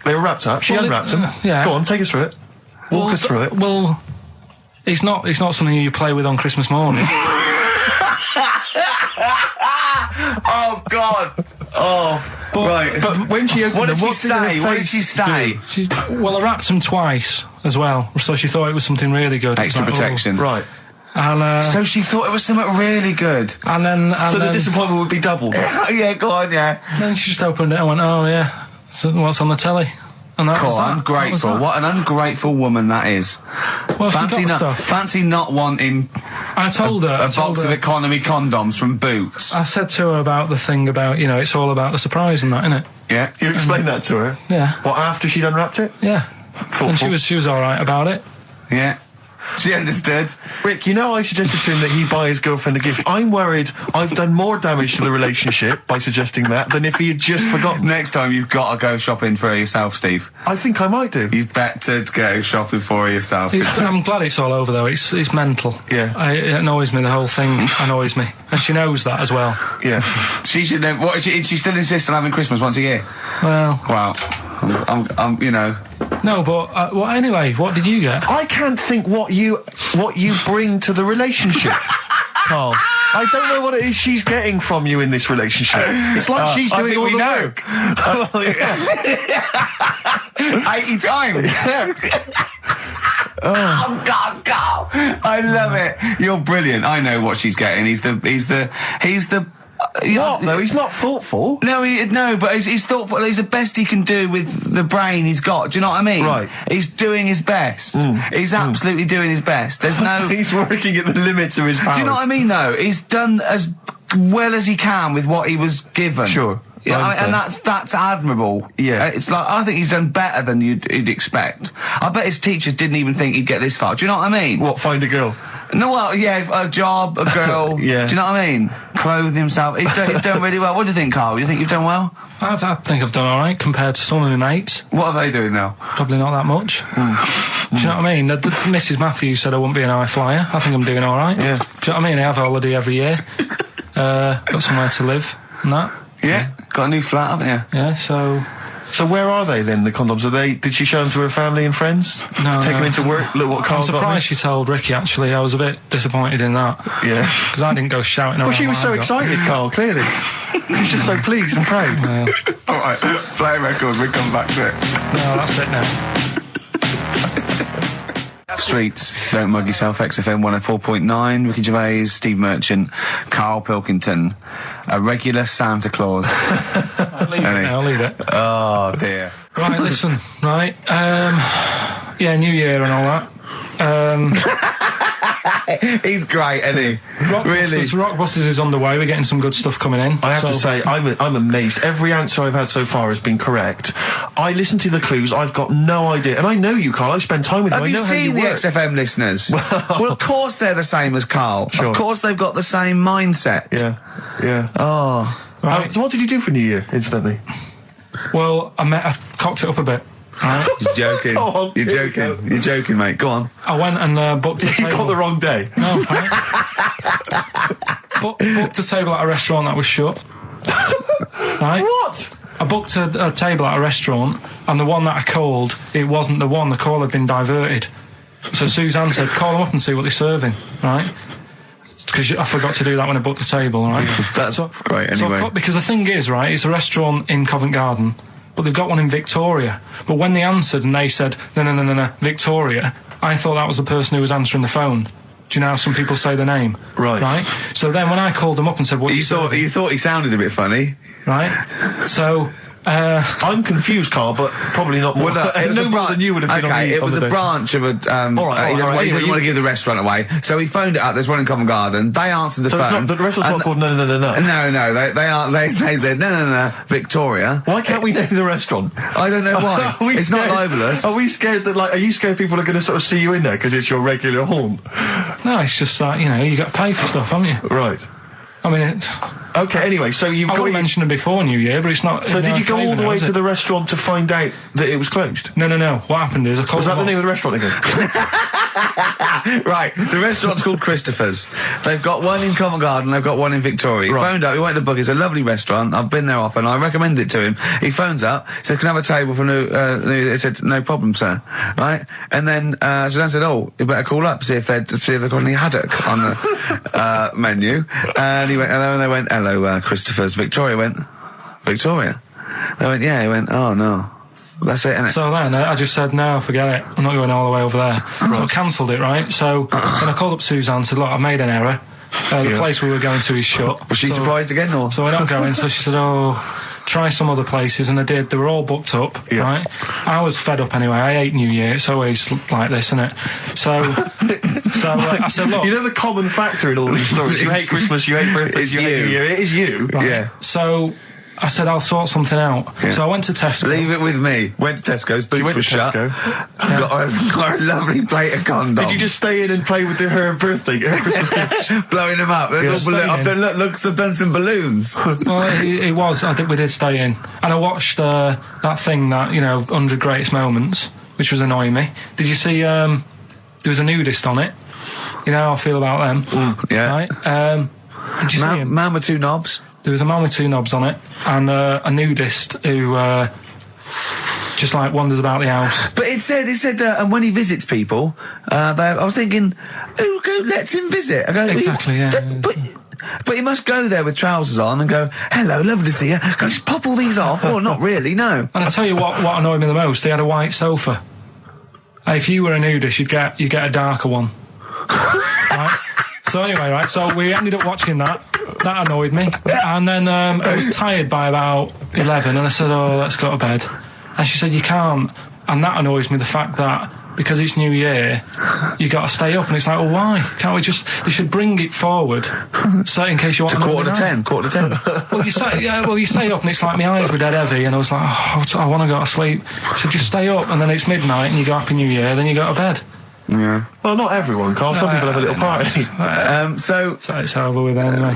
They were wrapped up. She unwrapped them. Yeah. Go on, take us through it. Walk us through it. Well, it's not something you play with on Christmas morning. Oh God! Oh, right. But when she opened them, what did she say? Well, I wrapped them twice as well, so she thought it was something really good. Extra protection, right? And so she thought it was something really good. And then, the disappointment would be doubled. Yeah, go on, yeah. Then she just opened it and went, "Oh yeah, so what's on the telly?" And that was that. Ungrateful. What an ungrateful woman that is. Well, fancy not wanting. I told her a box of economy condoms from Boots. I said to her about the thing about, you know, it's all about the surprise and that, innit? Yeah. You explained that to her? Yeah. What, after she'd unwrapped it? Yeah. Thoughtful. And she was all right about it. Yeah. She understood. Rick, you know I suggested to him that he buy his girlfriend a gift. I'm worried I've done more damage to the relationship by suggesting that than if he had just forgotten. Next time you've got to go shopping for yourself, Steve. I think I might do. You've better go shopping for yourself. I'm glad it's all over though. It's mental. Yeah. It annoys me. The whole thing annoys me, and she knows that as well. Yeah. She should know. What? She still insists on having Christmas once a year. Well. Wow. I'm you know. No, but well, anyway, what did you get? I can't think what you bring to the relationship, Carl. I don't know what it is she's getting from you in this relationship. It's like she's doing all the work. 80 times. Oh God, Carl! I love it. You're brilliant. I know what she's getting. He's the. What? No, he's not thoughtful. No, but he's thoughtful. He's the best he can do with the brain he's got. Do you know what I mean? Right. He's doing his best. He's absolutely doing his best. There's no. He's working at the limits of his powers. Do you know what I mean? Though he's done as well as he can with what he was given. Sure. Yeah, and that's admirable. Yeah. It's like, I think he's done better than you'd expect. I bet his teachers didn't even think he'd get this far. Do you know what I mean? What, find a girl? No, well, yeah, a job, a girl. Yeah. Do you know what I mean? Clothe himself. He's done really well. What do you think, Karl? You think you've done well? I think I've done all right compared to some of my mates. What are they doing now? Probably not that much. Do you know what I mean? Mrs. Matthews said I wouldn't be an high flyer. I think I'm doing all right. Yeah. Do you know what I mean? I have a holiday every year. Got somewhere to live and that. Yeah. Got a new flat, haven't you? Yeah, so where are they then, the condoms? Did she show them to her family and friends? No. Take them into work? Look what Karl I'm surprised she told Ricky, actually. I was a bit disappointed in that. Yeah. Because I didn't go shouting around. Well, she was so excited, Karl, clearly. She was just so pleased and proud. Yeah. All right, play a record, we'll come back to it. No, that's it now. Streets, don't mug yourself, XFM 104.9, Ricky Gervais, Steve Merchant, Karl Pilkington, a regular Santa Claus. I'll leave it. Oh, dear. Right, listen, right, yeah, New Year and all that. He's great, isn't he? Rockbusters is on the way. We're getting some good stuff coming in. I have to say, I'm amazed. Every answer I've had so far has been correct. I listen to the clues. I've got no idea, and I know you, Karl. I spend time with you. Have you seen the XFM listeners? Well, of course they're the same as Karl. Sure. Of course they've got the same mindset. Yeah. Oh, right. So what did you do for New Year instantly? Well, I cocked it up a bit. Right. You're joking. You're joking. You're joking, mate. Go on. I went and booked a table. You got the wrong day. No, right? Booked a table at a restaurant that was shut. Right? What? I booked a table at a restaurant, and the one that I called, it wasn't the one. The call had been diverted. So Suzanne said, call them up and see what they're serving, right? Because I forgot to do that when I booked the table, right? That's great, anyway. Because the thing is, right, it's a restaurant in Covent Garden. but they've got one in Victoria. But when they answered and they said, no, Victoria, I thought that was the person who was answering the phone. Do you know how some people say the name? Right. So then when I called them up and said, what you thought he sounded a bit funny. Right? So... I'm confused, Carl, but probably not more. No more than you would have been on the... it was a branch of a... he doesn't want to give the restaurant away, so he phoned it up. There's one in Covent Garden. They answered the phone. So the restaurant's not called No. No. They said, no, Victoria. Why can't we name the restaurant? I don't know why. It's not libelous. Are we scared that, are you scared people are going to sort of see you in there because it's your regular haunt? No, it's just like, you got to pay for stuff, haven't you? Right. I mean, it's... Okay, anyway, so you've got... I mentioned it before New Year, but it's not... So did you go all the way to the restaurant to find out that it was closed? No. What happened is I called... Was that the name of the restaurant again? Right, the restaurant's called Christopher's. They've got one in Covent Garden, they've got one in Victoria. He phoned up, he went to book. It's a lovely restaurant. I've been there often. I recommend it to him. He phones up, said, can I have a table for new... He said, no problem, sir. Right? And then, so Dan said, oh, you better call up, see if they've got any haddock on the menu. And he went, hello, and they went, hello, Christopher's. Victoria went, Victoria? They went, yeah. He went, oh, no. That's it, innit? So then I just said, no, forget it. I'm not going all the way over there. Right. So I cancelled it, right? So then I called up Suzanne and said, look, I've made an error. The place we were going to is shut. Was she surprised again, or? So we're not going. So she said, oh, try some other places. And I did. They were all booked up, right? I was fed up anyway. I hate New Year. It's always like this, isn't it? So I said, look. You know the common factor in all these stories? You hate Christmas, you hate birthdays, you hate New Year. It is you. Right? Yeah. So... I said, I'll sort something out. Yeah. So I went to Tesco. Leave it with me. Went to Tesco's, boots were shut. Got a lovely plate of condoms. Did you just stay in and play with her Christmas gift? Blowing them up. I've done some balloons. Well, it was. I think we did stay in. And I watched that thing that, 100 Greatest Moments, which was annoying me. Did you see, there was a nudist on it? You know how I feel about them. Yeah. Right? Did you see him? Man with two knobs. There was a man with two knobs on it, and a nudist who just wanders about the house. But it said, and when he visits people, I was thinking, who lets him visit? I go, exactly, yeah. But he must go there with trousers on and go, hello, lovely to see you. Can I just pop all these off? Well, not really, no. And I tell you what annoyed me the most, they had a white sofa. If you were a nudist, you'd get a darker one. Right? So anyway, right, so we ended up watching that. That annoyed me. And then I was tired by about 11, and I said, oh, let's go to bed. And she said, you can't. And that annoys me, the fact that because it's New Year, you got to stay up. And it's like, well, why? Can't we just... They should bring it forward, so in case you want to quarter to 10. Well, you stay up, and it's like my eyes were dead heavy, and I was like, oh, I want to go to sleep. So just stay up, and then it's midnight, and you go Happy New Year, then you go to bed. Yeah. Well, not everyone, Carl. Some people have a little party. So it's over with anyway.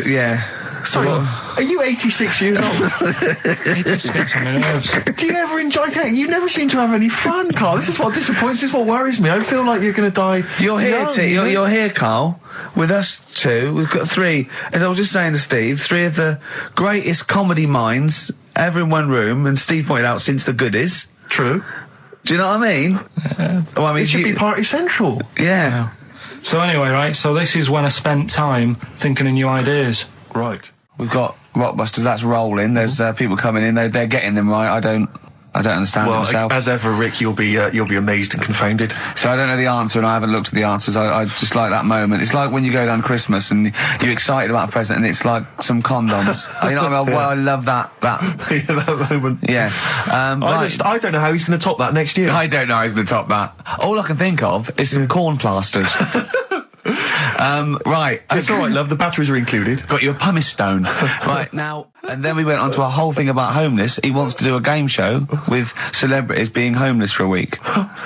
Yeah. Sorry, are you 86 years old? It just gets on my nerves. Do you ever enjoy it? You never seem to have any fun, Carl. This is what disappoints. This is what worries me. I feel like you're going to die. You're here, you're here, Karl. With us two, we've got three. As I was just saying to Steve, three of the greatest comedy minds ever in one room. And Steve pointed out, since the goodies. True. Do you know what I mean? Well, I mean, it should be party central. Yeah. So anyway, right, so this is when I spent time thinking of new ideas. Right. We've got Rockbusters, that's rolling. There's people coming in, they're getting them right. I don't understand it myself. As ever, Rick, you'll be amazed and confounded. So I don't know the answer, and I haven't looked at the answers. I just like that moment. It's like when you go down Christmas and you're excited about a present, and it's like some condoms. You know what I mean? Well, I love that. That moment. Yeah. I don't know how he's going to top that next year. I don't know how he's going to top that. All I can think of is some corn plasters. Right. It's all right, love. The batteries are included. Got your pumice stone. Right, now... And then we went on to a whole thing about homeless. He wants to do a game show with celebrities being homeless for a week.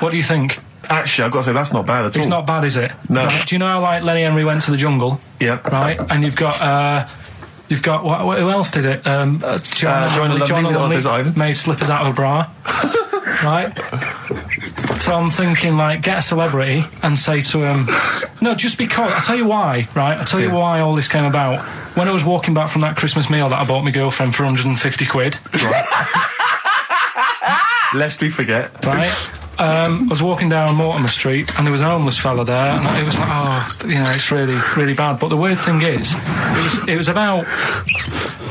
What do you think? Actually, I've got to say, that's not bad at all. It's not bad, is it? No. Right. Do you know how, Lenny Henry went to the jungle? Yeah. Right? And you've got, who else did it? Joanna Lumley made slippers out of a bra. Right? So I'm thinking, get a celebrity and say to him, no, just because, I'll tell you why, right? I'll tell you why all this came about. When I was walking back from that Christmas meal that I bought my girlfriend for 150 quid. Right. Lest we forget. Right? I was walking down Mortimer Street and there was an homeless fella there, and it was like, it's really, really bad. But the weird thing is, it was about,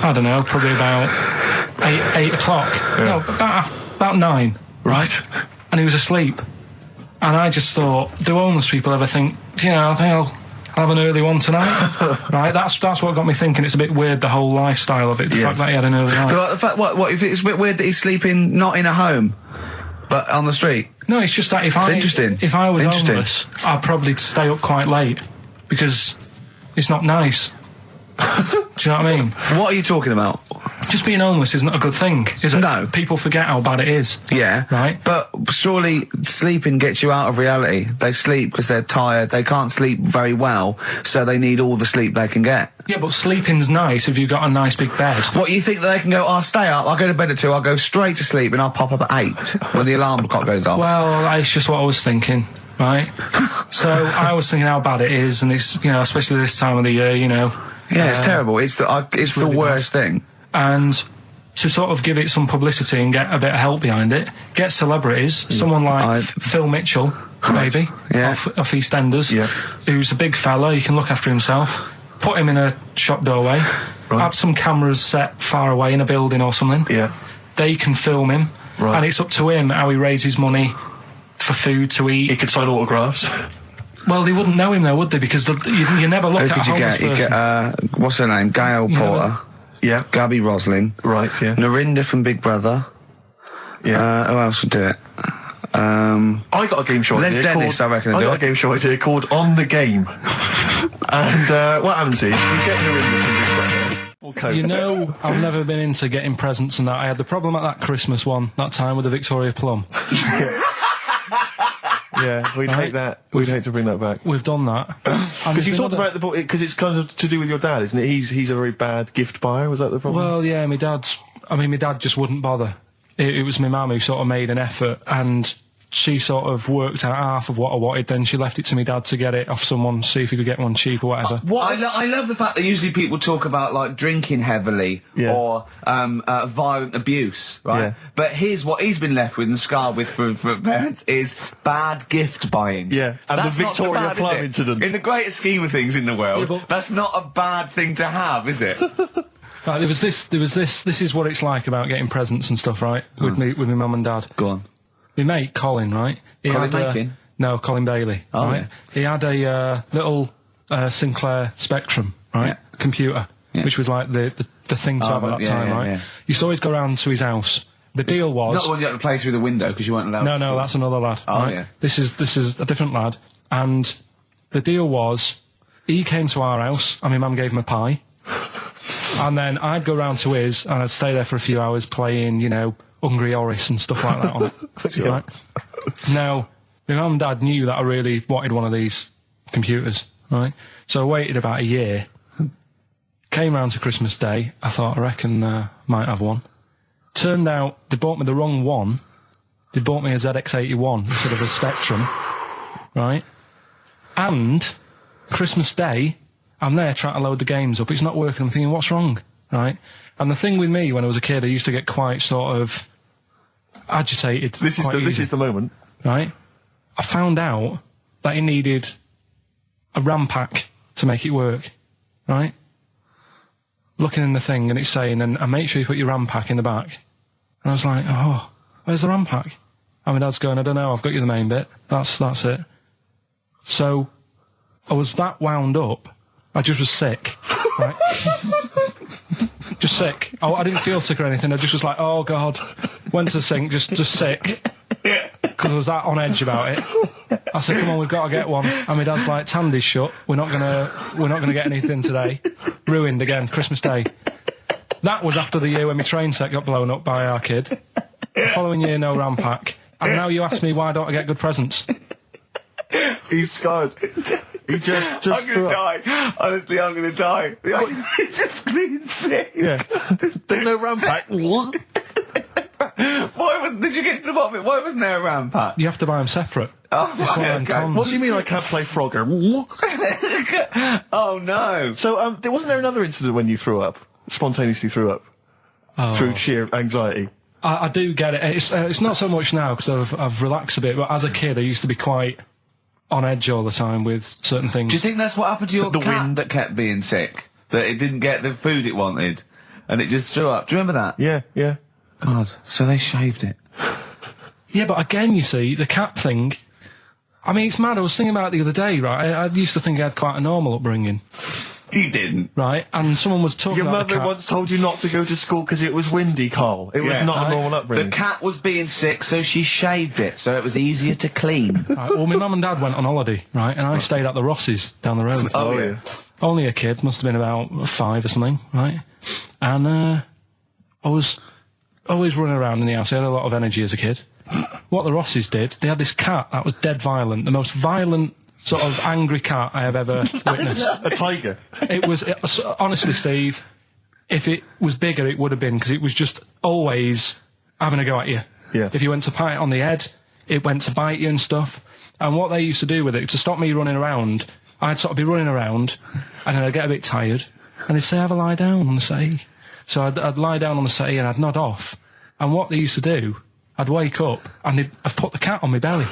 I don't know, probably about 8 o'clock. No, about 9. Right. And he was asleep. And I just thought, do homeless people ever think, you know, I think I'll have an early one tonight? Right, that's what got me thinking. It's a bit weird, the whole lifestyle of it, the fact that he had an early night. So, the fact, what if it's a bit weird that he's sleeping not in a home, but on the street? No, it's just that if I was homeless, I'd probably stay up quite late, because it's not nice. Do you know what I mean? What are you talking about? Just being homeless isn't a good thing, is it? No. People forget how bad it is. Yeah. Right? But surely sleeping gets you out of reality. They sleep because they're tired. They can't sleep very well, so they need all the sleep they can get. Yeah, but sleeping's nice if you've got a nice big bed. What, you think that they can go, I'll stay up, I'll go to bed at 2, I'll go straight to sleep, and I'll pop up at 8 when the alarm clock goes off? Well, that's just what I was thinking, right? So I was thinking how bad it is, and it's, you know, especially this time of the year, you know. Yeah, it's terrible. It's the worst thing. And to sort of give it some publicity and get a bit of help behind it, get celebrities, someone like Phil Mitchell, maybe, off EastEnders, who's a big fella, he can look after himself, put him in a shop doorway, have some cameras set far away in a building or something, they can film him, and it's up to him how he raises money for food to eat. He could sign autographs. Well, they wouldn't know him though, would they? Because you never look at a homeless person. You get, what's her name? Gail Porter. Yeah. Gabby Roslin. Right, yeah. Narinda from Big Brother. Yeah. Who else would do it? I got a game show idea. Les Dennis, I reckon. I got a game show idea called On the Game. And what happens is, you get Narinda from Big Brother. You know, I've never been into getting presents and that. I had the problem at that Christmas one, that time with the Victoria Plum. Yeah, we'd hate that. We'd hate to bring that back. We've done that. Because you talked about because it's kind of to do with your dad, isn't it? He's a very bad gift buyer. Was that the problem? Well, yeah, my dad just wouldn't bother. It was my mum who sort of made an effort, and she sort of worked out half of what I wanted, then she left it to me dad to get it off someone, see if he could get one cheap or whatever. I love the fact that usually people talk about, like, drinking heavily or violent abuse, right? Yeah. But here's what he's been left with and scarred with from parents is bad gift buying. Yeah, and that's the not so Victoria bad, Plum is it? incident. In the greater scheme of things in the world, that's not a bad thing to have, is it? Right, there was this, this is what it's like about getting presents and stuff, right? With my mum and dad. Go on. My mate, Colin, right? Colin Mackin? No, Colin Bailey, right? Yeah. He had a little Sinclair Spectrum, right? Computer, which was like the thing to have at that time, right? You used to always go round to his house. The deal was... Not the one you had to play through the window because you weren't allowed to. No, that's another lad. Oh, right? yeah. This is a different lad. And the deal was, he came to our house and my mum gave him a pie. And then I'd go round to his and I'd stay there for a few hours playing, you know, Hungry Horace and stuff like that on it. Sure. Right? Now, my mum and dad knew that I really wanted one of these computers, right? So I waited about a year. Came round to Christmas Day. I thought, I reckon might have one. Turned out they bought me the wrong one. They bought me a ZX81 instead of a Spectrum, right? And Christmas Day, I'm there trying to load the games up. It's not working. I'm thinking, what's wrong, right? And the thing with me, when I was a kid, I used to get quite sort of agitated. This is the moment, right? I found out that it needed a RAM pack to make it work, right? Looking in the thing and it's saying, and make sure you put your RAM pack in the back. And I was like, oh, where's the RAM pack? And my dad's going, I don't know, I've got you the main bit. That's it. So I was that wound up, I just was sick, right? Just sick. I didn't feel sick or anything. I just was like, oh God. Went to the sink, just sick. Because I was that on edge about it. I said, come on, we've got to get one. And my dad's like, Tandy's shut. We're not gonna get anything today. Ruined again, Christmas Day. That was after the year when my train set got blown up by our kid. The following year, no RAM pack. And now you ask me why don't I get good presents? He's scarred. He just I'm gonna die. Honestly, I'm gonna die. He's just being sick. Yeah. There's no RAM pack. Did you get to the bottom of it? Why wasn't there a RAM pack? You have to buy them separate. Oh, okay. What do you mean I can't play Frogger? Oh no. So, wasn't there another incident when you threw up? Spontaneously threw up? Through sheer anxiety? I do get it. It's not so much now because I've relaxed a bit, but as a kid I used to be quite on edge all the time with certain things. Do you think that's what happened to your cat that kept being sick? That it didn't get the food it wanted? and it just threw up. Do you remember that? Yeah, yeah. God, so they shaved it. Yeah, but again, you see, the cat thing, I mean, it's mad. I was thinking about it the other day, right? I used to think I had quite a normal upbringing. You didn't. Right? And someone was talking Your about the mother cat. once told you not to go to school because it was windy, Carl. It was not a normal upbringing. The cat was being sick, so she shaved it, so it was easier to clean. Right, well, my mum and dad went on holiday, right? And I stayed at the Rosses down the road. Oh, yeah. Only a kid, must have been about 5 or something, right? And I was always running around in the house. I had a lot of energy as a kid. What the Rosses did, they had this cat that was dead violent, the most violent sort of angry cat I have ever witnessed. A tiger. It was, honestly, Steve, if it was bigger, it would have been, because it was just always having a go at you. Yeah. If you went to pat it on the head, it went to bite you and stuff. And what they used to do with it, to stop me running around, I'd sort of be running around, and then I'd get a bit tired, and they'd say, have a lie down on the settee. So I'd lie down on the settee and I'd nod off. And what they used to do, I'd wake up, and I'd put the cat on my belly.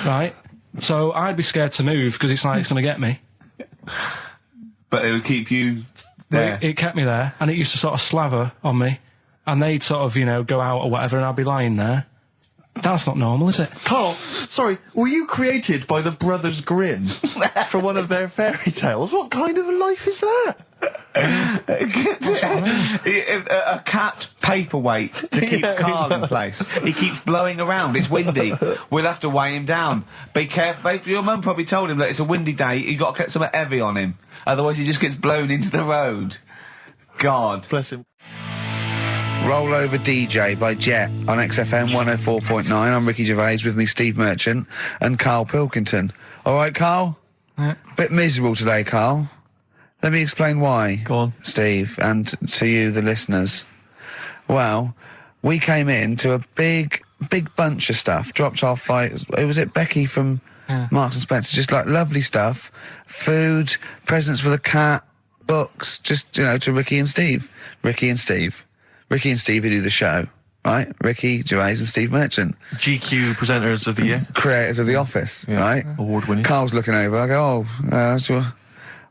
Right? So I'd be scared to move, because it's like it's going to get me. But it would keep you there. It kept me there, and it used to sort of slaver on me, and they'd sort of, you know, go out or whatever, and I'd be lying there. That's not normal, is it? Carl, sorry, were you created by the Brothers Grimm for one of their fairy tales? What kind of a life is that? A cat paperweight to keep Karl in place. He keeps blowing around. It's windy. We'll have to weigh him down. Be careful. Your mum probably told him that it's a windy day. You got to get something heavy on him. Otherwise, he just gets blown into the road. God. Bless him. Roll Over DJ by Jet on XFM 104.9. I'm Ricky Gervais, with me Steve Merchant and Karl Pilkington. All right, Karl? Yeah. Bit miserable today, Karl. Let me explain why. Go on. Steve, and to you, the listeners. Well, we came in to a big bunch of stuff. Dropped off was it Becky from Marks and Spencer? Just like lovely stuff. Food, presents for the cat, books, just, you know, to Ricky and Steve who do the show, right? Ricky Gervais and Steve Merchant. GQ presenters of the year. Creators of The Office, right? Award winners. Carl's looking over. I go,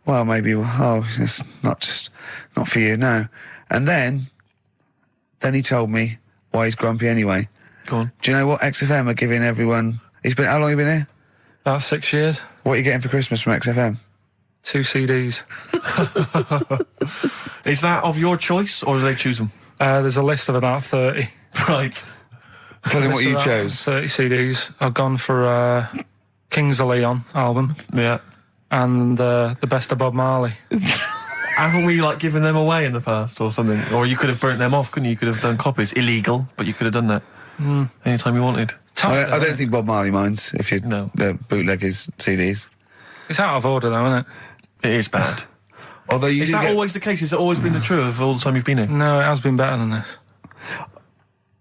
well, maybe, it's not for you, no. And then he told me why he's grumpy anyway. Go on. Do you know what XFM are giving everyone? How long have you been here? About 6 years. What are you getting for Christmas from XFM? 2 CDs. Is that of your choice, or do they choose them? There's a list of about 30. Right. Tell him what you chose. 30 CDs. I've gone for Kings of Leon album. Yeah. And the best of Bob Marley. Haven't we, given them away in the past or something? Or you could have burnt them off, couldn't you? You could have done copies. Illegal, but you could have done that anytime you wanted. I don't think Bob Marley minds if you bootleg his CDs. It's out of order, though, isn't it? It is bad. Although is that always the case? Has it always been the truth of all the time you've been here? No, it has been better than this.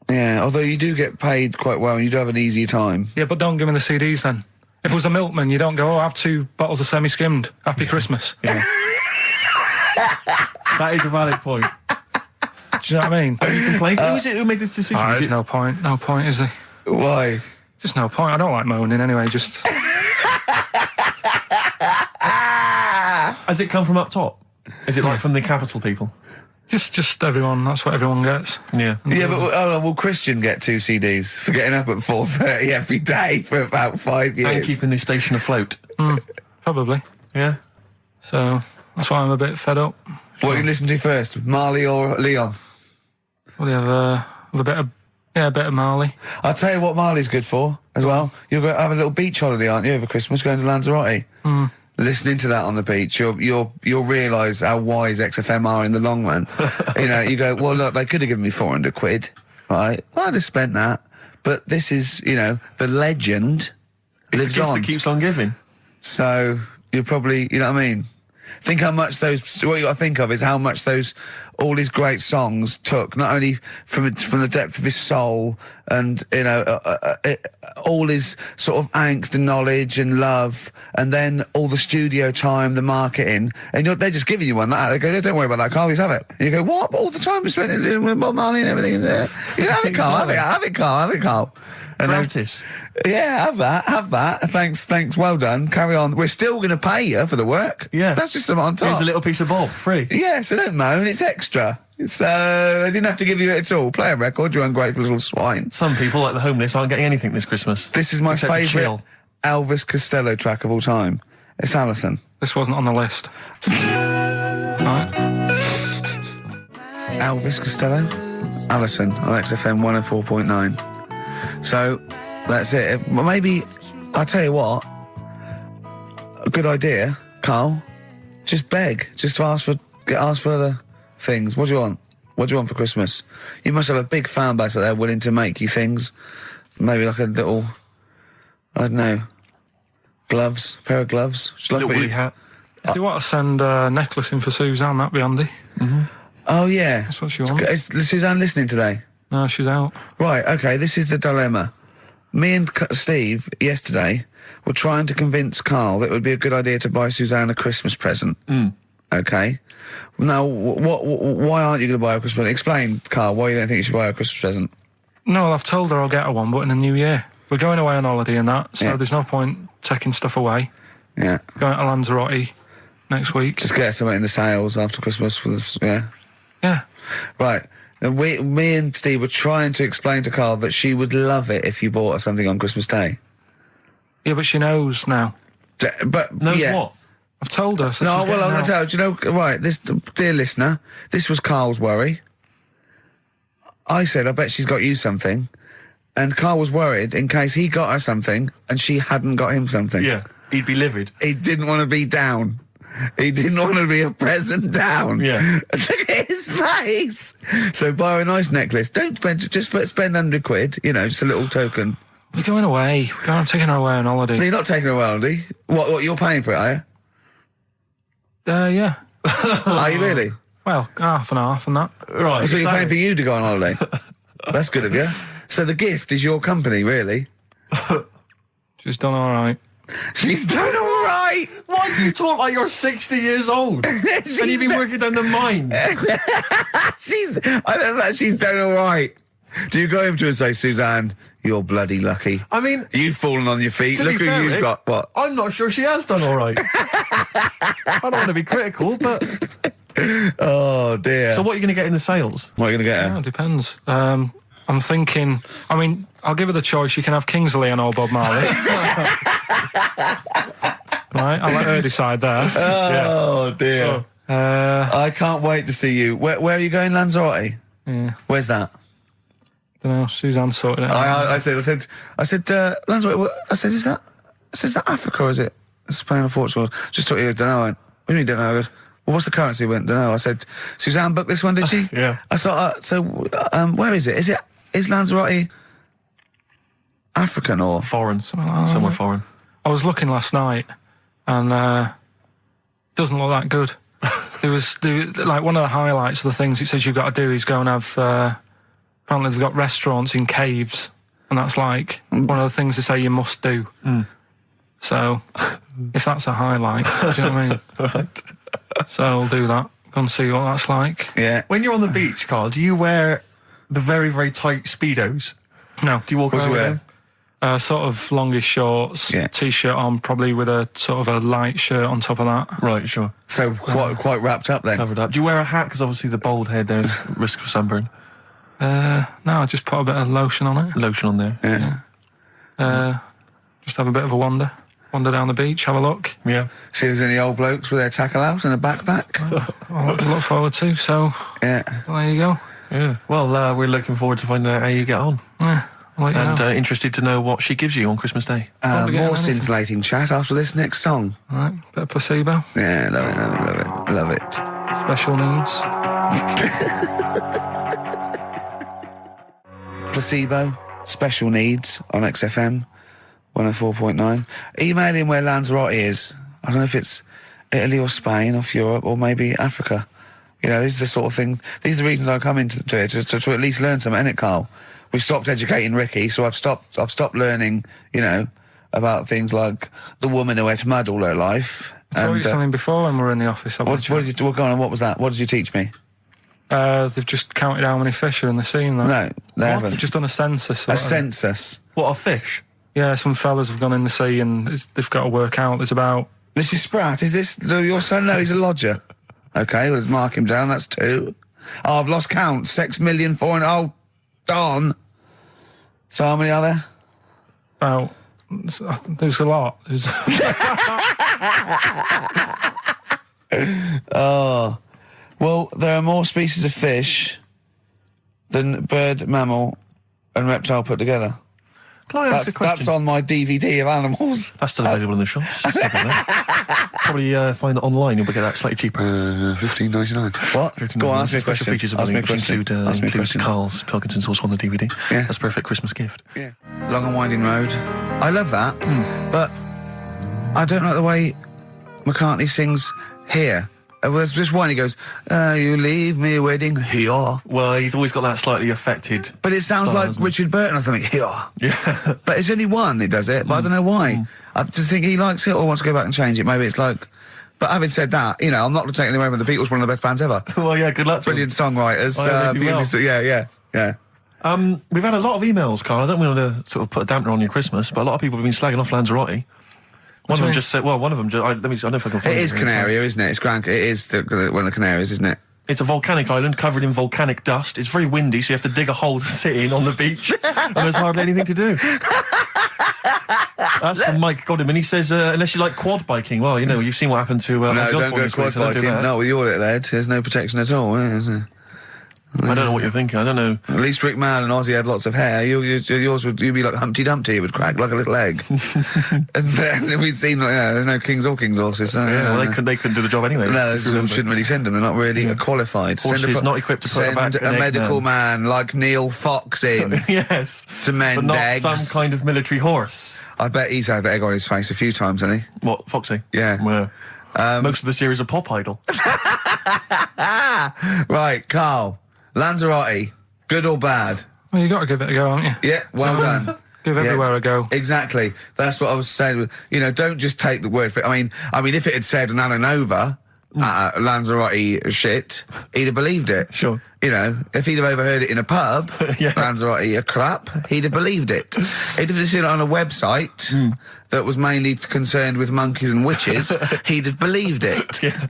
Yeah, although you do get paid quite well and you do have an easier time. Yeah, but don't give me the CDs then. If it was a milkman, you don't go, I have 2 bottles of semi-skimmed. Happy Christmas. Yeah. That is a valid point. Do you know what I mean? Have you complained? Who is it who made this decision? There's no point. No point, is there? Why? Just no point. I don't like moaning anyway, just... Has it come from up top? Is it from the capital people? Just everyone. That's what everyone gets. Yeah. Yeah, but will Christian get 2 CDs for getting up at 4:30 every day for about 5 years? And keeping this station afloat. Probably. Yeah. So that's why I'm a bit fed up. What are you listening to first, Marley or Leon? Well, you have a bit of Marley. I'll tell you what Marley's good for as well. You'll go have a little beach holiday, aren't you, over Christmas, going to Lanzarote? Listening to that on the beach, you'll realise how wise XFM are in the long run. You go, well, look, they could have given me 400 quid, right? Well, I'd have spent that. But this is, the legend lives the gift on. that keeps on giving. So you're probably, you know what I mean? Think how much what you got to think of is how much all his great songs took, not only from the depth of his soul and all his sort of angst and knowledge and love, and then all the studio time, the marketing, and they're just giving you one that. They go, don't worry about that, Carl, just have it. And you go, what? But all the time we spent with Bob Marley and everything is there. You go, have it, Carl, have it, Carl. And Gratis. Yeah, have that. Thanks, well done. Carry on. We're still going to pay you for the work. Yeah. That's just some on top. Here's a little piece of Bob, free. Yeah, so don't moan, it's extra. So, they didn't have to give you it at all. Play a record, you ungrateful little swine. Some people, like the homeless, aren't getting anything this Christmas. This is my Except to favourite chill. Elvis Costello track of all time. It's Alison. This wasn't on the list. Right. Elvis Costello, Alison on XFM 104.9. So, that's it. Well, maybe, I'll tell you what, a good idea, Carl, just beg. Just ask for other things. What do you want? What do you want for Christmas? You must have a big fan base out there willing to make you things. Maybe like a little, I don't know, gloves, pair of gloves. Little woolly hat. If you want to send a necklace in for Suzanne, that'd be handy. Mm-hmm. Oh, yeah. That's what she wants. Is Suzanne listening today? No, she's out. Right, okay, this is the dilemma. Me and Steve, yesterday, were trying to convince Karl that it would be a good idea to buy Suzanne a Christmas present. Okay? Now, why aren't you going to buy her a Christmas present? Explain, Karl, why you don't think you should buy her a Christmas present. No, I've told her I'll get her one, but in the new year. We're going away on holiday and that, so there's no point taking stuff away. Yeah. Going to Lanzarote next week. Just get her something in the sales after Christmas for this, yeah? Yeah. Right. And me and Steve were trying to explain to Karl that she would love it if you bought her something on Christmas Day. Yeah, but she knows now. But knows what? I've told her. So no, she's well, I'm going getting to tell you. Do you know? Right, this dear listener, this was Karl's worry. I said, I bet she's got you something, and Karl was worried in case he got her something and she hadn't got him something. Yeah, he'd be livid. He didn't want to be down. He didn't want to be a present down. Yeah. Look at his face. So buy her a nice necklace. Don't spend, spend £100, just a little token. We're going away. I'm taking her away on holiday. No, you're not taking her away on holiday. What, you're paying for it, are you? Yeah. Are you really? Well, half and half and that. Right. So you're paying for you to go on holiday? That's good of you. So the gift is your company, really? She's done all right. She's done all right. Why do you talk like you're 60 years old? And you've been working down the mines. I don't know, she's done all right. Do you go over to her and say, Suzanne, you're bloody lucky? I mean, you've fallen on your feet. Look who you've got. What? I'm not sure she has done all right. I don't want to be critical, but... Oh, dear. So what are you going to get in the sales? What are you going to get her? Yeah, it depends. I'm thinking... I mean, I'll give her the choice. You can have Kingsley and old Bob Marley. Right, I'll let her decide there. Oh, dear. I can't wait to see you. Where are you going, Lanzarote? Yeah. Where's that? Don't know. Suzanne sorted it out. I said, Lanzarote. I said, is that Africa or is it Spain or Portugal? Just thought you don't know. I went, what do you mean don't know? I goes, well, what's the currency? I went, don't know. I said, Suzanne booked this one, did she? Yeah. I thought, where is it? Is Lanzarote African or foreign? Somewhere foreign. I was looking last night, and doesn't look that good. There was like one of the highlights of the things it says you've got to do is go and have. Apparently, they've got restaurants in caves, and that's like one of the things they say you must do. So, if that's a highlight, do you know what I mean? Right. So I'll do that. Go and see what that's like. Yeah. When you're on the beach, Karl, do you wear the very, very tight Speedos? No. Do you walk around with them? Sort of longish shorts, t-shirt on, probably with a sort of a light shirt on top of that. Right, sure. So quite wrapped up then. Covered up. Do you wear a hat? Because obviously the bald head there's risk of sunburn. No, I just put a bit of lotion on it. Lotion on there. Yeah. Just have a bit of a wander down the beach, have a look. Yeah. See if there's any old blokes with their tackle out and a backpack. A lot to look forward to. So yeah, there you go. Yeah. Well, we're looking forward to finding out how you get on. Yeah. And interested to know what she gives you on Christmas Day. More scintillating chat after this next song. All right, bit of placebo. Yeah, love it. Special needs. Placebo, special needs on XFM 104.9. Email in where Lanzarote is. I don't know if it's Italy or Spain or Europe or maybe Africa. These are the sort of things. These are the reasons I come into it to at least learn something, innit, Karl? we've stopped educating Ricky, so I've stopped learning, you know, about things like the woman who ate mud all her life. That's what you were saying before when we were in the office. What did you go on? What was that? What did you teach me? They've just counted how many fish are in the sea and that. No, they haven't. They've just done a census. A census? What, of fish? Yeah, some fellas have gone in the sea and they've got to work out. There's about... Mrs. Spratt, is this your son? No, he's a lodger. Okay, well, let's mark him down. That's 2. Oh, I've lost count. 6 million, 4... Oh, darn. So how many are there? About... There's a lot. Oh. Well, there are more species of fish than bird, mammal and reptile put together. Can I ask a question? That's on my DVD of animals. That's still available in the shops. Probably find that online. You'll get that slightly cheaper. $15.99. What? Go on, ask me a question. Features of Ask me a which question. include Karl's Pilkington sauce on the DVD. Yeah. That's a perfect Christmas gift. Yeah. Long and Winding Road. I love that, but I don't like the way McCartney sings here. There's just one, he goes, you leave me waiting here. Well, he's always got that slightly affected But it sounds style, like doesn't it? Richard Burton or something, here. Yeah. But it's only one that does it, but I don't know why. I just think he likes it or wants to go back and change it. Maybe it's like... But having said that, you know, I'm not taking away from the Beatles, one of the best bands ever. Well, yeah, good luck to Brilliant songwriters. Yeah. We've had a lot of emails, Karl. I don't want to sort of put a dampener on your Christmas, but a lot of people have been slagging off Lanzarote. One of them just said, well, one of them, I don't know if I can find it. It is Canaria, isn't it? It's It is one of the Canaries, isn't it? It's a volcanic island covered in volcanic dust. It's very windy, so you have to dig a hole to sit in on the beach, and there's hardly anything to do. That's from Mike Godham, and he says, unless you like quad biking, well, you know, you've seen what happened to... no, don't go quad biking. Not with your little head. There's no protection at all, is there? I don't know what you're thinking. I don't know. At least Rick Mann and Ozzy had lots of hair. Yours would be like Humpty Dumpty. It would crack like a little egg. And then we'd seen, there's no kings or kings horses. So, yeah, well, they couldn't do the job anyway. No, we shouldn't really send them. They're not really qualified. Horses not equipped to put back Send a medical man like Neil Fox in. Yes. To mend but not eggs. some kind of military horse. I bet he's had the egg on his face a few times, hasn't he? What, Foxy? Yeah. Well, most of the series are Pop Idol. Right, Karl. Lanzarote, good or bad? Well, you got to give it a go, haven't you? Yeah, well done. Give everywhere a go. Exactly. That's what I was saying. You know, don't just take the word for it. I mean, if it had said Nananova, Lanzarote shit, he'd have believed it. Sure. You know, if he'd have overheard it in a pub, Lanzarote a crap, he'd have believed it. He'd have seen it on a website that was mainly concerned with monkeys and witches, he'd have believed it. Yeah.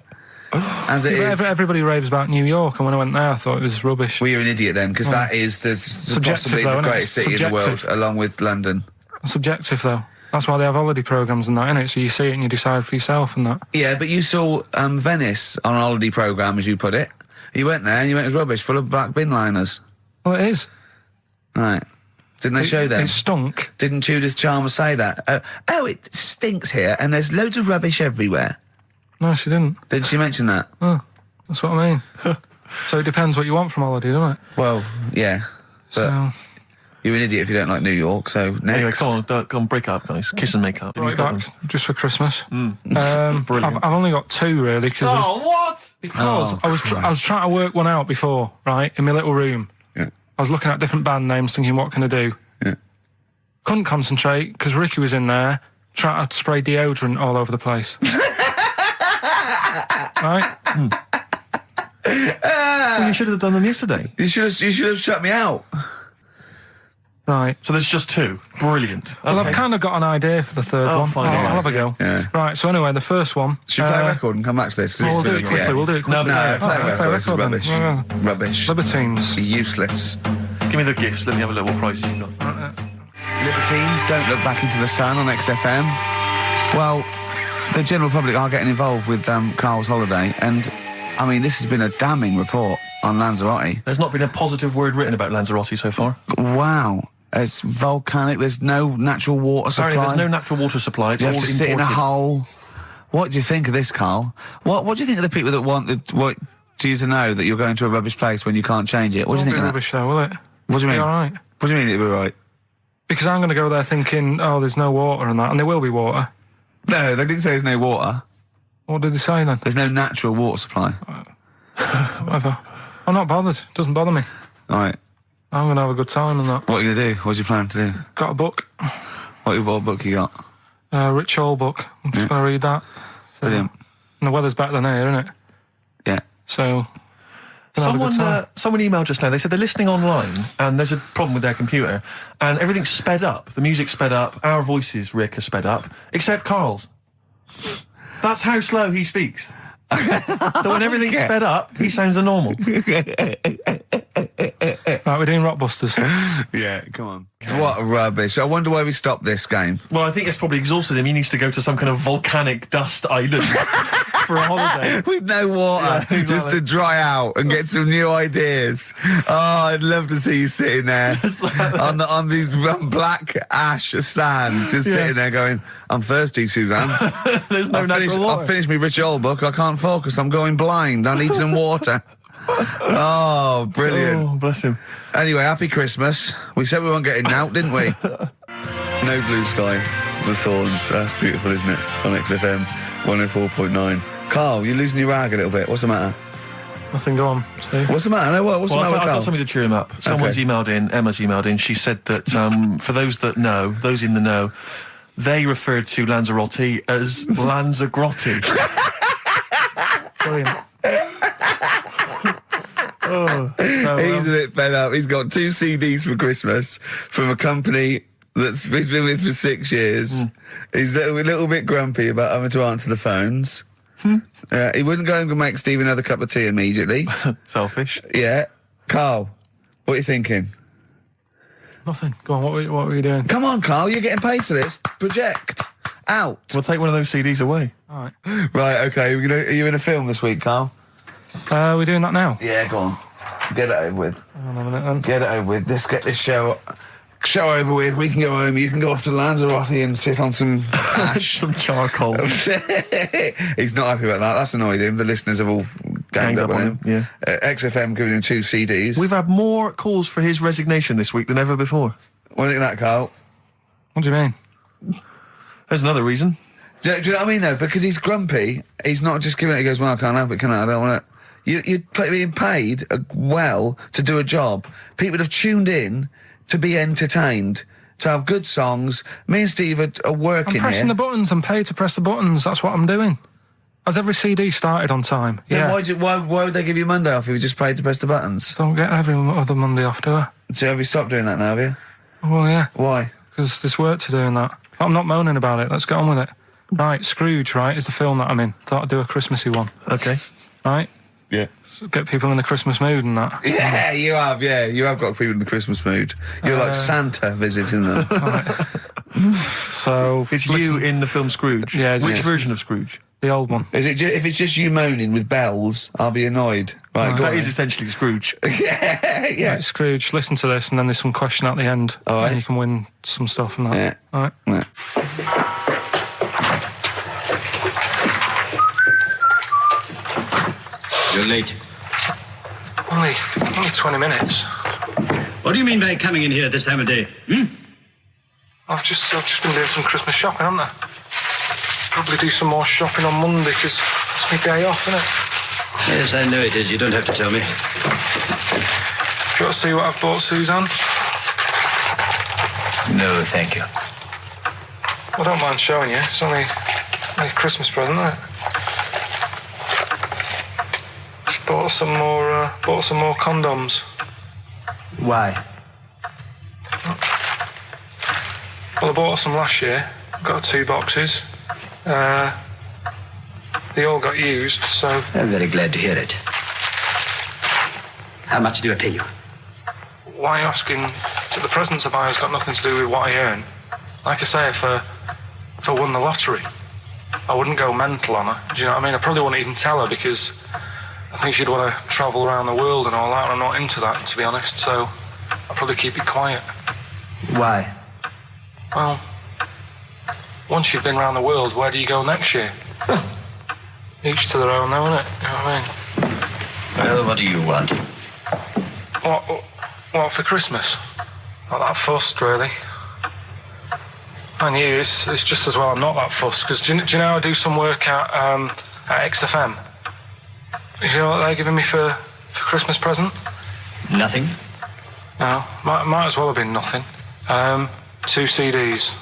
As it is. Everybody raves about New York, and when I went there, I thought it was rubbish. Well, you're an idiot then, because that is possibly the greatest city in the world, along with London. Subjective, though. That's why they have holiday programmes and that, innit? So you see it and you decide for yourself and that. Yeah, but you saw Venice on a holiday programme, as you put it. You went there and you went, it was rubbish, full of black bin liners. Well, it is. Right. Didn't they show them? It stunk. Didn't Judith Chalmers say that? Oh, it stinks here, and there's loads of rubbish everywhere. No, she didn't. Did she mention that? Oh, that's what I mean. So it depends what you want from holiday, doesn't it? Well, yeah. But so... You're an idiot if you don't like New York, so next. Anyway, come on, break up, guys. Kiss and make up. Right back, just for Christmas. Brilliant. I've only got 2, really. What? Because I was trying to work one out before, right, in my little room. Yeah. I was looking at different band names, thinking, what can I do? Yeah. Couldn't concentrate, because Ricky was in there, trying to spray deodorant all over the place. Right? Well, you should have done them yesterday. You should have shut me out. Right. So there's just 2. Brilliant. Well, I've kind of got an idea for the third one. Fine, I'll have a go. Yeah. Right, so anyway, the first one... Should we play a record and come back to this? We'll do it quickly, we'll do it quickly. No, play a record. This is then. rubbish. Yeah. Rubbish. Libertines. Useless. Give me the gifts. Let me have a look what prizes you've got. Libertines, Don't Look Back Into the Sun on XFM. Well, the general public are getting involved with Karl's holiday, and, I mean, this has been a damning report on Lanzarote. There's not been a positive word written about Lanzarote so far. Wow. It's volcanic, there's no natural water supply. Sorry, there's no natural water supply. It's you all have to imported. sit in a hole. What do you think of this, Karl? What do you think of the people that want you to know that you're going to a rubbish place when you can't change it? What do you think of that? Rubbish though, will it? What do you mean? Be all right. What do you mean it'll be right? Because I'm going to go there thinking, oh, there's no water and that, and there will be water. No, they didn't say there's no water. What did they say then? There's no natural water supply. Whatever. I'm not bothered. Doesn't bother me. All right. I'm going to have a good time and that. What are you going to do? What do you plan to do? Got a book. What book you got? Rich Hall book. I'm just going to read that. So, Brilliant. And the weather's better than here, isn't it? Yeah. So... Someone emailed just now. They said they're listening online and there's a problem with their computer and everything's sped up. The music's sped up. Our voices, Rick, are sped up. Except Karl's. That's how slow he speaks. So when everything's sped up, he sounds normal. Right, we're doing Rockbusters. Yeah, come on. What rubbish. I wonder why we stopped this game. Well, I think it's probably exhausted him. He needs to go to some kind of volcanic dust island for a holiday. With no water, Yeah, exactly. just to dry out and get some new ideas. Oh, I'd love to see you sitting there on these black ash sands, just sitting there going, I'm thirsty, Suzanne. There's no natural water. I've finished my Rich Old book. I can't focus. I'm going blind. I need some water. Oh, brilliant. Oh, bless him. Anyway, happy Christmas. We said we weren't getting out, didn't we? No Blue Sky, The Thorns. That's beautiful, isn't it? On XFM 104.9. Karl, you're losing your rag a little bit. What's the matter? Nothing, go on. See? What's the matter? No, what's the matter with I've Karl? got something to cheer him up. Someone's emailed in, Emma's emailed in, she said that for those that know, those in the know, they referred to Lanzarote as Lanzarote. Brilliant. He's a bit fed up. He's got 2 CDs for Christmas from a company that's he's been with for 6 years. He's a little bit grumpy about having to answer the phones. He wouldn't go and make Steve another cup of tea immediately. Selfish. Yeah. Karl, what are you thinking? Nothing. Go on, what were you doing? Come on, Karl, you're getting paid for this. Project. Out. We'll take one of those CDs away. All right. Right, okay. Are you in a film this week, Karl? We're doing that now? Yeah, go on. Get it over with. Hang on a minute then. Get it over with. Let's get this show over with. We can go home. You can go off to Lanzarote and sit on some ash. Some charcoal. He's not happy about that. That's annoyed him. The listeners have all ganged up on him. Yeah. XFM giving him 2 CDs. We've had more calls for his resignation this week than ever before. What do you think of that, Karl? What do you mean? There's another reason. Do you know what I mean, though? Because he's grumpy. He's not just giving it. He goes, well, I can't help it, can I? I don't want it. You're being paid well to do a job. People have tuned in to be entertained, to have good songs. Me and Steve are working I'm pressing here. the buttons. I'm paid to press the buttons. That's what I'm doing. Has every CD started on time? Then why would they give you Monday off if you just paid to press the buttons? Don't get every other Monday off, do I? So have you stopped doing that now, have you? Well, yeah. Why? Because there's work to do in that. I'm not moaning about it. Let's get on with it. Right, Scrooge, right, is the film that I'm in. Thought I'd do a Christmassy one. Okay. Right? Yeah. So get people in the Christmas mood and that. Yeah, you have. Yeah, you have got people in the Christmas mood. You're like Santa visiting them. So it's you in the film Scrooge. Yeah. Which version of Scrooge? The old one. Is it? If it's just you moaning with bells, I'll be annoyed. Right, go that on. is essentially Scrooge. Yeah. Right, Scrooge, listen to this, and then there's some question at the end. All right. And you can win some stuff and that. Yeah. All right. Yeah. You're late. Only 20 minutes. What do you mean by coming in here at this time of day? I've just been doing some Christmas shopping, haven't I? Probably do some more shopping on Monday because it's my day off, isn't it? Yes, I know it is. You don't have to tell me. You got to see what I've bought, Suzanne? No, thank you. I don't mind showing you. It's only a Christmas present, isn't it? Just bought some more condoms. Why? Well, I bought some last year. Got 2 boxes. They all got used, so... I'm very glad to hear it. How much do I pay you? Why are you asking? The presents I buy has got nothing to do with what I earn. Like I say, if I won the lottery, I wouldn't go mental on her. Do you know what I mean? I probably wouldn't even tell her because I think she'd want to travel around the world and all that, and I'm not into that, to be honest, so I'd probably keep it quiet. Why? Well, once you've been around the world, where do you go next year? Each to their own, though, innit? You know what I mean? Well, what do you want? What for Christmas? Not that fussed, really. And you, it's just as well I'm not that fussed, because do you know I do some work at XFM? Do you know what they're giving me for Christmas present? Nothing. No, might as well have been nothing. 2 CDs.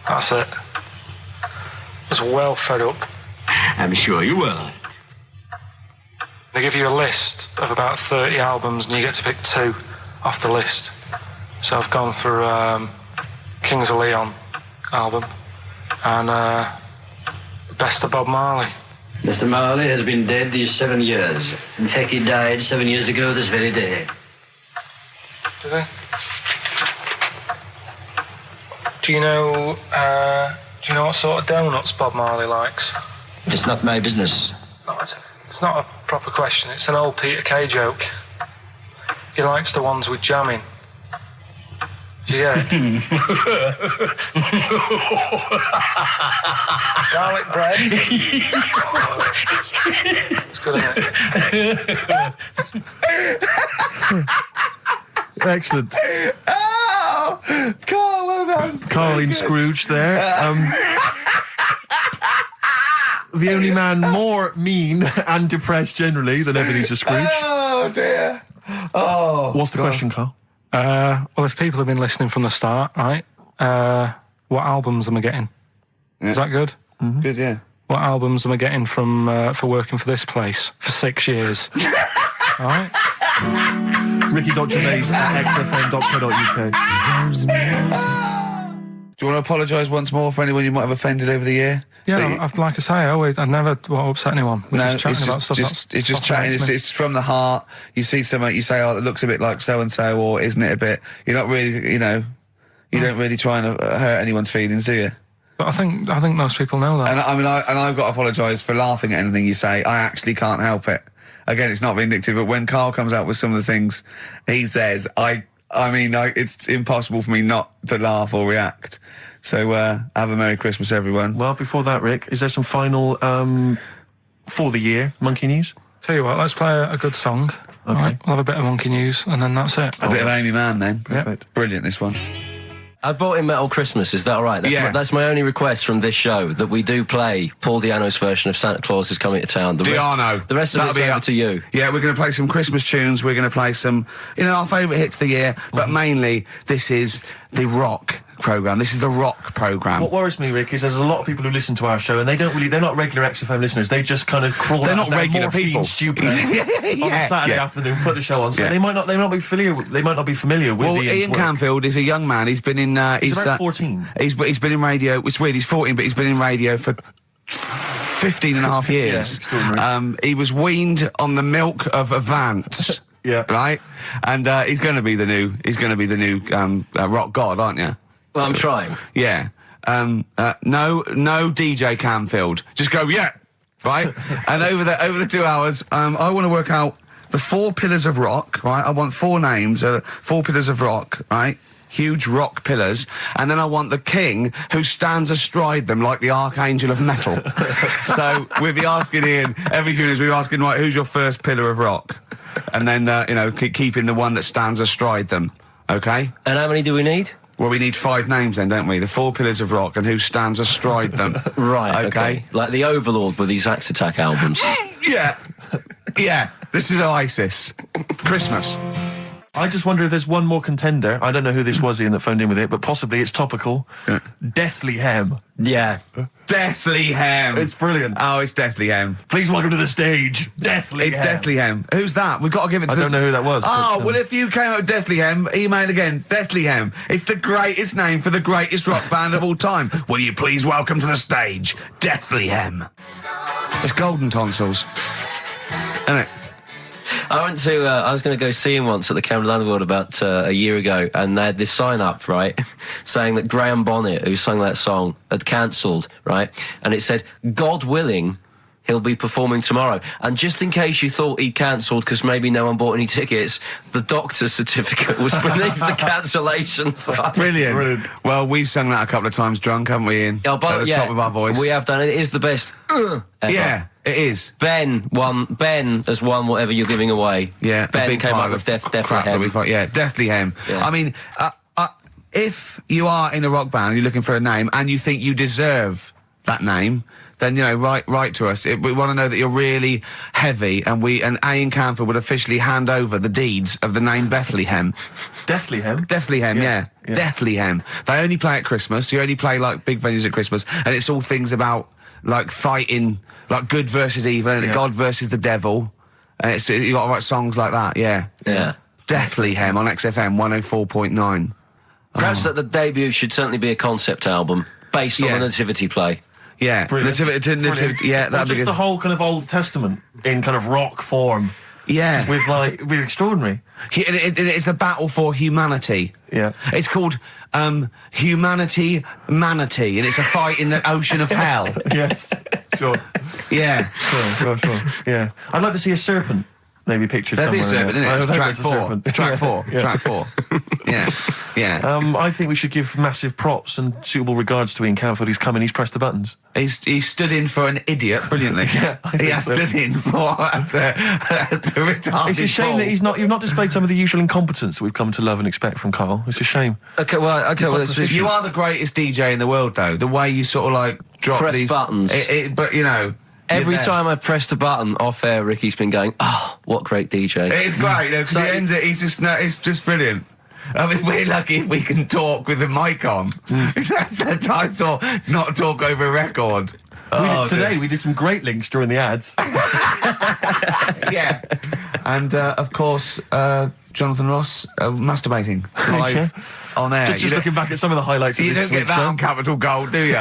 That's it. I was well fed up. I'm sure you will. They give you a list of about 30 albums and you get to pick 2 off the list. So I've gone for Kings of Leon album and the best of Bob Marley. Mr. Marley has been dead these 7 years. In fact, he died 7 years ago this very day. Did he? Do you know what sort of donuts Bob Marley likes? It's not my business. No, it's not a proper question. It's an old Peter Kay joke. He likes the ones with jam in. Do you get it? Garlic bread. It's good, isn't it? Excellent. Oh, Carl, well done. Carl in Scrooge there. The only man more mean and depressed generally than Ebenezer Scrooge. Oh, dear. Oh. What's the question, Carl? Well, if people have been listening from the start, right, what albums am I getting? Yeah. Is that good? Mm-hmm. Good, yeah. What albums am I getting from for working for this place for 6 years? All right. Ricky.Gervais at xfm.co.uk. Do you want to apologise once more for anyone you might have offended over the year? Yeah, like I say, I never want to upset anyone. We're just chatting about stuff. It's just chatting. It's from the heart. You see something, you say, "Oh, it looks a bit like so and so," or "Isn't it a bit?" You're not really, you don't really try and hurt anyone's feelings, do you? But I think most people know that. And I've got to apologise for laughing at anything you say. I actually can't help it. Again, it's not vindictive, but when Karl comes out with some of the things he says, it's impossible for me not to laugh or react. So, have a Merry Christmas, everyone. Well, before that, Rick, is there some final, for the year, Monkey News? Tell you what, let's play a good song. Okay. Right, we'll have a bit of Monkey News, and then that's it. A bit of Amy Mann, then. Perfect. Brilliant, this one. I brought in Metal Christmas, is that all right? That's my only request from this show, that we do play Paul Di'Anno's version of Santa Claus is Coming to Town. The rest of it's over to you. Yeah, we're going to play some Christmas tunes, we're going to play some, our favourite hits of the year, but mainly, this is the rock programme. This is the rock programme. What worries me, Rick, is there's a lot of people who listen to our show and they're not regular XFM listeners. They just kind of crawl They're out not of their regular morphine people. stupid on a Saturday afternoon, put the show on. So they might not be familiar with Ian work. Canfield is a young man. He's been in he's about 14. He's been in radio. It's weird, he's 14, but he's been in radio for 15 and a half years. He was weaned on the milk of Avant. Yeah. Right? And he's going to be the new rock god, aren't you? Well, I'm trying. Yeah. No DJ Canfield. Just go, yeah. Right? And over the 2 hours, I want to work out the 4 pillars of rock, right? I want 4 names, 4 pillars of rock, right? Huge rock pillars. And then I want the king who stands astride them like the archangel of metal. So we'll be asking Ian, every few minutes we're asking, right, who's your first pillar of rock? And then, keeping the one that stands astride them. Okay? And how many do we need? Well, we need 5 names then, don't we? The 4 pillars of rock and who stands astride them. Right, okay. Like the Overlord with these Axe Attack albums. Yeah. Yeah. This is Oasis. Christmas. I just wonder if there's one more contender. I don't know who this was, Ian, that phoned in with it, but possibly it's topical. Deathly Hem. Yeah. Deathly Hem. It's brilliant. Oh, it's Deathly Hem. Please welcome to the stage, Deathly Hem. It's Deathly Hem. Who's that? We've got to give it to I don't know who that was. Oh, well, if you came up with Deathly Hem, email again. Deathly Hem. It's the greatest name for the greatest rock band of all time. Will you please welcome to the stage, Deathly Hem. It's golden tonsils. Isn't it? I was going to go see him once at the Camden Underworld about a year ago, and they had this sign up, right, saying that Graham Bonnet, who sang that song, had cancelled, right, and it said, God willing, he'll be performing tomorrow. And just in case you thought he'd cancelled because maybe no one bought any tickets, the doctor's certificate was beneath the cancellation sign. Brilliant. Well, we've sung that a couple of times drunk, haven't we, Ian? At the top of our voice. We have done it. It is the best ever. Yeah, it is. Ben has won whatever you're giving away. Yeah. Ben came up with Deathly Hem. Yeah, Deathly Hem. Yeah. I mean, if you are in a rock band, you're looking for a name, and you think you deserve that name, then, you know, write to us. We want to know that you're really heavy, and Ian Camford would officially hand over the deeds of the name Bethlehem. Bethlehem? Bethlehem, yeah. Bethlehem. They only play at Christmas. You only play, like, big venues at Christmas, and it's all things about, like, fighting, like, good versus evil, and God versus the devil. And you got to write songs like that, yeah. Bethlehem on XFM 104.9. Perhaps that the debut should certainly be a concept album based on the Nativity play. Yeah, Nativity, yeah, that'd be just good. the whole kind of Old Testament in kind of rock form. Yeah. With, like, it'd be extraordinary. It's the battle for humanity. Yeah. It's called Humanity Manatee, and it's a fight in the ocean of hell. Yes, sure. Yeah. Sure. Yeah. I'd like to see a serpent. Maybe pictured There'd somewhere. be a serpent, isn't it? Track Track 4. Track 4. Yeah. Track 4. Yeah. I think we should give massive props and suitable regards to Ian Camford. He's come in, he's pressed the buttons. He stood in for an idiot brilliantly. He has stood in for the retarded. It's a shame that you've not displayed some of the usual incompetence that we've come to love and expect from Karl. It's a shame. Okay, you are the greatest DJ in the world, though. The way you sort of like drop Press these buttons. But you know. Every time I've pressed a button off air, Ricky's been going, "Oh, what great DJ!" It's great because he ends it. It's just brilliant. I mean, we're lucky if we can talk with the mic on. That's the title, not talk over a record. We did some great links during the ads. Yeah, and of course, Jonathan Ross masturbating live. On air. Just looking back at some of the highlights. You of this don't get that show. on Capital Gold, do you?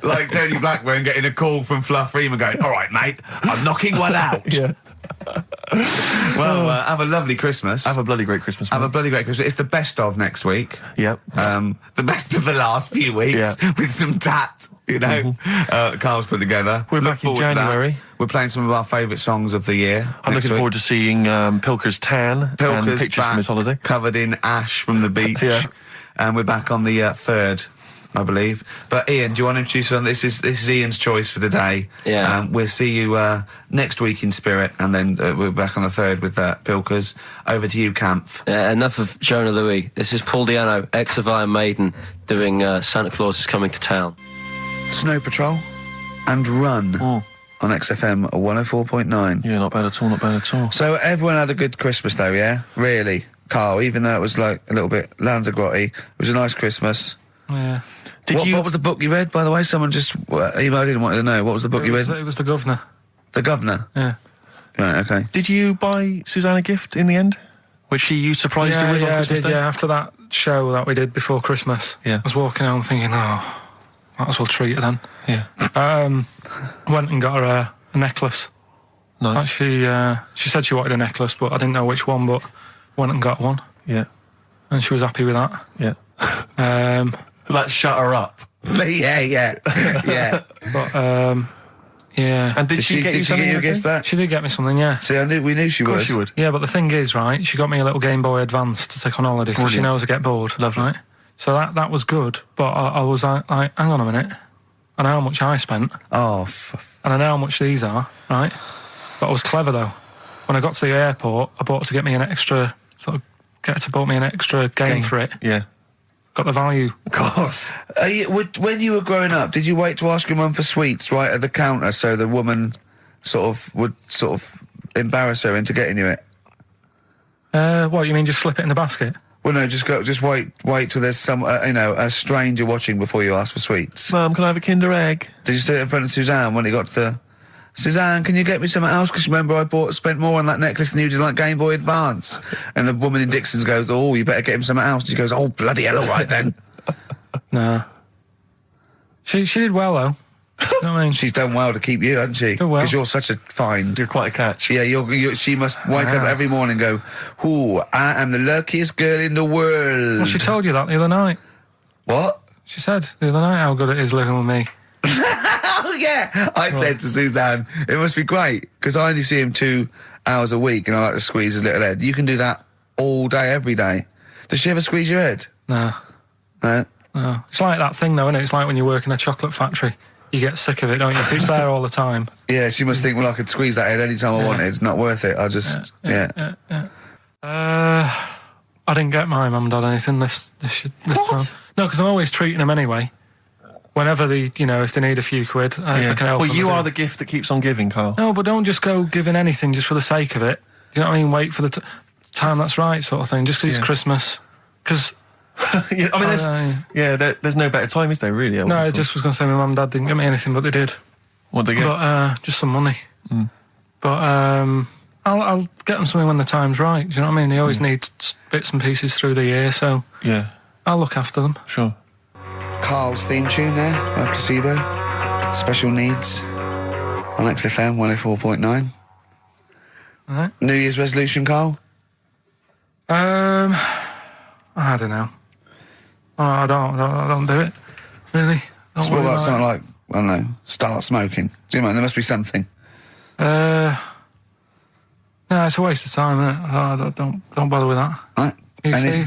Like Tony Blackburn getting a call from Fluff Freeman going, "All right, mate, I'm knocking one out." Yeah. Well, have a lovely Christmas. Have a bloody great Christmas. Have a bloody great Christmas. It's the best of next week. Yep. The best of the last few weeks with some tat, you know. Carl's put together. We're back in January. We're playing some of our favourite songs of the year. I'm looking forward to seeing Pilker's tan and pictures from his holiday. Covered in ash from the beach. Yeah. And we're back on the 3rd, I believe. But Ian, do you want to introduce one? This is Ian's choice for the day. Yeah. We'll see you next week in spirit, and then we're back on the 3rd with Pilkers. Over to you, Kampf. Yeah, enough of Jonah Louis. This is Paul Di'Anno, ex of Iron Maiden, doing Santa Claus is Coming to Town. Snow Patrol and Run on XFM 104.9. Yeah, not bad at all. So everyone had a good Christmas, though, yeah? Really? Carl, even though it was like a little bit Lanzarote, it was a nice Christmas. Yeah. What was the book you read, by the way? Someone just emailed in and wanted to know. What was the book you read? It was The Governor. The Governor? Yeah. Right, okay. Did you buy Suzanne a gift in the end? Which you surprised her with on Christmas Day? Yeah, after that show that we did before Christmas. Yeah. I was walking home thinking, might as well treat her then. Yeah. Went and got her a necklace. Nice. Actually, she said she wanted a necklace, but I didn't know which one, but went and got one. Yeah. And she was happy with that. Yeah. That shut her up. Yeah. But, yeah. And did she get you something? Did she get you a gift back? She did get me something, yeah. See, we knew she would. Of course she would. Yeah, but the thing is, right, she got me a little Game Boy Advance to take on holiday because she knows I get bored. Lovely. Right? So that was good, but I was like, hang on a minute. I know how much I spent. Oh, and I know how much these are, right? But I was clever, though. When I got to the airport, I bought her to get me an extra, bought me an extra game for it. Yeah. Got the value. Of course. When you were growing up, did you wait to ask your mum for sweets right at the counter so the woman would embarrass her into getting you it? What, you mean just slip it in the basket? Well, no, just wait till there's some, a stranger watching before you ask for sweets. Mum, can I have a Kinder Egg? Did you sit in front of Suzanne when it got to the... Suzanne, can you get me something else? Because remember I spent more on that necklace than you did on Game Boy Advance. And the woman in Dixon's goes, "Oh, you better get him something else." And she goes, "Oh, bloody hell, all right then." Nah. She did well, though. You know what I mean? She's done well to keep you, hasn't she? Done well. Because you're such a find. You're quite a catch. Yeah, she must wake up every morning and go, "Ooh, I am the luckiest girl in the world." Well, she told you that the other night. What? She said the other night how good it is living with me. Oh, yeah. I said to Suzanne, it must be great, because I only see him 2 hours a week and I like to squeeze his little head. You can do that all day, every day. Does she ever squeeze your head? No. No? No. It's like that thing, though, isn't it? It's like when you work in a chocolate factory. You get sick of it, don't you? If it's there all the time. Yeah, she must think, well, I could squeeze that head any time I wanted. It's not worth it. I just, I didn't get my mum and dad anything this time. No, because I'm always treating them anyway. whenever if they need a few quid, if I can help Well, them, you I do. are the gift that keeps on giving, Carl. No, but don't just go giving anything just for the sake of it. You know what I mean? Wait for the time that's right, sort of thing. Just because it's Christmas. Because yeah, I mean, there's no better time, is there? Really? No, I just was going to say my mum and dad didn't get me anything, but they did. What did they get? But just some money. But I'll get them something when the time's right. Do you know what I mean? They always need bits and pieces through the year, so yeah, I'll look after them. Sure. Karl's theme tune there by Placebo. Special Needs on XFM 104.9. All right. New Year's resolution, Karl? I don't know. I don't do it. Really. What about something like, I don't know, start smoking? Do you know, there must be something. No, it's a waste of time, isn't it? Don't bother with that. Right. You see?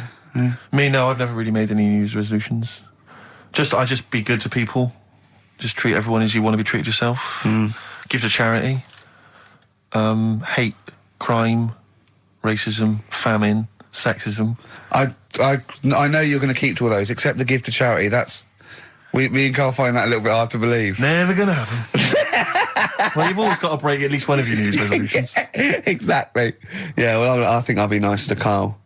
Me, no, I've never really made any New Year's resolutions. I just be good to people. Just treat everyone as you want to be treated yourself. Give to charity. Hate crime, racism, famine, sexism. I know you're going to keep to all those, except the give to charity. Me and Karl find that a little bit hard to believe. Never going to happen. Well, you've always got to break at least one of your New Year's resolutions. Exactly. Yeah, well, I think I'll be nice to Karl.